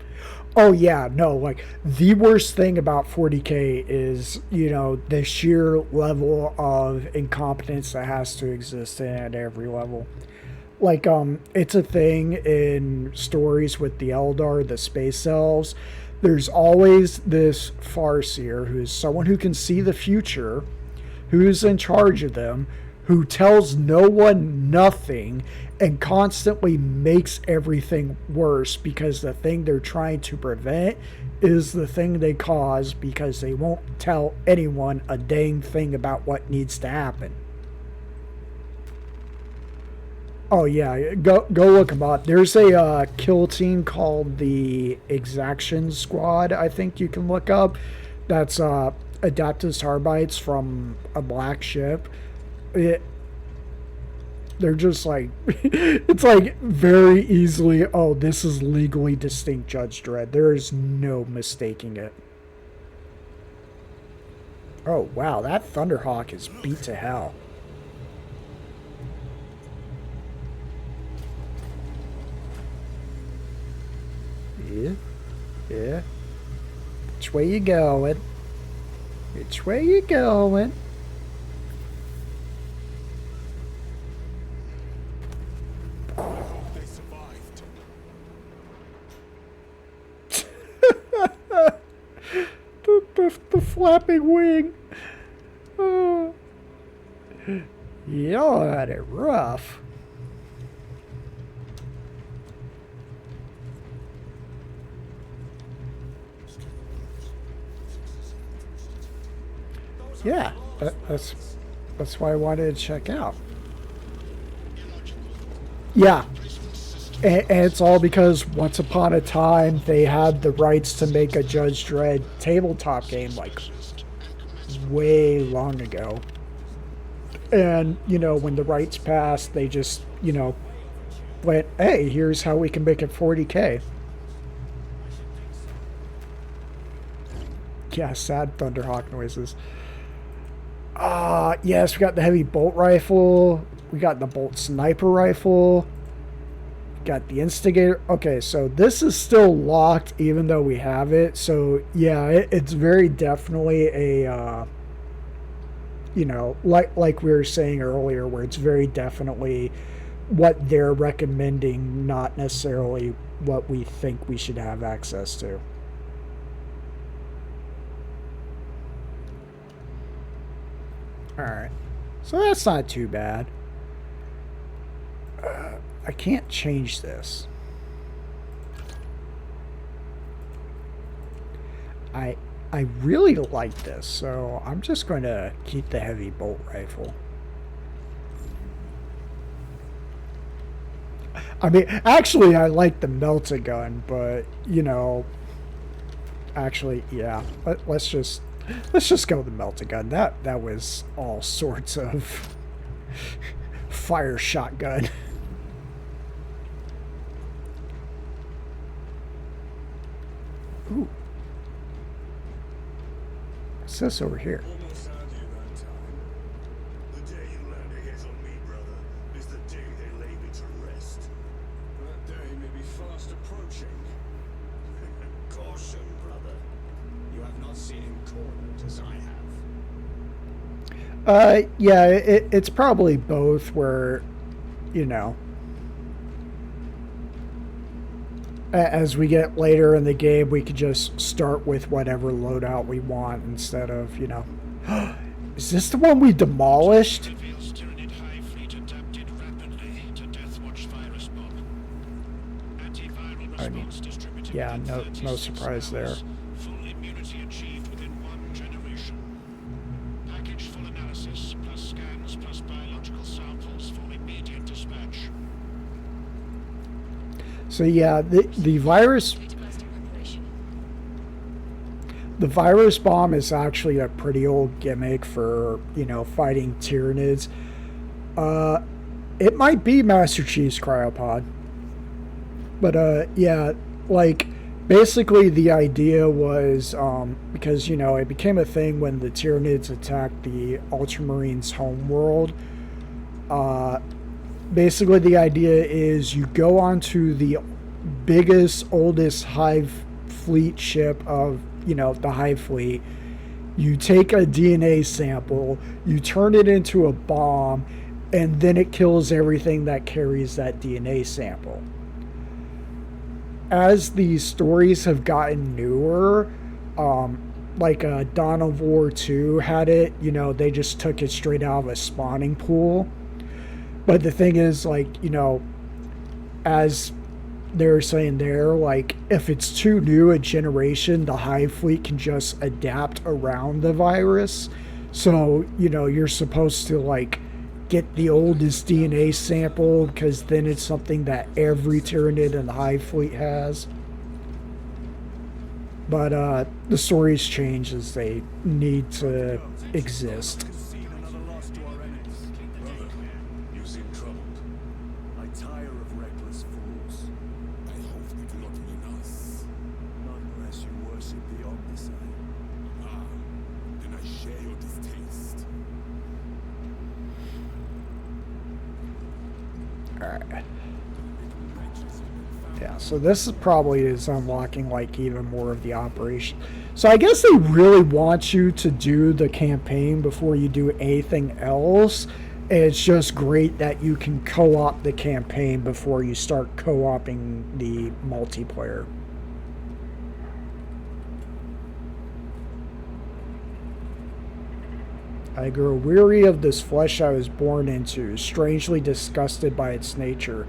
Oh yeah, no, like the worst thing about 40k is, you know, the sheer level of incompetence that has to exist at every level. Like, it's a thing in stories with the Eldar, the space elves. There's always this Farseer, who's someone who can see the future, who's in charge of them, who tells no one nothing, and constantly makes everything worse because the thing they're trying to prevent is the thing they cause because they won't tell anyone a dang thing about what needs to happen. Oh yeah, go look them up. There's a kill team called the Exaction Squad, I think you can look up. That's Adeptus Arbites from a black ship. They're just like, it's like very easily, oh, this is legally distinct Judge Dredd. There is no mistaking it. Oh wow, that Thunderhawk is beat to hell. Yeah, yeah. Which way you going? Which way you going? They survived. the flapping wing. Oh. Y'all had it rough. Yeah, that's why I wanted to check out. Yeah, and it's all because once upon a time they had the rights to make a Judge Dredd tabletop game like way long ago. And, you know, when the rights passed, they just, you know, went, hey, here's how we can make it 40k. Yeah, sad Thunderhawk noises. Yes, we got the heavy bolt rifle. We got the bolt sniper rifle. got the instigator. Okay, so this is still locked even though we have it. So yeah, it's very definitely a you know, like we were saying earlier, where it's very definitely what they're recommending, not necessarily what we think we should have access to. Alright, so that's not too bad. I can't change this. I really like this, so I'm just going to keep the heavy bolt rifle. I mean, actually, I like the melt-a-gun, but, you know, actually, yeah, let's just go with the melt-a-gun. That was all sorts of fire shotgun. Ooh. What's this over here? Almost had you that time. The day you land a hit on me, brother, is the day they lay me to rest. That day may be fast approaching. Caution, brother. You have not seen him cornered as I have. Yeah, it's probably both where, you know, as we get later in the game, we could just start with whatever loadout we want insteed of, you know... Is this the one we demolished? I mean, yeah, no surprise there. Full immunity achieved within 1 generation. Package full analysis, plus scans, plus biological samples for immediate dispatch. So yeah, the virus bomb is actually a pretty old gimmick for, you know, fighting Tyranids. It might be Master Chief's cryopod. But yeah, like basically the idea was because, you know, it became a thing when the Tyranids attacked the Ultramarines' homeworld. Basically, the idea is you go onto the biggest, oldest Hive fleet ship of, you know, the Hive fleet. You take a DNA sample, you turn it into a bomb, and then it kills everything that carries that DNA sample. As these stories have gotten newer, like Dawn of War 2 had it, you know, they just took it straight out of a spawning pool. But the thing is, like, you know, as they're saying there, like, if it's too new a generation, the Hive fleet can just adapt around the virus. So, you know, you're supposed to, like, get the oldest DNA sample, because then it's something that every Tyranid in the Hive fleet has. But the stories change as they need to exist. Yeah, so this is probably unlocking like even more of the operation. So I guess they really want you to do the campaign before you do anything else. It's just great that you can co-op the campaign before you start co-oping the multiplayer. I grow weary of this flesh I was born into, strangely disgusted by its nature.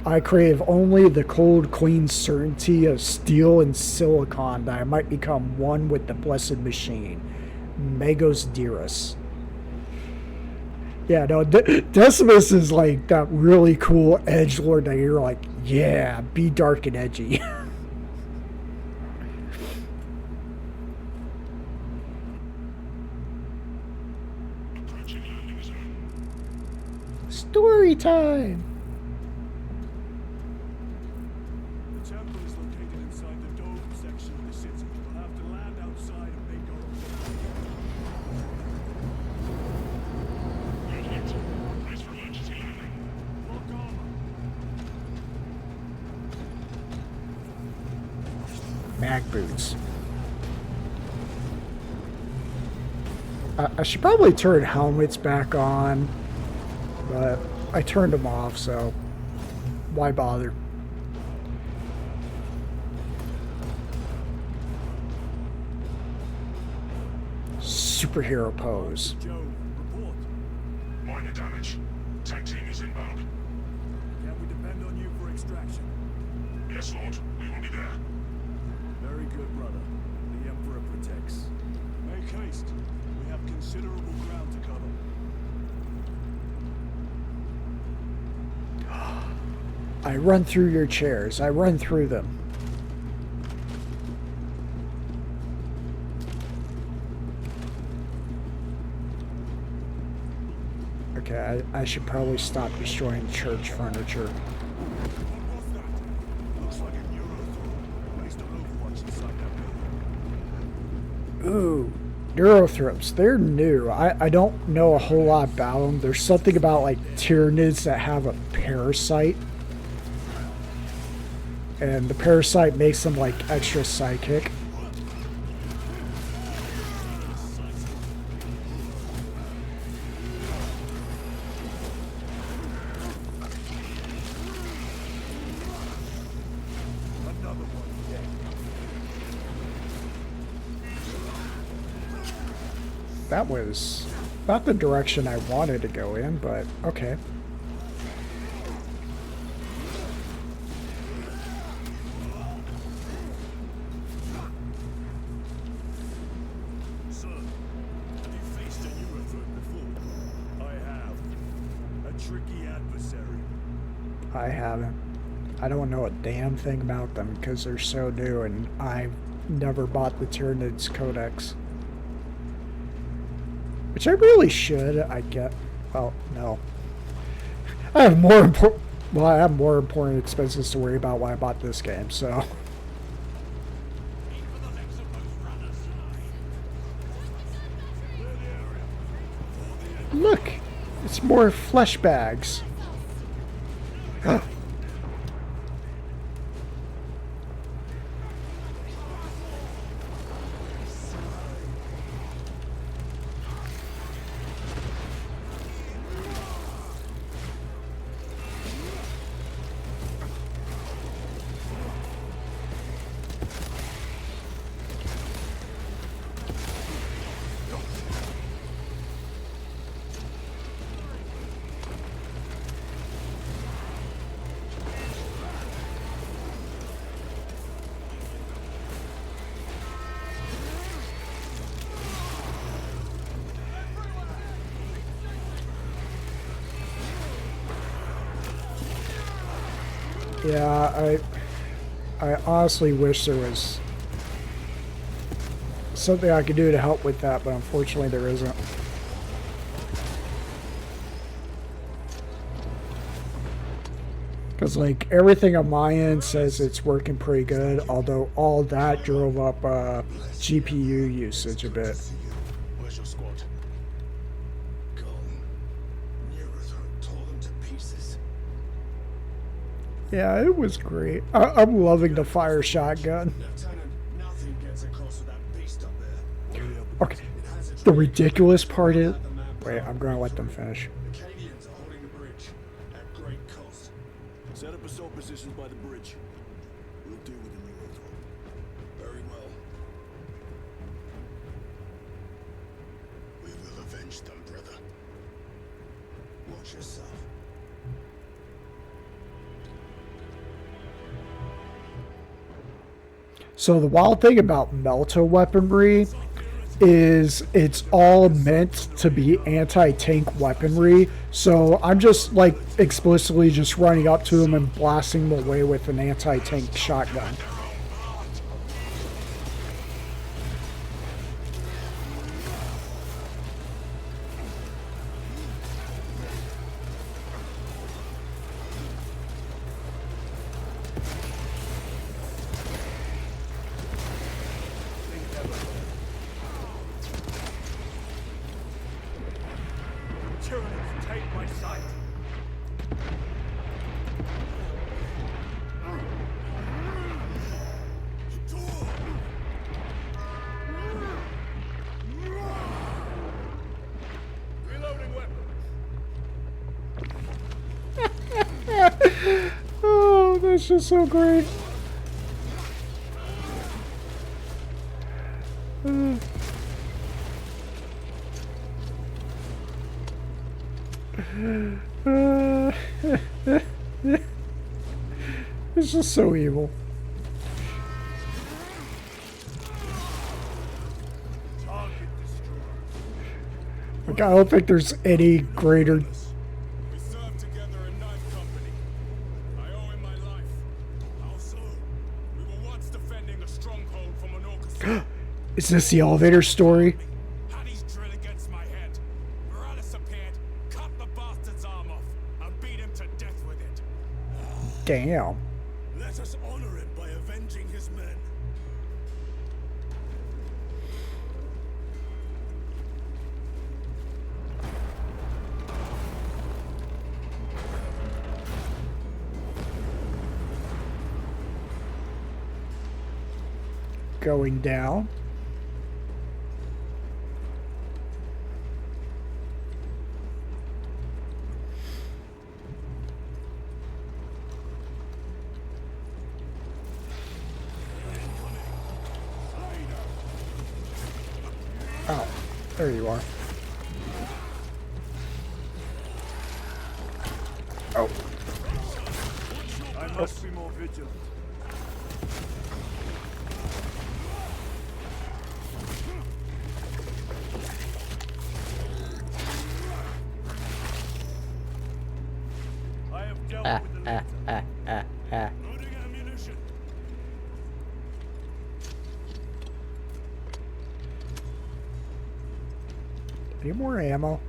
I crave only the cold, clean certainty of steel and silicon that I might become one with the blessed machine. Magos Dearest. Yeah, no, Decimus is like that really cool edgelord that you're like, yeah, be dark and edgy. Story time! The temple is located inside the dome section of the city. We'll have to land outside and make our own. Place for emergency landing. Lock armor. Mag boots. I should probably turn helmets back on, but I turned them off, so why bother? Superhero pose. Joe, report. Minor damage. Tank team is inbound. Can we depend on you for extraction? Yes, Lord. We will be there. Very good, brother. The Emperor protects. Make haste. We have considerable ground to cover. I run through your chairs. I run through them. Okay, I should probably stop destroying church furniture. What was that? Looks like a neurothorn. Based on Overwatch inside that building. Ooh, neurothrips. They're new. I don't know a whole lot about them. There's something about like Tyranids that have a parasite. And the parasite makes them like extra psychic. Another one dead. That was not the direction I wanted to go in, but okay. Sir, have you faced a neurothorn before? I have. A tricky adversary. I haven't. I don't know a damn thing about them because they're so new and I've never bought the Tyranids Codex. Which I really should. I get. Well, no. I have more important. Well, I have more important expenses to worry about when I bought this game, so. Look! It's more flesh bags. Yeah, I honestly wish there was something I could do to help with that, but unfortunately there isn't. Because, like, everything on my end says it's working pretty good, although all that drove up GPU usage a bit. Where's your squad? Gone. Neurothorn tore them to pieces. Yeah, it was great. I'm loving the fire shotgun. Lieutenant, nothing gets across with that beast up there. Okay, the ridiculous part is... Wait, I'm going to let them finish. Acadians are holding the bridge at great cost. Set up assault positions by the bridge. We'll deal with the neurothorn. Very well. We will avenge them, brother. Watch yourself. So the wild thing about Melta weaponry is it's all meant to be anti-tank weaponry. So I'm just like explicitly just running up to them and blasting them away with an anti-tank shotgun. Tyranids, take my sight. It's just so great. It's just so evil. Like, I don't think there's any greater. We served together in Knife Company. I owe him my life. Also, we were once defending a stronghold from an orchestra. Is this the elevator story? Had his drill against my head. Morales appeared, cut the bastard's arm off, and beat him to death with it. Damn. Let us honor him by avenging his men. Going down. Oh, there you are. Oh. I must be more vigilant. I have dealt with the later. Loading ammunition. Any more ammo?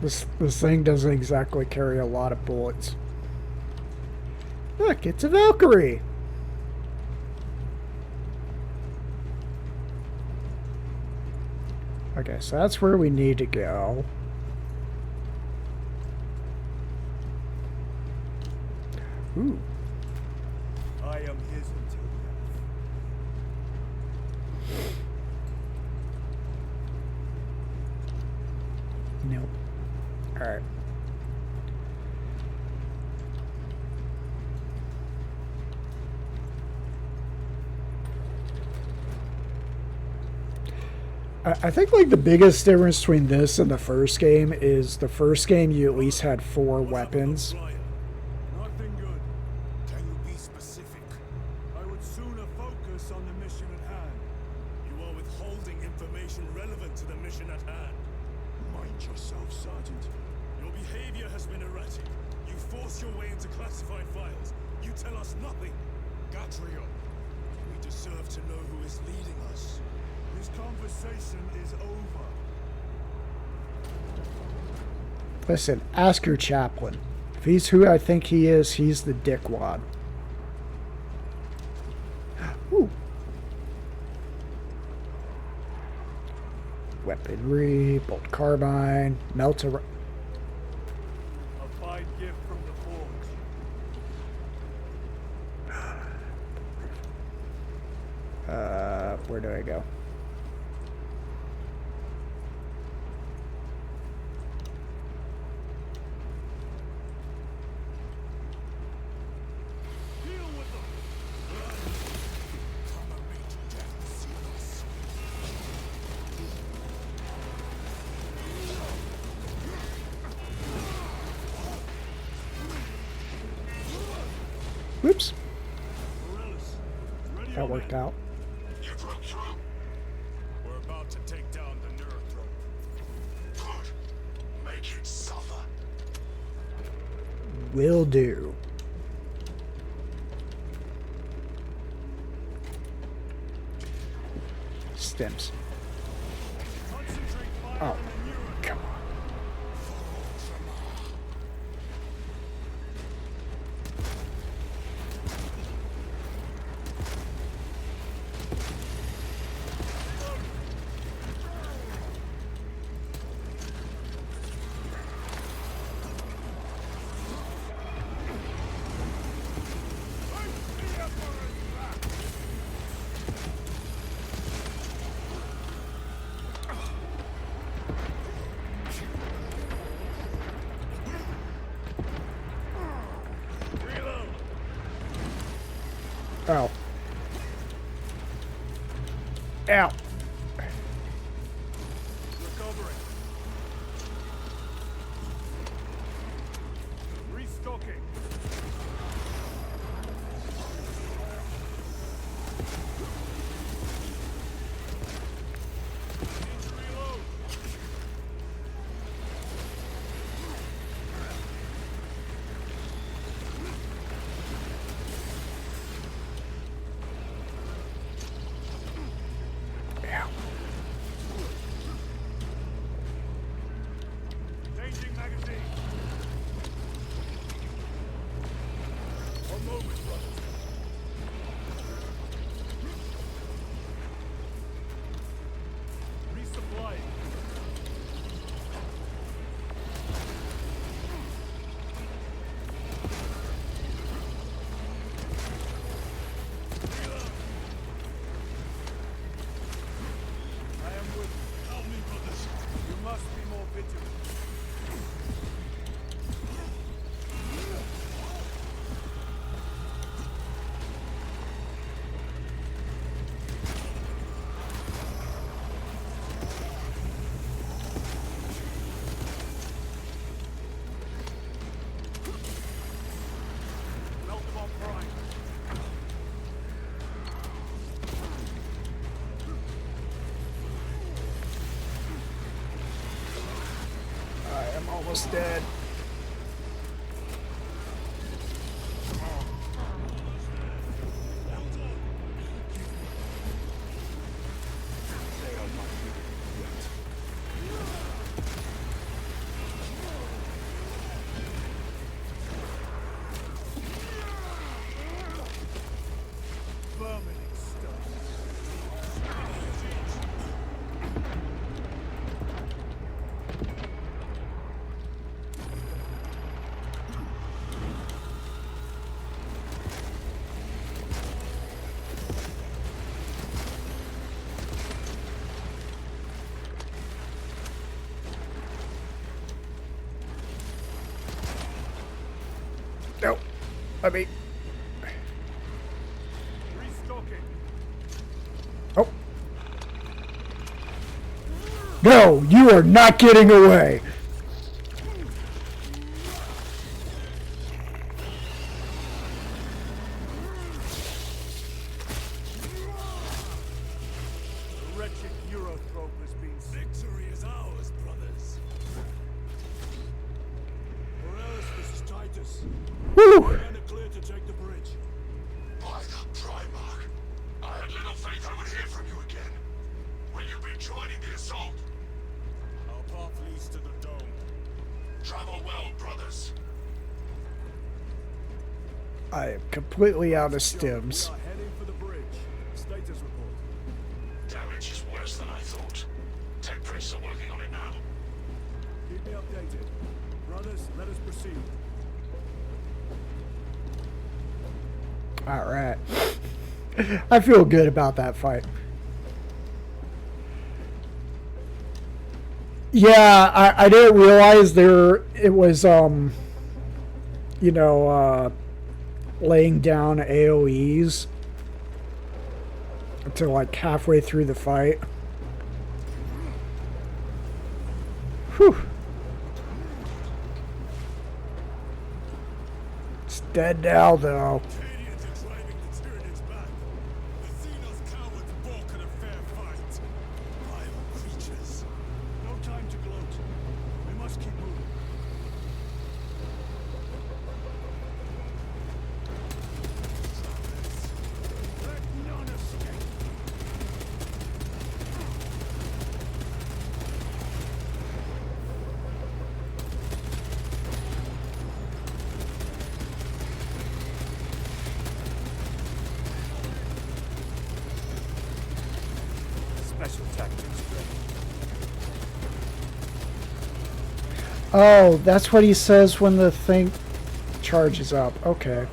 This thing doesn't exactly carry a lot of bullets. Look, it's a Valkyrie. Okay, so that's where we need to go. Ooh. I am his until death. Nope. Alright. I think like the biggest difference between this and the first game is the first game you at least had 4 weapons. Nothing good. Can you be specific? I would sooner focus on the mission at hand. You are withholding information relevant to the mission at hand. Mind yourself, Sergeant. Your behavior has been erratic. You force your way into classified files. You tell us nothing. Gatrio, we deserve to know who is leading us. This conversation is over. Listen, ask your chaplain. If he's who I think he is, he's the dickwad. Ooh. Weaponry, bolt carbine, melter. A fine gift from the forge. Where do I go? Whoops. That worked out. You broke through. We're about to take down the Neurothrope. Good. Make it suffer. Will do. Stems. Oh, come on. Ow. Recovering. Restocking. Changing magazine. One moment, brothers. Resupplying. I am with you. Help me, brothers. You must be more vigilant. Meltamon Prime. I am almost dead. Vermin stuff. Nope. Let me. Restocking. Oh. No, you are not getting away. The wretched Eurothrope has been victory is ours, brothers. Morales, this is Titus. Woo! Men are clear to take the bridge. By the Primarch, I had little faith I would hear from you again. Will you be joining the assault? Our path leads to the dome. Travel well, brothers. I am completely out of We stims. are heading for the bridge. Status report. Damage is worse than I thought. Tech priests are working on it now. Keep me updated. Brothers, let us proceed. All right. I feel good about that fight. Yeah, I didn't realize it was you know, laying down AoEs until like halfway through the fight. Whew. It's dead now though. Canadians are driving the Tyranids back. The Xenos cowards balk at a fair fight. Vile creatures. No time to gloat. We must keep moving. Let none escape. Special tactics ready. Oh, that's what he says when the thing charges up. Okay.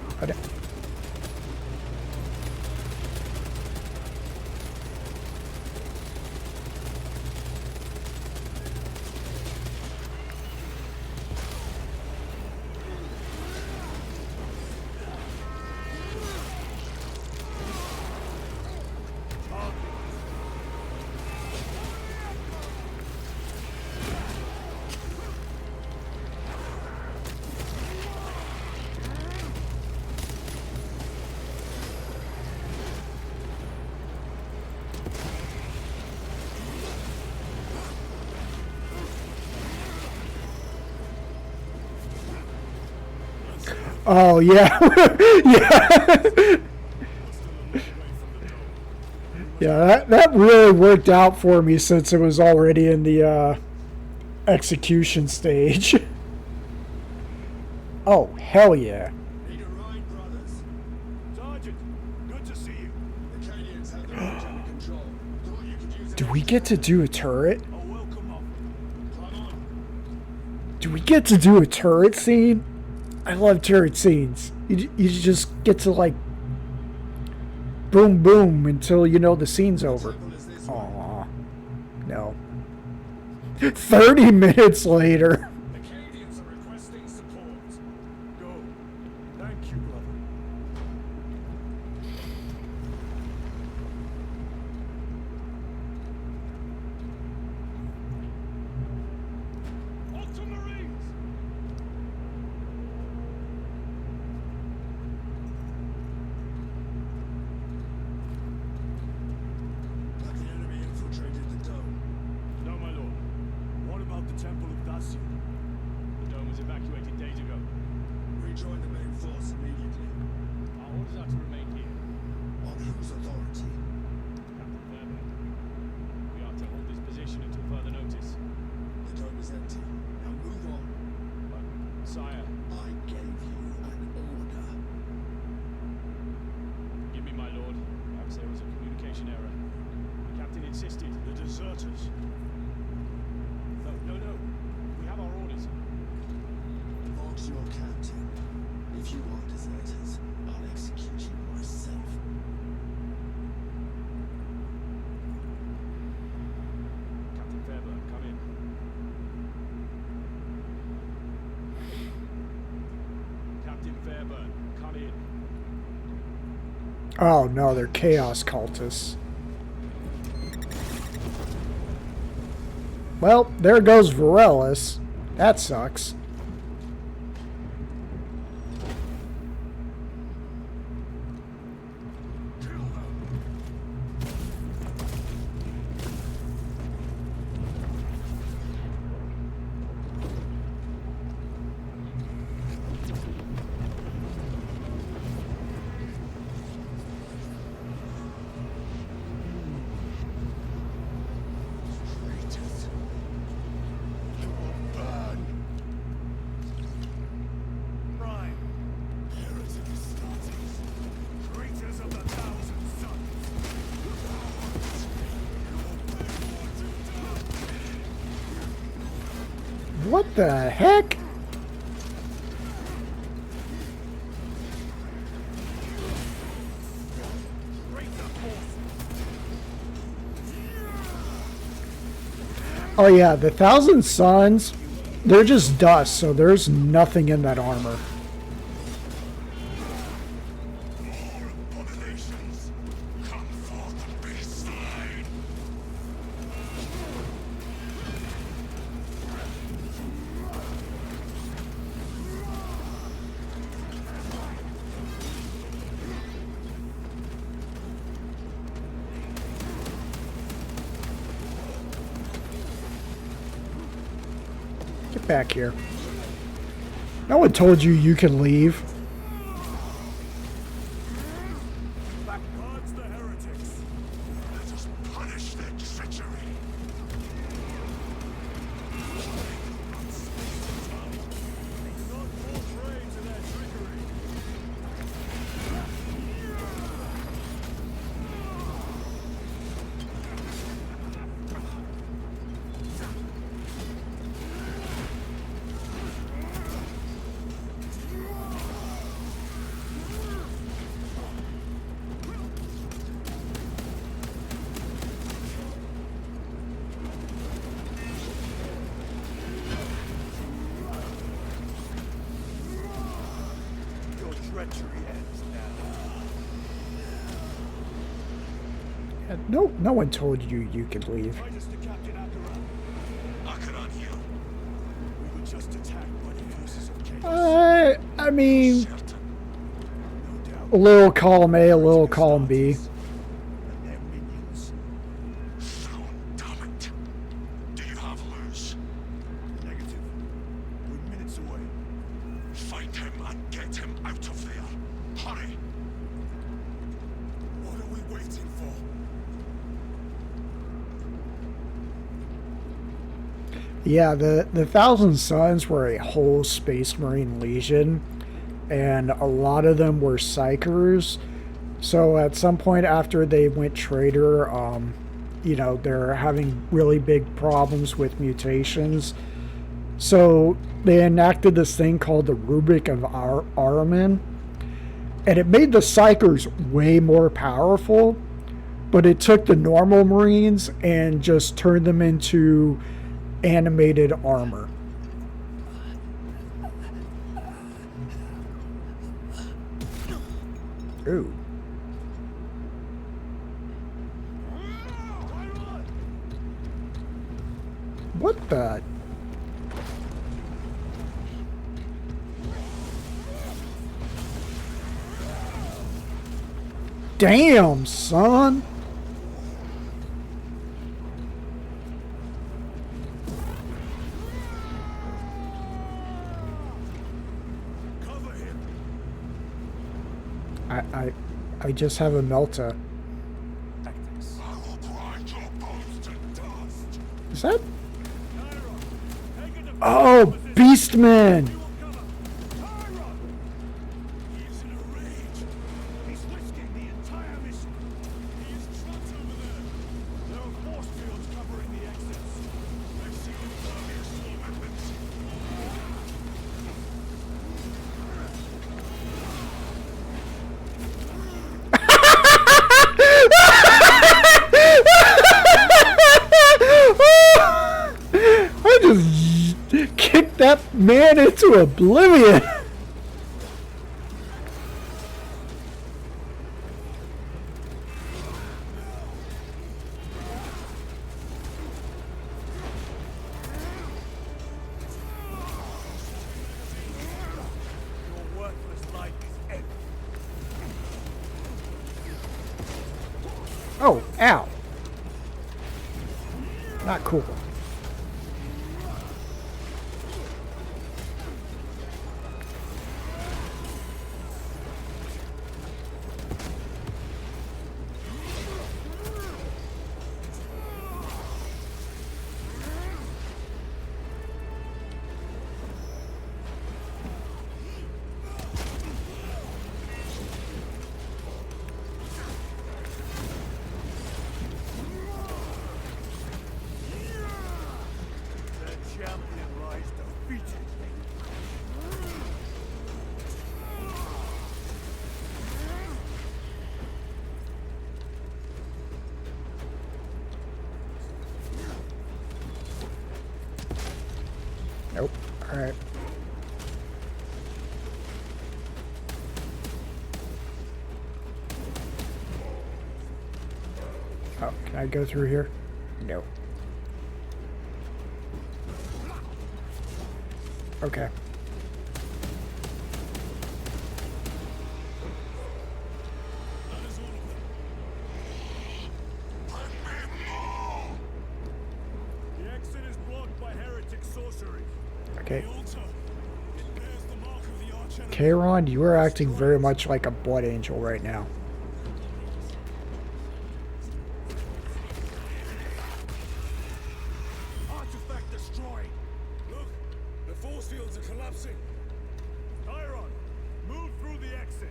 Oh, yeah. Yeah. Yeah, that really worked out for me since it was already in the execution stage. Oh, hell yeah. Need a ride, brothers? Sergeant, good to see you. The Canians have the bridge under control. Thought you could use Do we get to do a turret? Oh, welcome up. Come on. Do we get to do a turret scene? I love turret scenes. You just get to, like, boom, boom until you know the scene's over. Aww. No. 30 minutes later. The Canadians are requesting support. Go. Thank you, brother. Ultramarines! Have the enemy infiltrated the dome? No, my lord. What about the Temple of Dacia? The dome was evacuated days ago. Rejoin the main force immediately. Our orders are to remain here. On whose authority? Captain Fairbairn. We are to hold this position until further notice. The dome is empty. Now move on. But, sire... I gave you an order. Give me, my lord. Perhaps there was a communication error. The captain insisted. The deserters. No. We have our orders. Lodge your captain. If you are deserters, I'll execute you myself. Captain Fairbairn, come in. Captain Fairbairn, come in. Oh no, they're chaos cultists. Well, there goes Varellus. That sucks. What the heck? Oh yeah, the Thousand Suns, they're just dust, so there's nothing in that armor. Get back here. No one told you you can leave. No one told you you could leave. I mean, a little column A, a little column B. Do you have loose? Negative. We're minutes away. Find him and get him out of there. Hurry! What are we waiting for? Yeah, the Thousand Suns were a whole Space Marine Legion, and a lot of them were Psychers. So at some point after they went Traitor, you know, they're having really big problems with mutations. So they enacted this thing called the Rubric of Ahriman, and it made the Psychers way more powerful, but it took the normal Marines and just turned them into animated armor. Ooh. What the? Damn, son. Cover him. I just have a Melta. Is that? Oh, Beastman! I just kicked that man into oblivion. Oh, ow. Not cool. Nope. Alright. Oh, can I go through here? No. Okay. Okay. Kayron, you are acting very much like a blood angel right now. Artifact destroyed. Look, the force fields are collapsing. Tyron, move through the exit.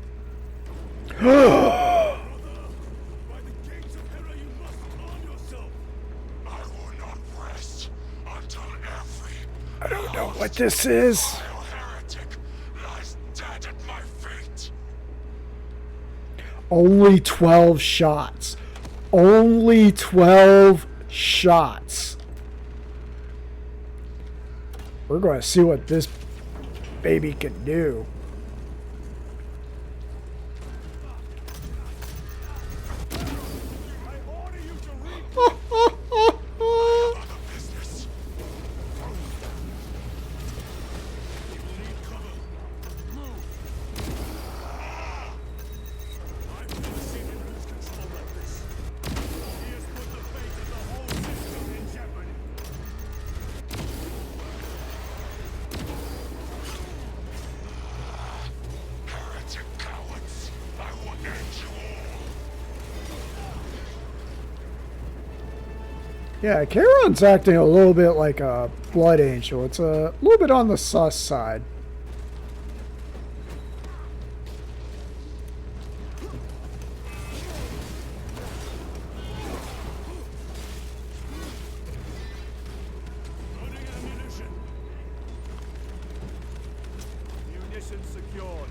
Brother, by the gates of Hera, you must arm yourself. I will not rest until every I don't know what this is. heretic lies dead at my feet. Only 12 shots. Only 12 shots. We're going to see what this baby can do. Yeah, Charon's acting a little bit like a blood angel. It's a little bit on the sus side. Loading ammunition. Munition secured.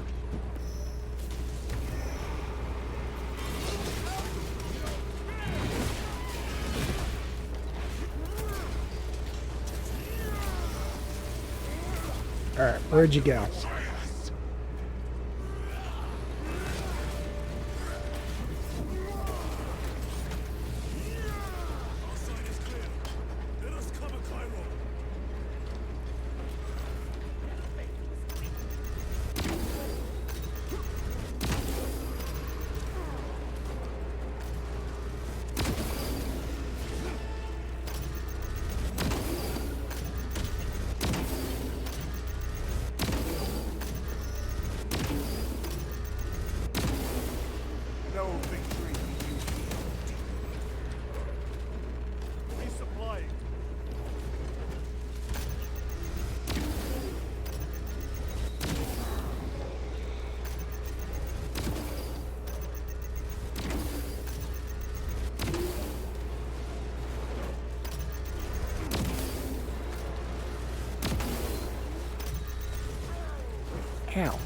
Alright, where'd you go? No victory for you. Resupplying. Ow.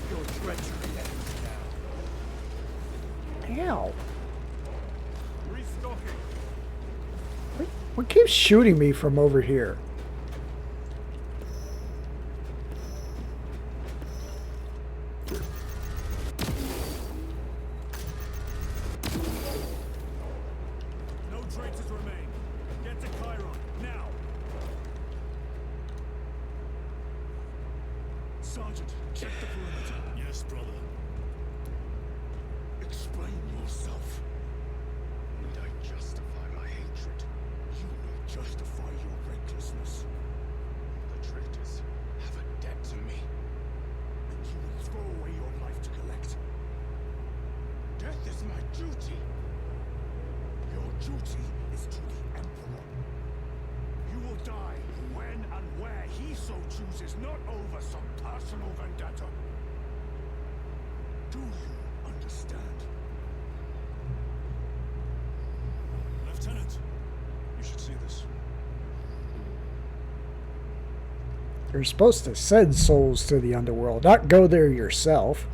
Your treachery ends now. Ow. Restocking. What keeps shooting me from over here? No traitors remain. Get to Chiron, now! Sergeant, check the perimeter. Yes, brother. Explain yourself. Need I justify my hatred? You may justify your recklessness. The traitors have a debt to me. And you will throw away your life to collect. Death is my duty. Your duty is to the Emperor. You will die when and where he so chooses, not over some personal vendetta. Do you understand? Lieutenant, you should see this. You're supposed to send souls to the underworld, not go there yourself.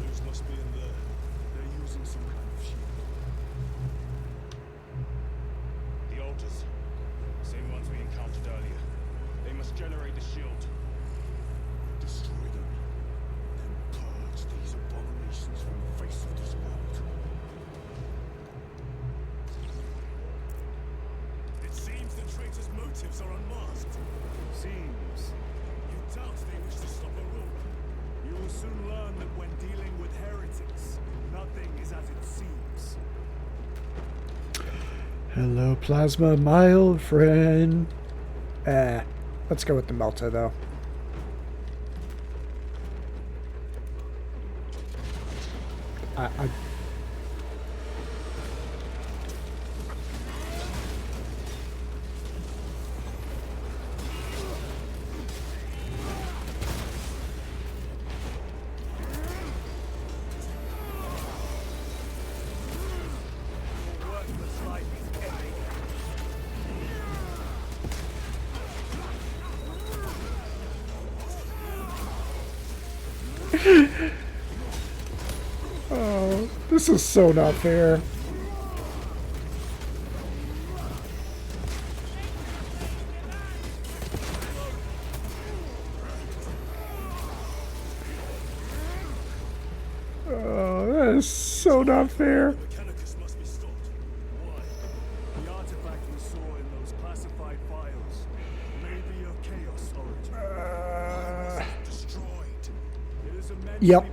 Those must be in there. They're using some kind of shield. The altars. Same ones we encountered earlier. They must generate the shield. Destroy them. Then purge these abominations from the face of this world. It seems the traitor's motives are unmasked. Seems. You doubt they wish to stop a rule. You will soon learn that when dealing with heretics, nothing is as it seems. Hello, Plasma, my old friend. Let's go with the Melta, though. I Worthless life is ending. Oh, this is so not fair. Oh, that is so not fair. Mechanicus must be stopped. Why? The artifact we saw in those classified files may be of Chaos origin. Destroy Yep.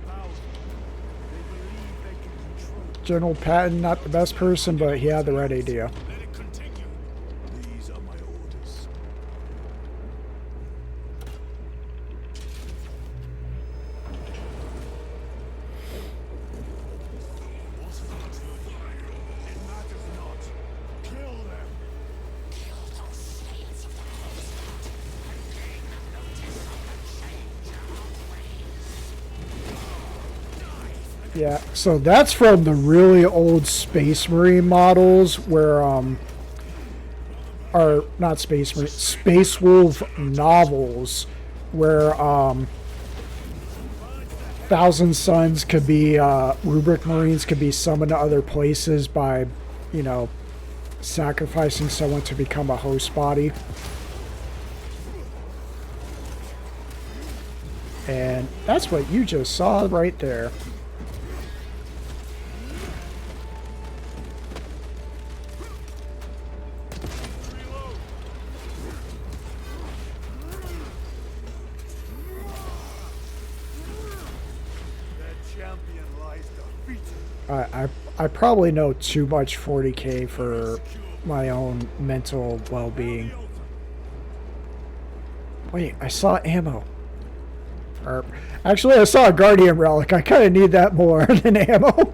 General Patton, not the best person, but he had the right idea. These are my orders. It matters not. Kill them. Yeah, so that's from the really old Space Marine models where, or not Space Marine, Space Wolf novels where, Thousand Suns could be, Rubric Marines could be summoned to other places by, you know, sacrificing someone to become a host body. And that's what you just saw right there. I probably know too much 40k for my own mental well-being. Wait, I saw ammo. Or, actually, I saw a Guardian Relic. I kind of need that more than ammo.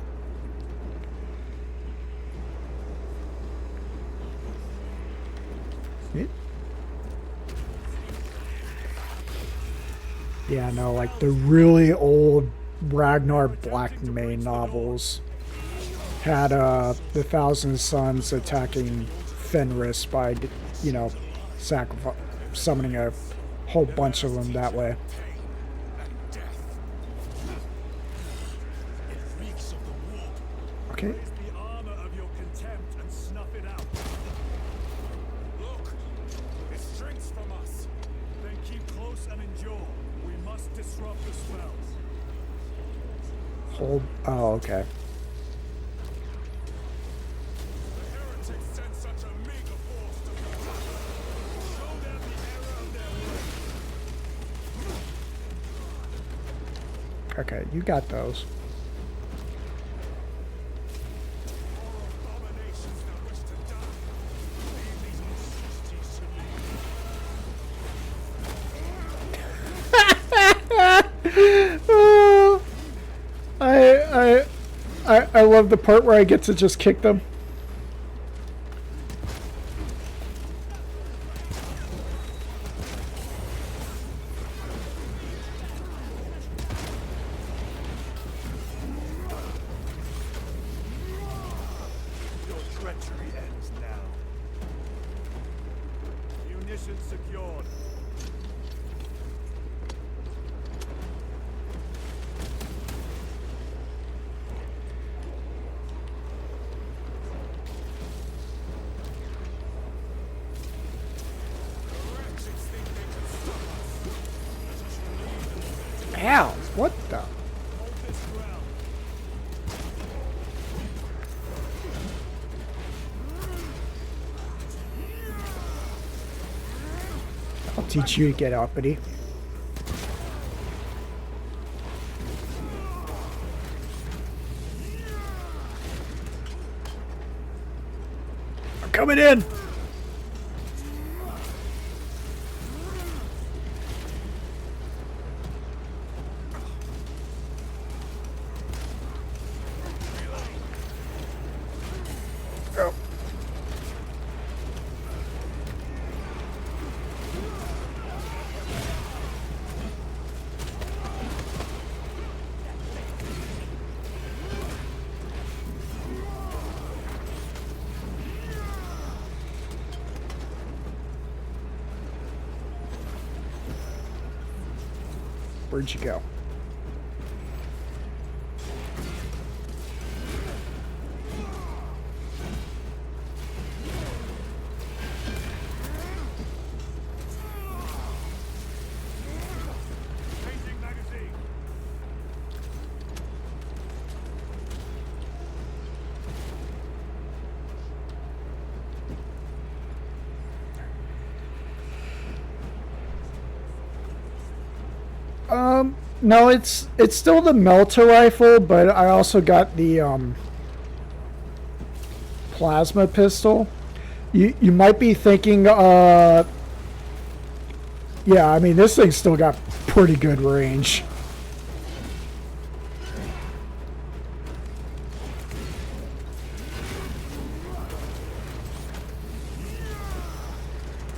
Yeah, no, like the really old Ragnar Blackmane novels had the Thousand Suns attacking Fenris by, you know, summoning a whole bunch of them that way. Okay. Hold. Oh, okay. Okay, you got those. I love the part where I get to just kick them. Your treachery ends now. Munitions secured. Ow! What the? I'll teach you to get uppity. I'm coming in! Go. Where'd you go? No, it's still the melter rifle, but I also got the plasma pistol. You might be thinking, yeah, I mean this thing's still got pretty good range.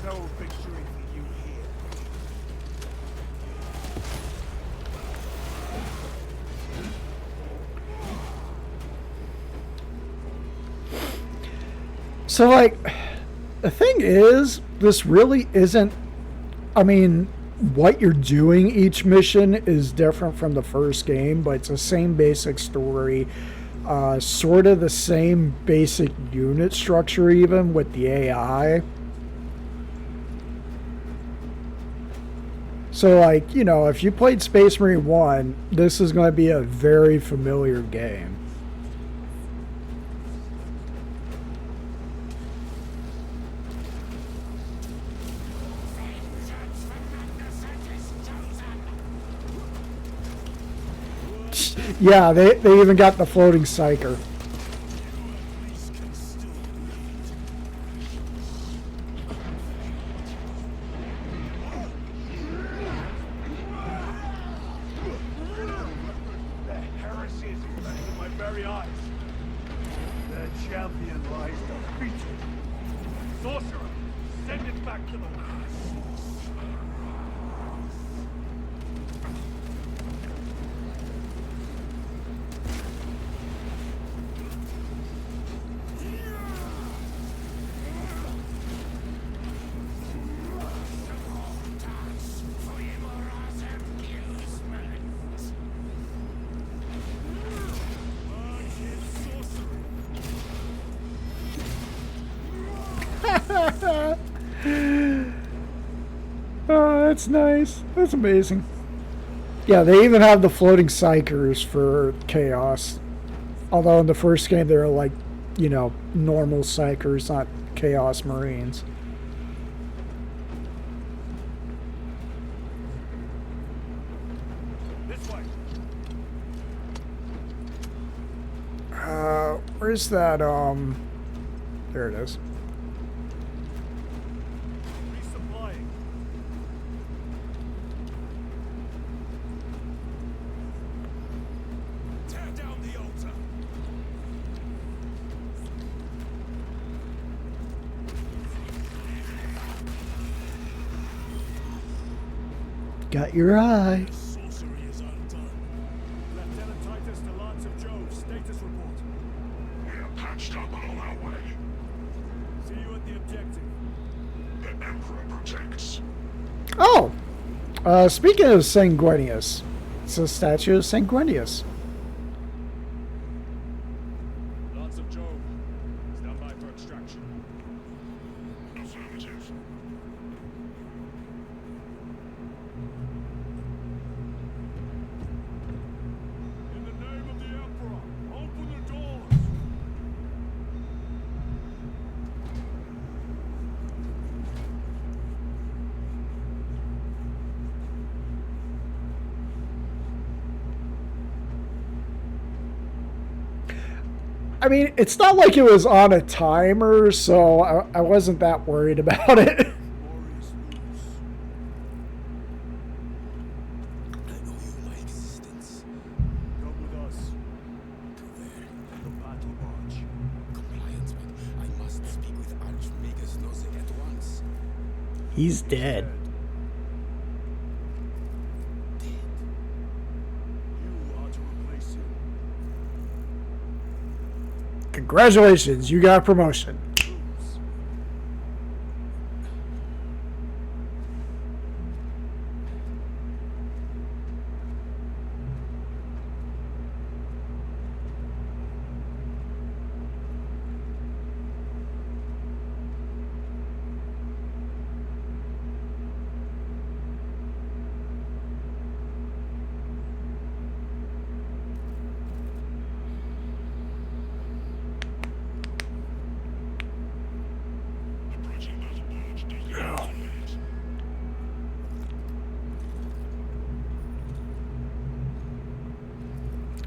No victory for you here. So, like, the thing is, this really isn't. I mean, what you're doing each mission is different from the first game, but it's the same basic story. Sort of the same basic unit structure, even with the AI. So, like, you know, if you played Space Marine 1, this is going to be a very familiar game. Yeah, they even got the floating psyker. The heresy is in my very eyes. Their champion lies defeated. Sorcerer, send it back to the Oh, that's nice. That's amazing. Yeah, they even have the floating psychers for Chaos. Although in the first game they were like, you know, normal psychers, not Chaos Marines. This way. Where's that, there it is. Resupplying. Tear down the altar. Got your eye. Sorcery is undone. Lieutenant Titus to Lance of Jove, status report. We are patched up and on our way. See you at the objective. The Emperor protects. Oh! Speaking of Sanguinius, it's a statue of Sanguinius. Lance of Jove. Stand by for extraction. Affirmative. In the name of the Emperor, open the doors. I mean, it's not like it was on a timer, so I wasn't that worried about it. Glorious news. I know you my existence. Come with us. To where? The battle barge. Compliance, but I must speak with Archmagus Nozick at once. He's dead. You are to replace him. Congratulations, you got a promotion. Lose.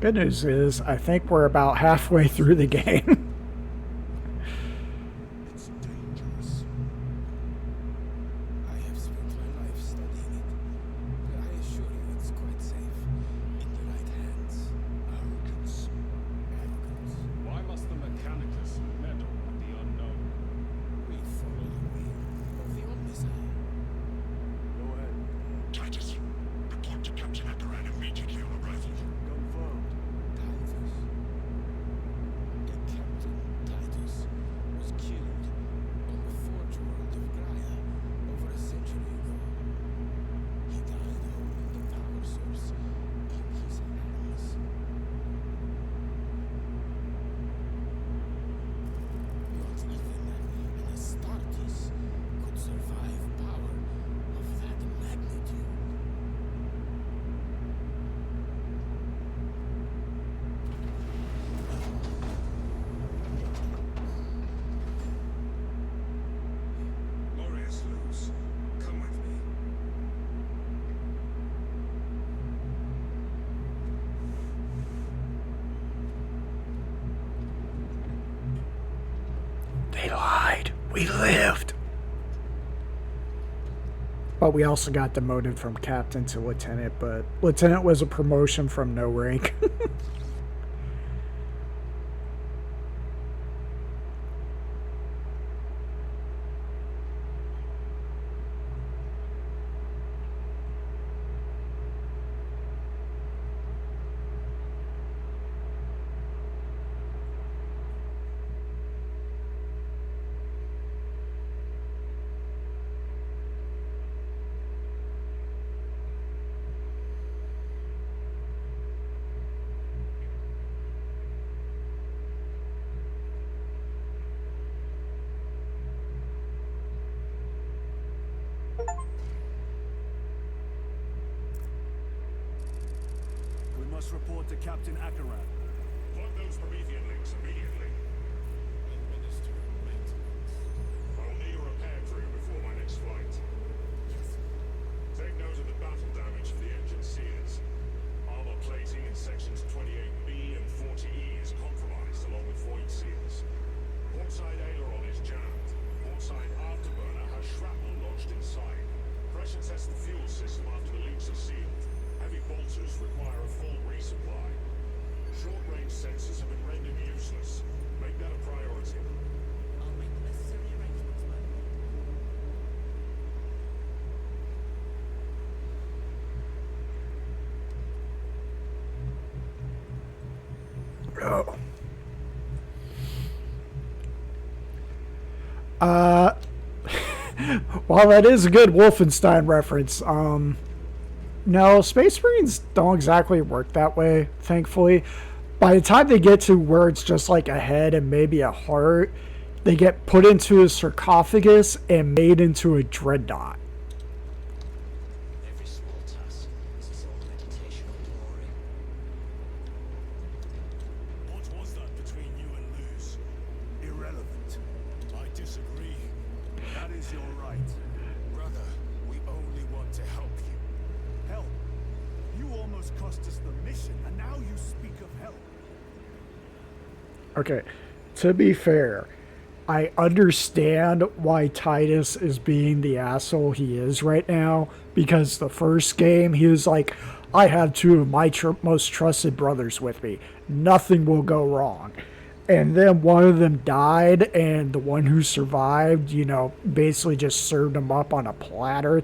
Good news is, I think we're about halfway through the game. It's dangerous. I have spent my life studying it, but I assure you it's quite safe. In the right hands. Arrogance. Arrogance. Why must the Mechanicus meddle with the unknown? We follow the will of the Omnissiah. Go ahead. Titus, report to Captain Akaran immediately on arrival. Confirmed. Titus. The Captain Titus was killed on the forge world of Gaia over a century ago. He died holding the power source in his hands. Not even an Astartes could survive power of that magnitude. Glorious Luz, come with me. They lied. We lived. But we also got demoted from captain to lieutenant, but lieutenant was a promotion from no rank. We must report to Captain Akaran. Plug those Promethean links immediately. Administer maintenance. I'll need a repair crew before my next flight. Take note of the battle damage for the engine seals. Armor plating in sections 28B and 40E is compromised along with void seals. Portside aileron is jammed. Portside afterburner has shrapnel lodged inside. Pressure test the fuel system after the leaks are sealed. Heavy bolters require a full resupply. Short-range sensors have been rendered useless. Make that a priority. I'll make the necessary arrangements, Oh. While that is a good Wolfenstein reference, no, Space Marines don't exactly work that way, thankfully. By the time they get to where it's just like a head and maybe a heart, they get put into a sarcophagus and made into a dreadnought. Every small task is its own meditation on glory. What was that between you and Luz? Irrelevant. I disagree. That is your right. Brother, we only want to help you. Help! You almost cost us the mission, and now you speak of help. Okay, to be fair, I understand why Titus is being the asshole he is right now, because the first game he was like, I have two of my most trusted brothers with me. Nothing will go wrong. And then one of them died, and the one who survived, you know, basically just served him up on a platter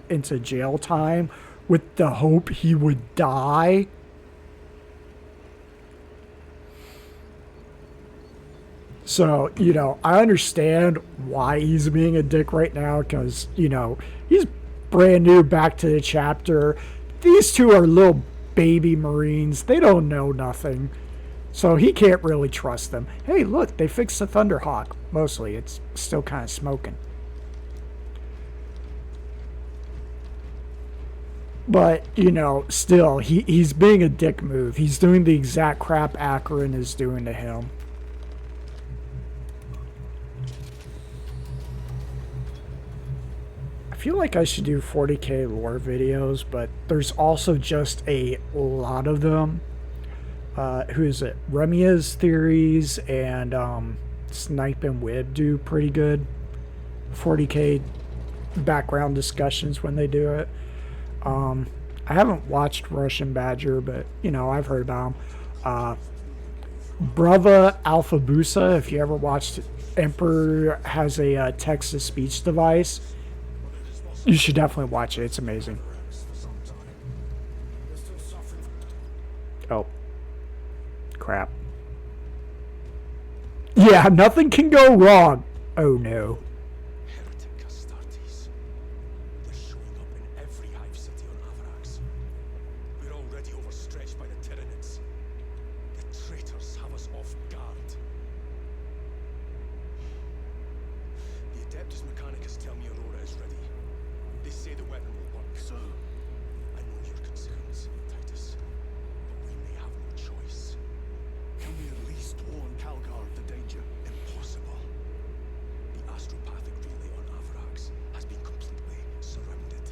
into jail time with the hope he would die. So, you know, I understand why he's being a dick right now, because, you know, he's brand new back to the chapter. These two are little baby Marines. They don't know nothing. So he can't really trust them. Hey, look, they fixed the Thunderhawk. Mostly, it's still kind of smoking. But, you know, still, he's being a dick move. He's doing the exact crap Akaran is doing to him. I feel like I should do 40k lore videos, but there's also just a lot of them. who is it? Remia's theories and Snipe and Wib do pretty good 40k background discussions when they do it. I haven't watched Russian Badger, but you know, I've heard about him. Brava Alpha Busa, if you ever watched Emperor has a text-to-speech device, you should definitely watch it. It's amazing. Oh. Crap. Yeah, nothing can go wrong. Oh no. Heretic Astartes. They're showing up in every hive city on Avarax. We're already overstretched by the Tyranids. The traitors have us off guard. The Adeptus Mechanicus tell me Aurora is ready. They say the weapon will work. So, I know your concerns, Titus, but we may have no choice. Can we at least warn Calgar of the danger? Impossible. The astropathic relay on Avarax has been completely surrounded.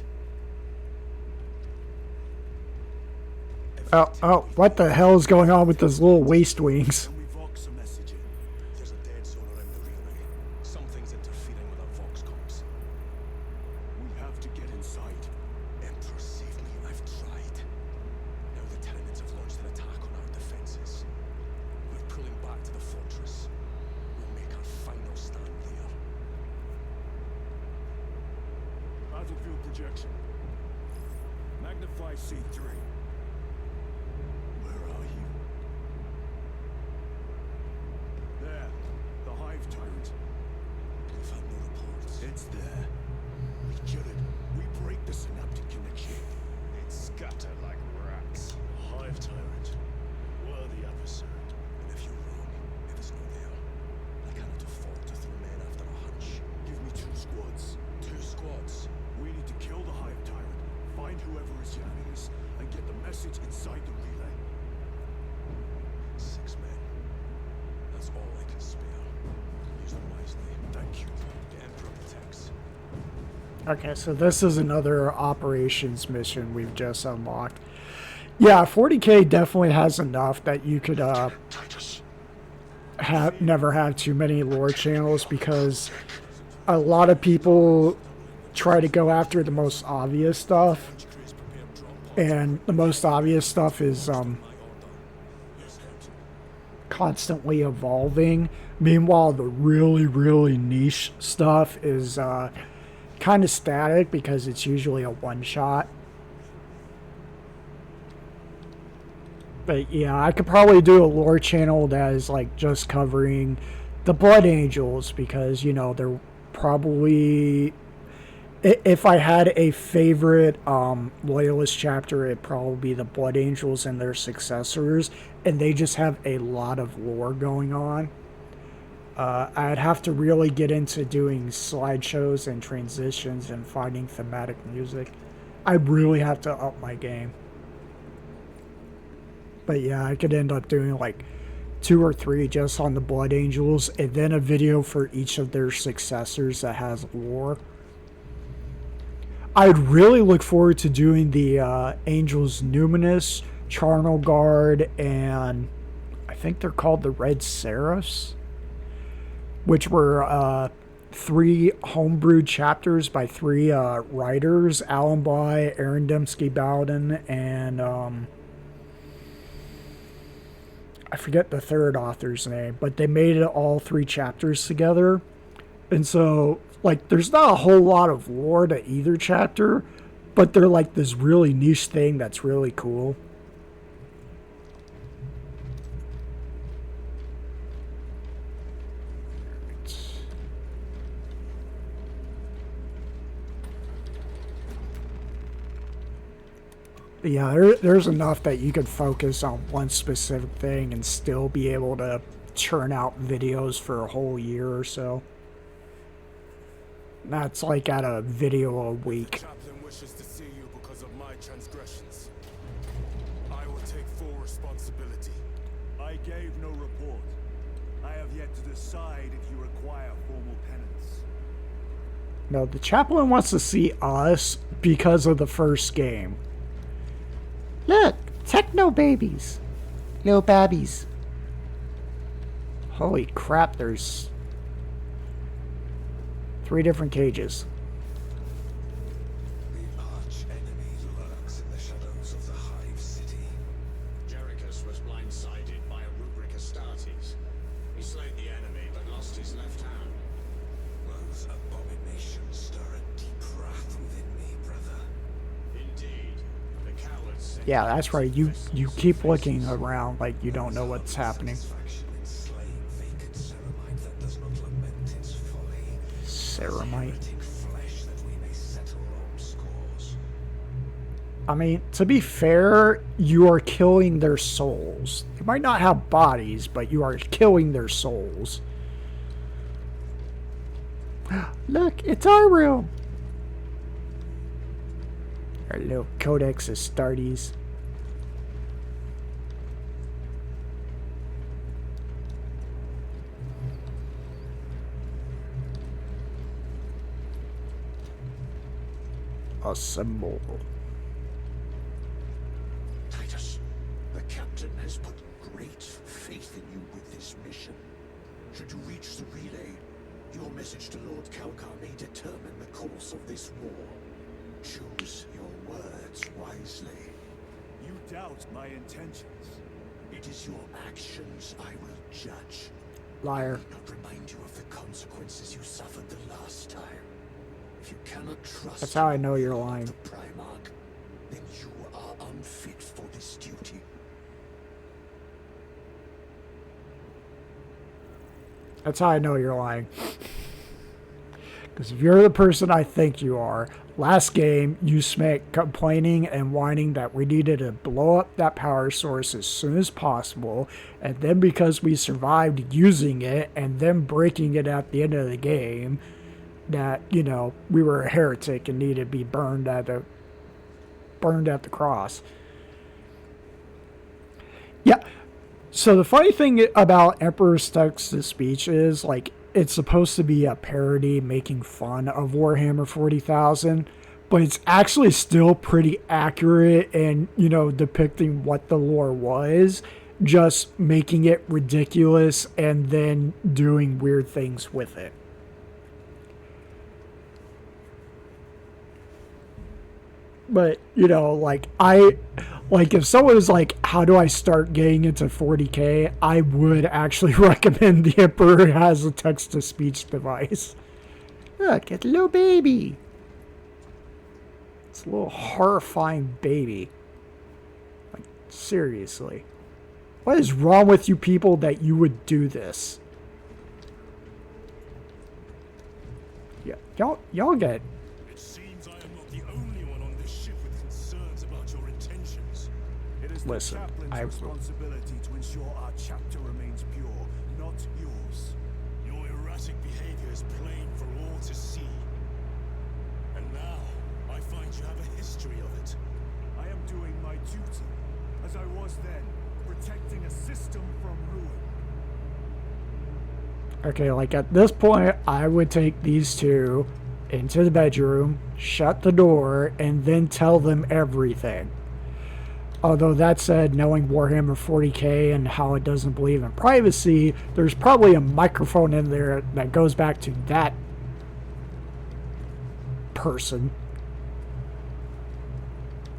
Oh, what the hell is going on with those little waist wings? Can we vox a message in? There's a dead zone around the relay. Something's interfering with our vox comms. We have to get inside. Emperor, save me. I've tried. Now the Tyranids have launched an attack on our defenses. We're pulling back to the fortress. We'll make our final stand there. Battlefield projection. Magnify C3. Where are you? There. The hive tyrant. We've had no reports. It's there. We kill it. We break the synaptic connection. It's scattered like rats. Hive tyrant. Worthy adversary. And if you're wrong, if it's not there, I cannot afford to throw men after a hunch. Give me 2 squads. 2 squads. We need to kill the hive tyrant, find whoever is jamming us, and get the message inside the relay. 6 men. That's all I can spare. Use them wisely. Thank you. The Emperor protects. Okay, so this is another operations mission we've just unlocked. Yeah, 40k definitely has enough that you could never have too many lore channels, because a lot of people try to go after the most obvious stuff, and the most obvious stuff is constantly evolving. Meanwhile, the really, really niche stuff is kind of static because it's usually a one-shot. But yeah, I could probably do a lore channel that is like just covering the Blood Angels, because, you know, they're probably... If I had a favorite Loyalist chapter, it'd probably be the Blood Angels and their successors, and they just have a lot of lore going on. I'd have to really get into doing slideshows and transitions and finding thematic music. I really have to up my game. But yeah, I could end up doing like 2 or 3 just on the Blood Angels, and then a video for each of their successors that has lore. I'd really look forward to doing the Angels Numinous, Charnel Guard, and I think they're called the Red Seraphs, which were 3 homebrewed chapters by 3 writers, Alan Bly, Aaron Dembski-Bowden, and I forget the third author's name, but they made it all 3 chapters together. And so, like, there's not a whole lot of lore to either chapter, but they're like this really niche thing that's really cool. Yeah, there's enough that you could focus on one specific thing and still be able to churn out videos for a whole year or so. That's like at a video a week. The chaplain wishes to see you because of my transgressions. I will take full responsibility. I gave no report. I have yet to decide if you require formal penance. No, the chaplain wants to see us because of the first game. Look, techno babies. Little babbies. Holy crap, there's 3 different cages. The arch enemy lurks in the shadows of the Hive City. Jerichus was blindsided by a rubric Astartes. He slayed the enemy but lost his left hand. Those abominations stir a deep wrath within me, brother. Indeed, the cowards. Yeah, that's right. You keep looking around like you don't know what's happening. Ceramite. I mean, to be fair, you are killing their souls. They might not have bodies, but you are killing their souls. Look, it's our room. Our little Codex Astartes. Assemble. Titus, the captain has put great faith in you with this mission. Should you reach the relay, your message to Lord Calgar may determine the course of this war. Choose your words wisely. You doubt my intentions. It is your actions I will judge. Liar. I need not remind you of the consequences you suffered the last time. If you cannot trust That's how I know you're lying. the Primarch, then you are unfit for this duty. That's how I know you're lying. Because if you're the person I think you are, last game you spent complaining and whining that we needed to blow up that power source as soon as possible, and then because we survived using it and then breaking it at the end of the game, that, you know, we were a heretic and needed to be burned at the cross. Yeah. So the funny thing about Emperor's text-to-speech is, like, it's supposed to be a parody making fun of Warhammer 40,000, but it's actually still pretty accurate and, you know, depicting what the lore was, just making it ridiculous and then doing weird things with it. But, you know, like, if someone was like, how do I start getting into 40K? I would actually recommend the Emperor has a text-to-speech device. Look, it's a little baby. It's a little horrifying baby. Like, seriously. What is wrong with you people that you would do this? Yeah, y'all get... It seems I am not the only one on this ship with concerns about your intentions. It is Listen, the chaplain's responsibility to ensure our chapter remains pure, not yours. Your erratic behavior is plain for all to see. And now, I find you have a history of it. I am doing my duty, as I was then, protecting a system from ruin. Okay, like at this point, I would take these two into the bedroom, shut the door, and then tell them everything. Although that said, knowing Warhammer 40K and how it doesn't believe in privacy, there's probably a microphone in there that goes back to that person.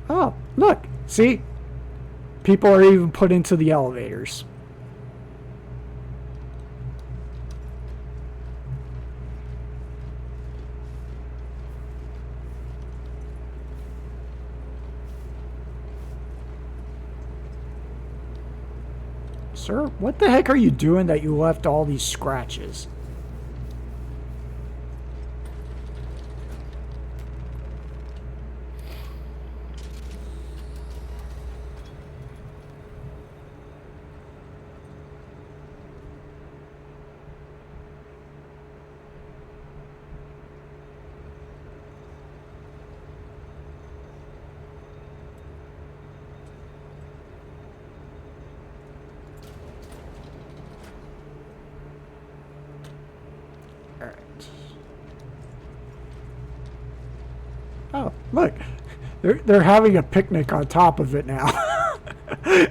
Oh, look, see? People are even put into the elevators. Sir, what the heck are you doing that you left all these scratches? Oh, look. They're having a picnic on top of it now.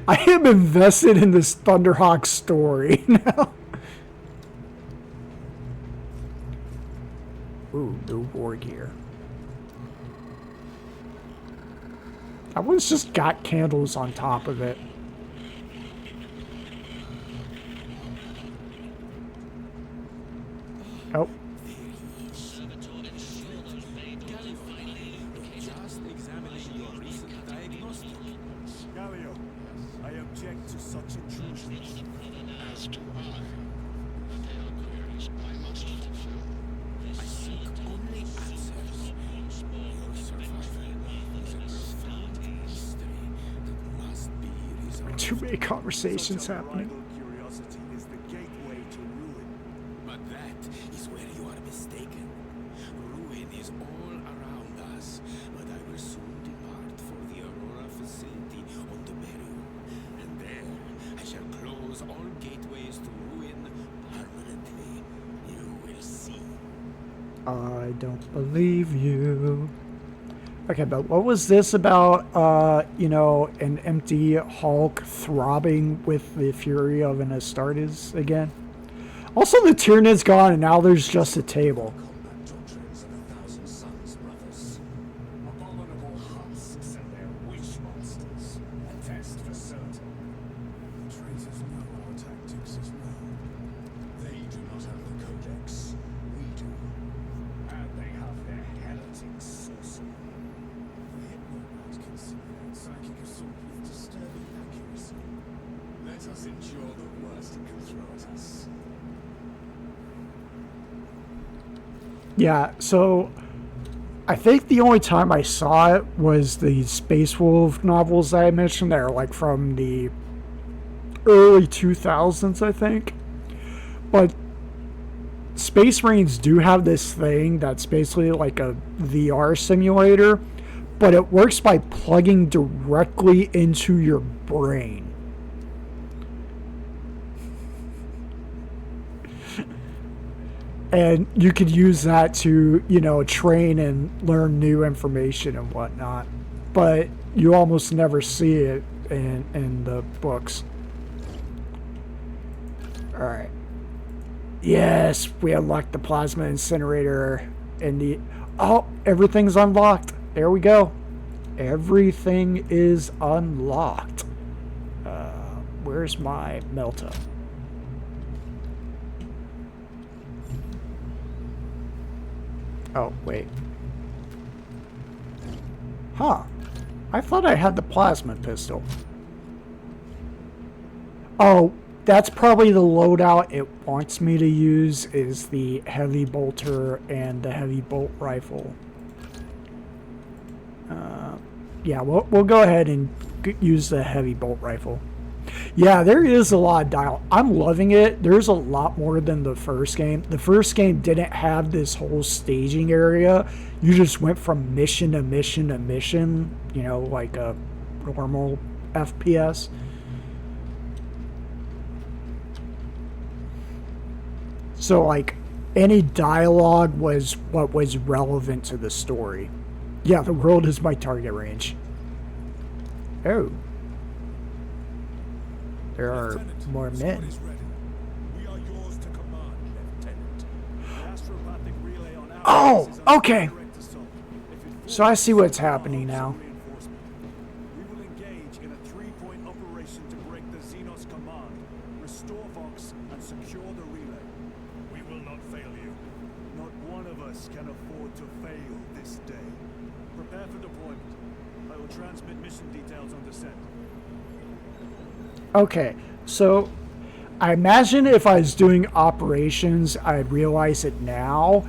I am invested in this Thunderhawk story now. Ooh, no war gear. That one's just got candles on top of it. Oh. Galio, I object to such intrusion. As do I. But they are queries I must fulfill. I seek only answers. Your survival is a profound mystery that must be resolved. Too many conversations happening. Curiosity is the gateway to ruin. But that is where you are mistaken. Ruin is all around us, but I will soon depart for the Aurora facility on the Beru. And there, I shall close all gateways to ruin permanently. You will see. I don't believe you. Okay, but what was this about, you know, an empty Hulk throbbing with the fury of an Astartes again? Also, the Tyrannid's gone, and now there's just a table. Combat doctrines of 1,000 suns, brothers. Abominable husks and their witch monsters. A test for certain. The traitors know our tactics as well. They do not have the Codex. We do. And they have their heretic sorcery. The Hypnobots can simulate psychic assault with disturbing accuracy. Let us endure the worst it can throw at us. Yeah, so I think the only time I saw it was the Space Wolf novels that I mentioned. They're like from the early 2000s, I think. But Space Marines do have this thing that's basically like a VR simulator, but it works by plugging directly into your brain. And you could use that to, you know, train and learn new information and whatnot. But you almost never see it in the books. Alright. Yes, we unlocked the plasma incinerator. And the... Oh, everything's unlocked. There we go. Everything is unlocked. Where's my Melta? Oh, wait. Huh. I thought I had the plasma pistol. Oh, that's probably the loadout it wants me to use, is the heavy bolter and the heavy bolt rifle. Yeah, we'll go ahead and use the heavy bolt rifle. Yeah, there is a lot of dialogue. I'm loving it. There's a lot more than the first game. The first game didn't have this whole staging area. You just went from mission to mission to mission, you know, like a normal FPS. So, like, any dialogue was what was relevant to the story. Yeah, the world is my target range. Oh. There are more men. We are yours to command, Lieutenant. The astropathic relay on Oh, Atlas is okay. under direct assault. If it So I see what's happening now. We will engage in a 3-point operation to break the Xenos command, restore Vox, and secure the relay. We will not fail you. Not one of us can afford to fail this day. Prepare for deployment. I will transmit mission details on descent. Okay, so I imagine if I was doing operations, I'd realize it now.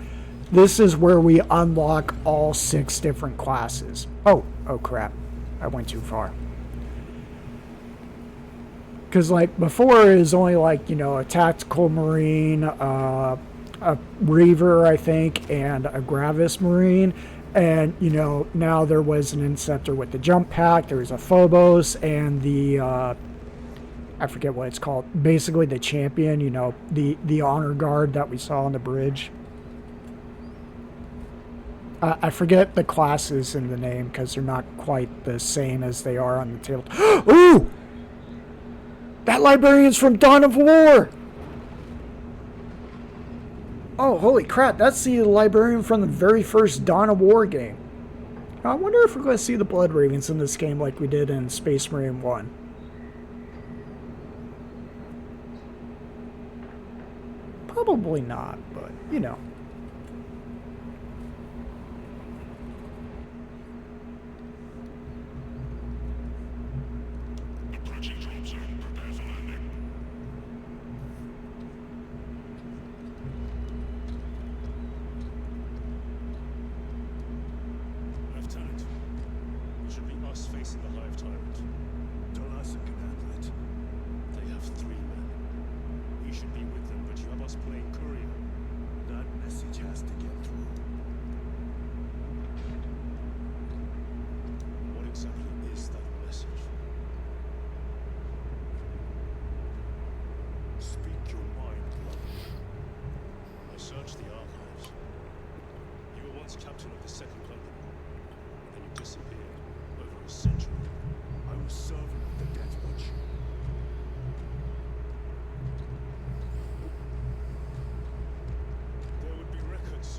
This is where we unlock all 6 different classes. Oh crap. I went too far. Because, like, before it was only, like, you know, a tactical marine, a Reaver, I think, and a Gravis marine. And, you know, now there was an Inceptor with the jump pack. There was a Phobos and the... I forget what it's called. Basically the champion, you know, the honor guard that we saw on the bridge. I forget the classes in the name because they're not quite the same as they are on the table. Ooh! That librarian's from Dawn of War! Oh, holy crap, that's the librarian from the very first Dawn of War game. I wonder if we're going to see the Blood Ravens in this game like we did in Space Marine 1. Probably not, but, you know. Approaching drop zone. Prepare for landing. Lieutenant, it should be us facing the Hive Tyrant. Dalasa can handle it. They have 3 men. We should be with them, but you have us playing courier. That message has to get through. What exactly is that message? Speak your mind, brother. I searched the archives. You were once captain of the Second Company. Then you disappeared over a century. I was serving with the Death Watch. There would be records.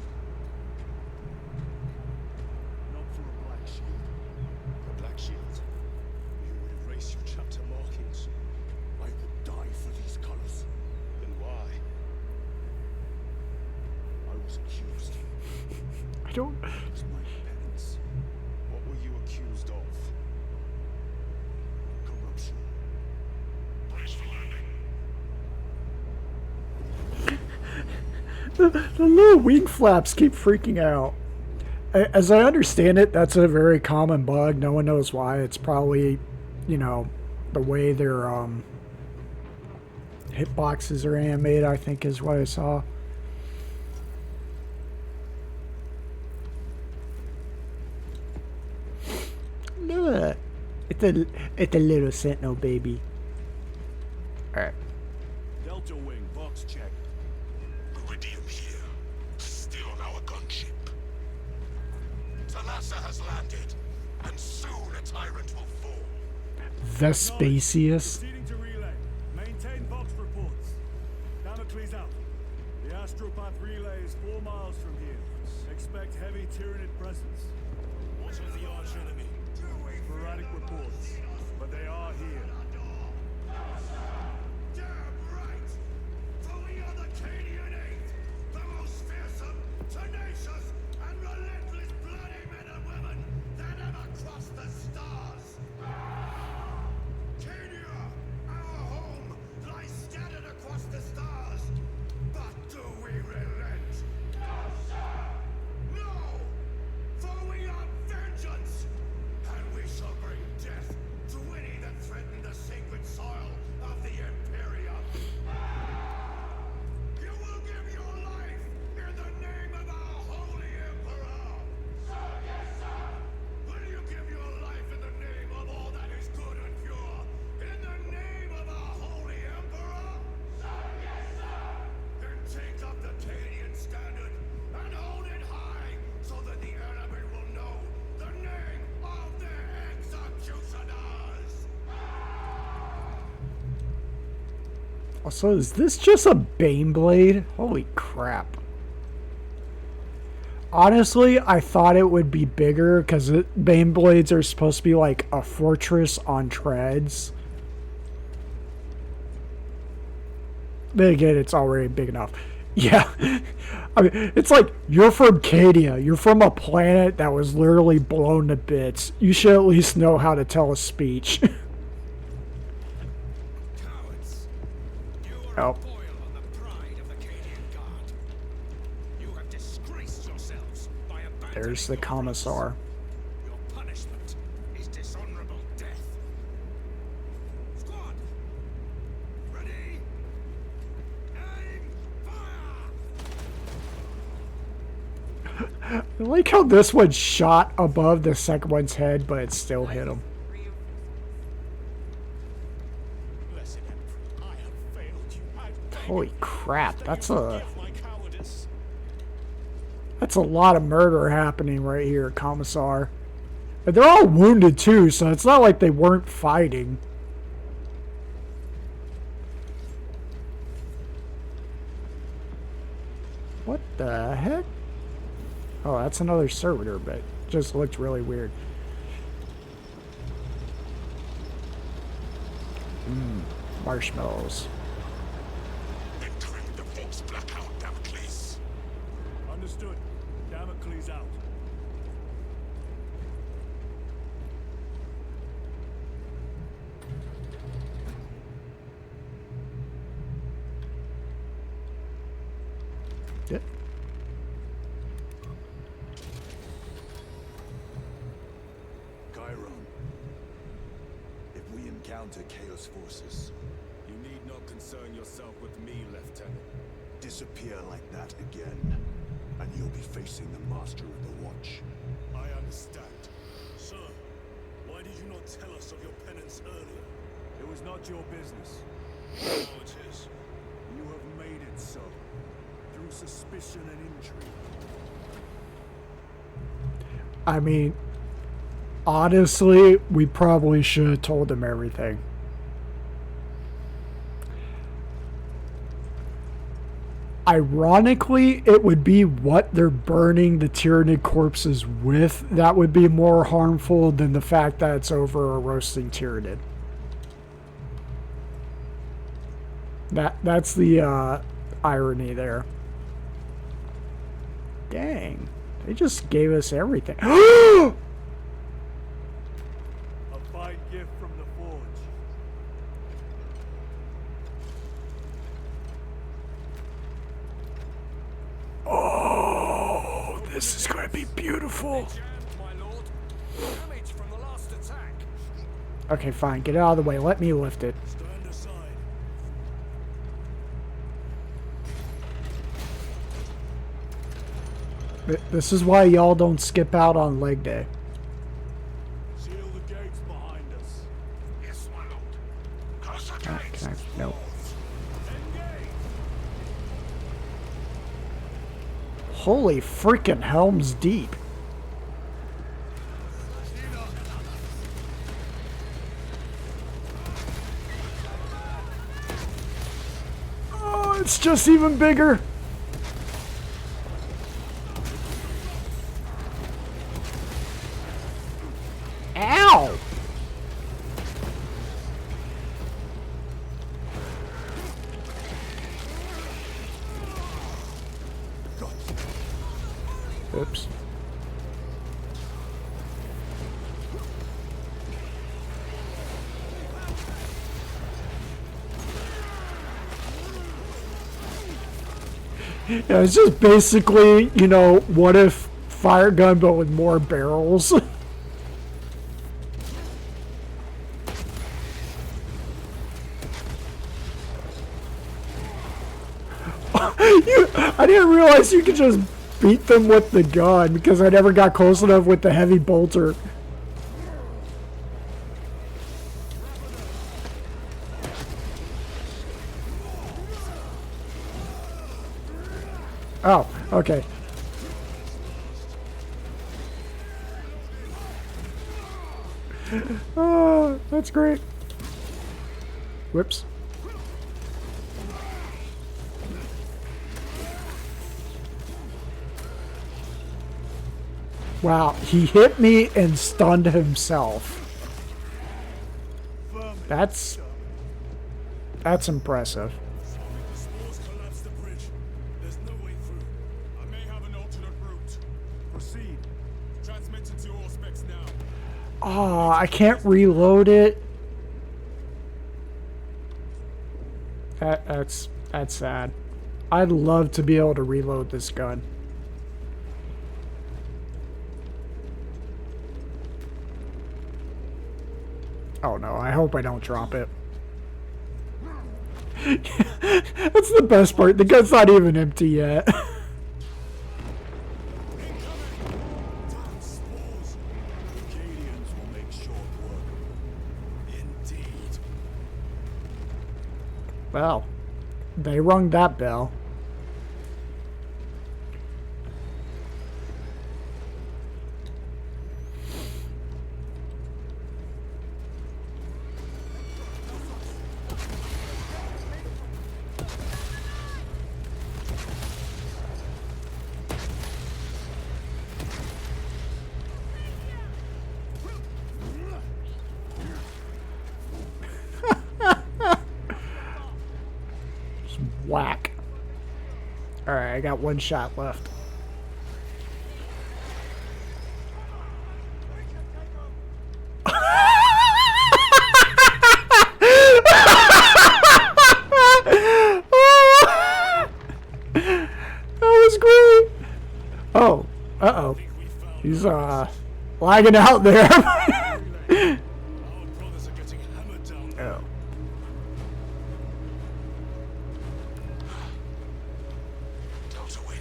Not for a black shield. A black shield. You would erase your chapter markings. I would die for these colors. Then why? I was accused. I don't... It was my penance. What were you accused of? Corruption. Brace for landing. The little wing flaps keep freaking out. As I understand it, that's a very common bug. No one knows why. It's probably, you know, the way their hitboxes are animated, I think is what I saw. Look, it's a little sentinel baby. Alright. Delta Wing, box check. Iridium here. Still our gunship. Talassa has landed, and soon a tyrant will fall. Vespasius. Proceeding to relay. Maintain box reports. Damocles out. The Astropath relay is 4 miles from here. Expect heavy Tyranid presence. What of the arch enemy? Sporadic reports, but they are here. Damn right! For we are the Cadian Eighth, the most fearsome, tenacious, and relentless bloody men and women that ever crossed the stars! Cadia, our home, lies scattered across the stars. But do we relent? No, sir! No! For we are vengeance! And we shall bring death to any that threaten the sacred soil of the Imperium. You will give your life in the name of our holy Emperor. Sir, yes, sir. Will you give your life in the name of all that is good and pure? In the name of our holy Emperor? Sir, yes, sir. Then take up the Cadian standard and hold it high so that the enemy will know the name of their executioners. Also, is this just a Baneblade? Holy crap. Honestly, I thought it would be bigger because Baneblades are supposed to be like a fortress on treads. Then again, it's already big enough. Yeah. I mean, it's like, you're from Cadia. You're from a planet that was literally blown to bits. You should at least know how to tell a speech. Cowards. You Oh. are a foil on the pride of the Cadian Guard. You have disgraced yourselves by abandoning There's the your Commissar. promise. Your punishment is dishonorable death. Squad! Ready? Aim! Fire! I like how this one shot above the second one's head, but it still hit him. Blessed Emperor, I have failed you. Holy crap, that's a lot of murder happening right here, Commissar. And they're all wounded too, so it's not like they weren't fighting. What the heck? Oh, that's another servitor, but just looked really weird. Marshmallows. Entering the Fox blackout, Damocles. Understood. Damocles out. Yep. Chiron. If we encounter Chaos forces, You need not concern yourself with me, Lieutenant. disappear like that again, and you'll be facing the Master of the Watch. I understand. Sir, why did you not tell us of your penance earlier? It was not your business. Now it is. You have made it so, through suspicion and intrigue. I mean, honestly, we probably should have told him everything. Ironically, it would be what they're burning the Tyranid corpses with that would be more harmful than the fact that it's over a roasting Tyranid. That's the irony there. Dang. They just gave us everything. A fine gift from the Forge. Oh, this is going to be beautiful. Okay, fine. Get it out of the way. Let me lift it. Stand aside. This is why y'all don't skip out on leg day. Seal the gates behind us. Yes, my lord. Close the Can gates. I? No. Holy freaking Helm's Deep. Oh, it's just even bigger. Ow! Oops. Yeah, it's just basically, you know, what if fire gun but with more barrels? I didn't realize you could just beat them with the gun because I never got close enough with the heavy bolter. Oh, okay. Oh, that's great. Whoops. Wow, he hit me and stunned himself. That's impressive. The spores collapse the bridge. There's no way through. I may have an alternate route. Proceed. Transmitting to all specs now. Oh, I can't reload it. That's sad. I'd love to be able to reload this gun. Oh no, I hope I don't drop it. That's the best part. The gun's not even empty yet. Well, they rung that bell. Just whack. Alright, I got one shot left. That was great. Oh, uh-oh. He's, lagging out there. Oh. Delta Wing,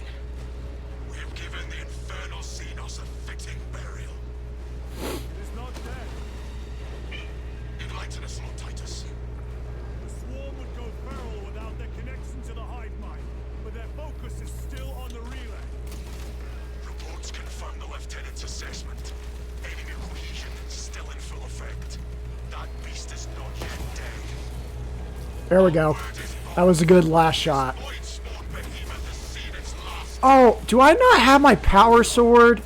we have given the infernal Xenos a fitting burial. It is not dead. Enlighten us, Lord Titus. The swarm would go feral without their connection to the hive mind, but their focus is still on the relay. Reports confirm the Lieutenant's assessment. Enemy cohesion still in full effect. That beast is not yet dead. There we go. That was a good last shot. Oh, do I not have my power sword?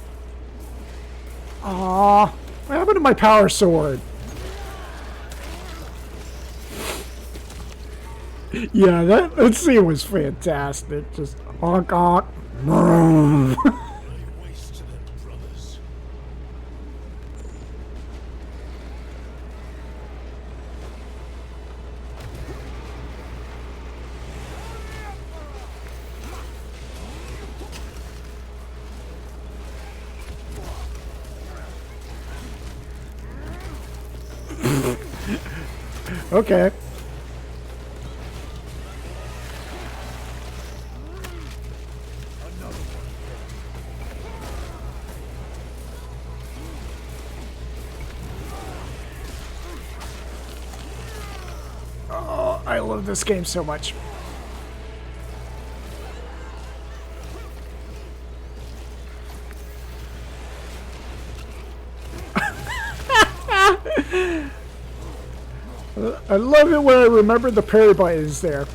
Aw, what happened to my power sword? Yeah, that scene was fantastic. Just honk honk. Okay. Oh, I love this game so much. I love it when I remember the parry button is there.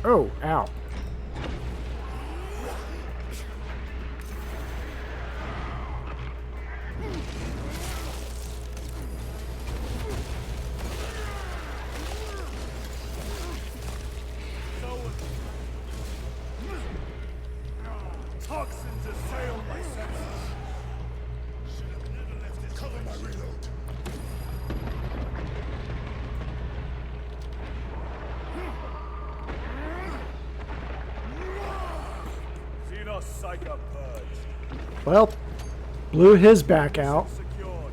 Oh, ow. Toxins assail my senses. Should have never left it. Cover my reload. Xenos Psycho purge. Well, blew his back out. Secured.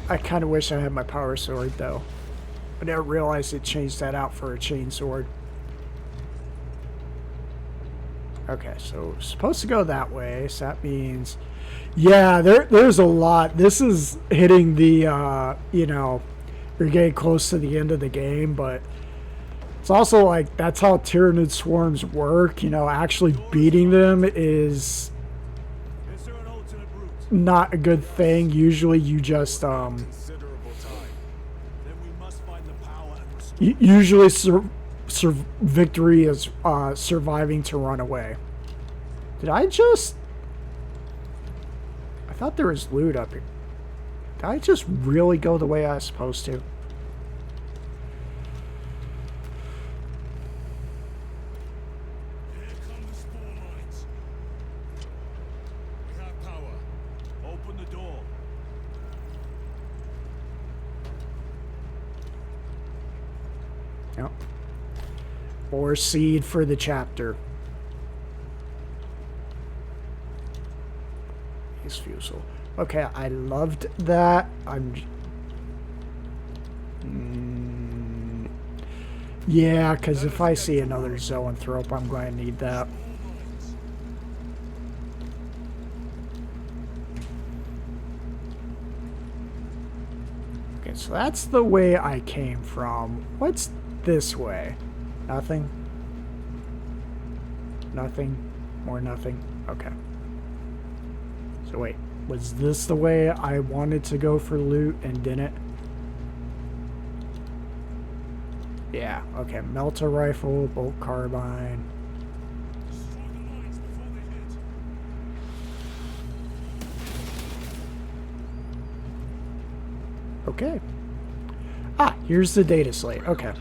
I kind of wish I had my power sword, though. I didn't realize it changed that out for a chain sword. Okay, so supposed to go that way, so that means... Yeah, there's a lot. This is hitting the, you know, you're getting close to the end of the game, but it's also like, that's how Tyranid swarms work. You know, actually beating them is not a good thing. Usually you just, usually victory is surviving to run away. Did I just... I thought there was loot up here. Did I just really go the way I was supposed to? Here come the spore mines. We have power. Open the door. Yep. Or seed for the chapter. His fusel. Okay, I loved that. Yeah, because if I see another zoanthrope, I'm going to need that. Okay, so that's the way I came from. What's this way? Nothing? Nothing? More nothing? Okay. So wait, was this the way I wanted to go for loot and didn't? Yeah, okay. Melta rifle, bolt carbine. Okay. Ah, here's the data slate. Okay.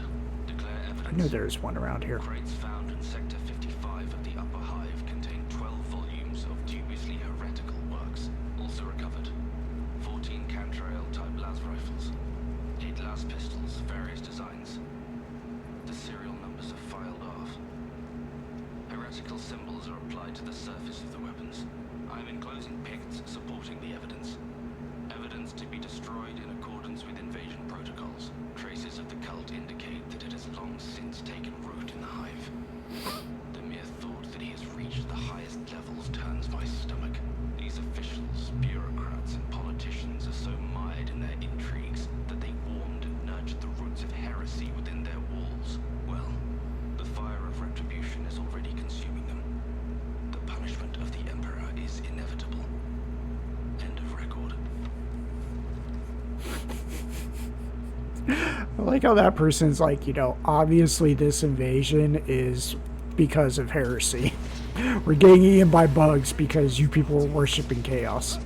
I knew there was one around here. Crates found in Sector 55 of the Upper Hive contain 12 volumes of dubiously heretical works, also recovered. 14 Cantrail-type las rifles, 8 las pistols, various designs. The serial numbers are filed off. Heretical symbols are applied to the surface of the weapons. I'm enclosing picts supporting the evidence. Evidence to be destroyed in accordance with invasion protocols. Traces of the cult indicate that it has long since taken root in the Hive. The mere thought that he has reached the highest levels turns my stomach. These officials, bureaucrats, and politicians are so mired in their intrigues that they warmed and nurtured the roots of heresy within their walls. Well, the fire of retribution is already consuming them. The punishment of the Emperor is inevitable. End of record. I like how that person's like, you know, obviously this invasion is because of heresy. We're getting eaten by bugs because you people are worshipping chaos.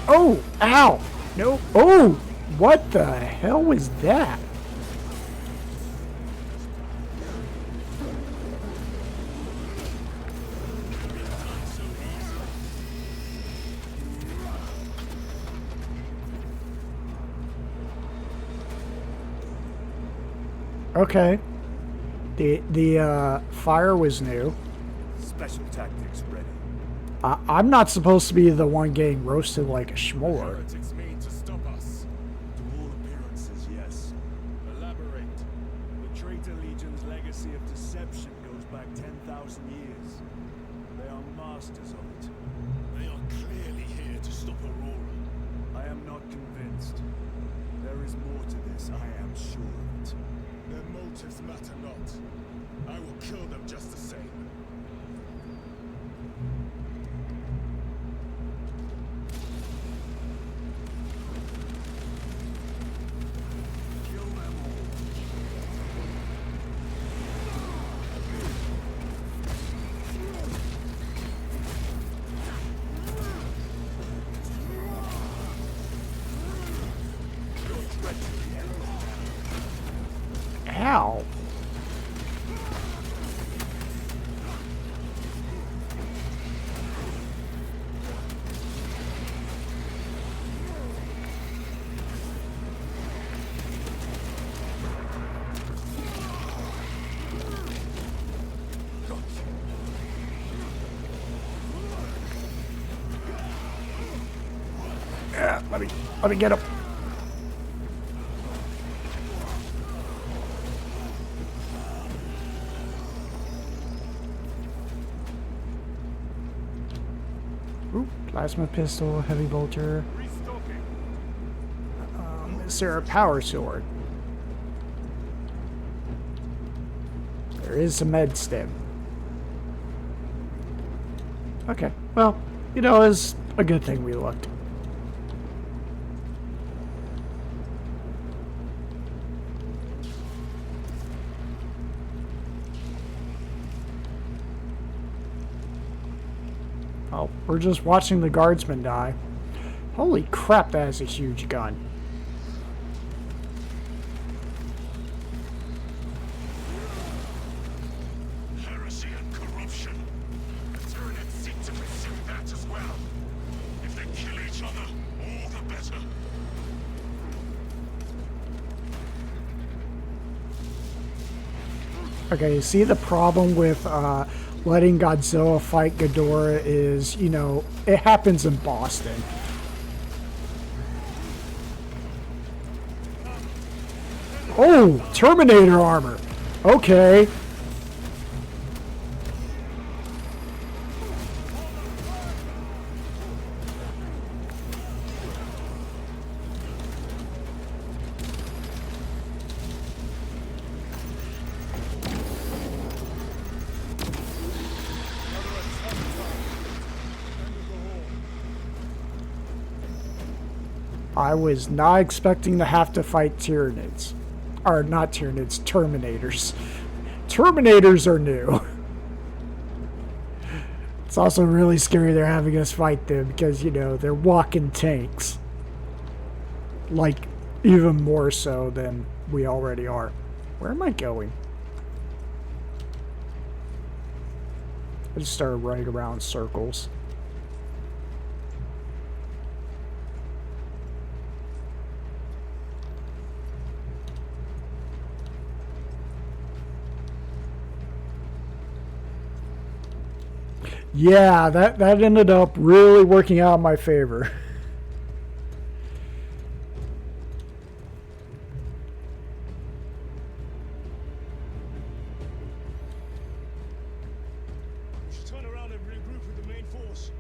Oh, ow! No, oh! What the hell was that? Okay. The fire was new. Special tactics ready. I'm not supposed to be the one getting roasted like a schmoller. Heretics mean to stop us. To all appearances, yes. Elaborate. The Traitor Legion's legacy of deception goes back 10,000 years. They are masters of it. They are clearly here to stop Aurora. I am not convinced. There is more to this, I am sure of it. Their motives matter not. I will kill them just the same. Kill them all. Ow. Yeah, let me get him. Ooh, plasma pistol, heavy bolter. Is there a power sword? There is a med stim. Okay, well, you know, it's a good thing we looked. Oh, we're just watching the guardsman die. Holy crap, that is a huge gun. Heresy and corruption. The Tyranids seek to pursue that as well. If they kill each other, all the better. Okay, you see the problem with letting Godzilla fight Ghidorah is, you know, it happens in Boston. Oh, Terminator armor. Okay. I was not expecting to have to fight Tyranids. Or not Tyranids, Terminators. Terminators are new. It's also really scary they're having us fight them because, you know, they're walking tanks. Like, even more so than we already are. Where am I going? I just started running around circles. Yeah, that ended up really working out in my favor. We should turn around and regroup with the main force.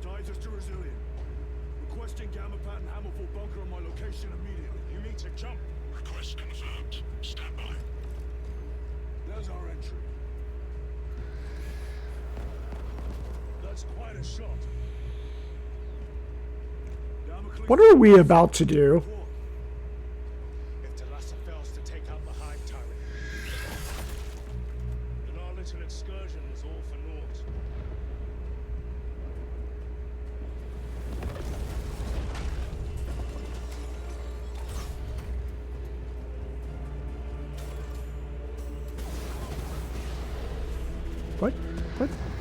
Tigers to Resilient. Requesting Gamma Pat and Hammerfall bunker on my location immediately. You need to jump. Request confirmed. Stand by. There's our entry. That's quite a shot. What are we about to do? If Talassa fails to take out the Hive turret, then our little excursion was all for naught.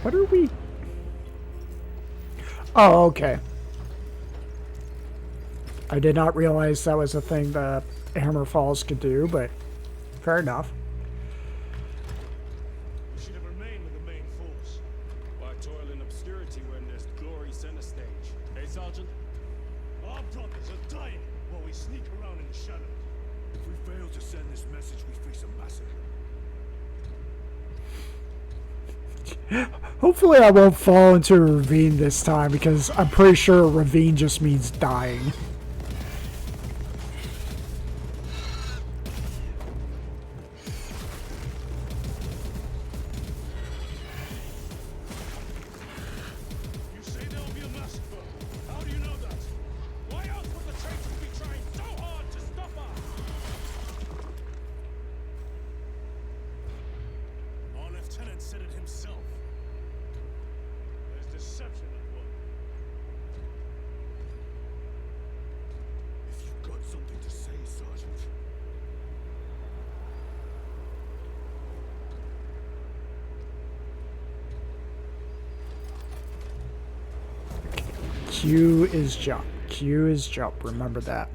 What are we? Oh, okay. I did not realize that was a thing that Hammer Falls could do, but fair enough. We should have remained with the main force. Why toil in obscurity when there's glory center stage? Hey, Sergeant? Our brothers are dying while we sneak around in the shadows. If we fail to send this message, we face a massacre. Hopefully I won't fall into a ravine this time, because I'm pretty sure a ravine just means dying. You say there'll be a massacre. How do you know that? Why else would the traitors be trying so hard to stop us? Our lieutenant said it himself. There's deception at work. If you've got something to say, Sergeant. Q is jump. Q is jump. Remember that.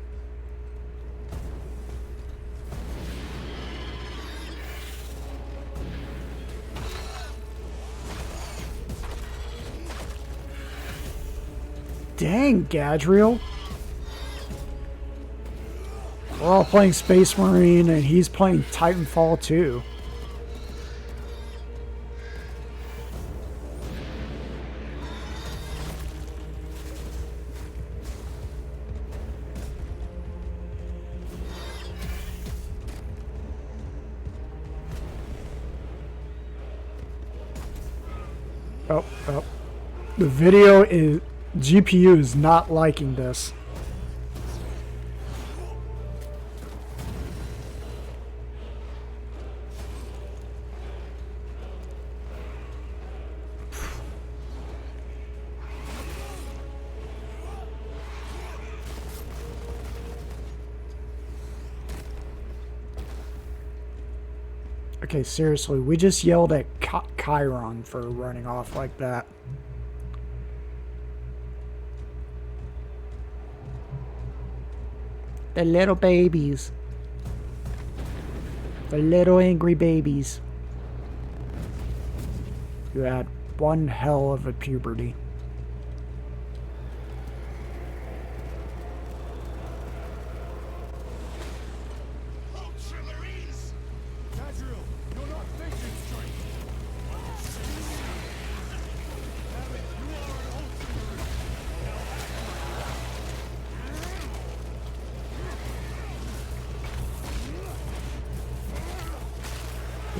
Dang, Gadriel. We're all playing Space Marine, and he's playing Titanfall 2. Oh. The video is... GPU is not liking this. Okay, seriously, we just yelled at Chiron for running off like that. The little babies. The little angry babies. You had one hell of a puberty.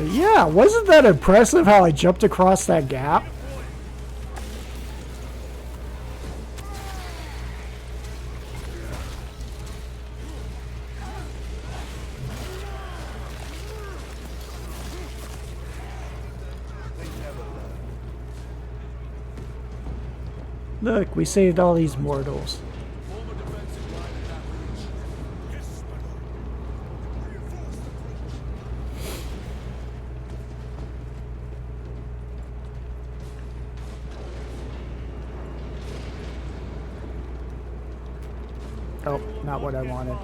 Yeah, wasn't that impressive how I jumped across that gap? Look, we saved all these mortals. Oh, not what I wanted.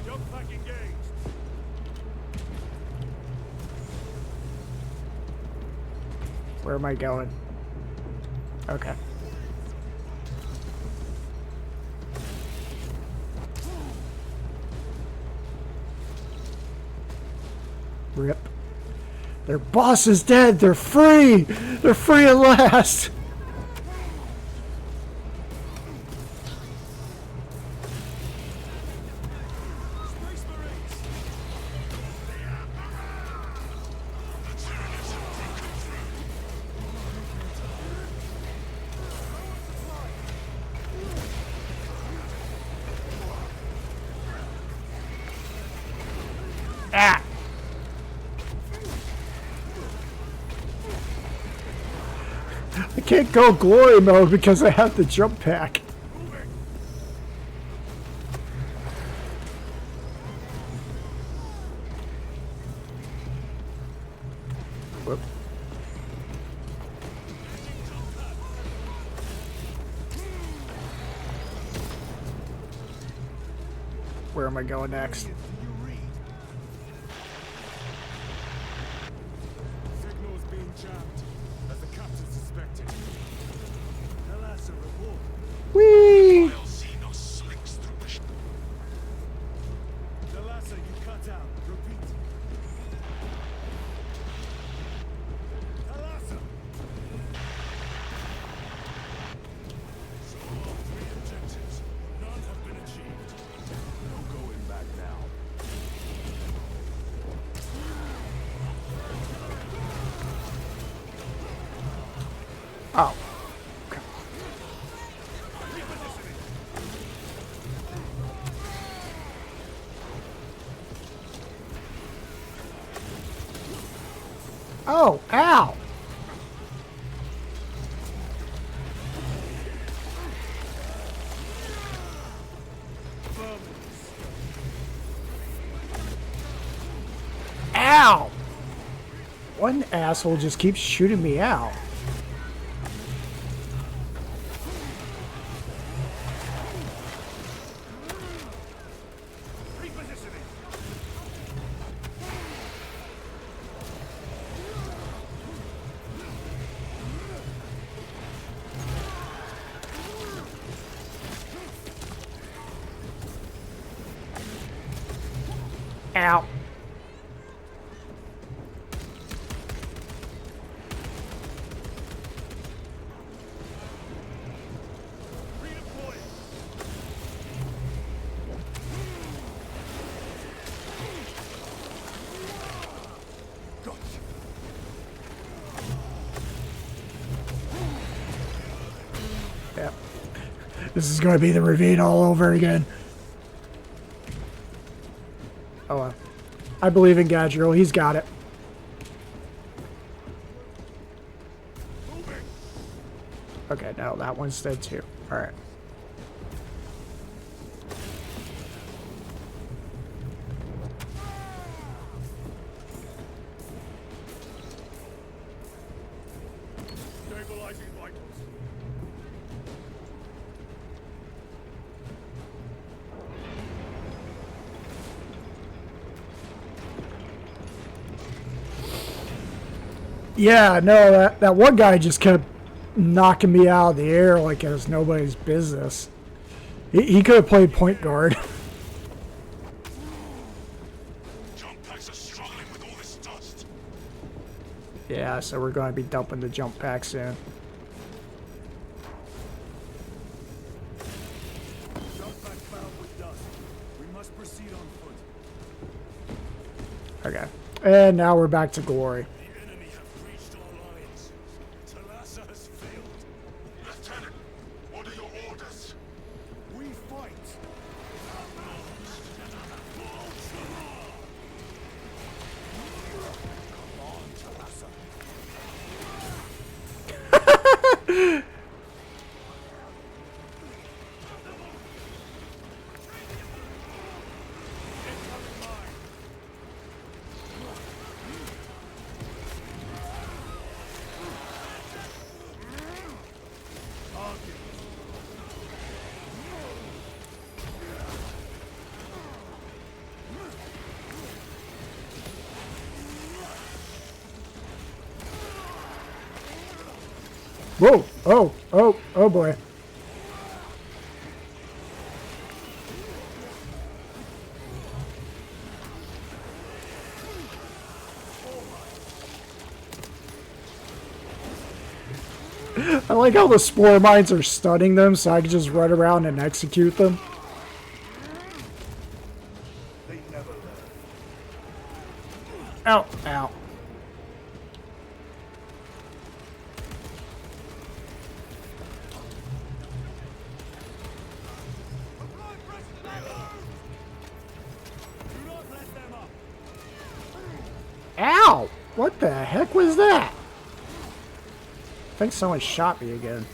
Jump pack engaged. Where am I going? Okay. Rip. Their boss is dead. They're free. They're free at last. Ah. I can't go glory mode because I have the jump pack. Whoop. Where am I going next? Signal's being jammed, as the captain suspected. Alas, a report. Whee! Dalasa, you cut out. Repeat. Dalasa! So all 3 objectives. None have been achieved. No going back now. Oh. Oh, ow! Ow! One asshole just keeps shooting me out. Ow. Yep. This is going to be the ravine all over again. Oh, well. I believe in Gadriel. He's got it. Okay, no, that one's dead too. Alright. Stabilizing vitals. Yeah, no, that one guy just kept knocking me out of the air like it was nobody's business. He could have played point guard. Jump packs are struggling with all this dust. Yeah, so we're going to be dumping the jump pack soon. Jump pack found with dust. We must proceed on foot. Okay. And now we're back to glory. The enemy have breached our lines. Talassa has failed. Lieutenant, what are your orders? We fight. Come on, Talassa. Whoa! Oh boy. I like how the spore mines are stunning them, so I can just run around and execute them. They never learn. Ow, ow. Ow! What the heck was that? I think someone shot me again.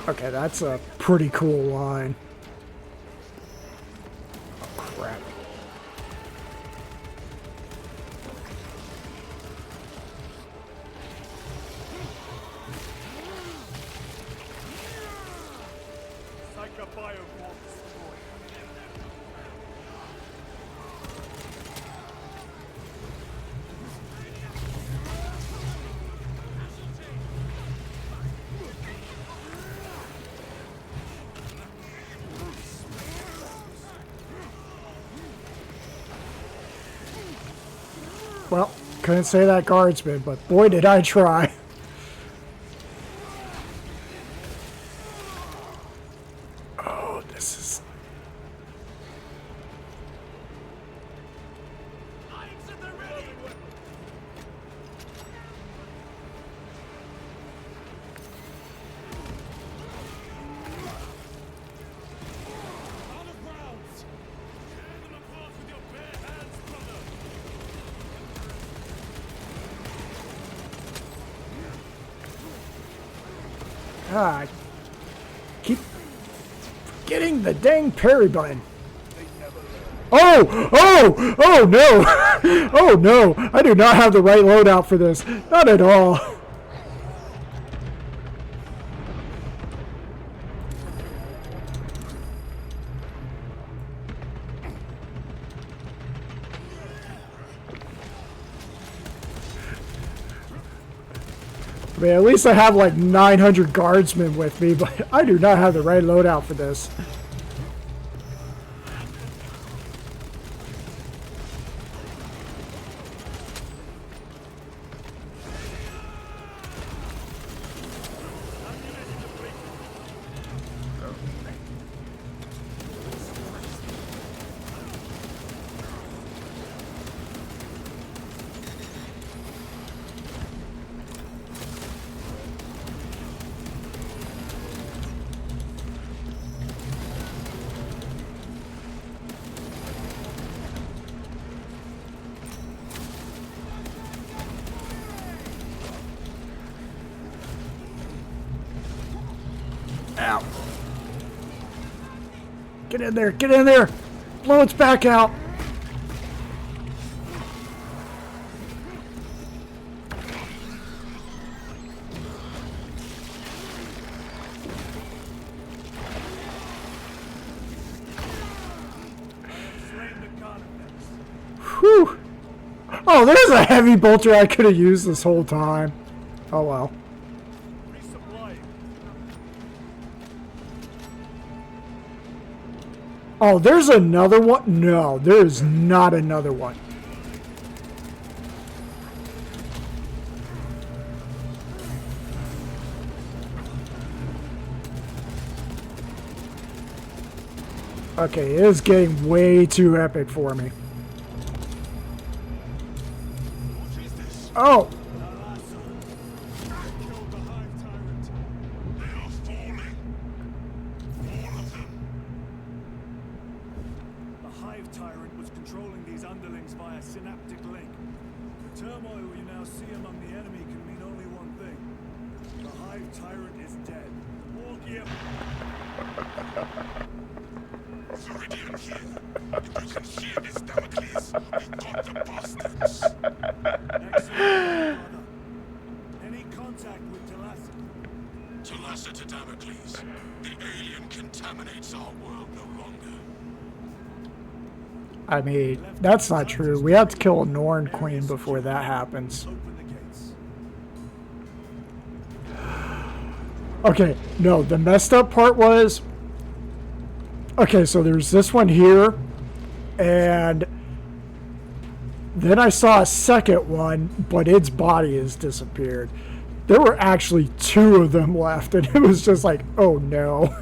Okay, that's a pretty cool line. Oh, crap. Well, couldn't say that guardsman, but boy did I try. Oh, this is... Ah, I keep getting the dang parry button. Oh no! Oh no! I do not have the right loadout for this. Not at all. I mean, at least I have like 900 guardsmen with me, but I do not have the right loadout for this. Ow. Get in there, get in there! Blow its back out! Whew! Oh, there's a heavy bolter I could have used this whole time. Oh well. Oh, there's another one? No, there is not another one. Okay, it is getting way too epic for me. Oh! Ambassador Damocles, the alien contaminates our world no longer. I mean, that's not true. We have to kill a Norn Queen before that happens. Okay, no, the messed up part was... Okay, so there's this one here, and then I saw a second one, but its body has disappeared. There were actually 2 of them left, and it was just like, oh no.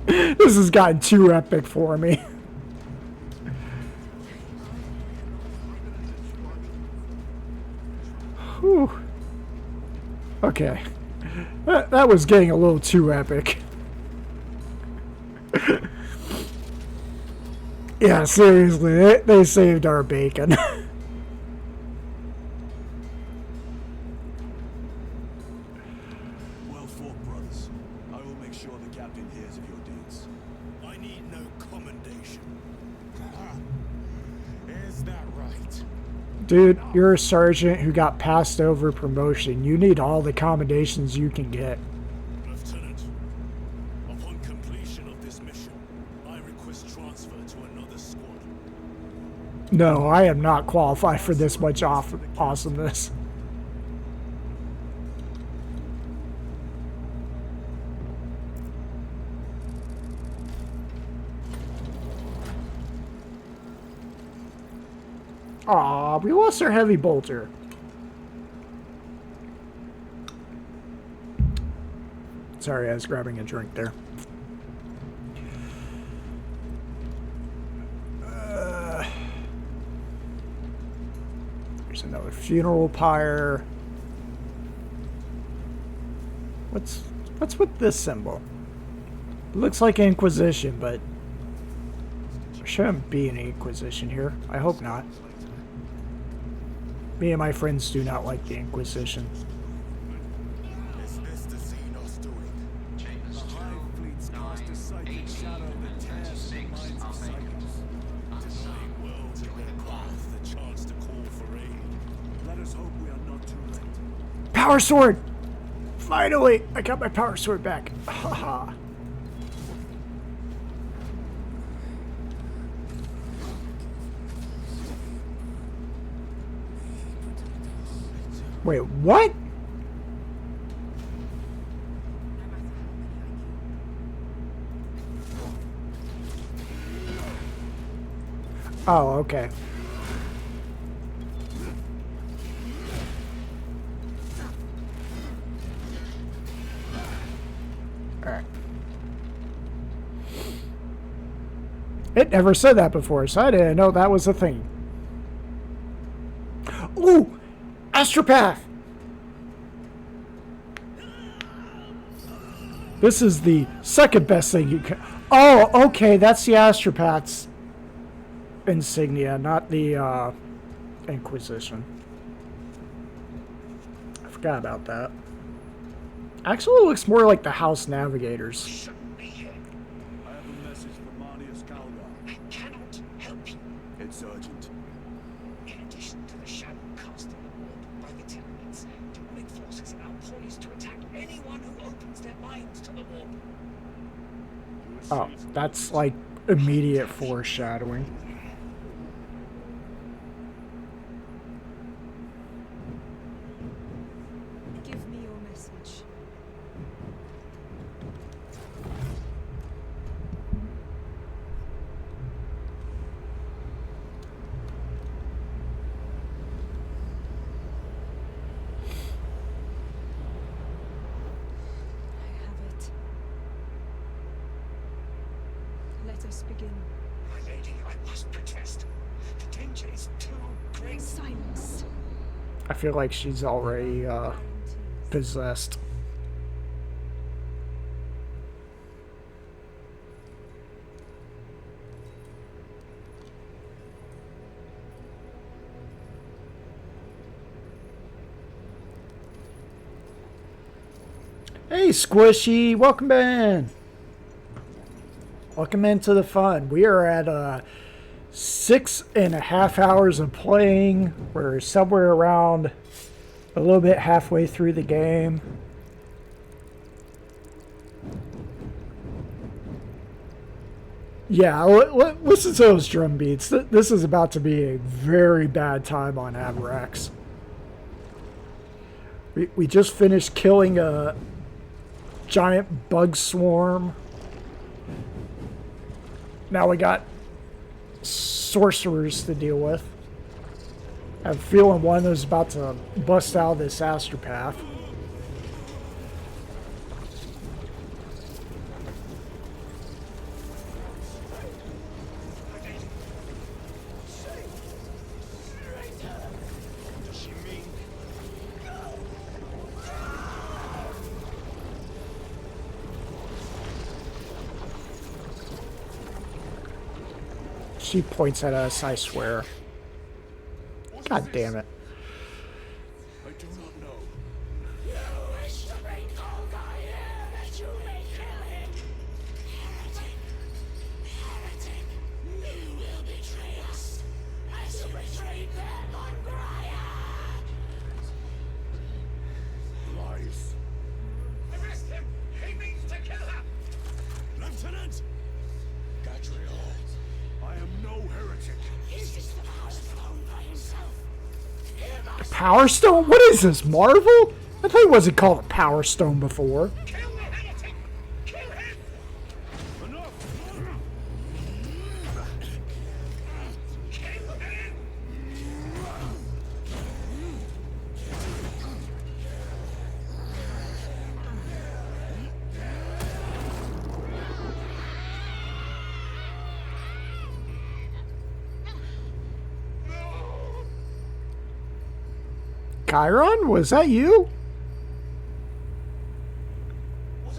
This has gotten too epic for me. Whew. Okay. That was getting a little too epic. Yeah, seriously, they saved our bacon. Well fought, brothers. I will make sure the captain hears of your deeds. I need no commendation. Is that right? Dude, you're a sergeant who got passed over promotion. You need all the commendations you can get. Lieutenant, upon completion of this mission, I request transfer to another squad. No, I am not qualified for this much awesomeness. Aw, we lost our heavy bolter. Sorry, I was grabbing a drink there. There's another funeral pyre. What's with this symbol? It looks like Inquisition, but there shouldn't be an Inquisition here. I hope not. Me and my friends do not like the Inquisition. Is this the Xenos doing? Chambers 2, 9, 18, and 26 are vacant. Denying worlds and their path the chance to call for aid. Let us hope we are not too late. Power sword! Finally! I got my power sword back. Haha. Wait, what? Oh, okay. Alright. It never said that before, so I didn't know that was a thing. Ooh! Astropath! This is the second best thing you can... Oh, okay, that's the Astropath's insignia, not the Inquisition. I forgot about that. Actually, it looks more like the House Navigators. I have a message from Marnius Calgar. I cannot help you. It's urgent. In addition to the shadow cast on the warp by the Tyranids, demonic forces are now poised to attack anyone who opens their minds to the warp. Oh, that's like immediate foreshadowing. Give me your message. I have it. Let us begin. My lady, I must protest. The danger is too great. Silence. I feel like she's already possessed. Hey, Squishy, welcome in. Welcome into the fun. We are at 6.5 hours of playing. We're somewhere around a little bit halfway through the game. Yeah, listen to those drum beats. This is about to be a very bad time on Avarax. We just finished killing a giant bug swarm. Now we got sorcerers to deal with. I have a feeling one of those is about to bust out of this astropath. She points at us, I swear. God damn it. I do not know. You wish to bring Golga here that you may kill him. Heretic. Heretic. You will betray us as you betrayed them on Graya. Lies. Arrest him! He means to kill her! Lieutenant! Gadriel, I am no heretic. This is the Power Stone by himself. Power Stone? What is this, Marvel? I thought it wasn't called a Power Stone before. Kill the heretic! Kill him! Enough! Kill him! Chiron, was that you?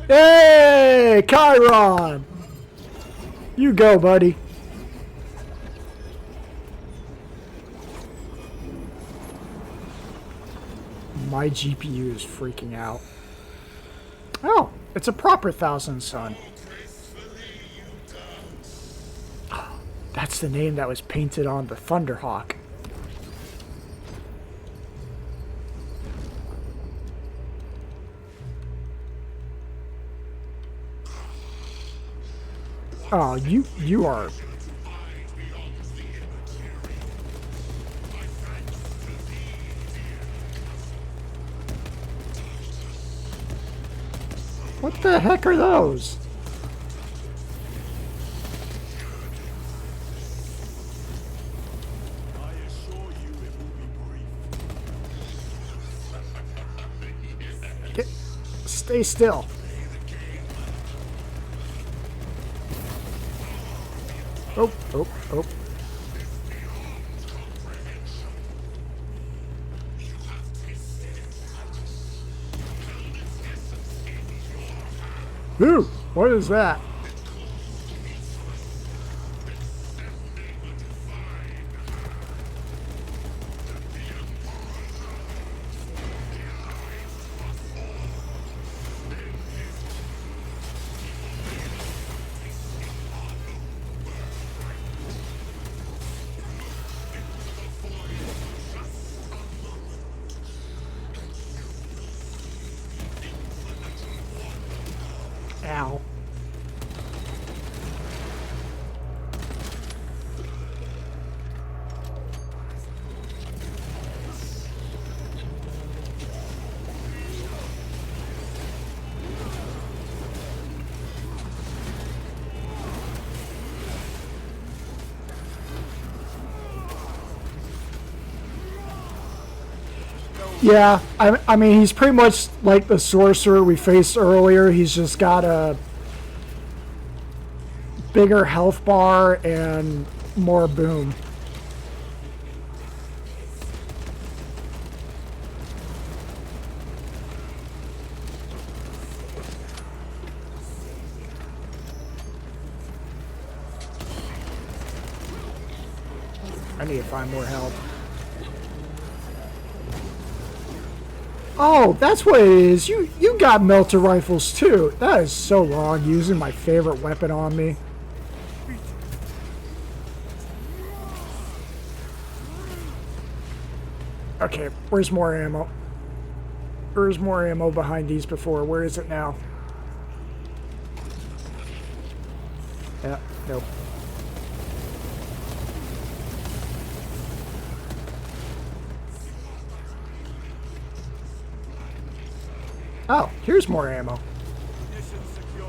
Hey, Chiron! You go, buddy. My GPU is freaking out. Oh, it's a proper Thousand Sun. That's the name that was painted on the Thunderhawk. Oh, you are... What the heck are those? Stay still. Oh, oh, oh. Ooh, what is that? Ow. Yeah, I mean, he's pretty much like the sorcerer we faced earlier. He's just got a bigger health bar and more boom. I need to find more health. Oh, that's what it is. You got melter rifles too. That is so wrong, using my favorite weapon on me. Okay, where's more ammo? Where's more ammo behind these before? Where is it now? Yeah, nope. Oh, here's more ammo. Mission secured.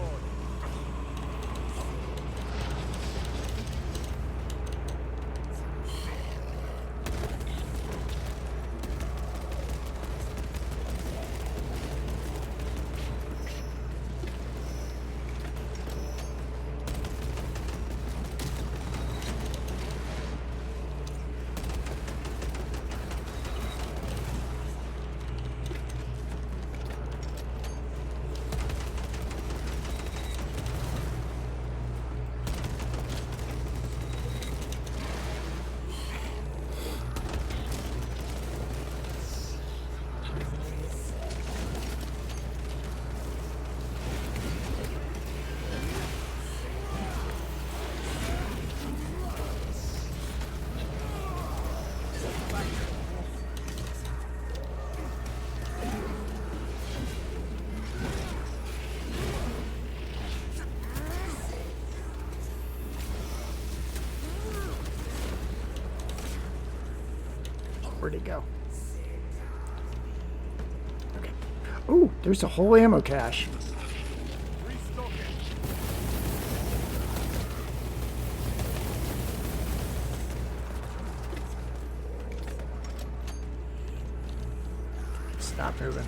Where'd he go? Okay. Ooh, there's a whole ammo cache. Stop moving.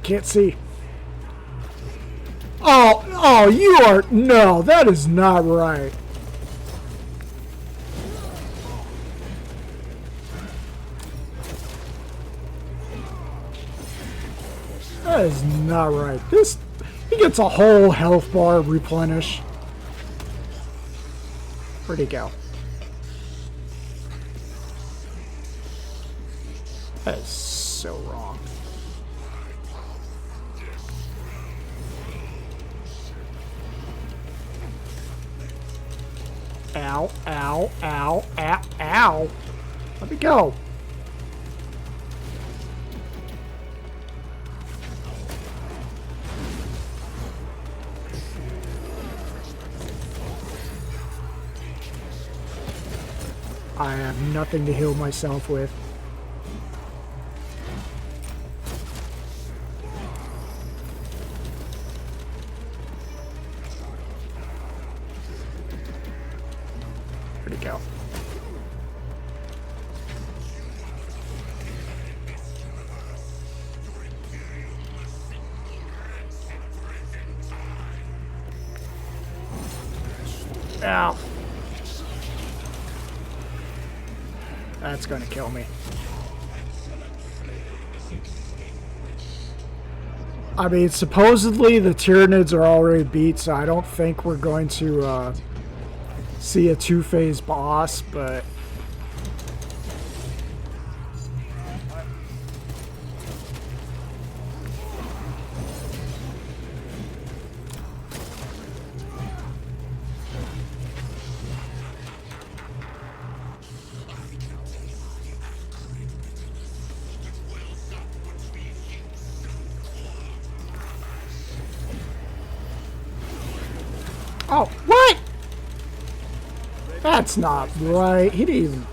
Can't see. Oh, you are... No, that is not right. That is not right. This... He gets a whole health bar replenish. Where'd he go? That is so wrong. Ow, ow, ow, ow, ow. Let me go. I have nothing to heal myself with. Where'd he go? Ow. That's gonna kill me. I mean, supposedly the Tyranids are already beat, so I don't think we're going to see a two-phase boss, but... Oh, what? That's not right. He didn't even...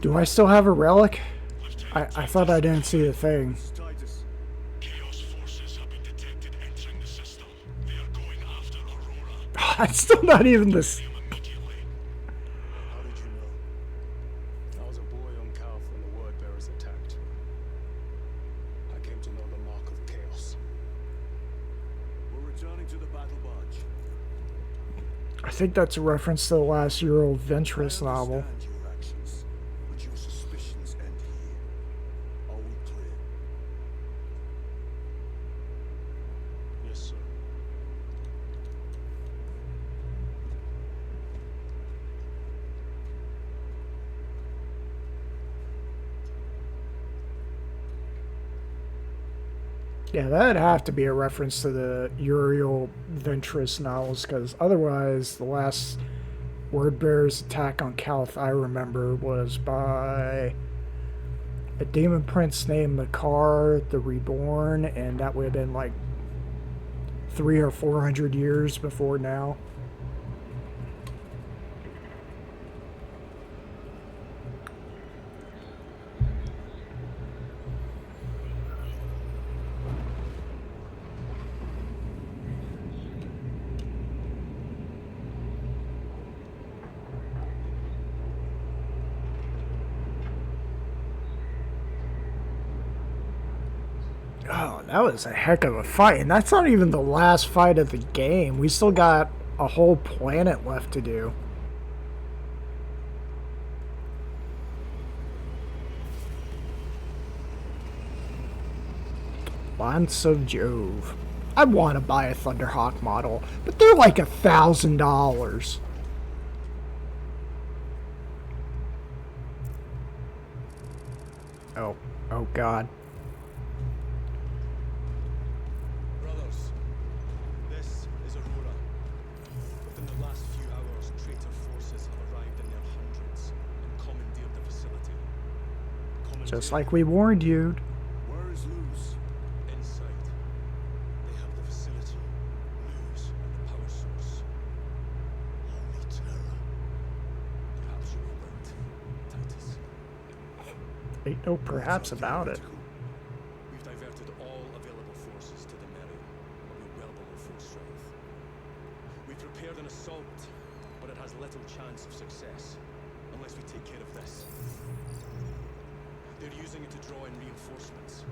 Do I still have a relic? I thought I didn't see the thing. It's still not even this. How did you know? I was a boy on Calf when the word bearers attacked. I came to know the mark of chaos. We're returning to the battle barge. I think that's a reference to the last year-old Ventress novel. Your actions, but your suspicions end here. Are we clear? Yeah, that'd have to be a reference to the Uriel Ventress novels, because otherwise, the last Wordbearer's attack on Calth I remember was by a demon prince named Makar the Reborn, and that would have been like 300 or 400 years before now. Oh, that was a heck of a fight, and that's not even the last fight of the game. We still got a whole planet left to do. Lance of Jove. I want to buy a Thunderhawk model, but they're like $1,000. Oh God. Brothers, this is Aurora. Within the last few hours, traitor forces have arrived in their hundreds and commandeered the facility. Just like we warned you. Where is Luz? Inside. They have the facility, Luz, and the power source. Holy terror. Perhaps you were right, Titus. Ain't no perhaps about it. We've diverted all available forces to the Mary, but we're well below full strength. We've prepared an assault, but it has little chance of success, unless we take care of this. They're using it to draw in reinforcements.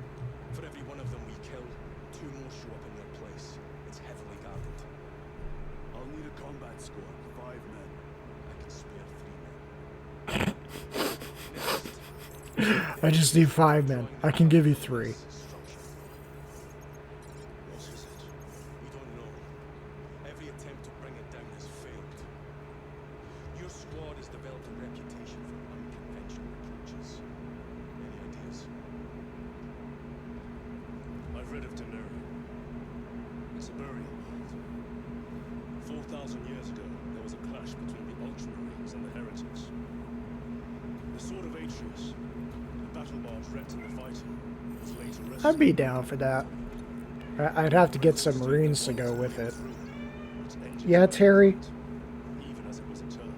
For every one of them we kill, 2 more show up in their place. It's heavily guarded. I'll need a combat squad, 5 men. I can spare 3 men. Next. I just need 5 men. I can give you 3. What is it? We don't know. Every attempt to bring it down has failed. Your squad has developed a reputation for unconventional approaches. Any ideas? I've read of Daenerys. It's a burial ground. 4,000 years ago, there was a clash between the Ultramarines and the Heretics. The Sword of Atreus, the battle barge wrecked in the fighting, was later rescued. I'd be down for that. I'd have to get some Marines to go with it. Yeah, Terry? Even as it was a turn.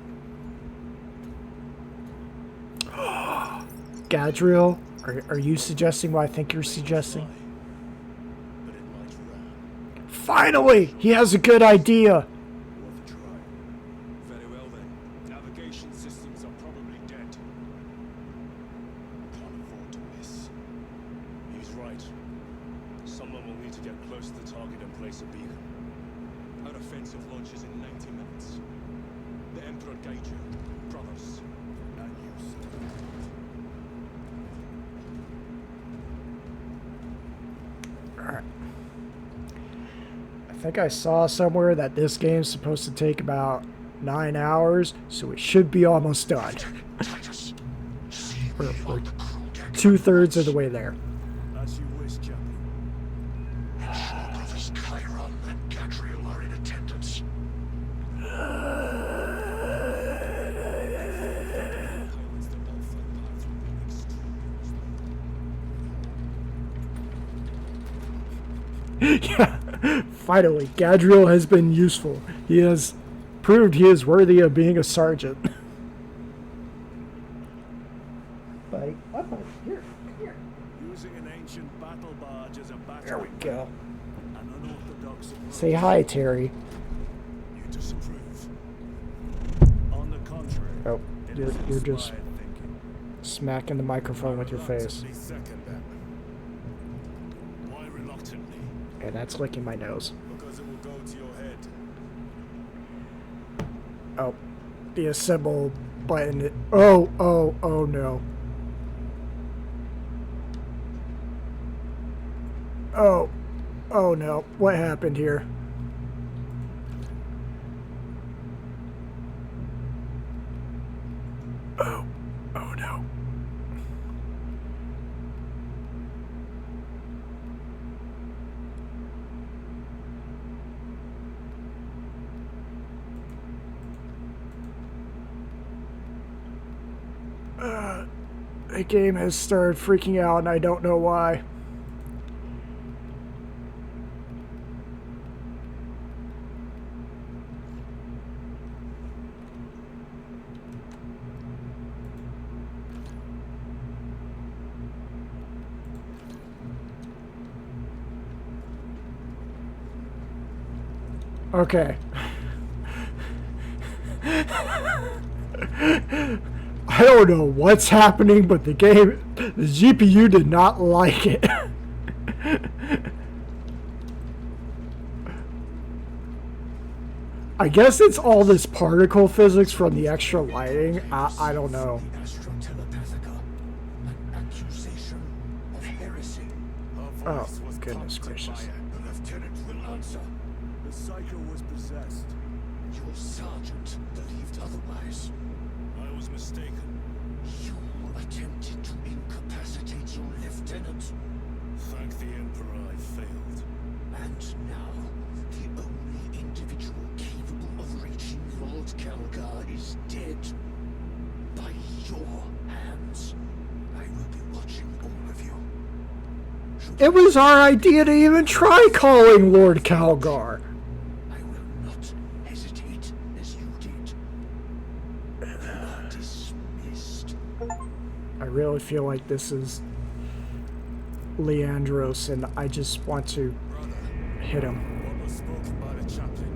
Gadriel? Are you suggesting what I think you're suggesting? But it might ram. Finally! He has a good idea! Very well then. Navigation systems are probably dead. Can't afford to miss. He's right. Someone will need to get close to the target and place a beacon. Our offensive launches in 90 minutes. The Emperor guide you, brothers. And you, sir. Alright. I think I saw somewhere that this game's supposed to take about 9 hours, so it should be almost done. We're 2/3 of the way there. As you wish, Captain. Brothers Chiron and Gadriel are in attendance. Yeah, finally, Gadriel has been useful. He has proved he is worthy of being a sergeant. Buddy, here, here. Using an ancient battle barge as a battle. There we go. An unorthodox approach. Say hi, Terry. You disapprove. On the contrary. Oh, it you're is just inspired thinking. smacking the microphone with your face. Reluctantly second that. Why reluctantly? And that's licking my nose. Because it will go to your head. Oh, the assemble button. Oh no. Oh no. What happened here? Oh no. The game has started freaking out and I don't know why. Okay. I don't know what's happening, but the GPU did not like it. I guess it's all this particle physics from the extra lighting. I don't know. Oh, goodness gracious. The Psycho was possessed. Your sergeant believed otherwise. I was mistaken. You attempted to incapacitate your lieutenant. Thank the Emperor I failed. And now, the only individual capable of reaching Lord Calgar is dead. By your hands. I will be watching all of you. It was our idea to even try calling Lord Calgar. I will not hesitate as you did. You are dismissed. I really feel like this is Leandros, and I just want to hit him. What was spoken by the chaplain?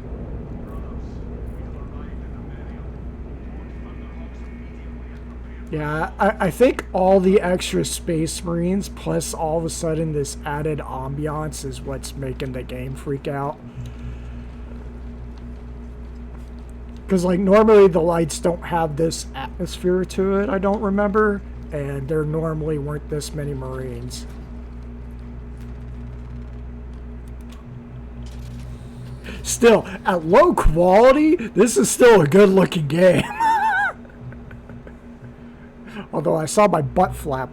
Yeah, I think all the extra Space Marines plus all of a sudden this added ambiance is what's making the game freak out. Because like normally the lights don't have this atmosphere to it, I don't remember, and there normally weren't this many Marines. Still, at low quality, this is still a good looking game. Although I saw my butt flap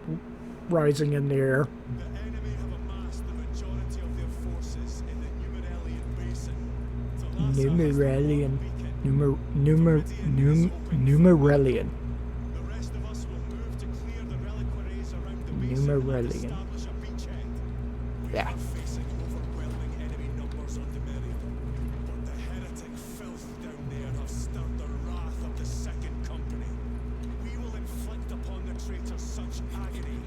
rising in the air. The enemy have amassed the majority of their forces in the Numeralian Basin. Numeralian. The rest of us will move to clear the reliquaries around the basin and Numeralian. establish a beachhead. We Yeah. are facing overwhelming enemy numbers on Demerium, but the heretic filth down there have stirred the wrath of the Second Company. We will inflict upon the traitors such agony,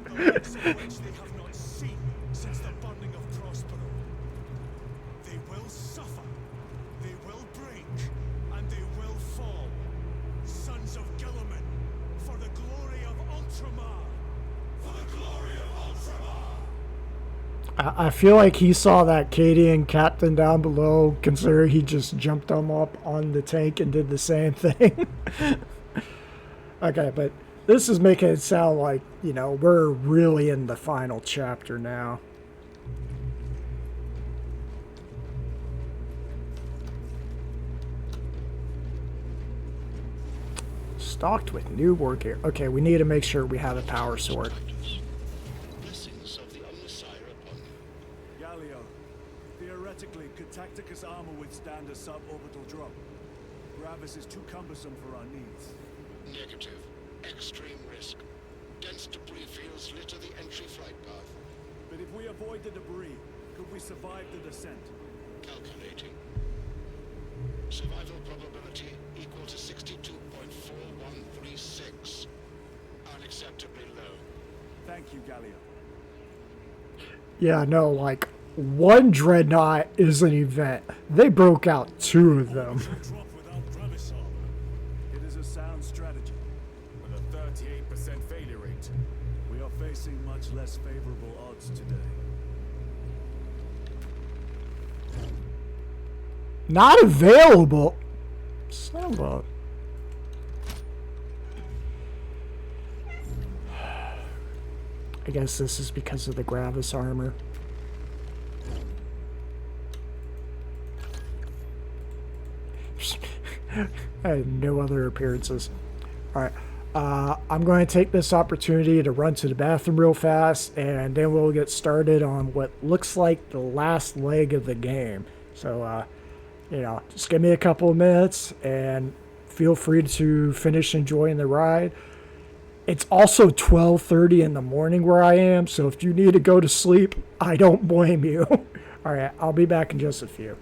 the likes of which they have not seen since the burning of Prospero. They will suffer, they will break, and they will fall. Sons of Gilliman, for the glory of Ultramar! For the glory of Ultramar! I feel like he saw that Cadian captain down below, considering he just jumped him up on the tank and did the same thing. Okay, but this is making it sound like, you know, we're really in the final chapter now. Stocked with new war gear. Okay, we need to make sure we have a power sword. Blessings of the Omnissiah upon you. Galio, theoretically, could Tacticus armor withstand a suborbital drop? Gravis is too cumbersome for our needs. Negative. Extreme risk. Dense debris fields litter the entry flight path. But if we avoid the debris, could we survive the descent? Calculating. Survival probability equal to 62.4136. Unacceptably low. Thank you, Galio. Yeah, no, like, one dreadnought is an event. They broke out two of them. Drop without Gravis armor. It is a sound strategy. With a 38% failure rate. We are facing much less favorable odds today. Not available. Son of a... I guess this is because of the Gravis armor. I had no other appearances. Alright. I'm going to take this opportunity to run to the bathroom real fast, and then we'll get started on what looks like the last leg of the game. So, you know, just give me a couple of minutes, and feel free to finish enjoying the ride. It's also 12:30 in the morning where I am, so if you need to go to sleep, I don't blame you. All right, I'll be back in just a few.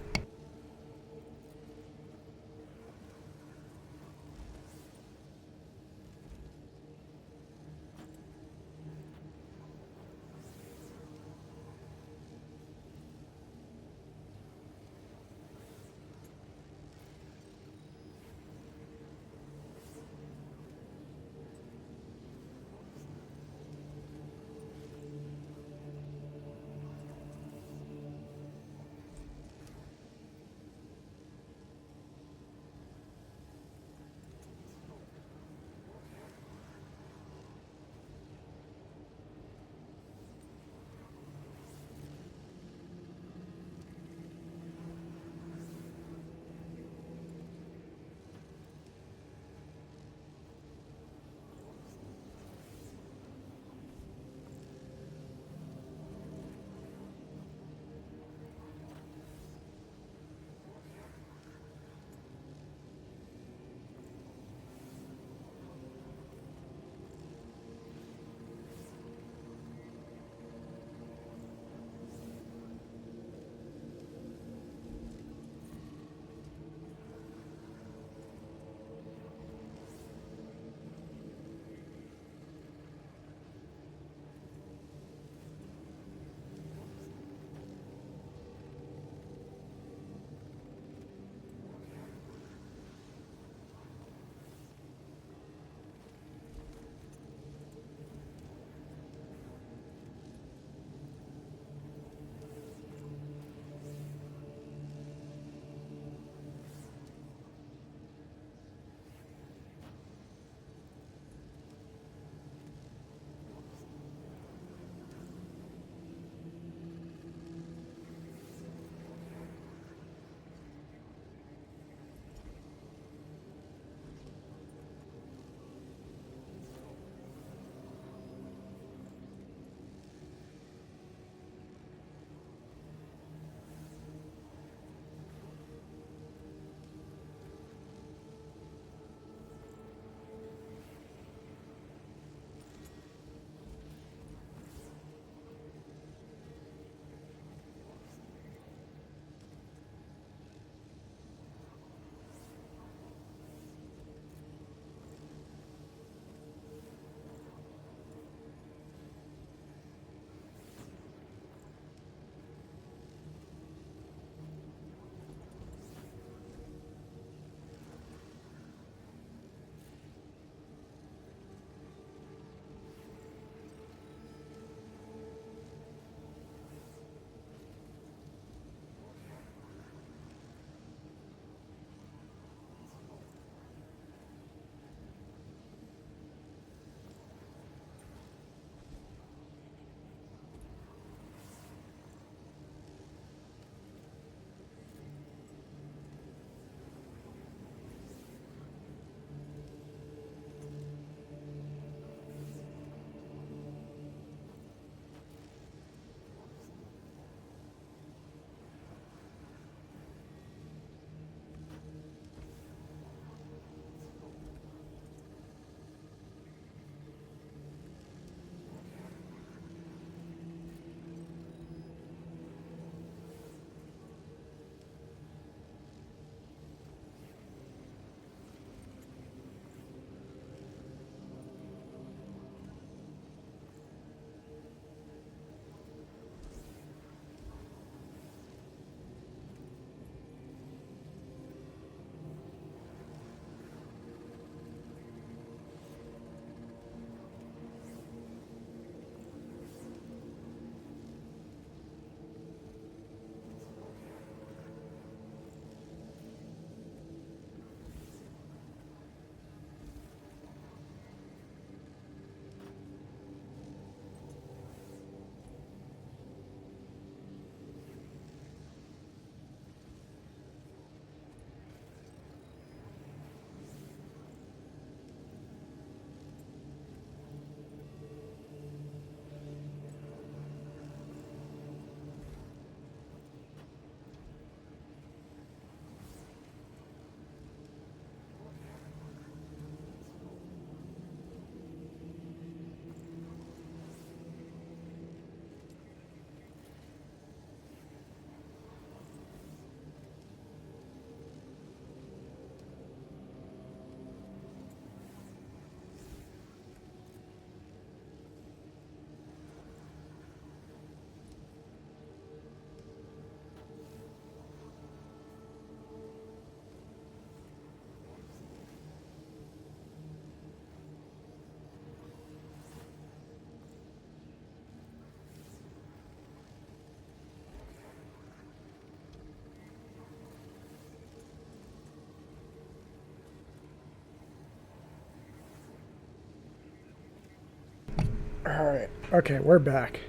Alright. Okay, we're back.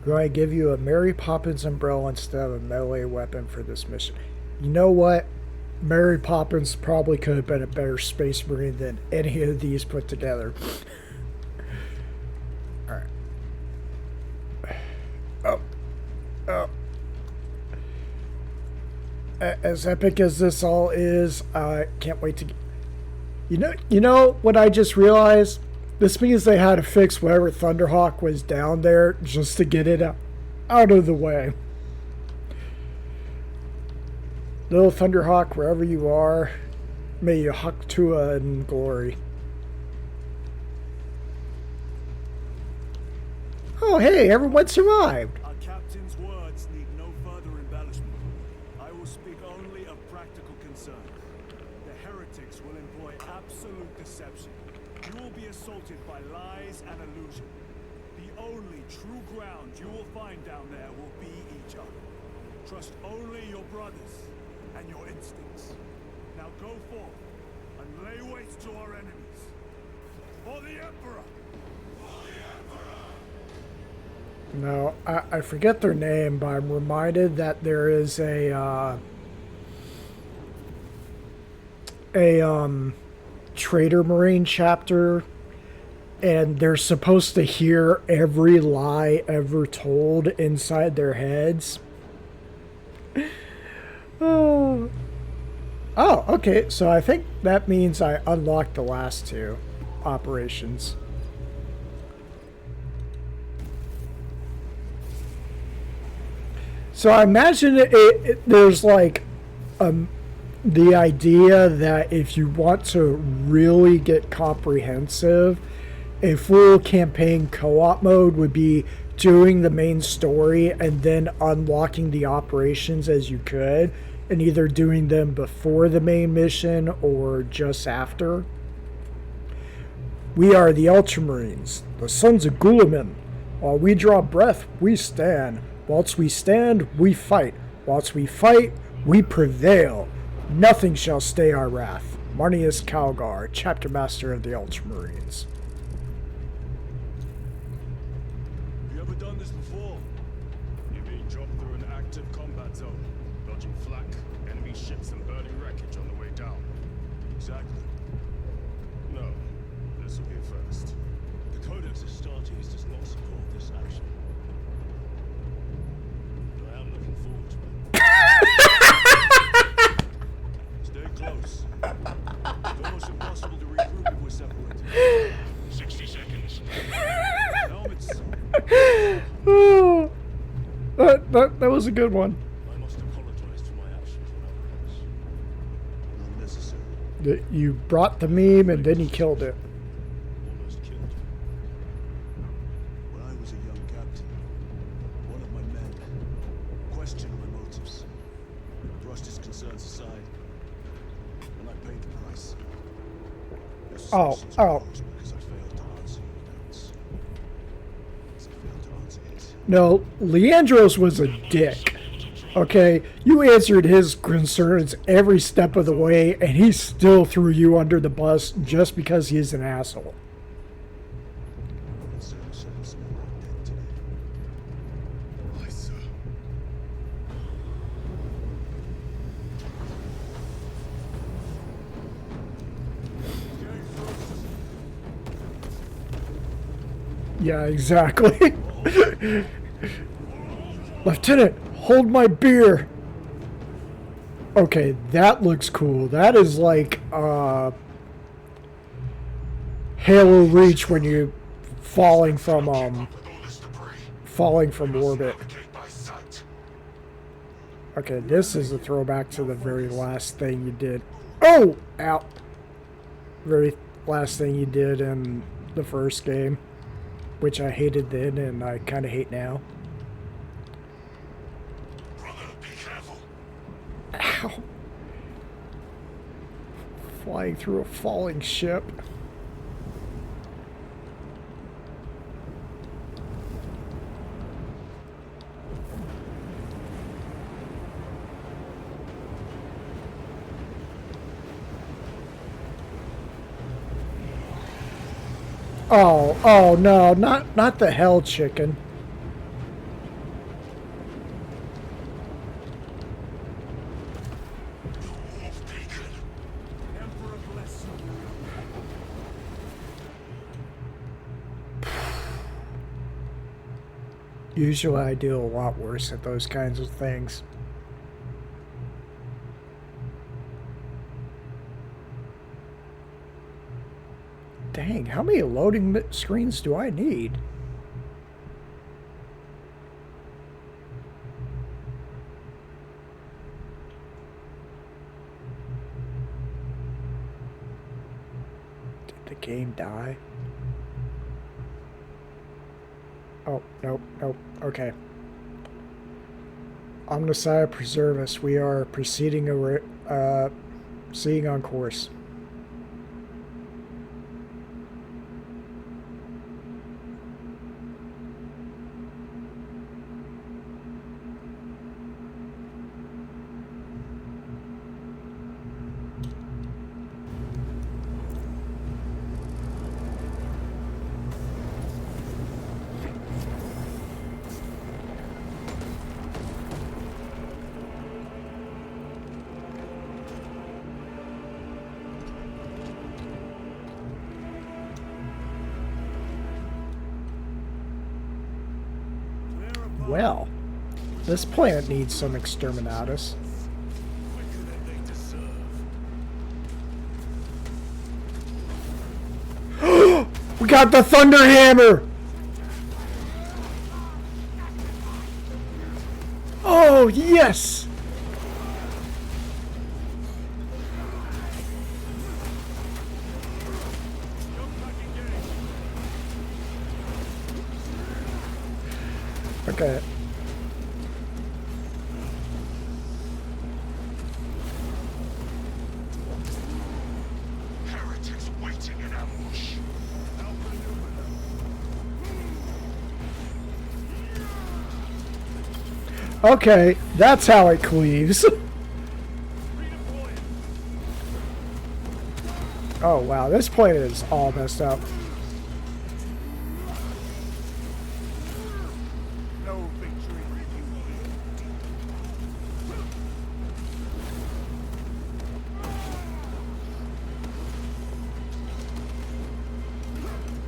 Going to give you a Mary Poppins umbrella instead of a melee weapon for this mission. You know what? Mary Poppins probably could have been a better Space Marine than any of these put together. Alright. Oh. As epic as this all is, I can't wait to... You know what I just realized? This means they had to fix whatever Thunderhawk was down there just to get it out of the way. Little Thunderhawk, wherever you are, may you huck to in glory. Oh, hey, everyone survived. Our captain's words need no further embellishment. I will speak only of practical concern. The heretics will employ absolute deception. You will be assaulted by lies and illusion. The only true ground you will find down there will be each other. Trust only your brothers and your instincts. Now go forth and lay waste to our enemies. For the Emperor! For the Emperor! No, I forget their name, but I'm reminded that there is a Traitor Marine chapter, and they're supposed to hear every lie ever told inside their heads. Oh, okay, so I think that means I unlocked the last two operations. So I imagine there's like the idea that if you want to really get comprehensive, a full campaign co-op mode would be doing the main story and then unlocking the operations as you could, and either doing them before the main mission or just after. We are the Ultramarines, the sons of Gulamin. While we draw breath, we stand. Whilst we stand, we fight. Whilst we fight, we prevail. Nothing shall stay our wrath. Marnius Calgar, Chapter Master of the Ultramarines. You ever done this before? You being dropped through an active combat zone, dodging flak, enemy ships and burning wreckage on the way down. Exactly. No, this will be a first. The Codex Astartes does not support this action. But I am looking forward to it. Stay close. It's almost impossible to regroup if we're separated. 60 seconds. Helmets. That was a good one. I must apologize for my actions on Outrights. Unnecessary. You brought the meme and then you killed it. Almost killed you. When I was a young captain, one of my men questioned my motives, brushed his concerns aside, and I paid the price. Your suspicions arose because I failed to answer your doubts. Because I failed to answer his. No, Leandros was a dick. Okay, you answered his concerns every step of the way, and he still threw you under the bus just because he's an asshole. Aye, sir. Yeah, exactly. Lieutenant, hold my beer. Okay, that looks cool. That is like Halo Reach when you falling from orbit. Okay, this is a throwback to the very last thing you did. Oh, ow. Very last thing you did in the first game, which I hated then and I kind of hate now. Ow. Flying through a falling ship. Oh no, not the hell chicken. Emperor bless you. Usually I do a lot worse at those kinds of things. Dang, how many loading screens do I need? Did the game die? Oh, nope, nope, okay. Omnissiah preserve us. We are proceeding on course. Well, this planet needs some exterminatus. We got the Thunder Hammer! Oh, yes! Okay. Heretics waiting in ambush. Okay, that's how it cleaves. Oh wow, this planet is all messed up.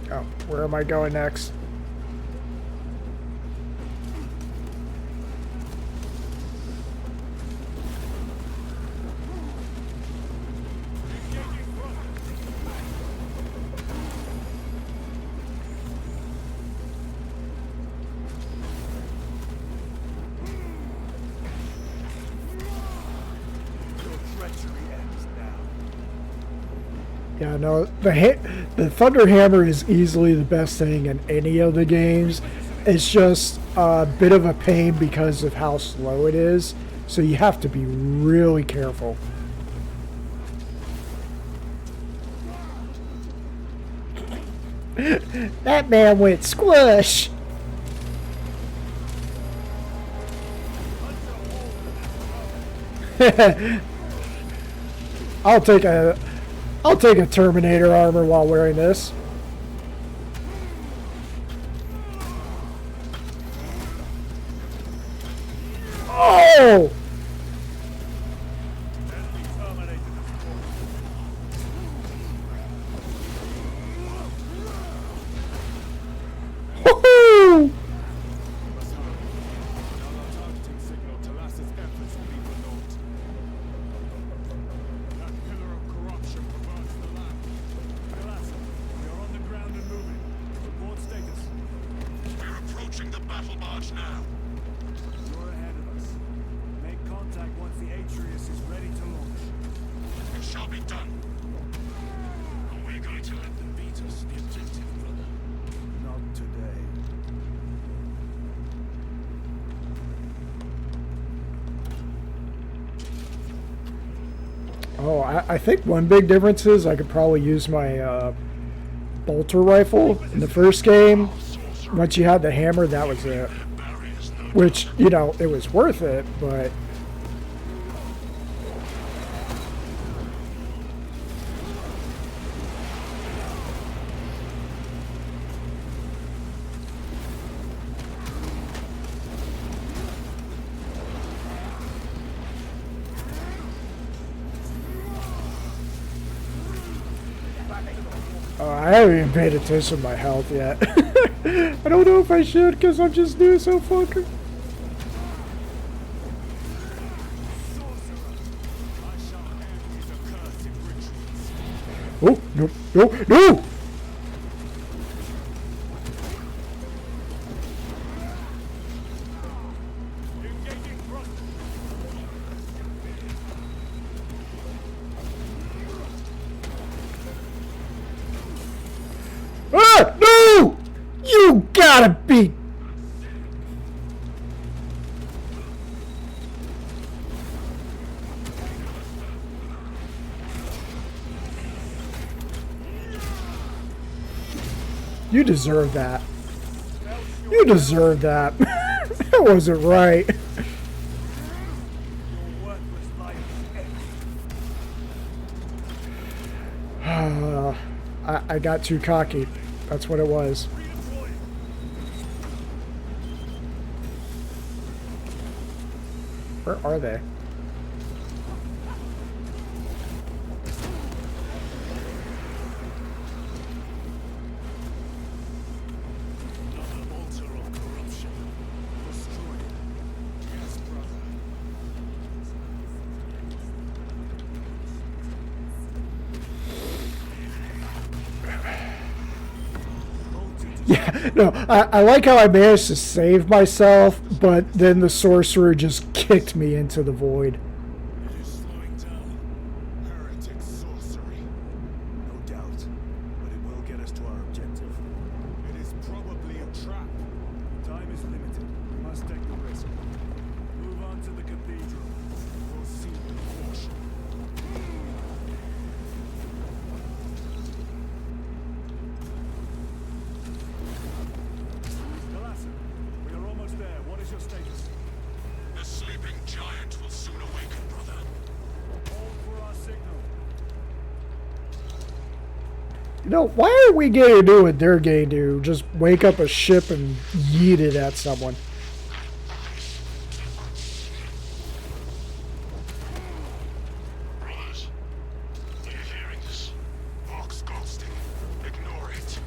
Oh, where am I going next? Yeah, no, the Thunder Hammer is easily the best thing in any of the games. It's just a bit of a pain because of how slow it is, so you have to be really careful. That man went squish! I'll take a Terminator armor while wearing this. Oh! Woohoo! Oh, I think one big difference is I could probably use my bolter rifle in the first game. Once you had the hammer, that was it. Which, you know, it was worth it, but... Oh, I haven't even paid attention to my health yet. I don't know if I should because I'm just new, so fucker. Oh, no, no, no! Ah, no! You gotta be... You deserve that. You deserve that. That wasn't right. I got too cocky. That's what it was. Where are they? Yeah, no, I like how I managed to save myself, but then the sorcerer just kicked me into the void. It is slowing down. Heretic sorcery. No doubt, but it will get us to our objective. It is probably a trap. Time is limited. We must take the risk. Move on to the cathedral. We'll see with caution. We are almost there. What is your status? The sleeping giant will soon awaken, brother. Hold for our signal. You know, why are we gay to do what they're gay to do? Just wake up a ship and yeet it at someone. Brothers, are you hearing this? Vox ghosting. Ignore it.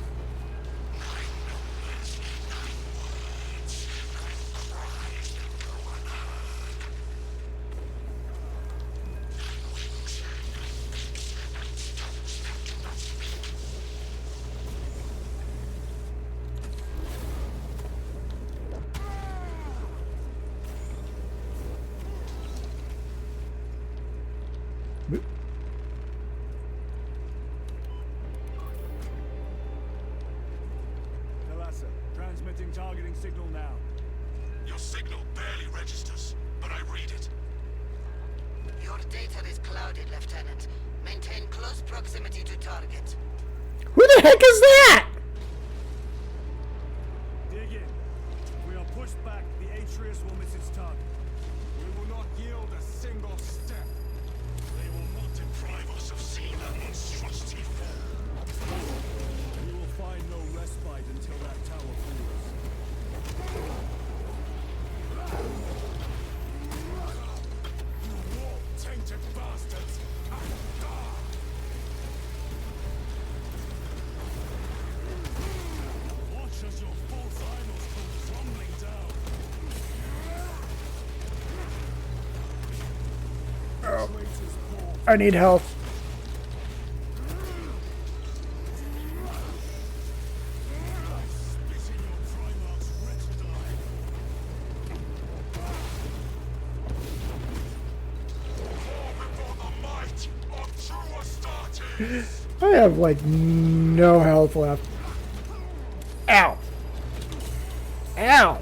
9 numbers, 9 words, 9 cries that no one heard. 9 wings, 9 legs, 9 stones that do not speak. Thalassa, transmitting targeting signal now. Your signal barely registers, but I read it. Your data is clouded, Lieutenant. Maintain close proximity to target. Who the heck is that? Dig in. If we are pushed back, the Atreus will miss its target. We will not yield a single step. They will not deprive us of seeing that monstrosity fall. We will find no respite until that tower falls. You war-tainted bastards! Watch as your false idols come crumbling down. I need health. I have like no health left. Ow. Ow.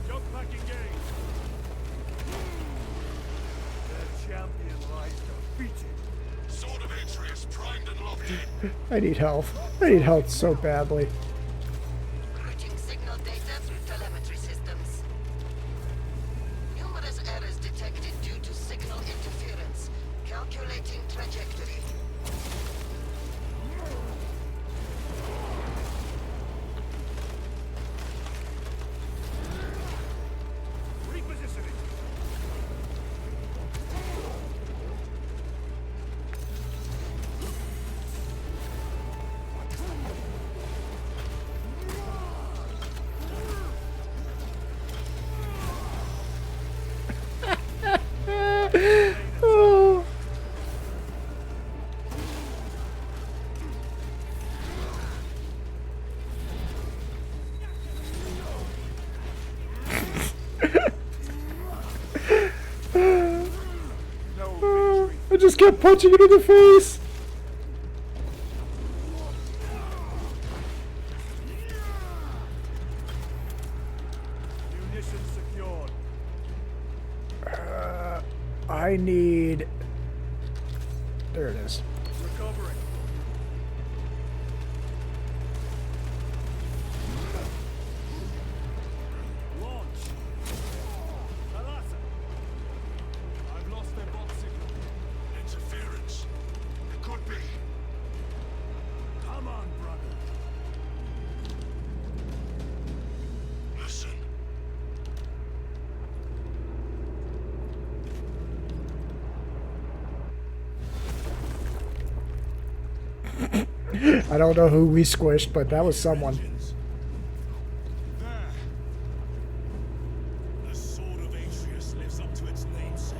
Jump back engage. Their champion lies defeated. Sword of Atreus primed and locked in. I need health. I need health so badly. Routing signal data through telemetry systems. Numerous errors detected due to signal interference. Calculating trajectory. Repositioning. just kept punching it in the face. Munitions secured. I need... There it is. Recovering. Launch. Alasa. I've lost their bot signal. Interference. It could be. Come on, brother. Listen. I don't know who we squished, but that was someone. There. The sword of Atreus lives up to its namesake.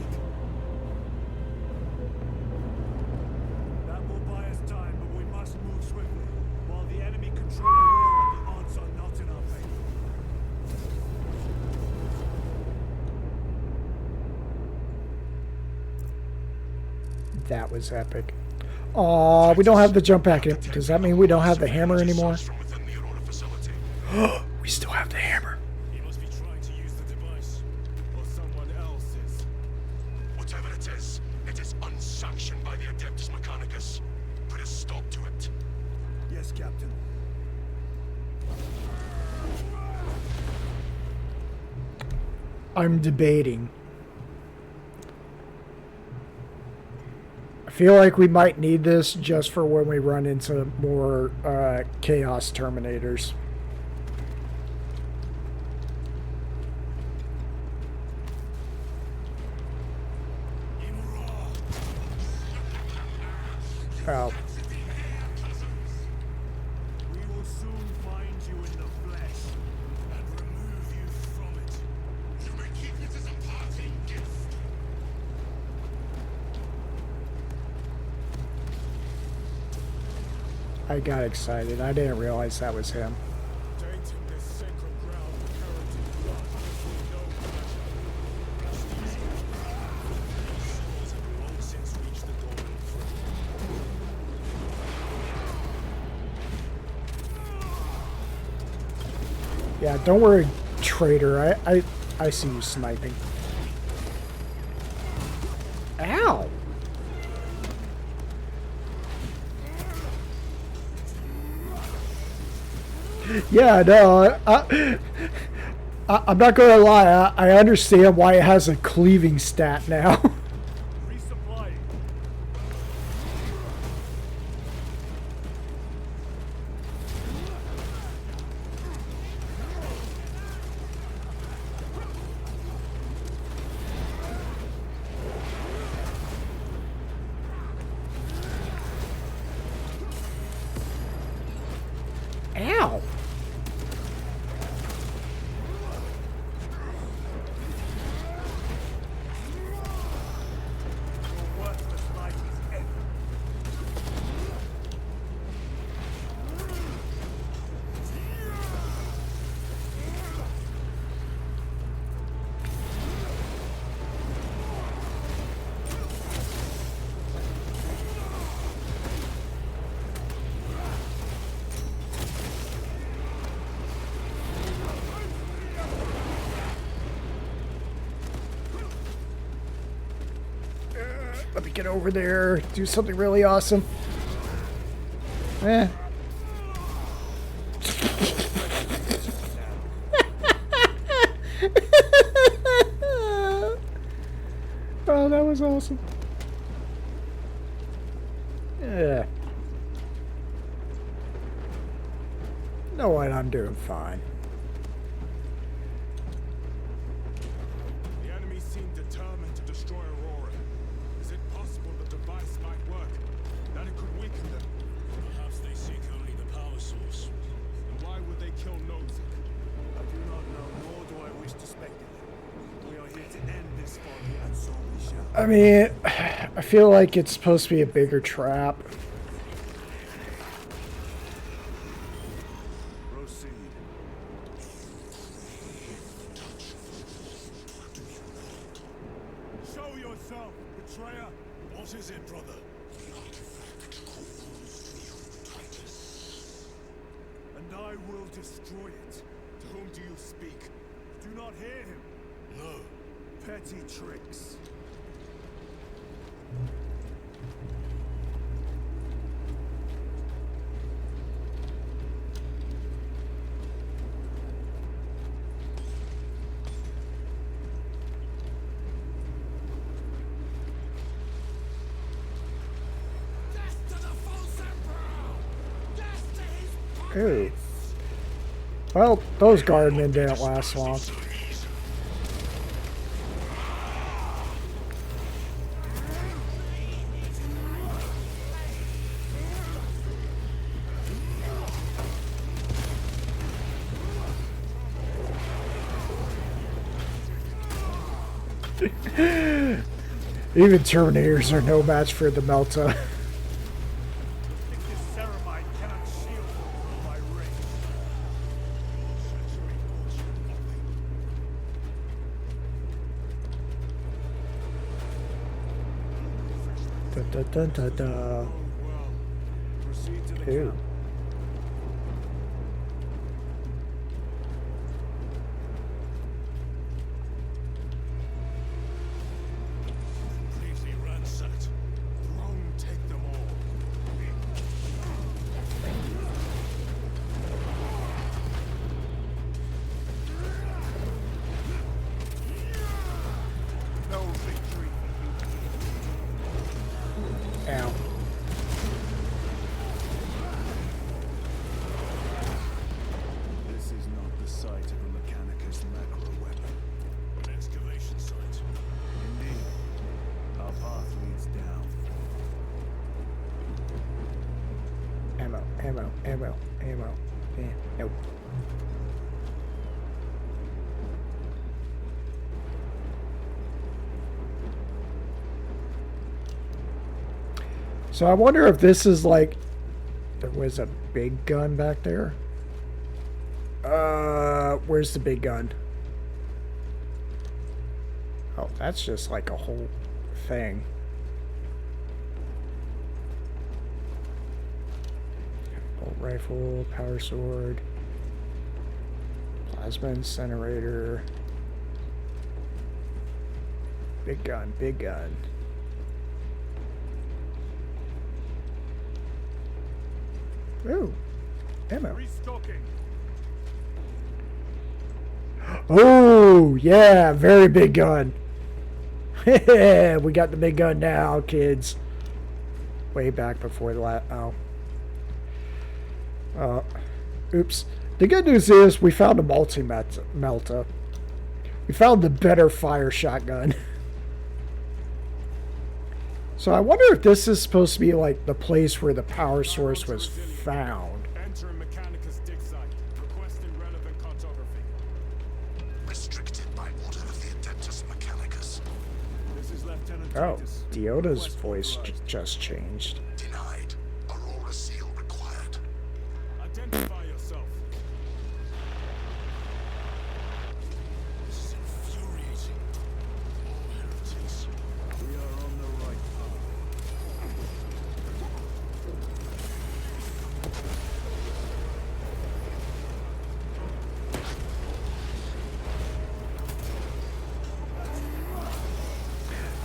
That will buy us time, but we must move swiftly. While the enemy control Aurora, the odds are not in our favor. That was epic. Aw, we don't have the jump pack. Does that mean we don't have the hammer anymore? We still have the hammer. He must be trying to use the device. Or someone else is. Whatever it is unsanctioned by the Adeptus Mechanicus. Put a stop to it. Yes, Captain. I'm debating. I feel like we might need this just for when we run into more Chaos Terminators. Oh. We will soon find you in the flesh and remove you from it. You may keep it as a parting gift. I got excited. I didn't realize that was him. Tainting this sacred ground with heretic blood gives me no pleasure. Souls have long since reached the golden fruit. Yeah, don't worry, traitor. I see you sniping. Ow! Yeah, no, I'm not gonna lie. I understand why it has a cleaving stat now. Resupplying. Ow! Your worthless life is ended. Let me get over there, do something really awesome. Eh. Oh, that was awesome. Yeah. You know what? I'm doing fine. The enemy seem determined to destroy Aurora. Is it possible the device might work? That it could weaken them? Perhaps they seek only the power source. And why would they kill Nozick? I do not know, nor do I wish to speculate. We are here to end this folly, and so we shall. I mean, I feel like it's supposed to be a bigger trap. Proceed. Show yourself, betrayer! Or What is it, brother? The artifact calls to you, Titus. And I will destroy it. To whom do you speak? Do not hear him. No. Petty tricks. Ooh. Well, those guardmen didn't last long. Even Terminators are no match for the Melta. Dun, dun, dun, dun. Ew. Completely ransacked. Rome, take them all. No victory. Ow. This is not the site of a Mechanicus macro weapon. An excavation site. Indeed. Our path leads down. Ammo, ammo, ammo, ammo. Yeah, nope. So I wonder if this is like, there was a big gun back there. Where's the big gun? Oh, that's just like a whole thing. Bolt rifle, power sword, plasma incinerator. Big gun, big gun. Ooh, ammo. Restocking. Oh, yeah, very big gun. We got the big gun now, kids. Way back before the last. Oh. Oops. The good news is we found a multi-melta. We found the better fire shotgun. So I wonder if this is supposed to be like the place where the power source was found. Enter Mechanicus dig site. Requesting relevant cartography. Restricted by order of the Adeptus Mechanicus. This is Lieutenant Oh, Titus. Dioda's voice just changed. Denied. Aurora seal required. Identify yourself. This is infuriating. All heretics. We are on the right path.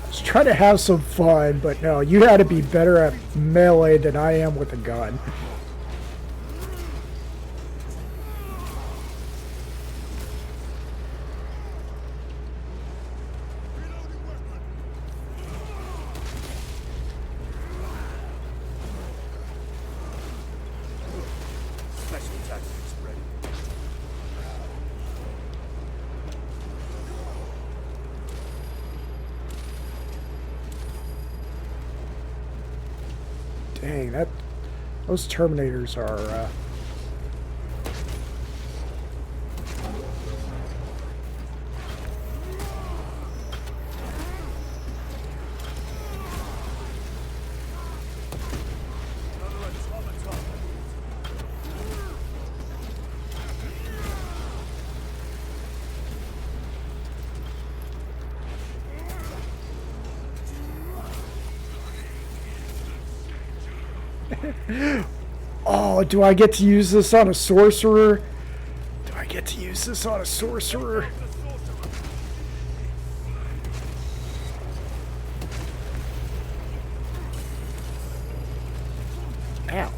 Just trying to have some fun, but no, you had to be better at melee than I am with a gun. Special tactics ready. Dang, those Terminators are, Oh, do I get to use this on a sorcerer? Do I get to use this on a sorcerer? Ow.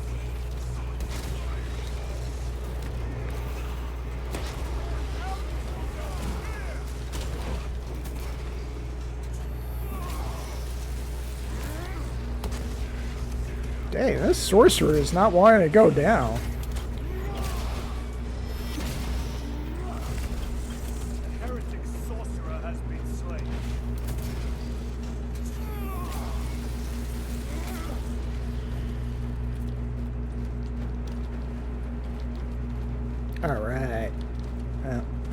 Dang, this sorcerer is not wanting to go down. The heretic sorcerer has been slain. Alright.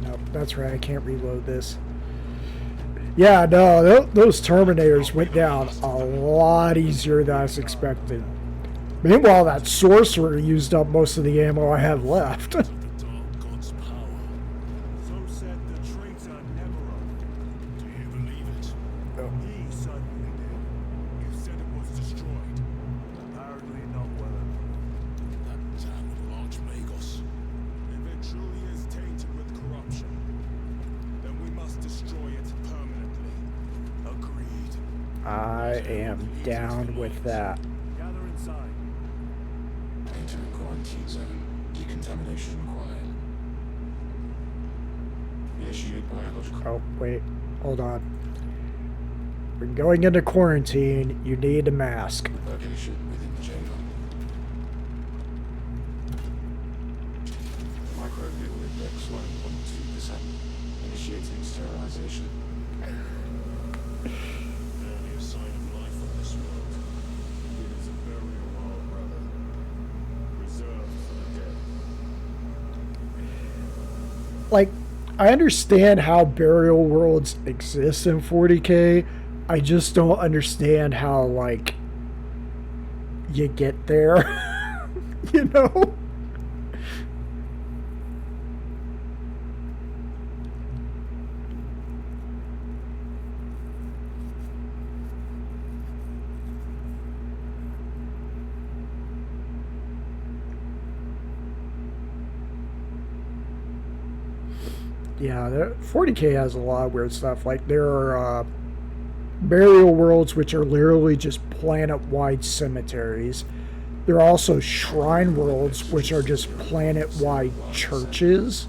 Nope, that's right, I can't reload this. Yeah, no, those Terminators went down a lot easier than I was expecting. Meanwhile, that sorcerer used up most of the ammo I have left. So said the traitor Nemeron. Do you believe it? He certainly did. You said it was destroyed. Apparently not well enough. That damned Archmagos. If it truly is tainted with corruption, then we must destroy it permanently. Agreed. I am down with that. Gather inside. Entering quarantine zone. Decontamination required. Initiate biological. Oh, wait. Hold on. When going into quarantine, you need a mask. Location within the chamber. Microbial index 1.2%. Initiating sterilization. Barely a sign of life on this world. It is a burial hall, brother. Reserved for the dead. Like, I understand how burial worlds exist in 40K. I just don't understand how, like, you get there. You know? Yeah, 40K has a lot of weird stuff. Like, there are burial worlds which are literally just planet-wide cemeteries. There are also shrine worlds which are just planet-wide churches.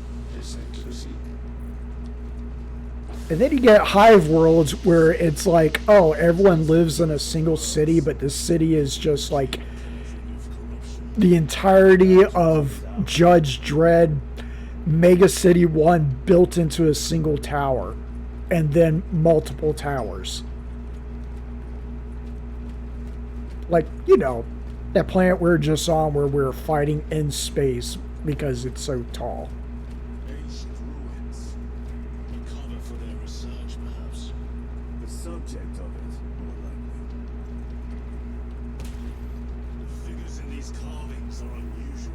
And then you get hive worlds where it's like, oh, everyone lives in a single city, but this city is just like the entirety of Judge Dredd Mega City 1 built into a single tower, and then multiple towers. Like, you know, that planet we're just on where we're fighting in space because it's so tall. Ancient ruins. A cover for their research, perhaps. The subject of it, more likely. The figures in these carvings are unusual.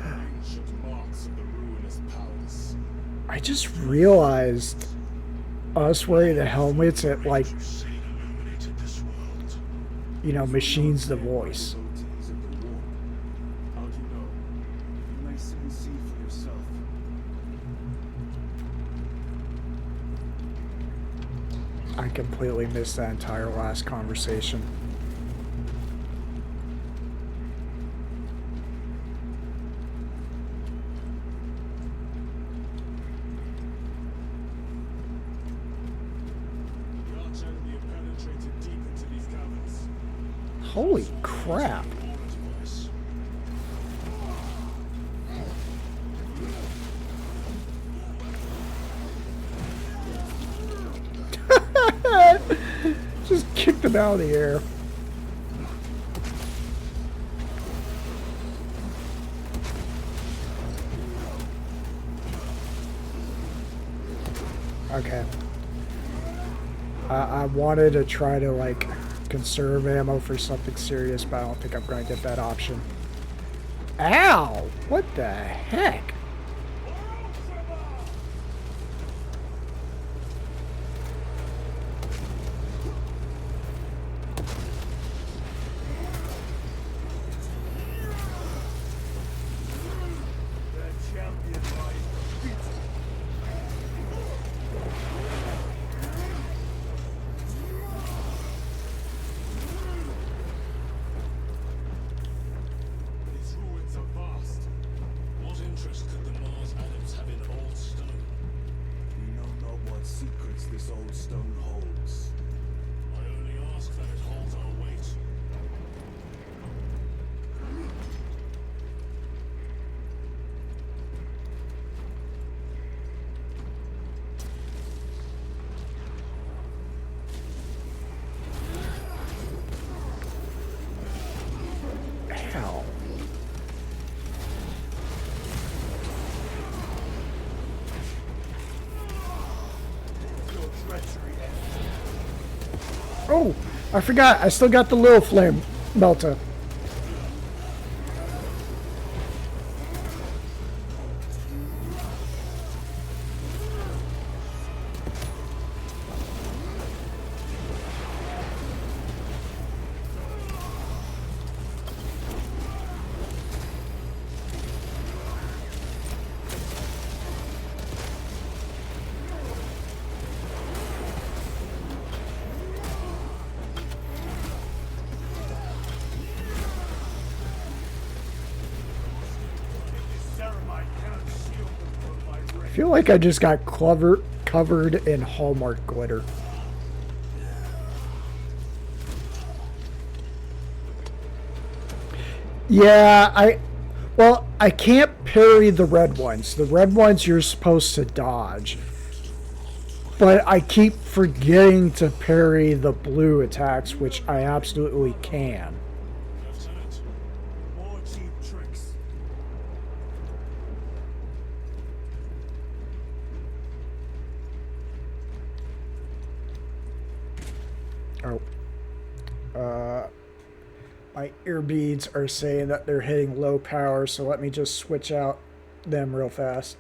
Ancient marks of the ruinous palace. I just realized us wearing the helmets at, like, you know, machines the voice. Devotees of the war. How do you know? You may soon see for yourself. I completely missed that entire last conversation. The Arch-enemy have penetrated deep into these caverns. Holy crap. Just kicked him out of the air. Okay. I wanted to try to, like, conserve ammo for something serious, but I don't think I'm going to get that option. Ow! What the heck? this old stone holds. I only ask that it holds our weight. Ow. Oh, I forgot. I still got the little flame melter. I feel like I just got covered in Hallmark glitter. Yeah, I can't parry the red ones. The red ones you're supposed to dodge. But I keep forgetting to parry the blue attacks, which I absolutely can. More cheap tricks. Oh. My ear beads are saying that they're hitting low power, so let me just switch out them real fast.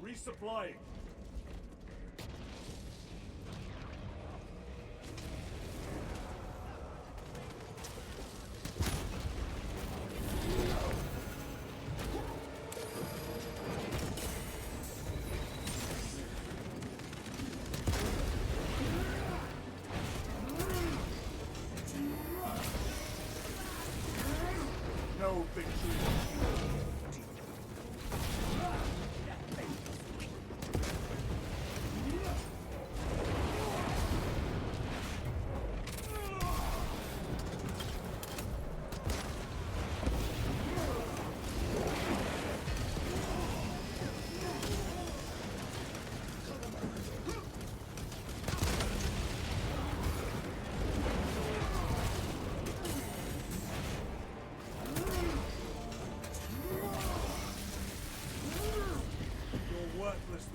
Resupplying. No victory.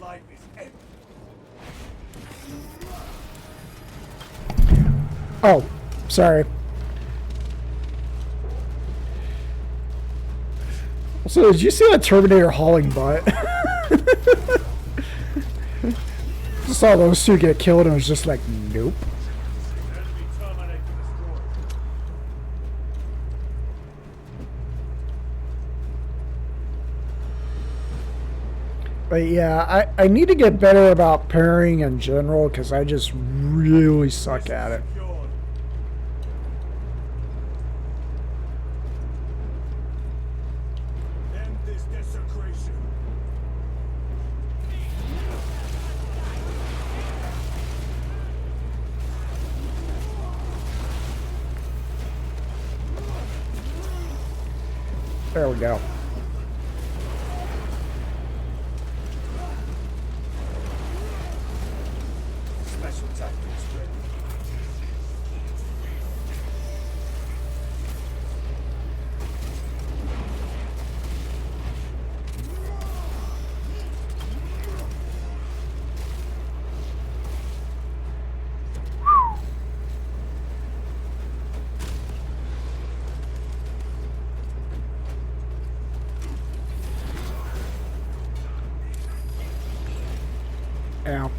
Life is empty. Oh, sorry. So, did you see that Terminator hauling butt? Just saw those two get killed and I was just like, nope. But yeah, I need to get better about parrying in general because I just really suck at it. End this desecration. There we go. Special tactics ready. Ow.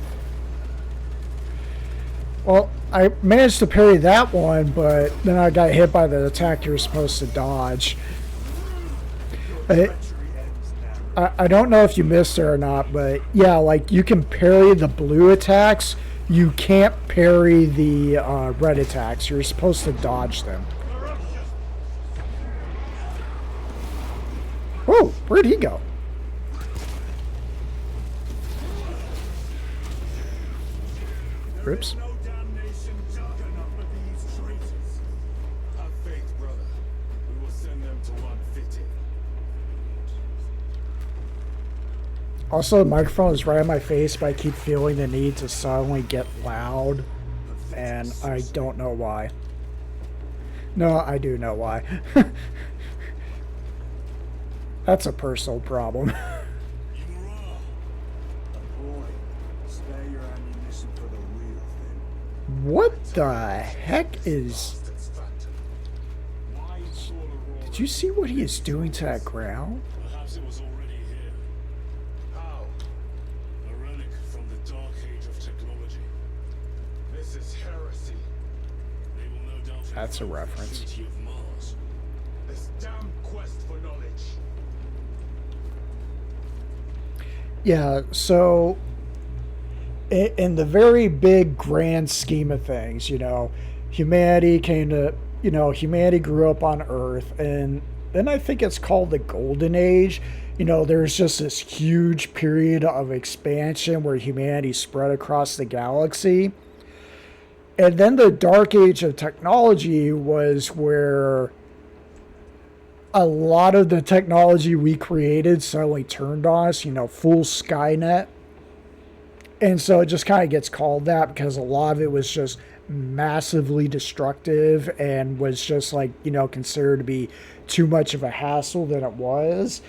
Well, I managed to parry that one, but then I got hit by the attack you're supposed to dodge. I don't know if you missed it or not, but yeah, like you can parry the blue attacks. You can't parry the red attacks. You're supposed to dodge them. Whoa, where'd he go? Oops. Have faith, brother. We will send them to one fitting. Also, the microphone is right on my face, but I keep feeling the need to suddenly get loud, and I don't know why. No, I do know why. That's a personal problem. What the heck is... Did you see what he is doing to that ground? Perhaps it was already here. How? A relic from the dark age of technology. This is heresy. They will no doubt That's a invoke the reference. Treaty of Mars. This damn quest for knowledge. Yeah, so... In the very big grand scheme of things, you know, humanity came to, you know, humanity grew up on Earth, and then I think it's called the Golden Age. You know, there's just this huge period of expansion where humanity spread across the galaxy. And then the Dark Age of technology was where a lot of the technology we created suddenly turned on us, you know, full Skynet. And so it just kind of gets called that because a lot of it was just massively destructive and was just like, you know, considered to be too much of a hassle than it was.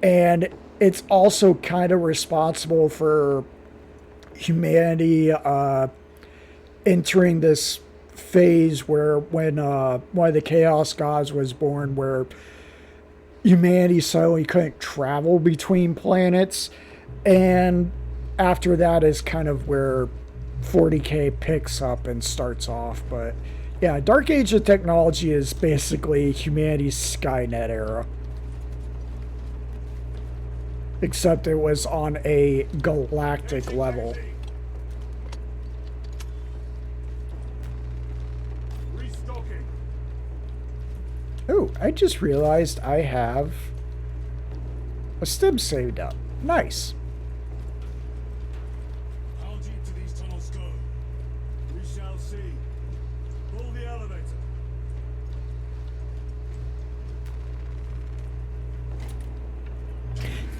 And it's also kind of responsible for humanity entering this phase where when one of the Chaos Gods was born, where humanity suddenly couldn't travel between planets. And after that is kind of where 40K picks up and starts off. But yeah, Dark Age of technology is basically humanity's Skynet era. Except it was on a galactic level. Oh, I just realized I have a stim saved up. Nice. How deep do these tunnels go? We shall see. Pull the elevator.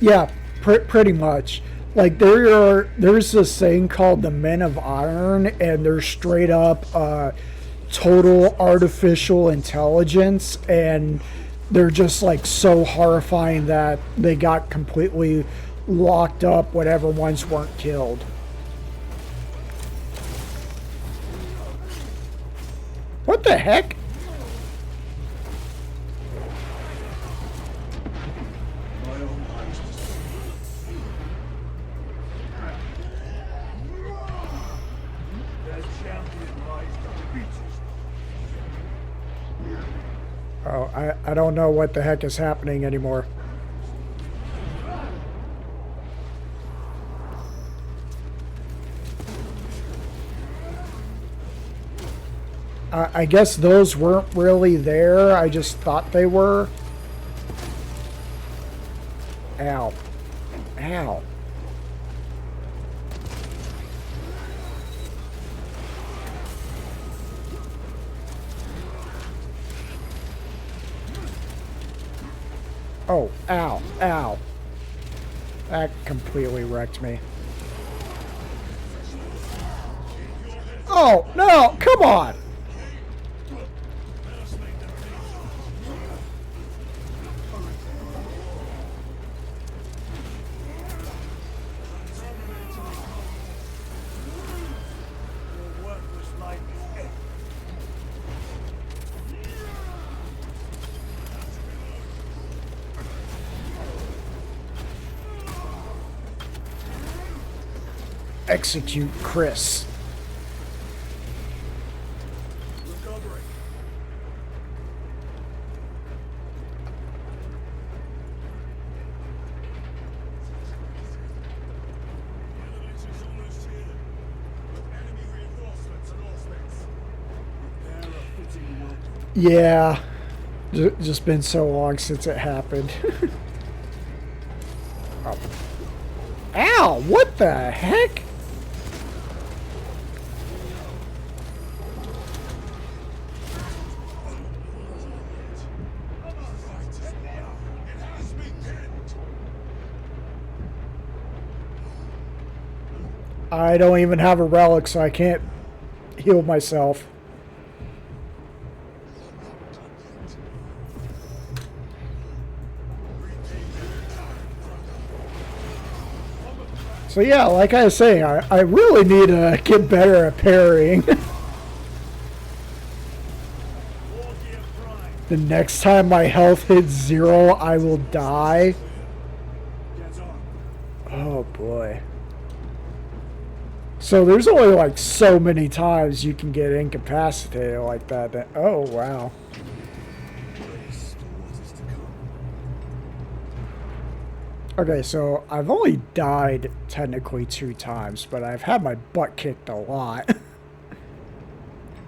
Yeah, pretty much. Like there's this thing called the Men of Iron, and they're straight up total artificial intelligence, and they're just like so horrifying that they got completely locked up whatever ones weren't killed. What the heck? Oh, I don't know what the heck is happening anymore. I guess those weren't really there. I just thought they were. Ow. Ow. Oh, ow, ow. That completely wrecked me. Oh, no, come on! Execute Chris. Yeah, just been so long since it happened. Oh. Ow, what the heck? I don't even have a relic, so I can't heal myself. So yeah, like I was saying, I really need to get better at parrying. The next time my health hits 0, I will die. Oh boy. So there's only like so many times you can get incapacitated like that. Oh wow. Okay, so I've only died technically 2 times, but I've had my butt kicked a lot.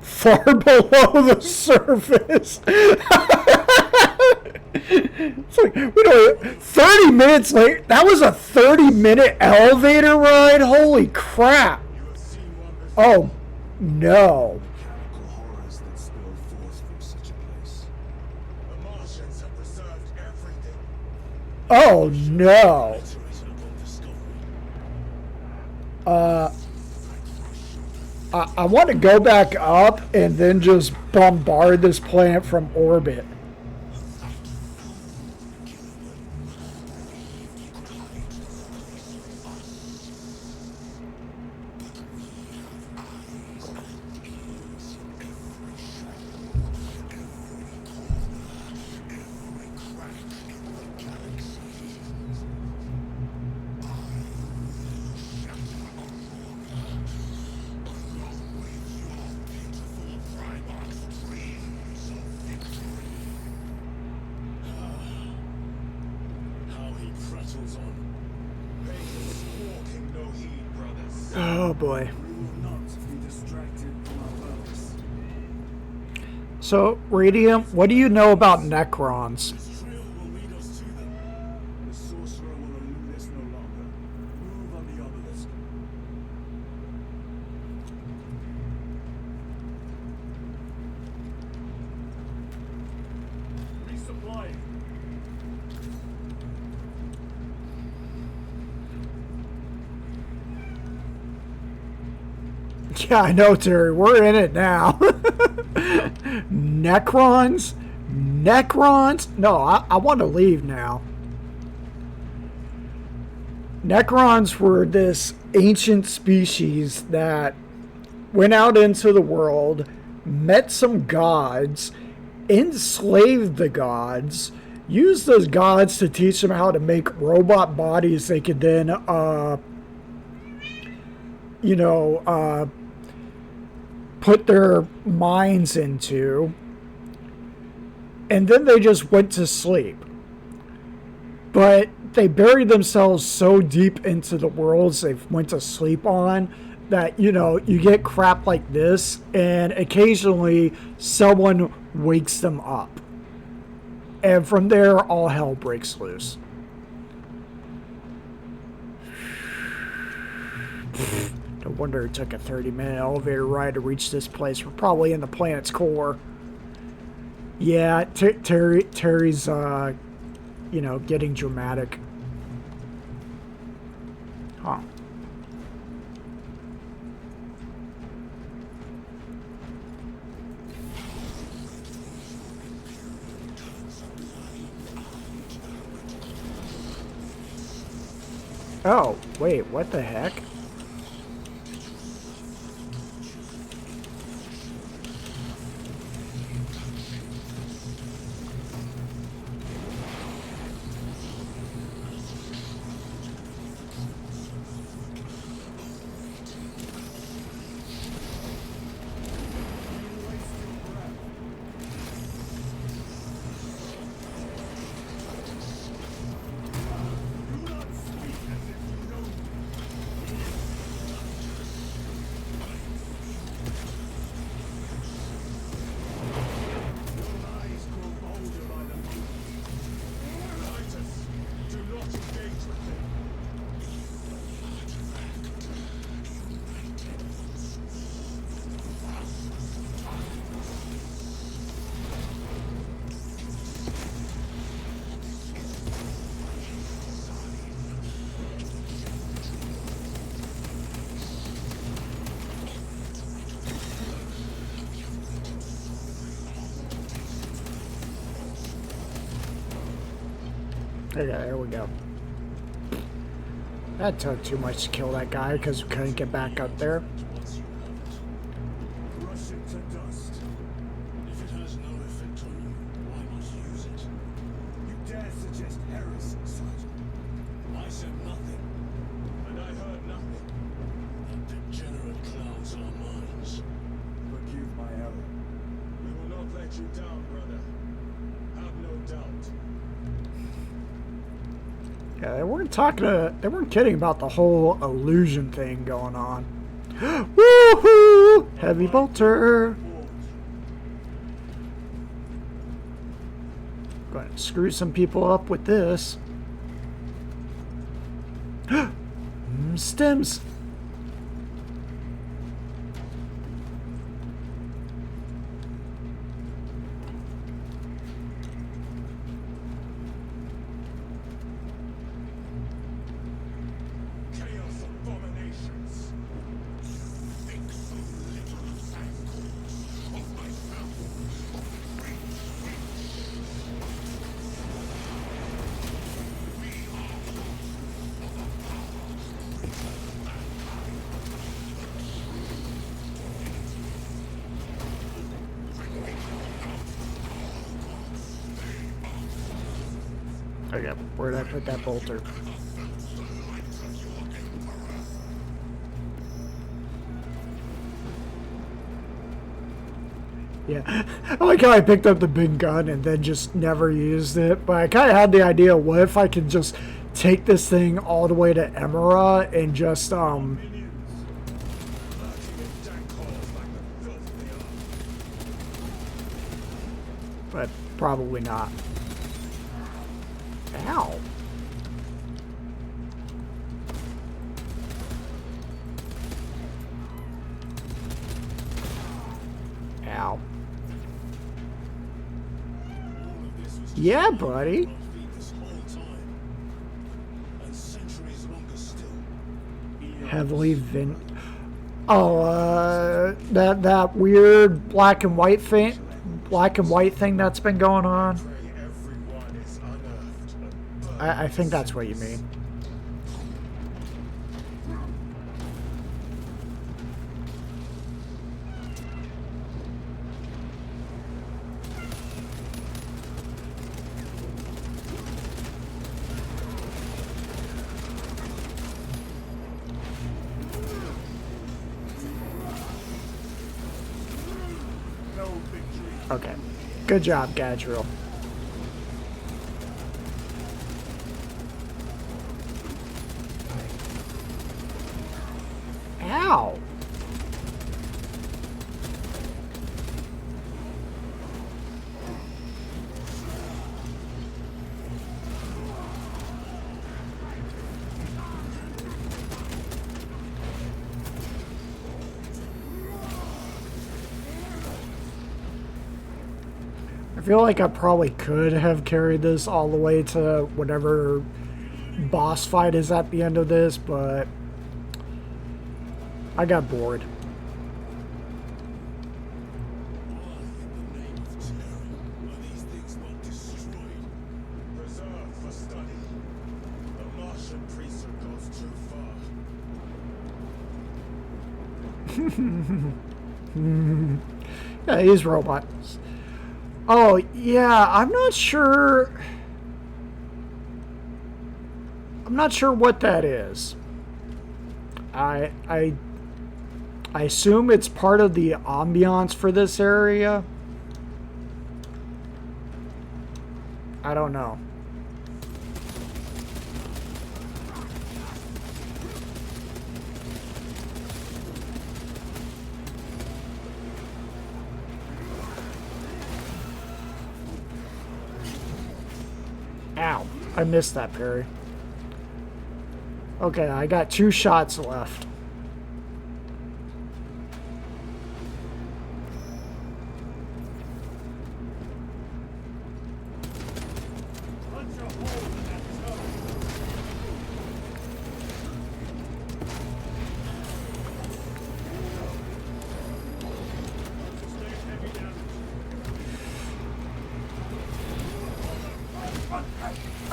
Far below the surface. It's like, we don't, 30 minutes late. That was a 30-minute elevator ride? Holy crap. Oh, no. Oh, no. I want to go back up and then just bombard this planet from orbit. Oh boy. So, Radium, what do you know about Necrons? Yeah, I know, Terry. We're in it now. Necrons? Necrons? No, I want to leave now. Necrons were this ancient species that went out into the world, met some gods, enslaved the gods, used those gods to teach them how to make robot bodies they could then, put their minds into, and then they just went to sleep. But they buried themselves so deep into the worlds they went to sleep on that, you know, you get crap like this, and occasionally someone wakes them up. And from there, all hell breaks loose. No wonder it took a 30-minute elevator ride to reach this place. We're probably in the planet's core. Yeah, Terry's, you know, getting dramatic. Huh. Oh, wait, what the heck? Okay, there we go. That took too much to kill that guy because we couldn't get back up there. Rush it to dust. If it has no effect on you, why not use it? You dare suggest heresy, Sergeant? I said nothing. And I heard nothing. That degenerate clouds our minds. Forgive my error. We will not let you down, brother. Have no doubt. Yeah, they weren't kidding about the whole illusion thing going on. Woohoo! Heavy bolter. Going to screw some people up with this. Stems. Okay, where did I put that bolter? Yeah, I like how I picked up the big gun and then just never used it, but I kind of had the idea, what if I could just take this thing all the way to Emera and just, but probably not. Ow. Ow. Yeah, buddy. Heavily that weird black and white thing that's been going on. I think that's what you mean. Okay. Good job, Gadriel. Ow! I feel like I probably could have carried this all the way to whatever boss fight is at the end of this, but I got bored. Preserved for study. The Martian priesthood goes too far. Yeah, he's robots. Oh, yeah, I'm not sure what that is. I assume it's part of the ambiance for this area. I don't know. Ow, I missed that parry. Okay, I got 2 shots left.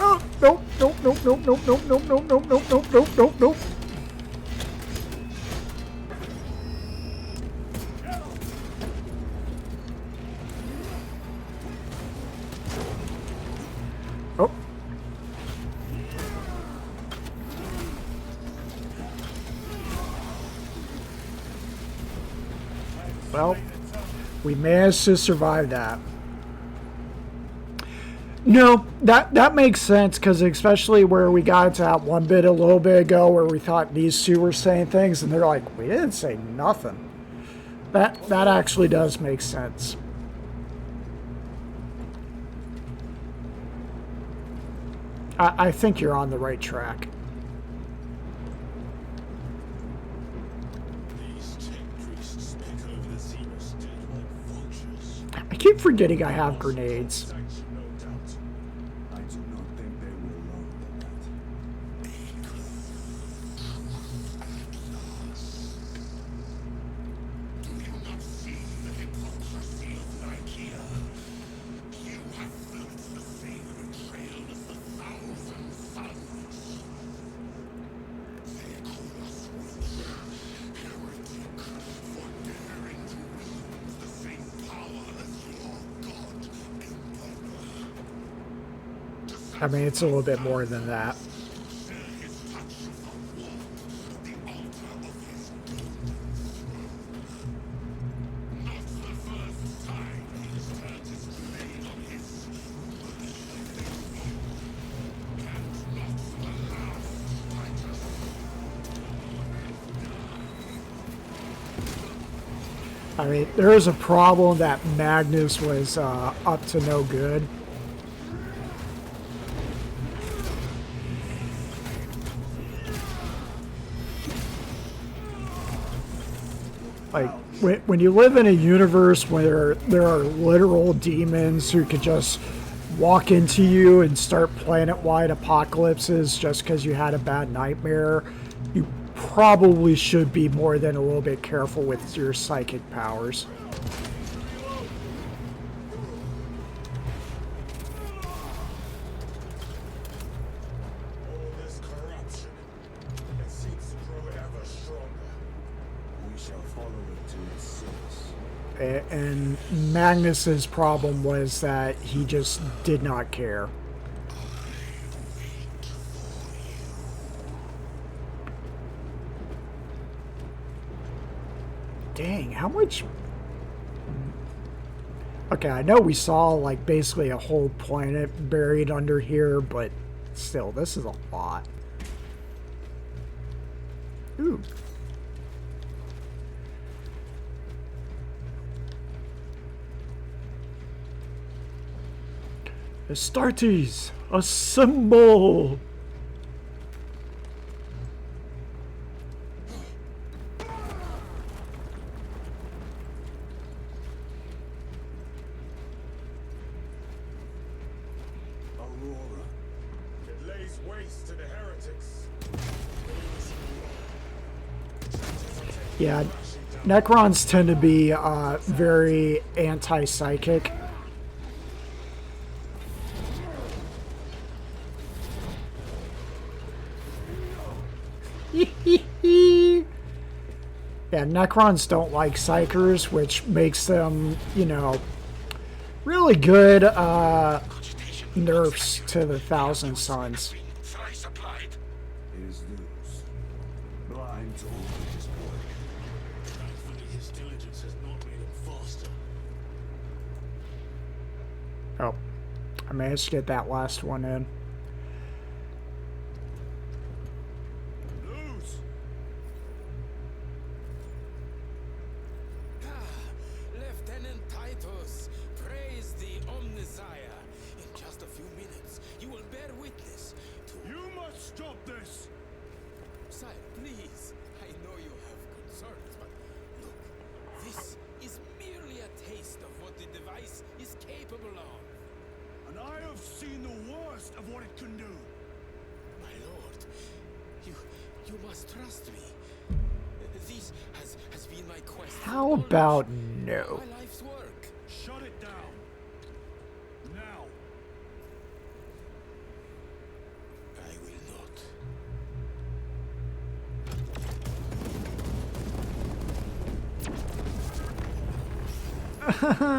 Oh, nope, nope, nope, nope, nope, nope, nope, nope, nope, nope, nope, nope, nope, nope. Oh. Well, we managed to survive that. No, that makes sense, because especially where we got to that one bit a little bit ago where we thought these two were saying things and they're like, we didn't say nothing. That actually does make sense. I think you're on the right track. I keep forgetting I have grenades. I mean, it's a little bit more than that. I mean, there is a problem that Magnus was up to no good. Like, when you live in a universe where there are literal demons who could just walk into you and start planet-wide apocalypses just because you had a bad nightmare, you probably should be more than a little bit careful with your psychic powers. And Magnus's problem was that he just did not care. Dang, how much? Okay, I know we saw like basically a whole planet buried under here, but still, this is a lot. Ooh. Astartes, assemble! Aurora. It lays waste to the heretics. Yeah, Necrons tend to be very anti-psychic. Yeah, Necrons don't like Psychers, which makes them, you know, really good nerfs to the Thousand Sons. Thrice applied. Is news. Blind to all his work. Thankfully, his diligence has not made him faster. Oh, I managed to get that last one in. Lieutenant Titus, praise the Omnisire. In just a few minutes, you will bear witness to... You must stop this! Sire, please. I know you have concerns, but look, this is merely a taste of what the device is capable of. And I have seen the worst of what it can do. My lord, you must trust me. This has been my quest. How about no? My life's work. Shut it down. Now. I will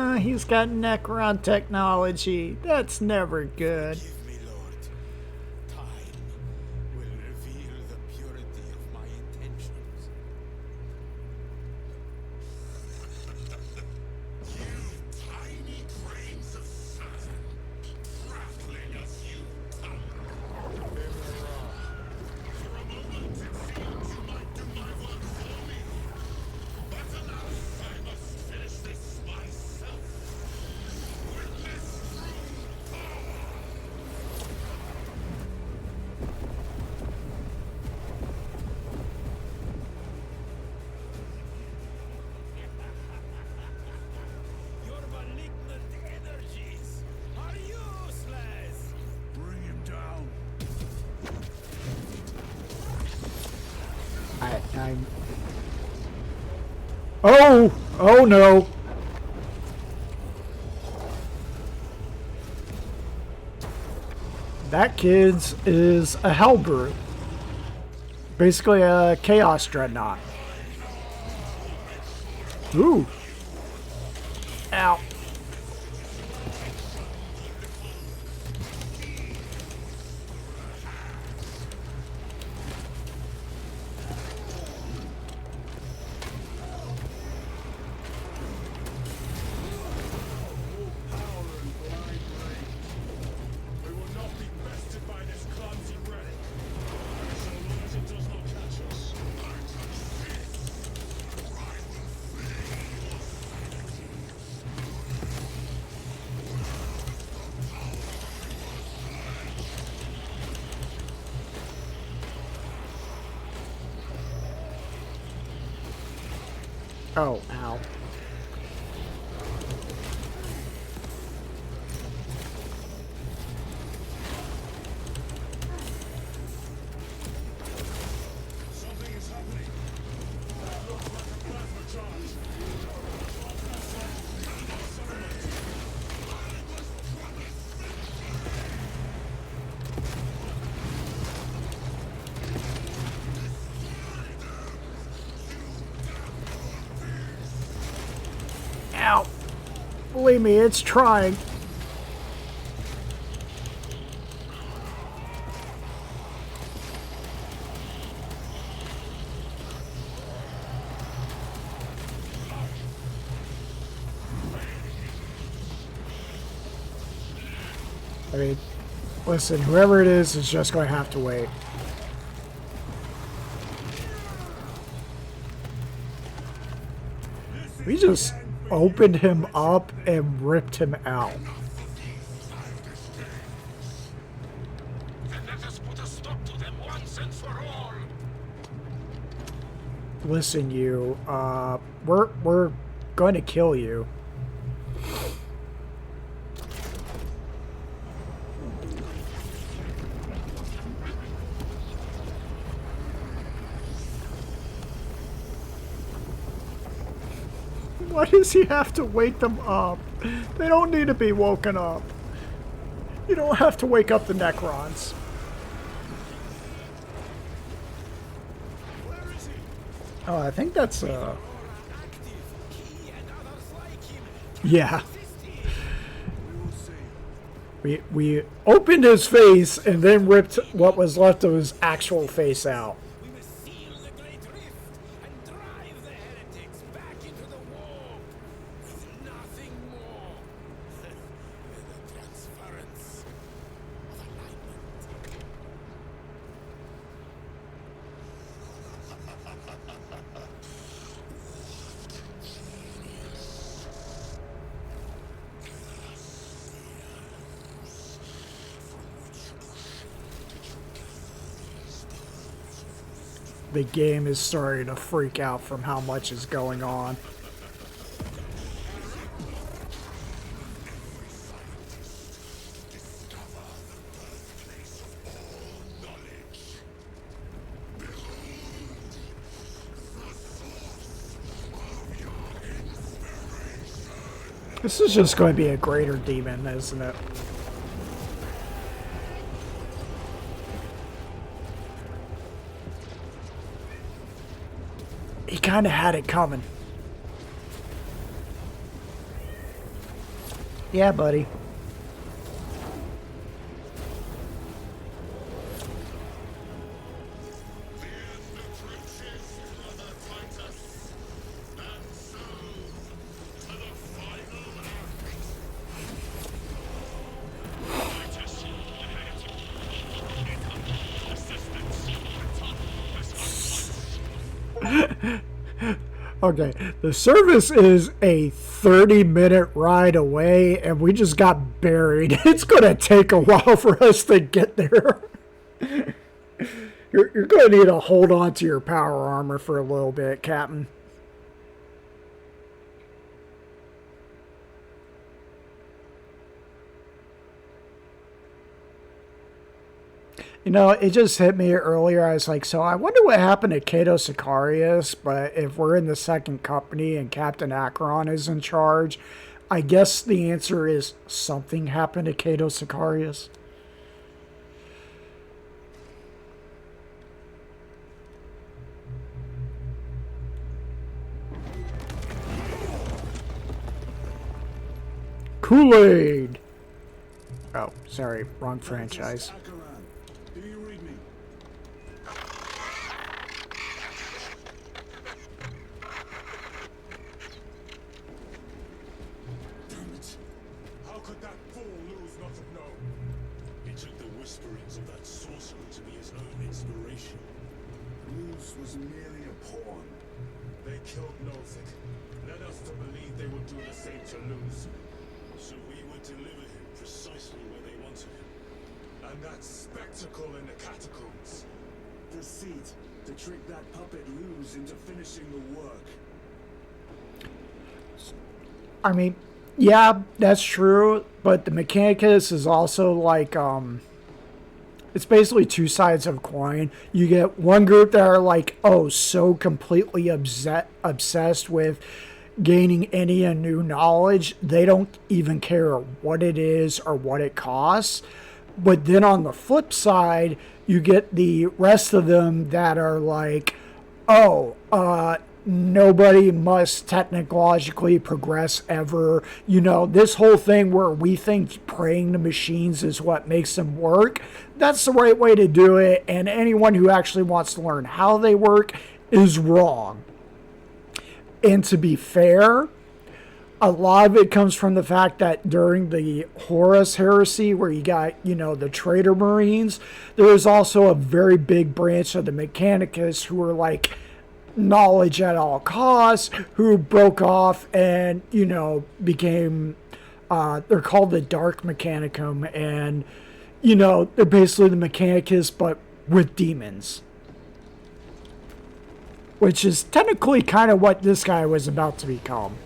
not. He's got Necron technology. That's never good. Forgive me, Lord. Time will reveal the purity of my intentions. Tiny grains of sand, traveling as you come. For a moment, it seemed you might do my work for me. But alas, I must finish this myself. Witness true power. Your malignant energies are useless. Bring him down. I'm... Oh! Oh no! That kid's is a Hellbrute. Basically a Chaos Dreadnought. Ooh! Ow. We will not be bested by this clumsy relic. So long as it does not catch us. Oh, ow. Something is happening. That looks like a plasma charge. Ow. Believe me, it's trying. I mean, listen, whoever it is just going to have to wait. We just opened him up and ripped him out. Enough of these childish listen, you, we're going to kill you. Why does he have to wake them up? They don't need to be woken up. You don't have to wake up the Necrons. Oh, I think that's, yeah. We opened his face and then ripped what was left of his actual face out. The game is starting to freak out from how much is going on. This is just going to be a greater demon, isn't it? He kind of had it coming. Yeah, buddy. Okay, the service is a 30-minute ride away, and we just got buried. It's going to take a while for us to get there. You're going to need to hold on to your power armor for a little bit, Captain. You know, it just hit me earlier. I was like, so I wonder what happened to Cato Sicarius, but if we're in the second company and Captain Acheron is in charge, I guess the answer is something happened to Cato Sicarius. Kool-Aid! Oh, sorry, wrong franchise. Do you read me? Damn it! How could that fool lose not have known? He took the whisperings of that sorcerer to be his own inspiration. Luz was merely a pawn. They killed Nozick, led us to believe they would do the same to Luz. So we would deliver him precisely where they wanted him. And that spectacle in the catacombs. Deceit to trick that puppet Luz into finishing the work. I mean, yeah, that's true, but the Mechanicus is also like, it's basically two sides of a coin. You get one group that are like, oh, so completely obsessed with gaining any new knowledge, they don't even care what it is or what it costs. But then on the flip side, you get the rest of them that are like, oh, nobody must technologically progress ever. You know, this whole thing where we think praying to machines is what makes them work, that's the right way to do it. And anyone who actually wants to learn how they work is wrong. And to be fair, a lot of it comes from the fact that during the Horus heresy, where you got, you know, the traitor Marines, there was also a very big branch of the Mechanicus who were like knowledge at all costs, who broke off and, you know, became, they're called the Dark Mechanicum, and, you know, they're basically the Mechanicus, but with demons. Which is technically kind of what this guy was about to become.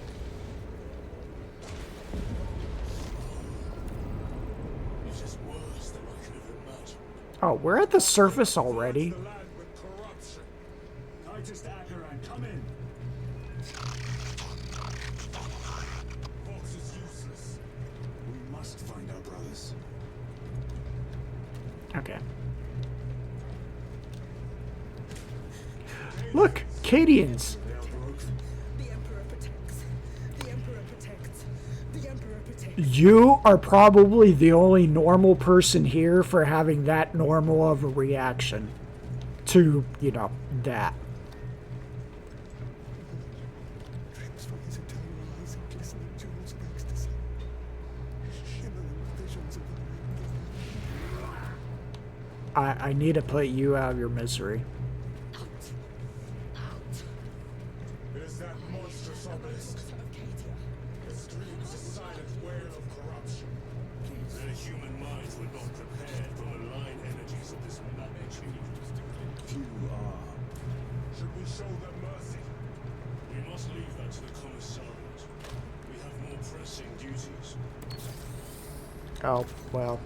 It is worse than I could have imagined. Oh, we're at the surface already. The land with corruption. Titus Acheron, come in. Vox is useless. We must find our brothers. Okay. Look, Cadians. The Emperor protects. The Emperor protects. The Emperor protects. You are probably the only normal person here for having that normal of a reaction to, you know, that. Dreams from his eternal eyes and glistening jewels of ecstasy. Shimmering visions of the I need to put you out of your misery. It is that monstrous obelisk. It screams a silent wail of corruption. Their human minds were not prepared for malign energies of this magnitude. Few are. Should we show them mercy? We must leave that to the commissariat. We have more pressing duties. Oh, well.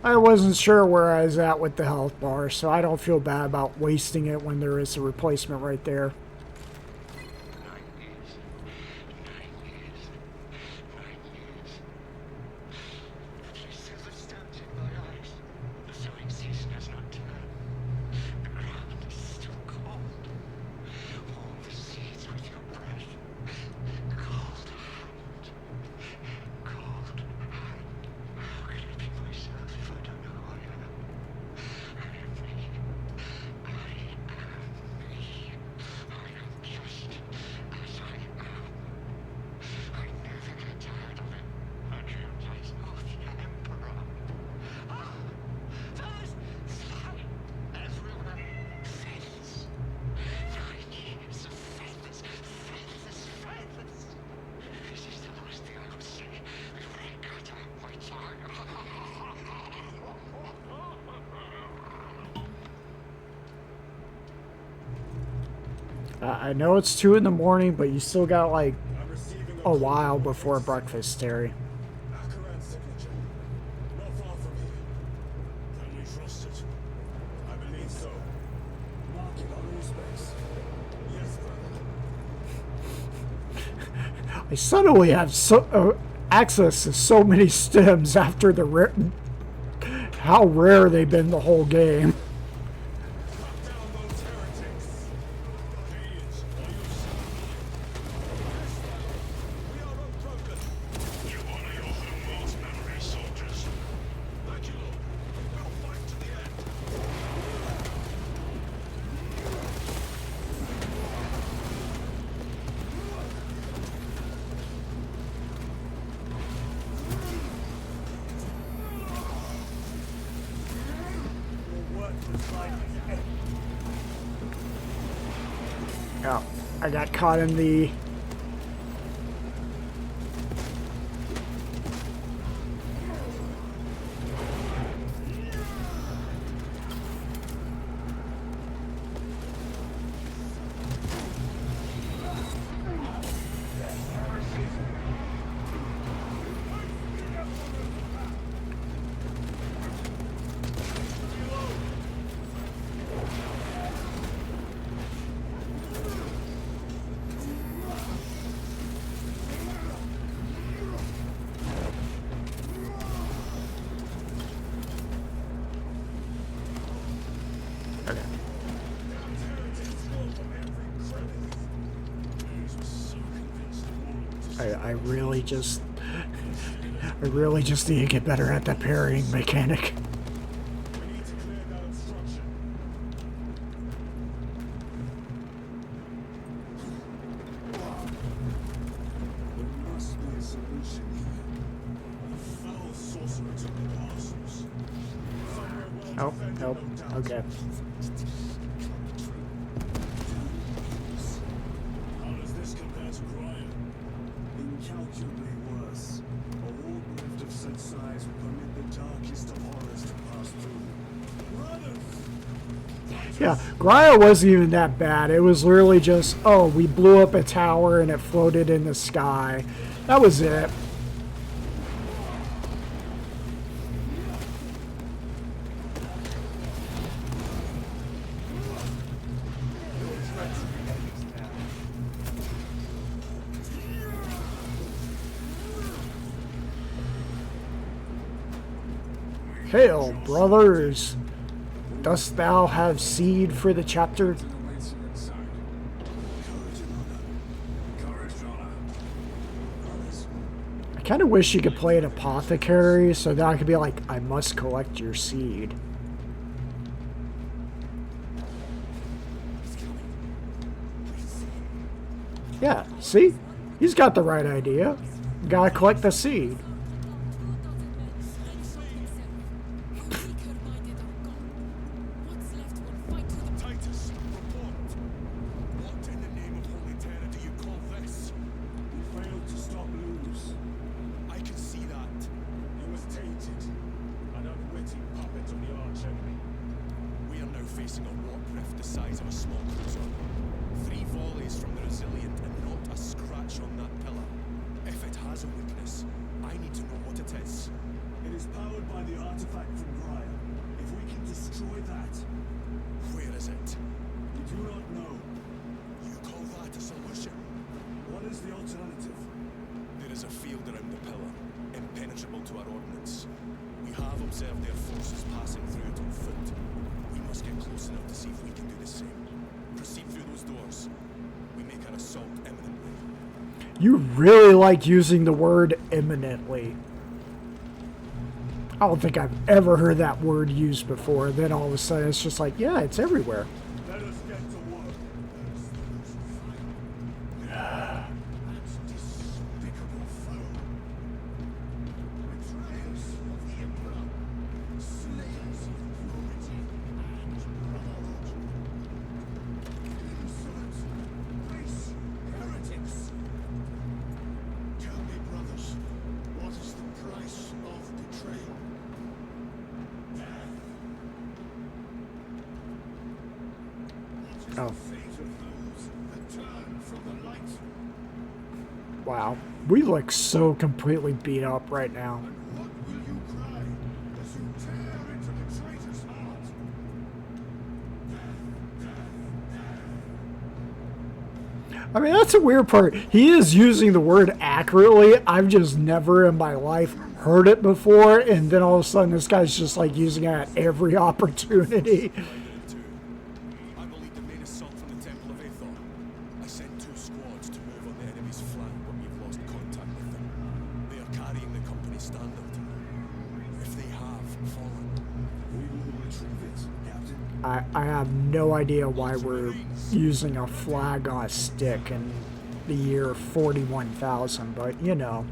I wasn't sure where I was at with the health bar, so I don't feel bad about wasting it when there is a replacement right there. I know it's 2 in the morning, but you still got like a while before breakfast, Terry. Acheron's signature. Not far from here. Can we trust it? I believe so. Mark it on your space. Yes, brother. I suddenly have access to so many stems after the how rare they've been the whole game. Oh, I got caught in the... I really just need to get better at that parrying mechanic. We need to clear that obstruction. There must be a solution here. The foul sorcerer took the parcels. Oh, nope. Okay. How does this compare to Brian? Incalculably worse. A warp rift of such size would permit the darkest of horrors to pass through. Brothers! Yeah, Gaia wasn't even that bad. It was literally just, oh, we blew up a tower and it floated in the sky. That was it. Hail, brothers! Dost thou have seed for the chapter? I kind of wish you could play an apothecary so that I could be like, I must collect your seed. Yeah, see? He's got the right idea. Gotta collect the seed. You really like using the word imminently. I don't think I've ever heard that word used before. Then all of a sudden it's just like, yeah, it's everywhere. Let us get to work. Despicable foe. Betrayers of the Emperor. Slayers of purity and brotherhood. Insolent, base heretics. Tell me, brothers, what is the price of betrayal? Oh. Fate of those that turn from the light. Wow. We look so completely beat up right now. What will you cry as you tear into the traitor's heart? I mean, that's a weird part. He is using the word accurately. I've just never in my life heard it before, and then all of a sudden this guy's just like using it at every opportunity. I believe the main assault from the Temple of Aethor. I sent 2 squads to move on the enemy's flank, but we've lost contact with them. They are carrying the company standard. If they have fallen, We will retrieve it, Captain. I have no idea why we're using a flag on a stick in the year 41,000, but you know.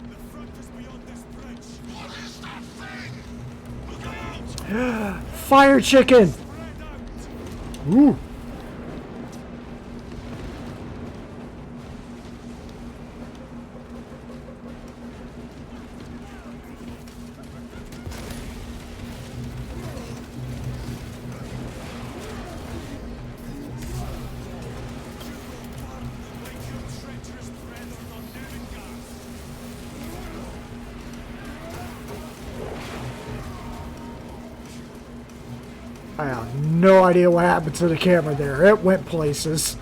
the front is beyond this bridge. What is that thing? Look out! Fire chicken! Spread out! Ooh. Like your treacherous brethren on Nuremberg. I have no idea what happened to the camera there. It went places.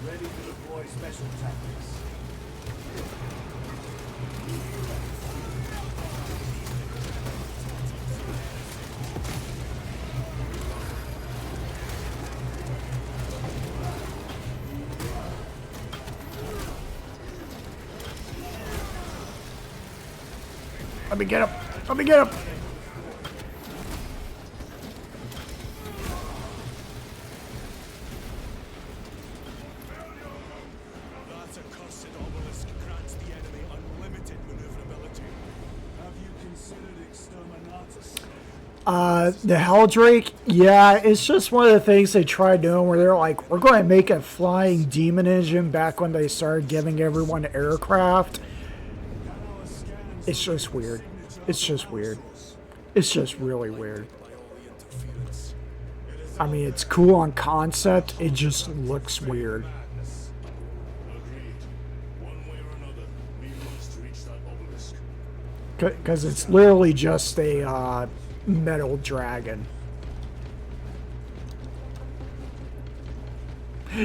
Ready to deploy special tactics. Let me get him. Let me get him. That accursed obelisk grants the enemy unlimited maneuverability. Have you considered exterminatus? The Helldrake, yeah, it's just one of the things they tried doing where they're like, we're going to make a flying demon engine back when they started giving everyone aircraft. It's just weird. It's just weird. It's just really weird. I mean, it's cool on concept, it just looks weird. Because it's literally just a metal dragon.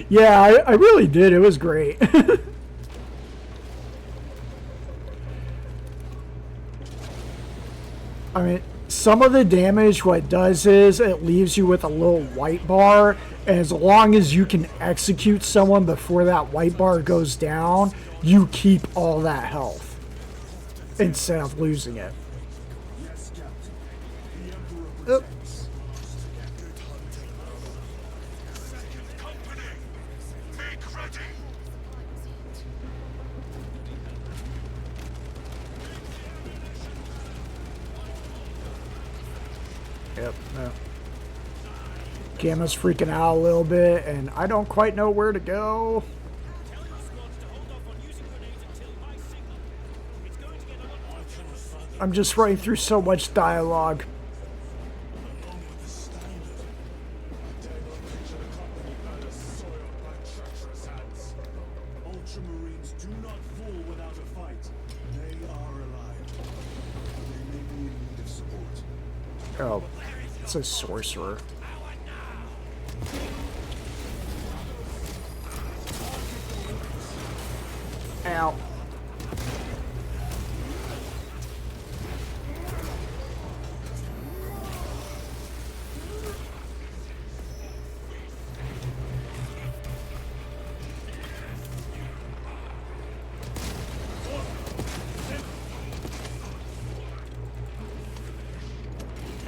Yeah, I really did. It was great. I mean, some of the damage, what it does is it leaves you with a little white bar. And as long as you can execute someone before that white bar goes down, you keep all that health instead of losing it. Oop. Yep, no. Gamma's freaking out a little bit, and I don't quite know where to go. I'm just running through so much dialogue. Ultramarines do not fall without a fight. They are alive. They may be in need of support. Oh, it's a sorcerer. Ow.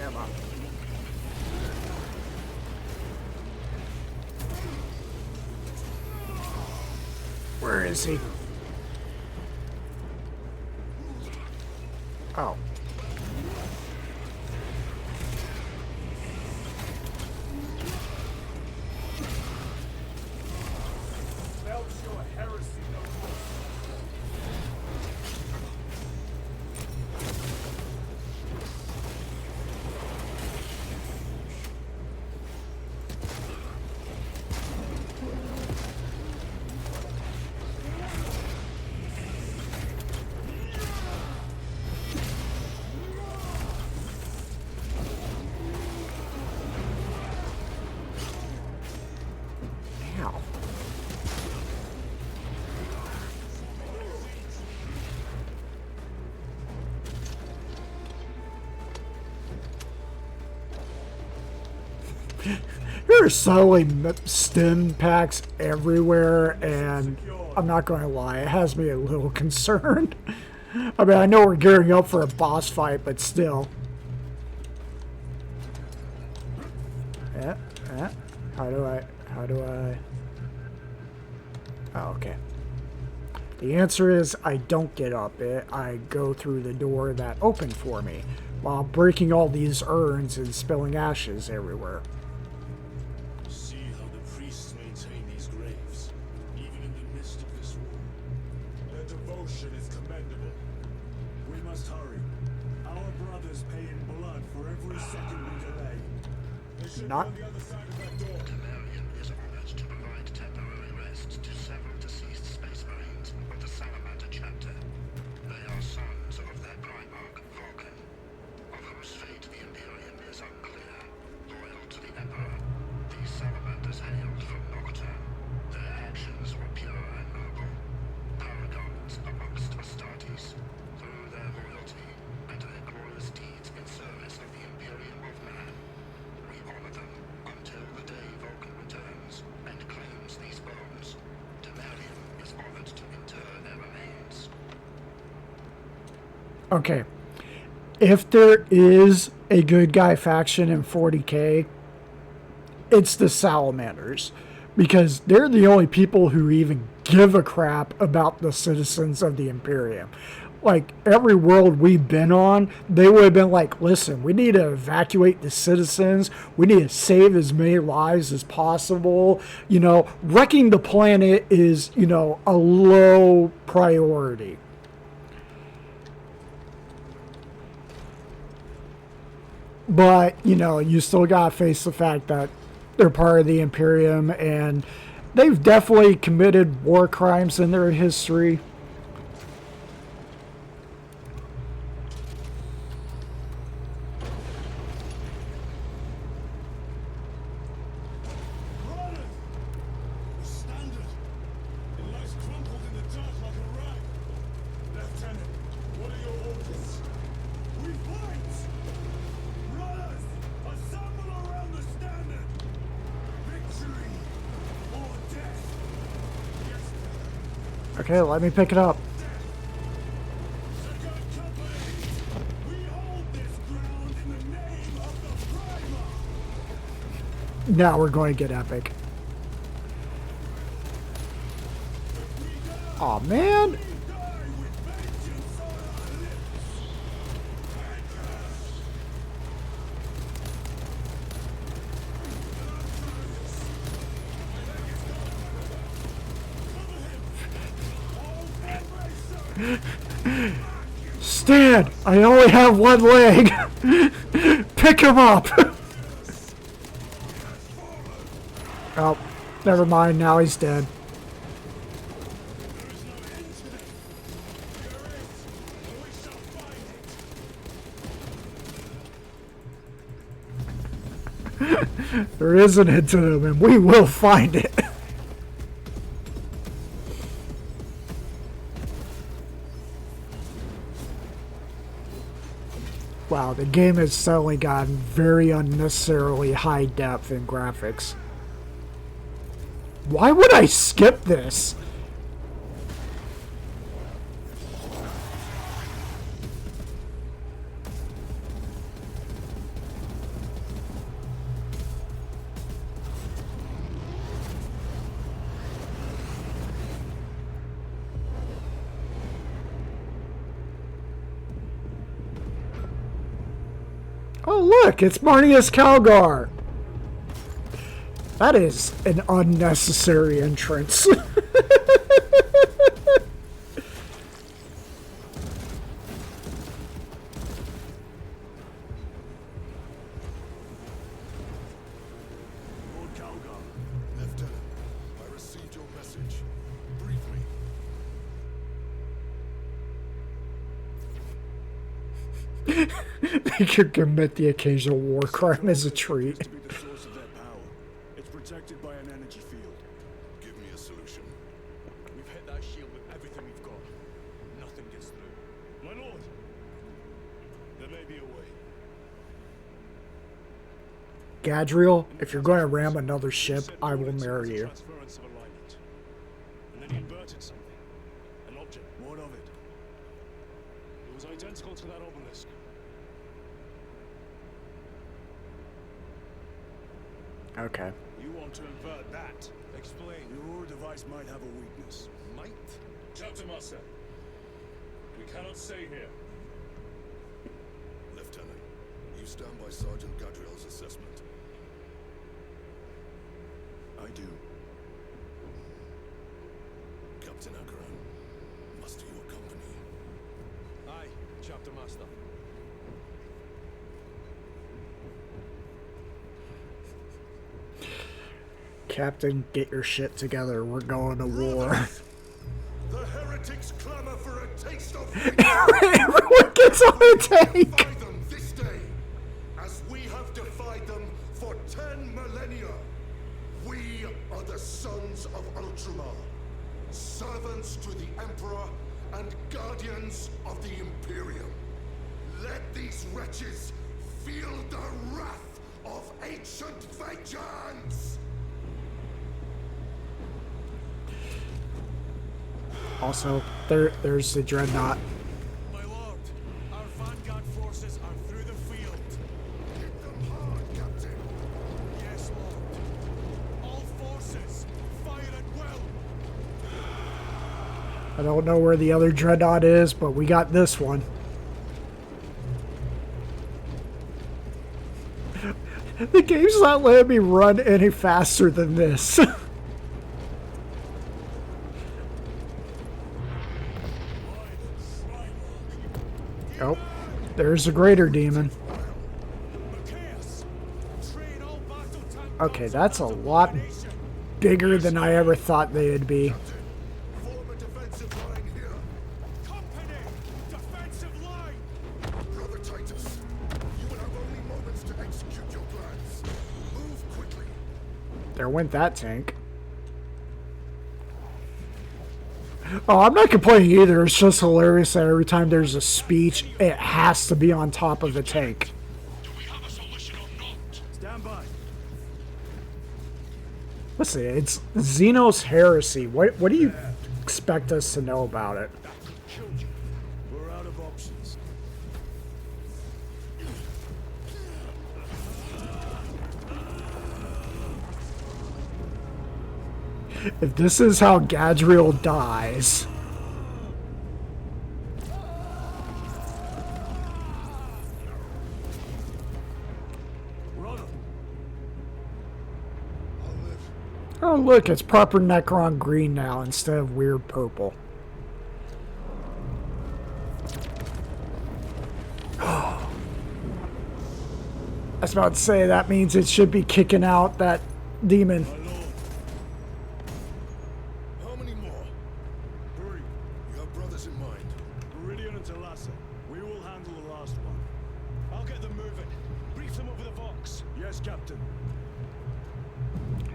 Come on. Where is he? Oh. There are suddenly stim packs everywhere, and I'm not going to lie, it has me a little concerned. I mean, I know we're gearing up for a boss fight, but still. Yeah. How do I... Oh, okay. The answer is I don't get up it. I go through the door that opened for me, while breaking all these urns and spilling ashes everywhere. Not. Temerian is honored to provide temporary rest to several deceased space marines of the Salamander chapter. They are sons of their primarch, Vulcan, of whose fate the Imperium is unclear. Loyal to the Emperor, these salamanders hailed from Nocturne. Their actions were pure and noble, paragons amongst Astartes. Through their loyalty and their glorious deeds in service of the Imperium of Man, we honor them until the day Vulcan returns and claims these bones. Temerian is honored to inter their remains. Okay. If there is a good guy faction in 40K, it's the Salamanders. Because they're the only people who even give a crap about the citizens of the Imperium. Like, every world we've been on, they would have been like, listen, we need to evacuate the citizens. We need to save as many lives as possible. You know, wrecking the planet is, you know, a low priority. But, you know, you still got to face the fact that they're part of the Imperium, and they've definitely committed war crimes in their history. Okay, let me pick it up. Now we're going to get epic. Aw, man. Stan, I only have one leg. Pick him up. Oh, never mind. Now he's dead. There is an end to them, and we will find it. Wow, the game has suddenly gotten very unnecessarily high depth in graphics. Why would I skip this? Oh look, it's Marnius Calgar. That is an unnecessary entrance. Lord Calgar, Lieutenant, I received your message. Brief me. They could commit the occasional war crime as a treat. To be the source of their power. It's protected by an energy field. Give me a solution. We've hit that shield with everything we've got. Nothing gets through. My lord, there may be a way. Gadriel, if you're going to ram another ship, I will marry you. Transference of alignment. And then he inverted something. An object. What of it? It was identical to that obelisk. Okay. You want to invert that? Explain. Your device might have a weakness. Might? Captain Master, we cannot stay here. Lieutenant, you stand by Sergeant Gadriel's assessment. I do. Captain Akaran, muster your company. Aye, Chapter Master. Captain, get your shit together. We're going to war. The heretics clamor for a taste of Everyone gets on a tank. Defy them this day, as we have defied them for 10 millennia. We are the sons of Ultramar, servants to the Emperor and guardians of the Imperium. Let these wretches feel the wrath of ancient vengeance! Also, there's the Dreadnought. My lord, our vanguard forces are through the field. Hit them hard, Captain. Yes, lord. All forces, fire at will. I don't know where the other dreadnought is, but we got this one. The game's not letting me run any faster than this. Oh, there's a greater demon. Okay, that's a lot bigger than I ever thought they'd be. There went that tank. Oh, I'm not complaining either. It's just hilarious that every time there's a speech, it has to be on top of the tank. Stand by. Let's see, it's Xenos Heresy. What do you expect us to know about it? We're out of options. If this is how Gadriel dies... Oh look, it's proper Necron green now instead of weird purple. I was about to say, that means it should be kicking out that demon. How many more? 3. You have brothers in mind. Meridian and Talassa. We will handle the last one. I'll get them moving. Brief them over the Vox. Yes, Captain.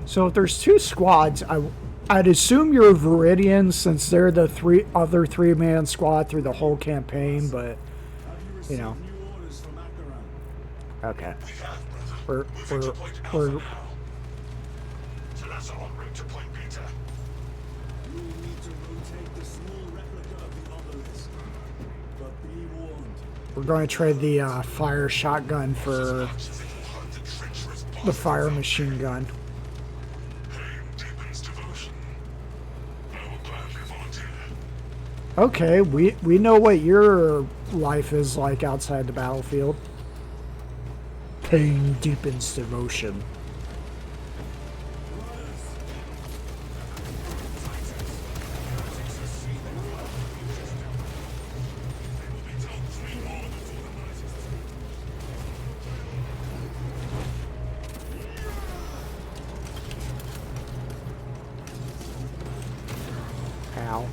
So if there's 2 squads, I'd assume you're Viridian since they're the other 3-man squad through the whole campaign, but, you know. Okay. We're Talassa en route to Point Beta. You will need to rotate the small replica of the obelisk. But be warned. we're going to trade the fire shotgun for the fire machine gun. Okay, we know what your life is like outside the battlefield. Pain deepens devotion. Ow.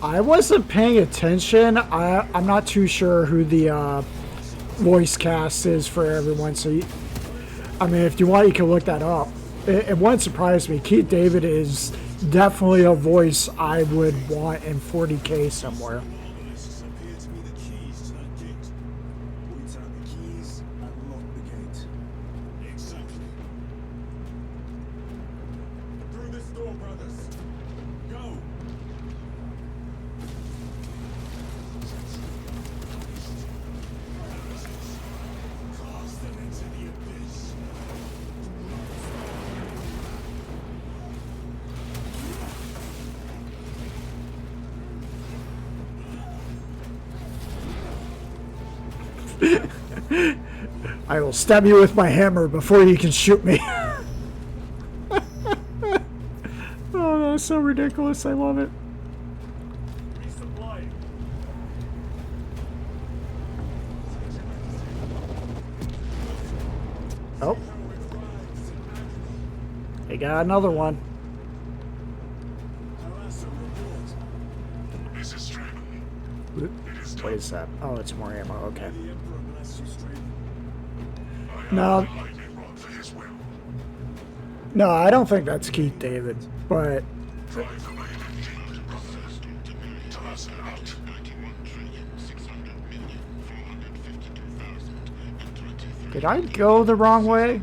I wasn't paying attention. I'm not too sure who the voice cast is for everyone. So, I mean, if you want, you can look that up. It won't surprise me. Keith David is definitely a voice I would want in 40K somewhere. I will stab you with my hammer before you can shoot me. Oh, that's so ridiculous. I love it. They got another one. This is Straven. What is that? Oh, it's more ammo. Okay. The Emperor bless you, Straven. No. No, I don't think that's Keith David, but... Did I go the wrong way?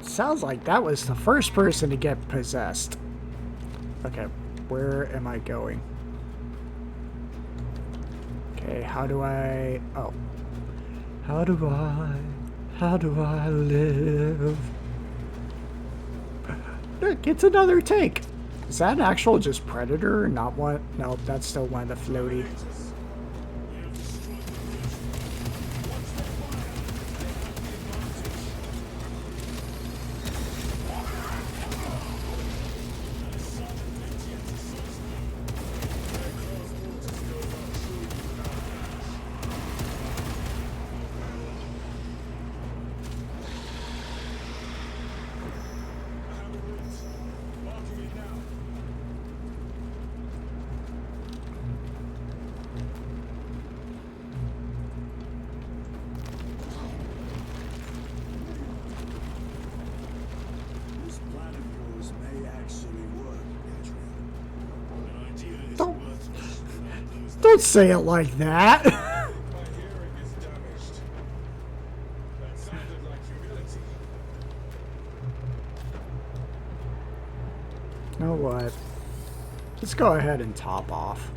Sounds like that was the first person to get possessed. Okay, where am I going? Okay, how do I... Oh. How do I live? Look, it's another tank. Is that an actual just Predator? Not one? No, that's still one of the floaty. Don't say it like that. You know what? Let's go ahead and top off.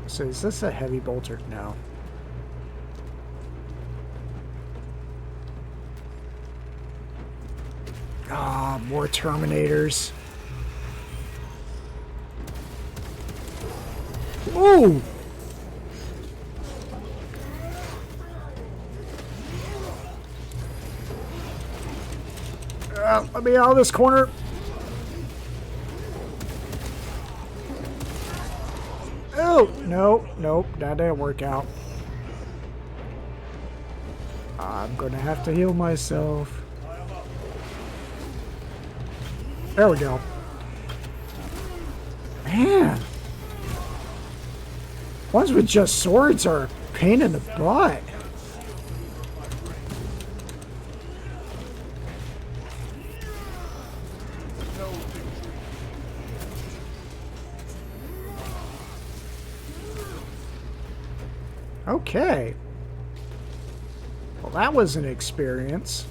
So is this a heavy bolter? No. Ah, more Terminators. Ooh! Let me out of this corner. Oh, no, nope, that didn't work out. I'm gonna have to heal myself. There we go. Man. Ones with just swords are a pain in the butt. Okay. Well, that was an experience.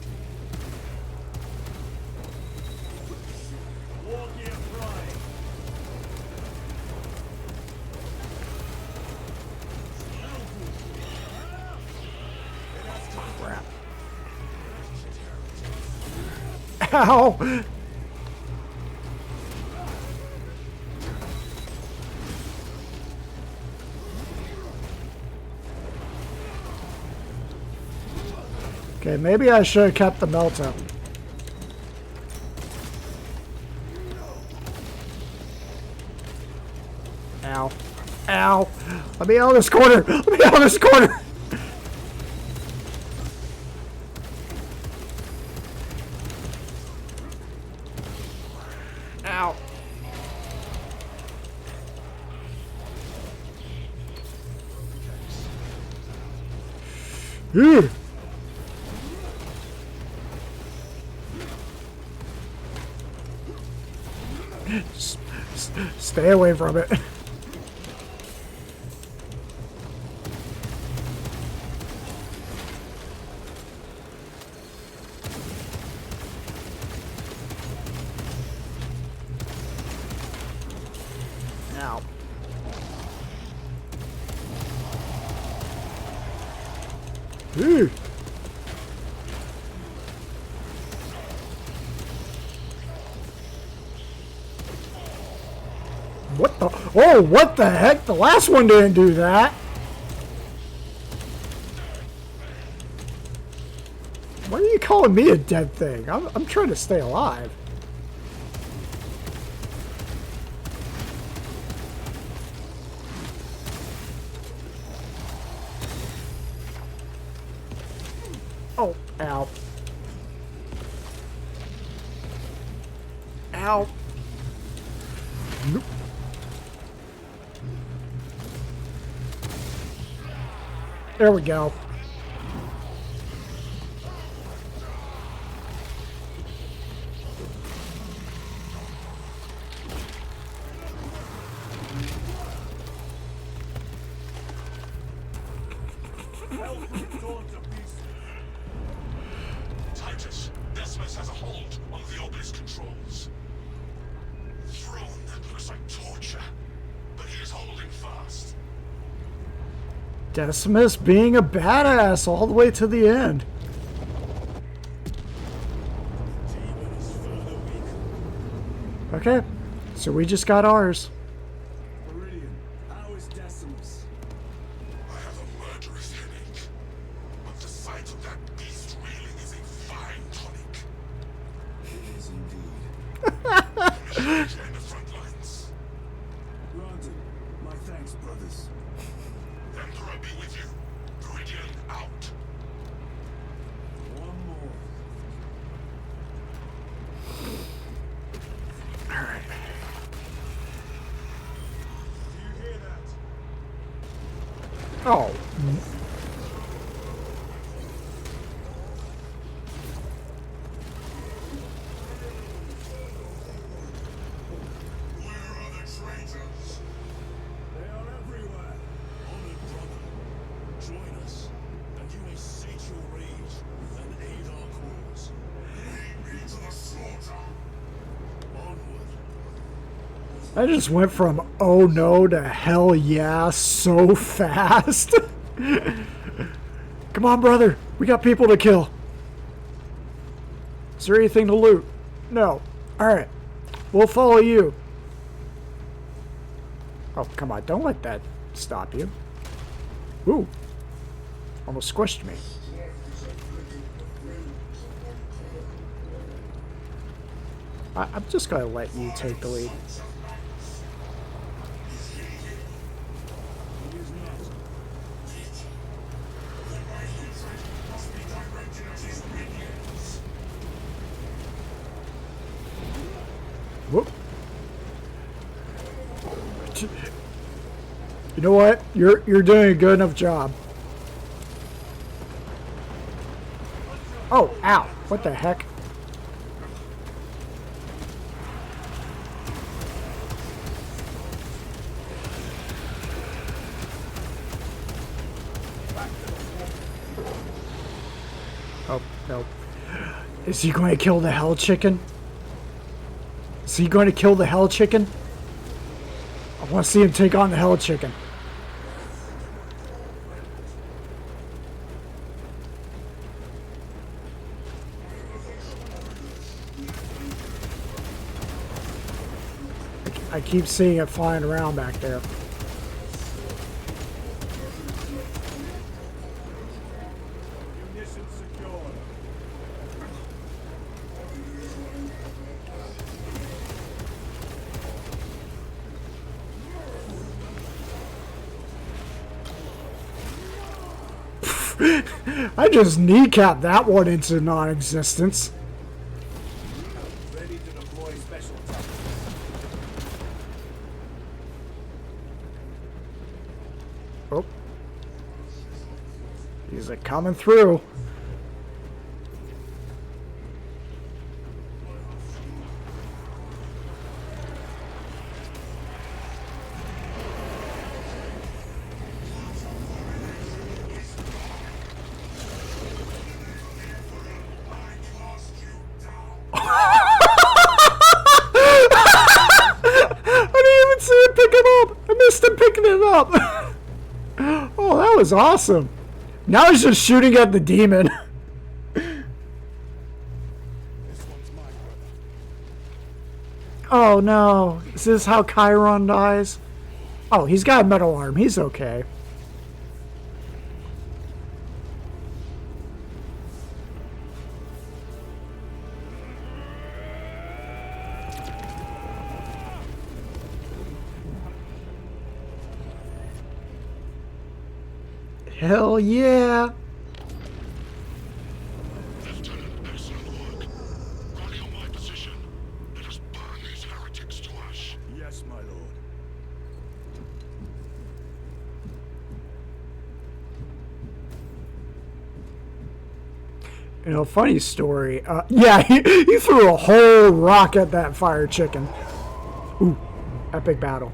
Ow! Okay, maybe I should have kept the melt up. Ow. Ow! Let me out of this corner! Let me out of this corner! Ow. Ugh. Stay away from it. Ow. Ooh. What the? Oh, what the heck? The last one didn't do that. Why are you calling me a dead thing? I'm trying to stay alive. Oh, ow. Ow. Nope. There we go. Titus, Decimus has a hold on the obelisk controls. Throne looks like torture, but he is holding fast. Decimus being a badass all the way to the end. Okay, so we just got ours. Meridian, how is Decimus? I have a murderous headache, but the sight of that beast reeling is a fine tonic. It is indeed. Join the front lines. Granted. My thanks, brothers. Emperor be with you. Meridian out. One more. Alright. Do you hear that? Oh. Where are the traitors? They are everywhere. Honored brother, join us, and you may sate your rage and aid our cause. Lead me to the slaughter. Onward. I just went from oh no to hell yeah so fast. Come on, brother. We got people to kill. Is there anything to loot? No. Alright. We'll follow you. Oh, come on. Don't let that stop you. Ooh. Almost squished me. I'm just going to let you take the lead. Whoop. You know what? You're doing a good enough job. Oh, ow. What the heck? Oh, no. Is he going to kill the hell chicken? Is he going to kill the hell chicken? I want to see him take on the hell chicken. I keep seeing it flying around back there. Munitions secured. I just kneecapped that one into non-existence. Ready to deploy special tactics. Oh. He's like coming through. Pick him up. I missed him picking it up. Oh, that was awesome. Now he's just shooting at the demon. Oh no. Is this how Chiron dies? Oh, he's got a metal arm. He's okay. Hell yeah! Lieutenant, excellent work. Rally on my position. Let us burn these heretics to ash. Yes, my lord. You know, funny story. Yeah, he threw a whole rock at that fire chicken. Ooh, epic battle.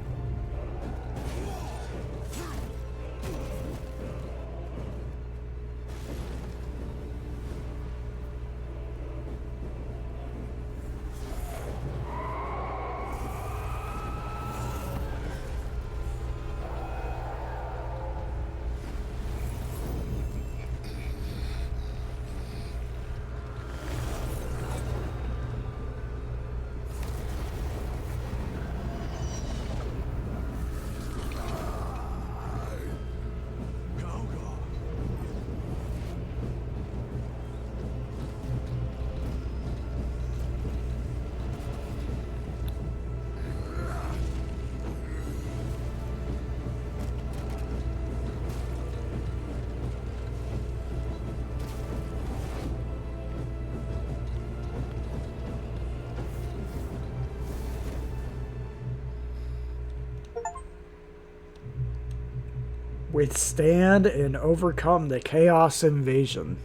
Withstand and overcome the chaos invasion.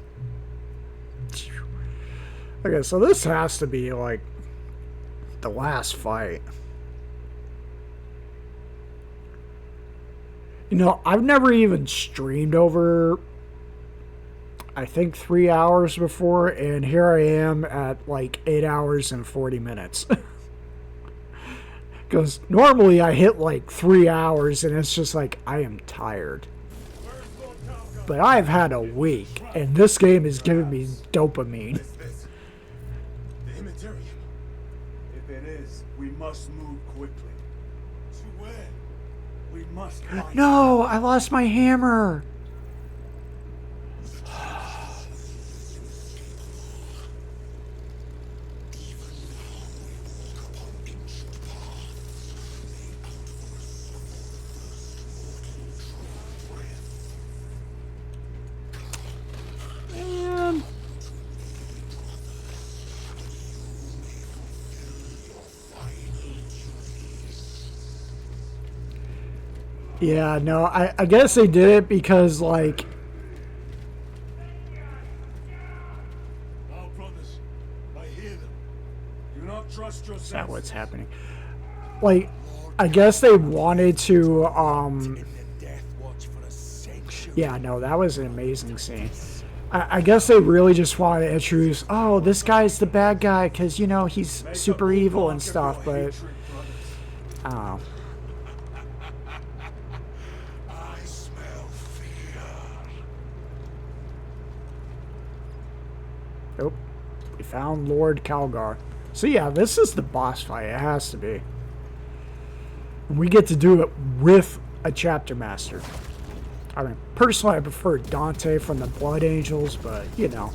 Okay, so this has to be like the last fight. You know, I've never even streamed over, I think, 3 hours before, and here I am at like 8 hours and 40 minutes. Because normally I hit like 3 hours and it's just like, I am tired. But I've had a week, and this game is giving me dopamine. The Immaterium. If it is, we must move quickly. To where? We must find No, I lost my hammer. Man. Yeah, no, I guess they did it because, like... Our brothers, I hear them. Do not trust yourself. Is that what's happening? Like, I guess they wanted to, yeah, no, that was an amazing scene. I guess they really just wanted to introduce, oh, this guy's the bad guy because, you know, he's super evil and stuff, but... I don't know. I smell fear. Nope. We found Lord Calgar. So yeah, this is the boss fight. It has to be. And we get to do it with a chapter master. I mean, personally, I prefer Dante from the Blood Angels, but, you know,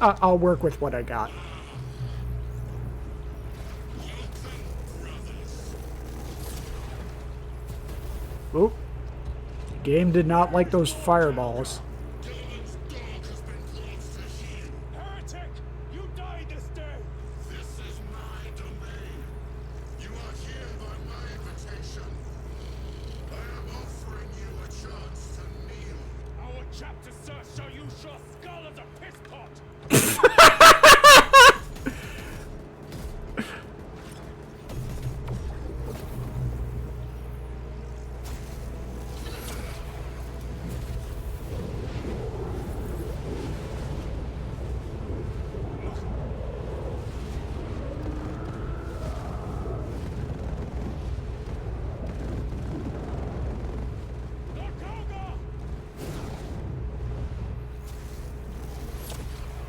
I'll work with what I got. Oop. The game did not like those fireballs. Heretic! You die this day! This is my domain. You are here by my invitation. I am offering you a chance to kneel. Our chapter, sir, shall use your skull as a piss pot!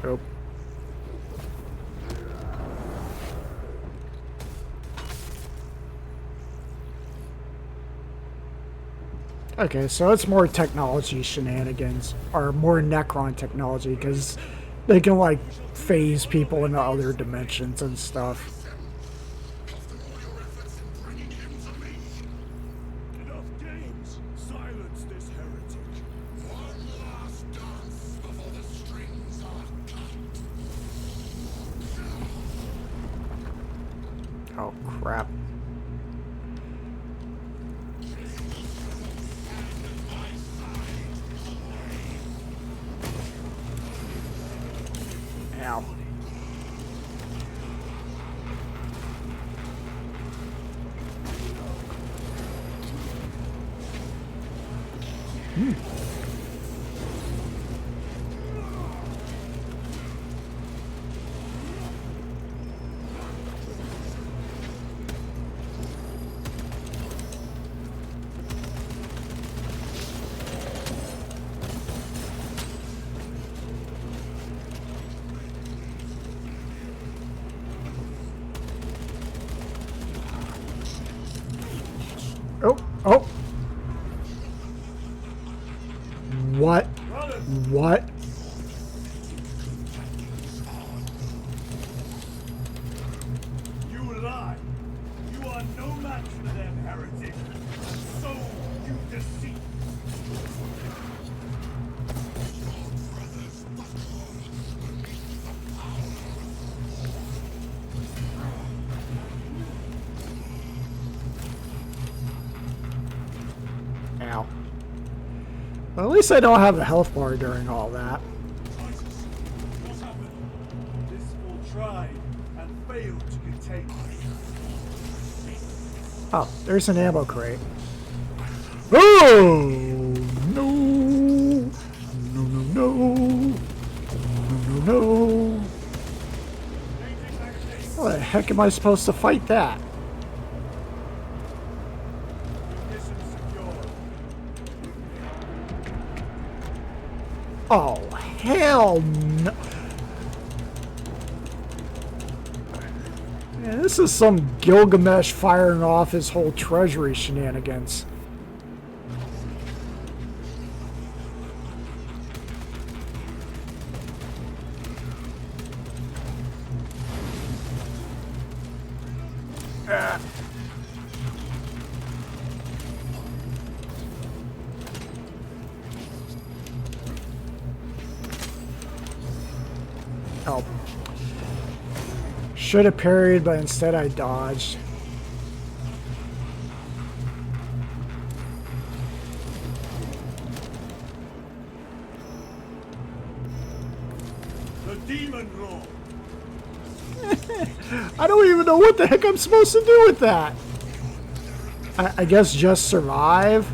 Oh. Okay, so it's more technology shenanigans, or more Necron technology, because they can, like, phase people into other dimensions and stuff. Enough games! Silence this heretic! One last dance before the strings are cut! Oh, crap. Ow. Oh, oh. What? What? You lie! You are no match for them, heretic! So you deceive! Ow. Well, at least I don't have a health bar during all that. What happened? This will try and fail to contain us. Oh, there's an ammo crate. Oh! No! No, no, no! No, no, no! How the heck am I supposed to fight that? Oh, hell no! Man, this is some Gilgamesh firing off his whole treasury shenanigans. Oh. Should have parried, but instead I dodged. The demon roar! I don't even know what the heck I'm supposed to do with that. I guess just survive.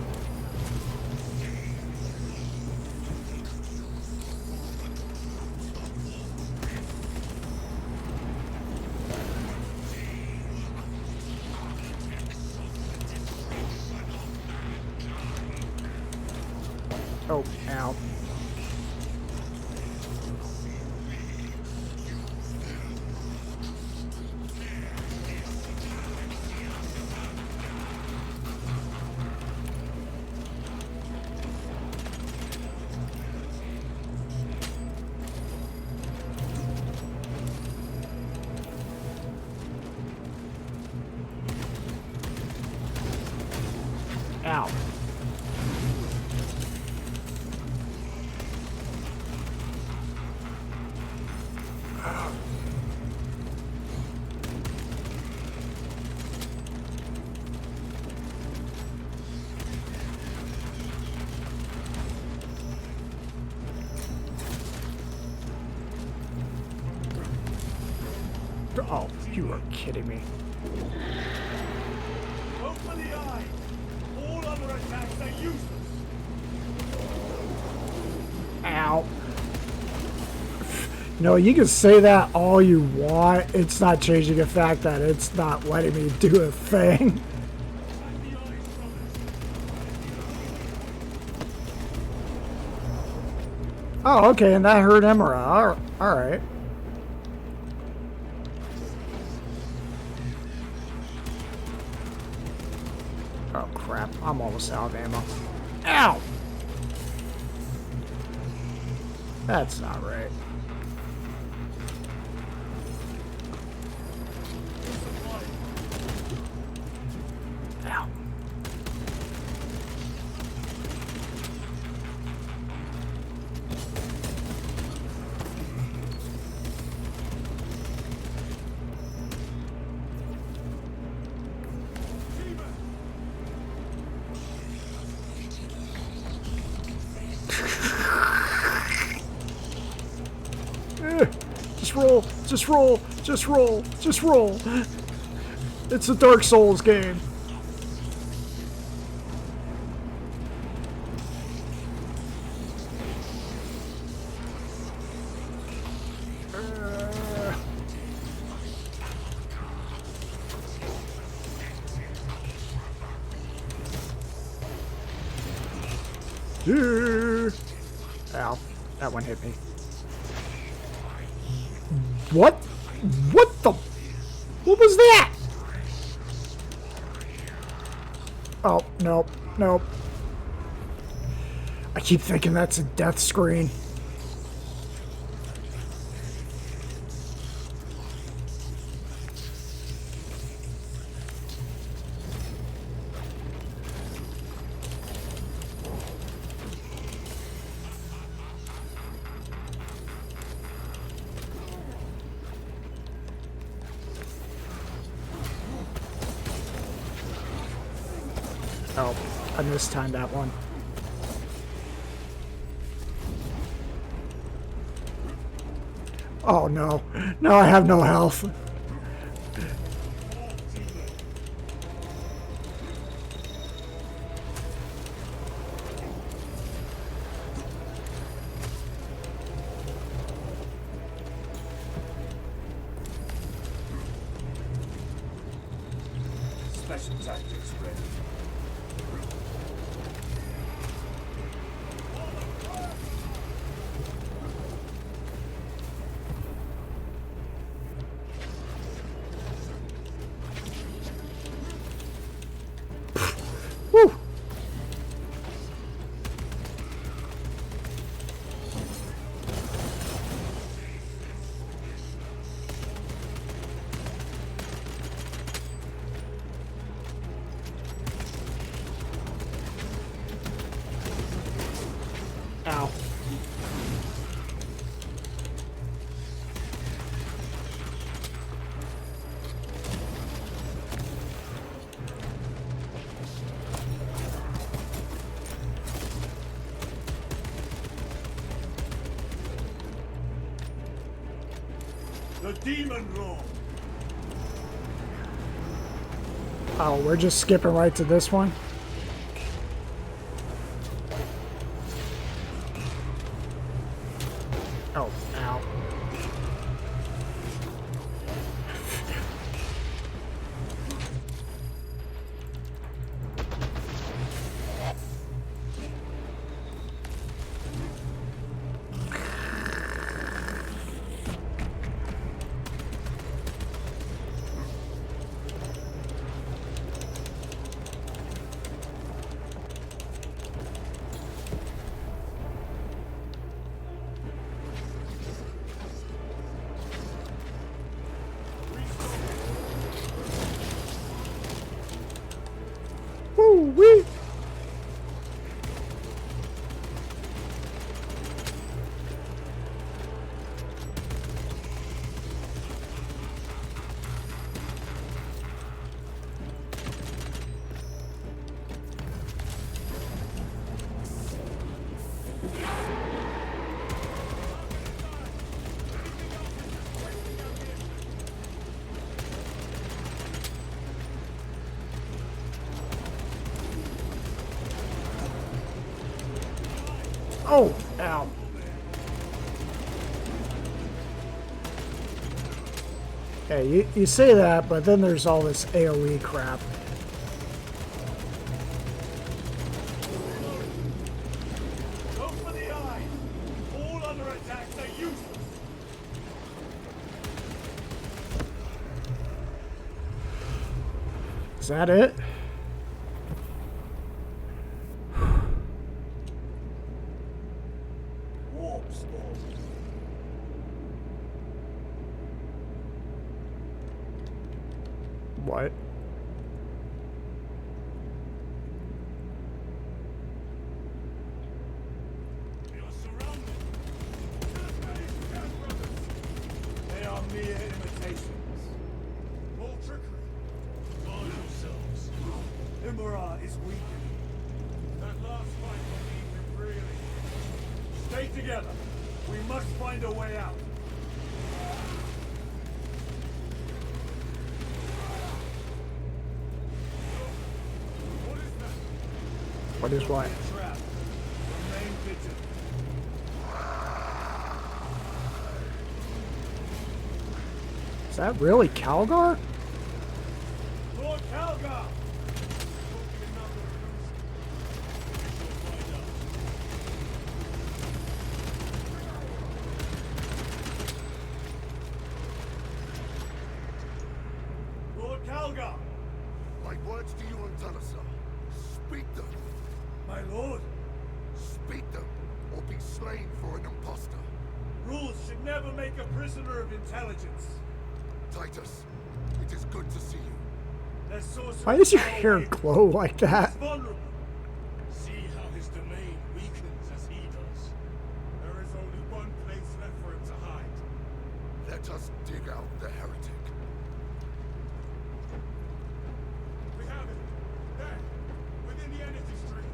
Oh, ow. Ow. Oh, you are kidding me. Open the eye! All other attacks are useless! Ow. No, you can say that all you want. It's not changing the fact that it's not letting me do a thing. Oh, okay, and that hurt Emera. Alright. Oh, crap. I'm almost out of ammo. Ow! That's not right. Ow. Just roll, just roll, just roll, just roll. It's a Dark Souls game. Ow, that one hit me. What? What the? What was that? Oh, nope, nope. I keep thinking that's a death screen. Oh, I mistimed that one. Oh no. No, I have no health. Special tactics ready. Woo! Ow. The demon roar. Oh, we're just skipping right to this one? Oh, ow. Woo-wee! Oh, ow. Hey, you say that, but then there's all this AoE crap. Go for the eye. All Is that it? Warp spawn. What? They are mere imitations. More trickery. Guard yourselves. Imura is weakened. That last fight will leave him really. Stay together. We must find a way out. What is what? Trap. Remain vigilant. Is that really Calgar? Lord Calgar! Lord Calgar! My words to you on Talasa. Speak them. My lord, Speak them, or be slain for an impostor. rules should never make a prisoner of intelligence. Titus, it is good to see you. Their sorcerer Why does your power hair wavers. glow like that? He's vulnerable. See how his domain weakens as he does. There is only one place left for him to hide. Let us dig out the heretic. We have it. There. Within the energy stream.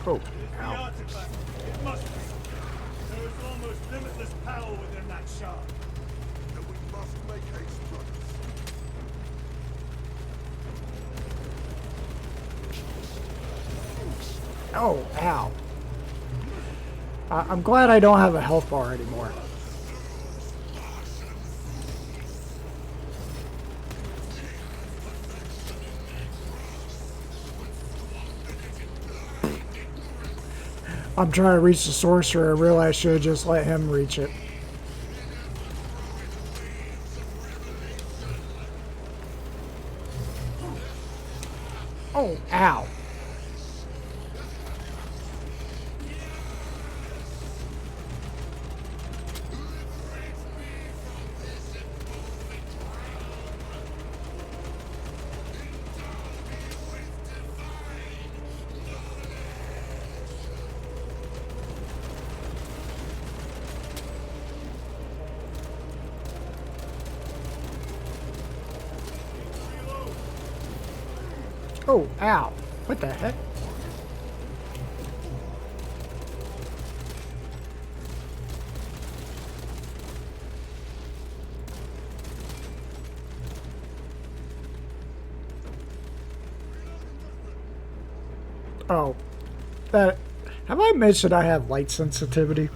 Oh, It is the ow. artifact. It must be. There is almost limitless power within that shard. Then we must make haste, brothers. Oh, ow. I'm glad I don't have a health bar anymore. I'm trying to reach the sorcerer. I realized I should have just let him reach it. Oh, ow. Oh, ow. What the heck? Oh. That... Have I mentioned I have light sensitivity?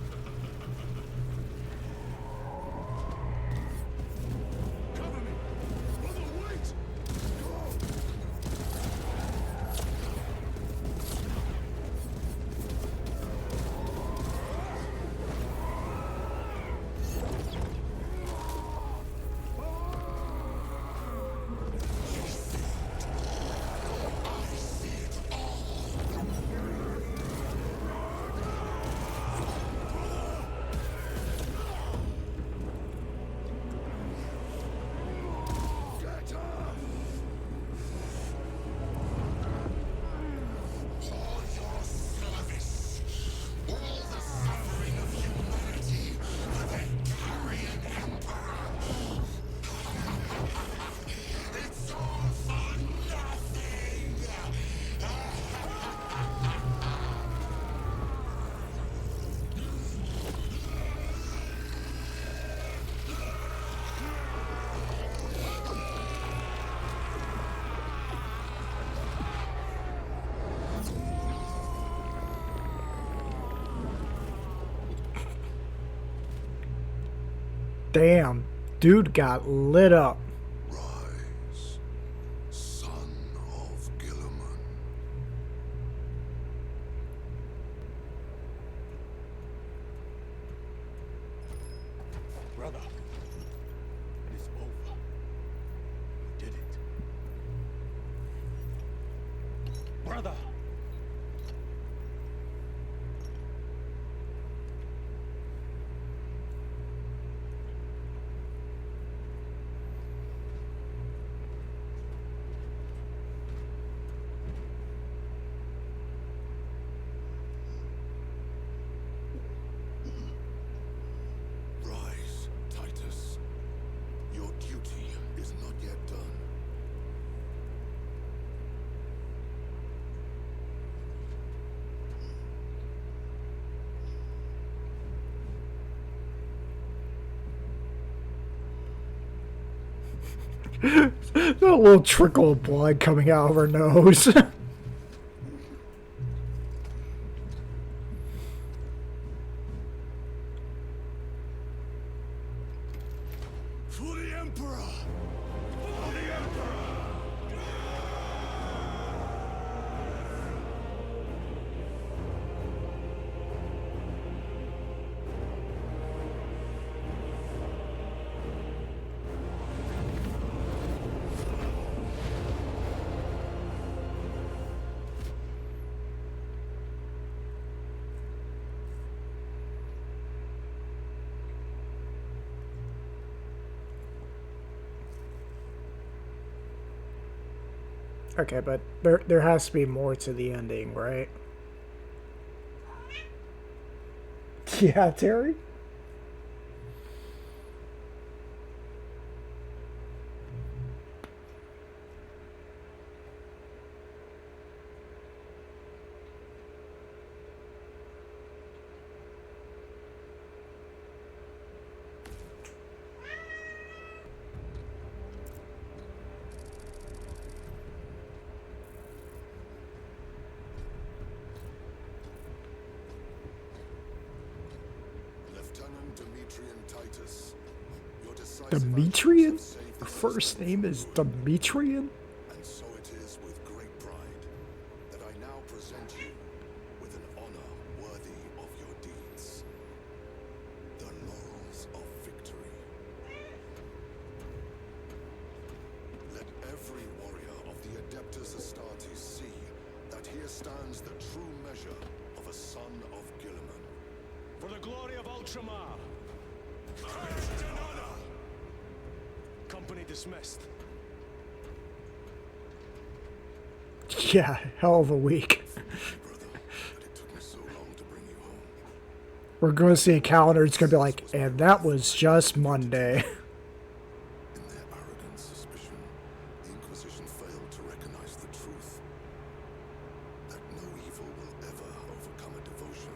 Damn, dude got lit up. Rise, son of Gilliman. Brother, it is over. another. Rise, Titus. Your duty is not yet done. A little trickle of blood coming out of her nose. For the Emperor! For the Emperor! Okay, but there has to be more to the ending, right? Yeah, Terry? Lieutenant Demetrian Titus, your decisive Demetrian? actions have saved Her the first innocent name is Demetrian? And so it is with great pride that I now present you with an honor worthy of your deeds. The laurels of victory. Let every warrior of the Adeptus Astartes see that here stands the true measure of a son of Gilliman. For the glory of Ultramar. Courage and honor! Company dismissed. Yeah, hell of a week. We're going to see a calendar. It's going to be like, and that was just Monday. In their arrogant suspicion, the Inquisition failed to recognize the truth. That no evil will ever overcome a devotion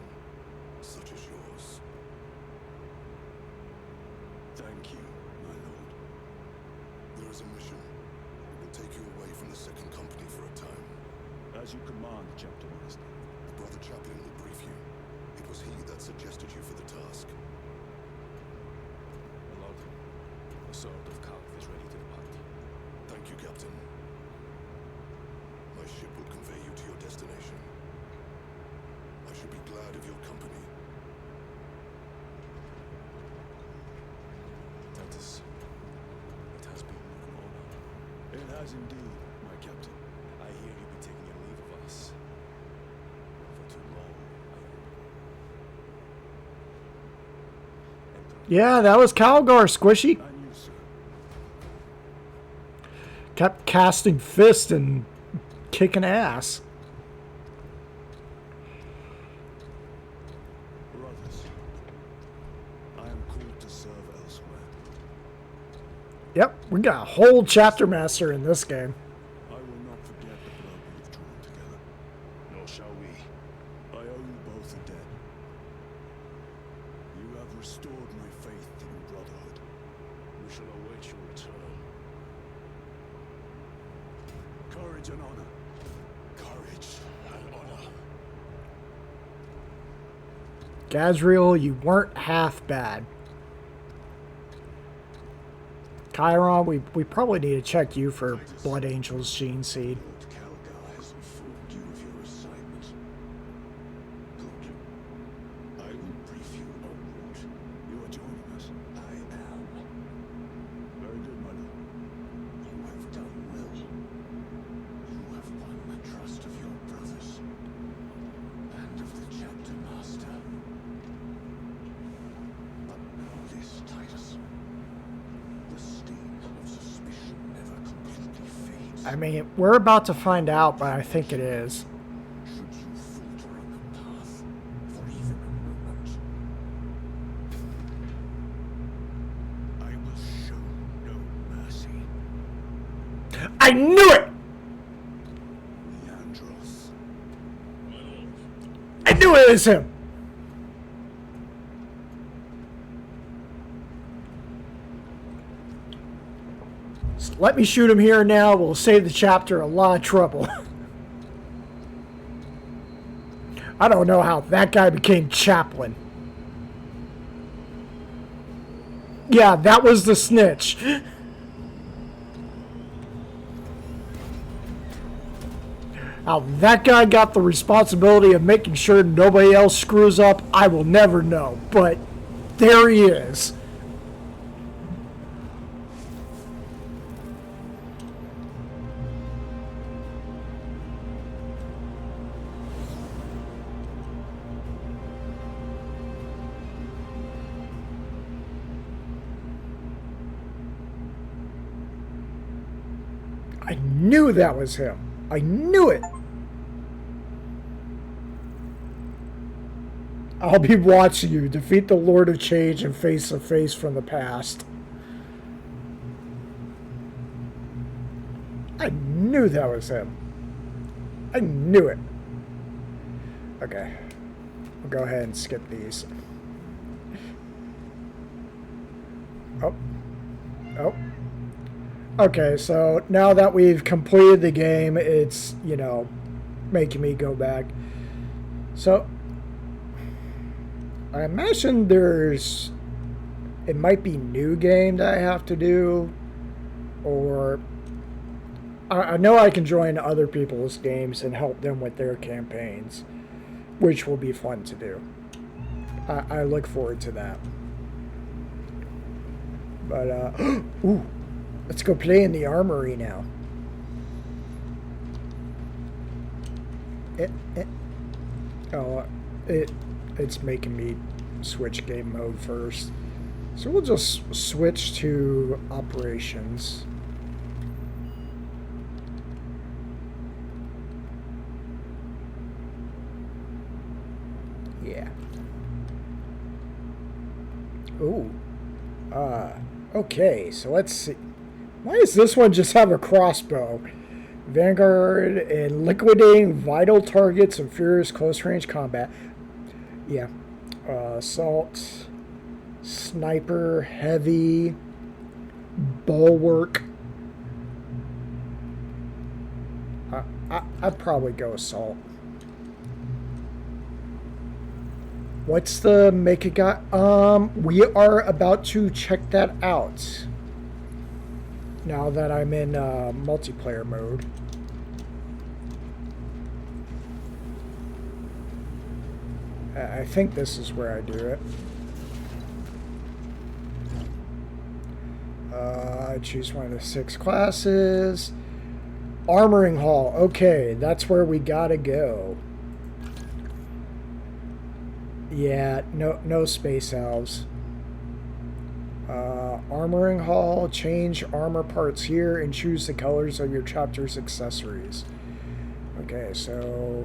such as yours. Thank you, my lord. There is a mission. It will take you away from the Second Company for a time. As you command, Chapter Master. The Brother Chaplain will brief you. It was he that suggested you for the task. My lord, the sword of Calth is ready to depart. Thank you, Captain. My ship will convey you to your destination. I should be glad of your company. Titus, it has been an honor. It has indeed, my captain. I hear you be taking your leave of us. For too long, I hope. Yeah, that was Calgar, Squishy. And you, sir. Kept casting fists and kicking ass. Brothers, I am called to serve elsewhere. Yep, we got a whole chapter master in this game. I will not forget the blood we have drawn together. Nor shall we. I owe you both a debt. You have restored my faith in brotherhood. We shall await your return. Courage and honor. Courage and honor. Gazriel, you weren't half bad. Chiron, we probably need to check you for Blood Angel's Gene Seed. Lord Calgar has informed you of your assignment. Good. I will brief you en route. You are joining us. I am. Very good, my lord. You have done well. You have won the trust of your brother. I mean, we're about to find out, but I think it is. Should you falter on the path for even a moment, I will show no mercy. I knew it! Leandros. I knew it was him! So let me shoot him here now. We'll save the chapter a lot of trouble. I don't know how that guy became chaplain. Yeah, that was the snitch. How that guy got the responsibility of making sure nobody else screws up, I will never know. But there he is. I knew that was him. I knew it. I'll be watching you defeat the Lord of Change and face to face from the past. I knew that was him. I knew it. Okay. We'll go ahead and skip these. Oh. Oh. Okay, so now that we've completed the game, it's, you know, making me go back. So, I imagine it might be new game that I have to do, or I know I can join other people's games and help them with their campaigns, which will be fun to do. I look forward to that. But, ooh. Let's go play in the armory now. It's making me switch game mode first. So we'll just switch to operations. Yeah. Ooh. Okay, so let's see. Why does this one just have a crossbow? Vanguard and liquidating vital targets in furious close-range combat. Yeah. Assault, sniper, heavy, bulwark. I'd probably go assault. What's the make it got? We are about to check that out. Now that I'm in multiplayer mode. I think this is where I do it. I choose one of the 6 classes. Armoring Hall. Okay, that's where we gotta go. Yeah, no space elves. Armoring Hall, change armor parts here and choose the colors of your chapter's accessories. Okay, so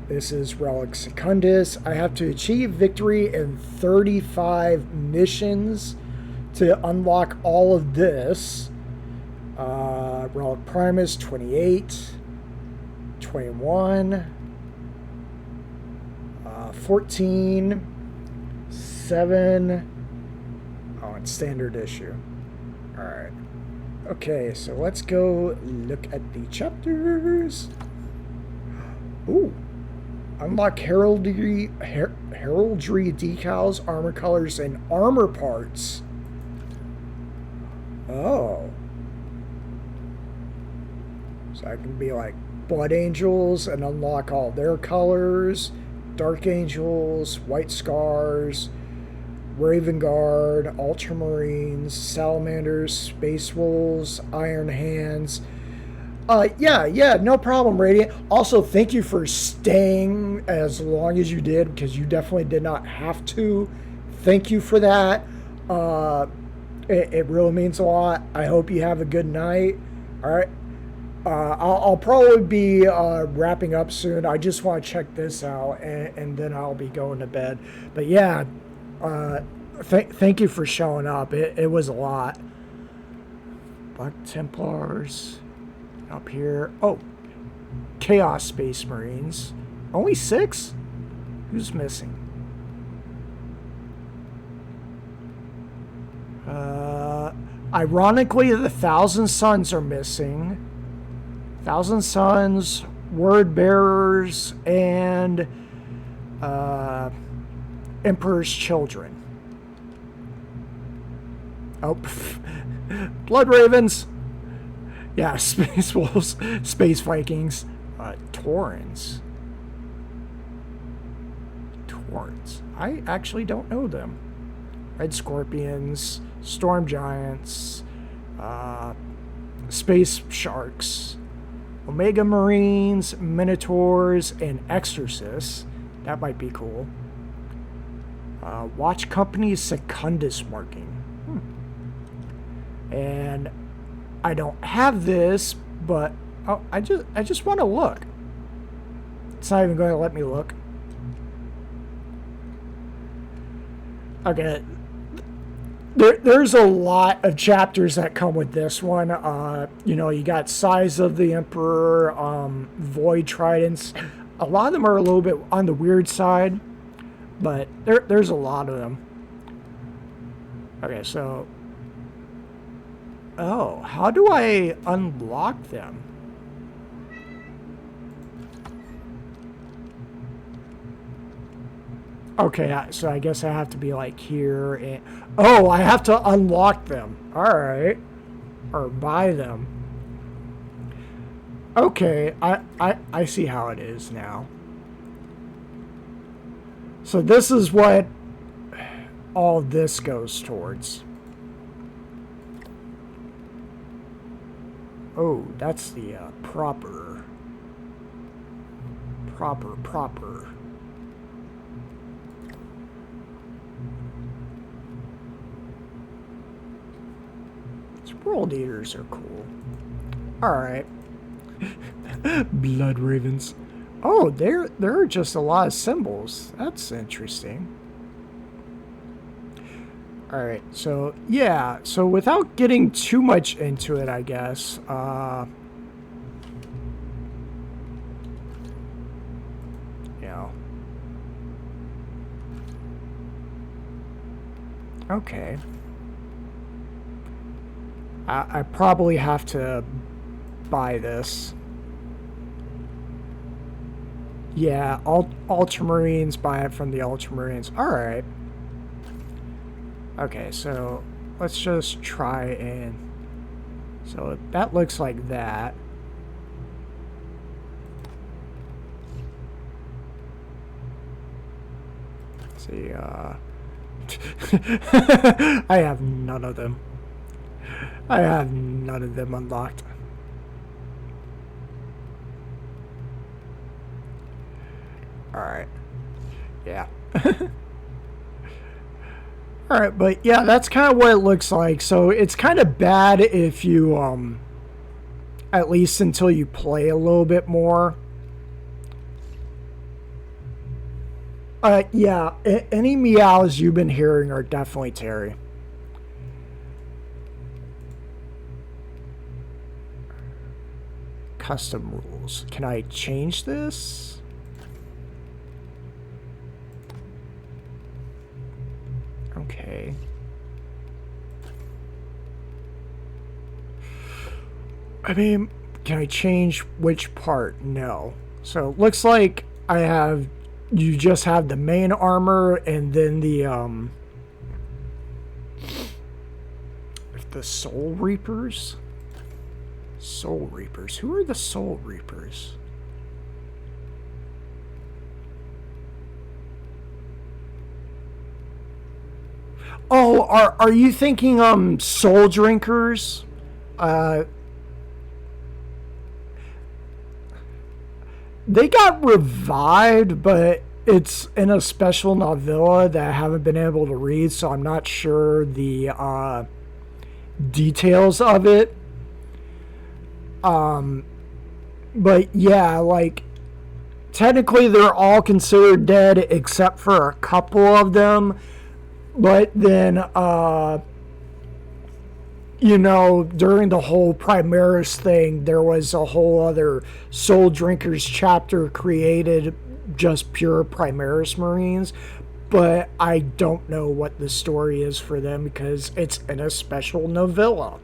this is Relic Secundus. I have to achieve victory in 35 missions to unlock all of this. Relic Primus, 28, 21, 14, 7... Oh, it's standard issue. Alright. Okay, so let's go look at the chapters. Ooh. Unlock heraldry decals, armor colors, and armor parts. Oh. So I can be like Blood Angels and unlock all their colors. Dark Angels, White Scars, Raven Guard, Ultramarines, Salamanders, Space Wolves, Iron Hands. Yeah, no problem, Radiant. Also, thank you for staying as long as you did, because you definitely did not have to. Thank you for that. It really means a lot. I hope you have a good night. All right. I'll probably be wrapping up soon. I just want to check this out, and then I'll be going to bed. But yeah, thank you for showing up. It was a lot. Black Templars up here. Oh, Chaos Space Marines. Only 6? Who's missing? Ironically, the Thousand Sons are missing. Thousand Sons, Word Bearers, and Emperor's Children. Oh, Blood Ravens. Yeah, Space Wolves, Space Vikings, Taurens. Taurens. I actually don't know them. Red Scorpions, Storm Giants, Space Sharks, Omega Marines, Minotaurs, and Exorcists. That might be cool. Watch Company's Secundus marking. And I don't have this, but I just want to look. It's not even going to let me look. Okay. There's a lot of chapters that come with this one. You know, you got Size of the Emperor, Void Tridents. A lot of them are a little bit on the weird side, but there's a lot of them. Okay, so... Oh, how do I unlock them? Okay, so I guess I have to be like here and... Oh, I have to unlock them. Alright. Or buy them. Okay, I see how it is now. So this is what all this goes towards. Oh, that's the proper. These World Eaters are cool. Alright. Blood Ravens. Oh, there are just a lot of symbols. That's interesting. Alright, so, yeah. So, without getting too much into it, I guess, you know. Okay. I probably have to buy this. Yeah, Ultramarines, buy it from the Ultramarines. Alright. Okay, so let's just try and... So that looks like that. Let's see, I have none of them. I have none of them unlocked. Alright. Yeah. Alright, but yeah, that's kind of what it looks like. So it's kind of bad if you, at least until you play a little bit more. Yeah, any meows you've been hearing are definitely Terry. Custom rules. Can I change this? Okay. I mean, can I change which part? No. So it looks like you just have the main armor and then the Soul Reapers? Soul Reapers. Who are the Soul Reapers? Oh, are you thinking Soul Drinkers? They got revived, but it's in a special novella that I haven't been able to read, so I'm not sure the details of it. But yeah, like, technically they're all considered dead except for a couple of them. But then, you know, during the whole Primaris thing, there was a whole other Soul Drinkers chapter created just pure Primaris Marines. But I don't know what the story is for them because it's in a special novella.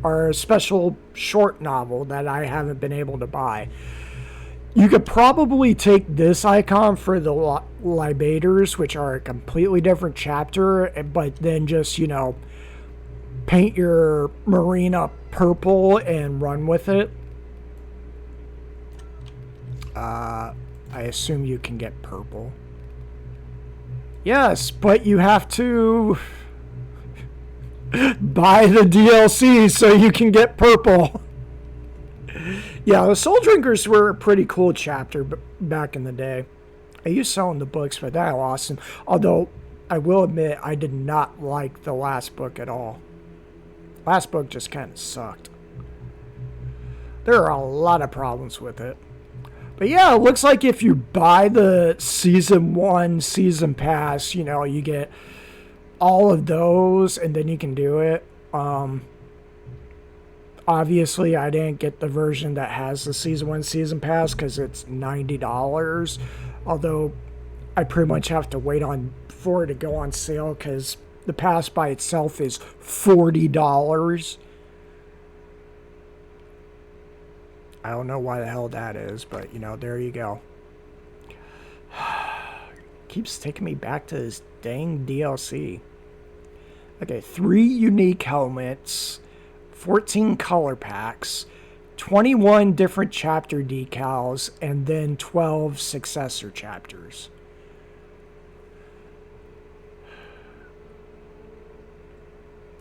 Or a special short novel that I haven't been able to buy. You could probably take this icon for the Libators, which are a completely different chapter, but then just, you know, paint your Marina purple and run with it. I assume you can get purple. Yes, but you have to buy the DLC so you can get purple. Yeah, the Soul Drinkers were a pretty cool chapter back in the day. I used selling the books, but that was awesome. Although, I will admit, I did not like the last book at all. Last book just kind of sucked. There are a lot of problems with it. But yeah, it looks like if you buy the Season 1 Season Pass, you know, you get all of those, and then you can do it. Obviously, I didn't get the version that has the Season 1 Season Pass because it's $90. Although, I pretty much have to wait for it to go on sale because the pass by itself is $40. I don't know why the hell that is, but, you know, there you go. Keeps taking me back to this dang DLC. Okay, 3 unique helmets, 14 color packs, 21 different chapter decals, and then 12 successor chapters.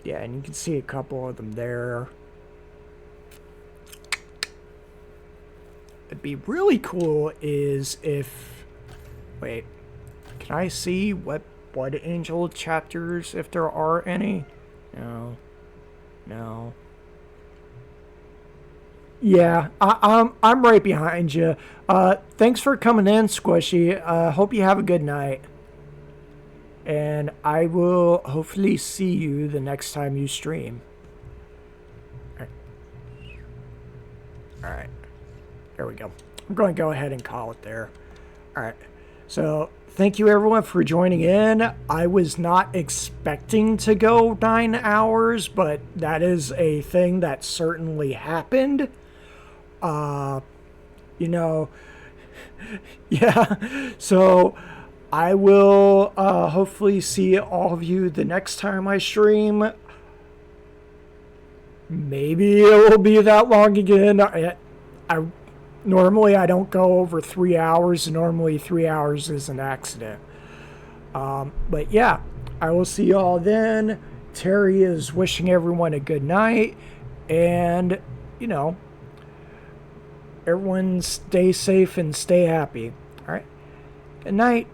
Yeah, and you can see a couple of them there. It'd be really cool is if... Wait. Can I see what Blood Angel chapters, if there are any? No. No. Yeah, I'm right behind you. Thanks for coming in, Squishy. Hope you have a good night. And I will hopefully see you the next time you stream. Alright. There we go. I'm going to go ahead and call it there. Alright. So, thank you everyone for joining in. I was not expecting to go 9 hours, but that is a thing that certainly happened. You know, yeah. So, I will hopefully see all of you the next time I stream. Maybe it will be that long again. Normally, I don't go over 3 hours. Normally, 3 hours is an accident. But yeah, I will see you all then. Terry is wishing everyone a good night. And, you know, everyone stay safe and stay happy. All right. Good night.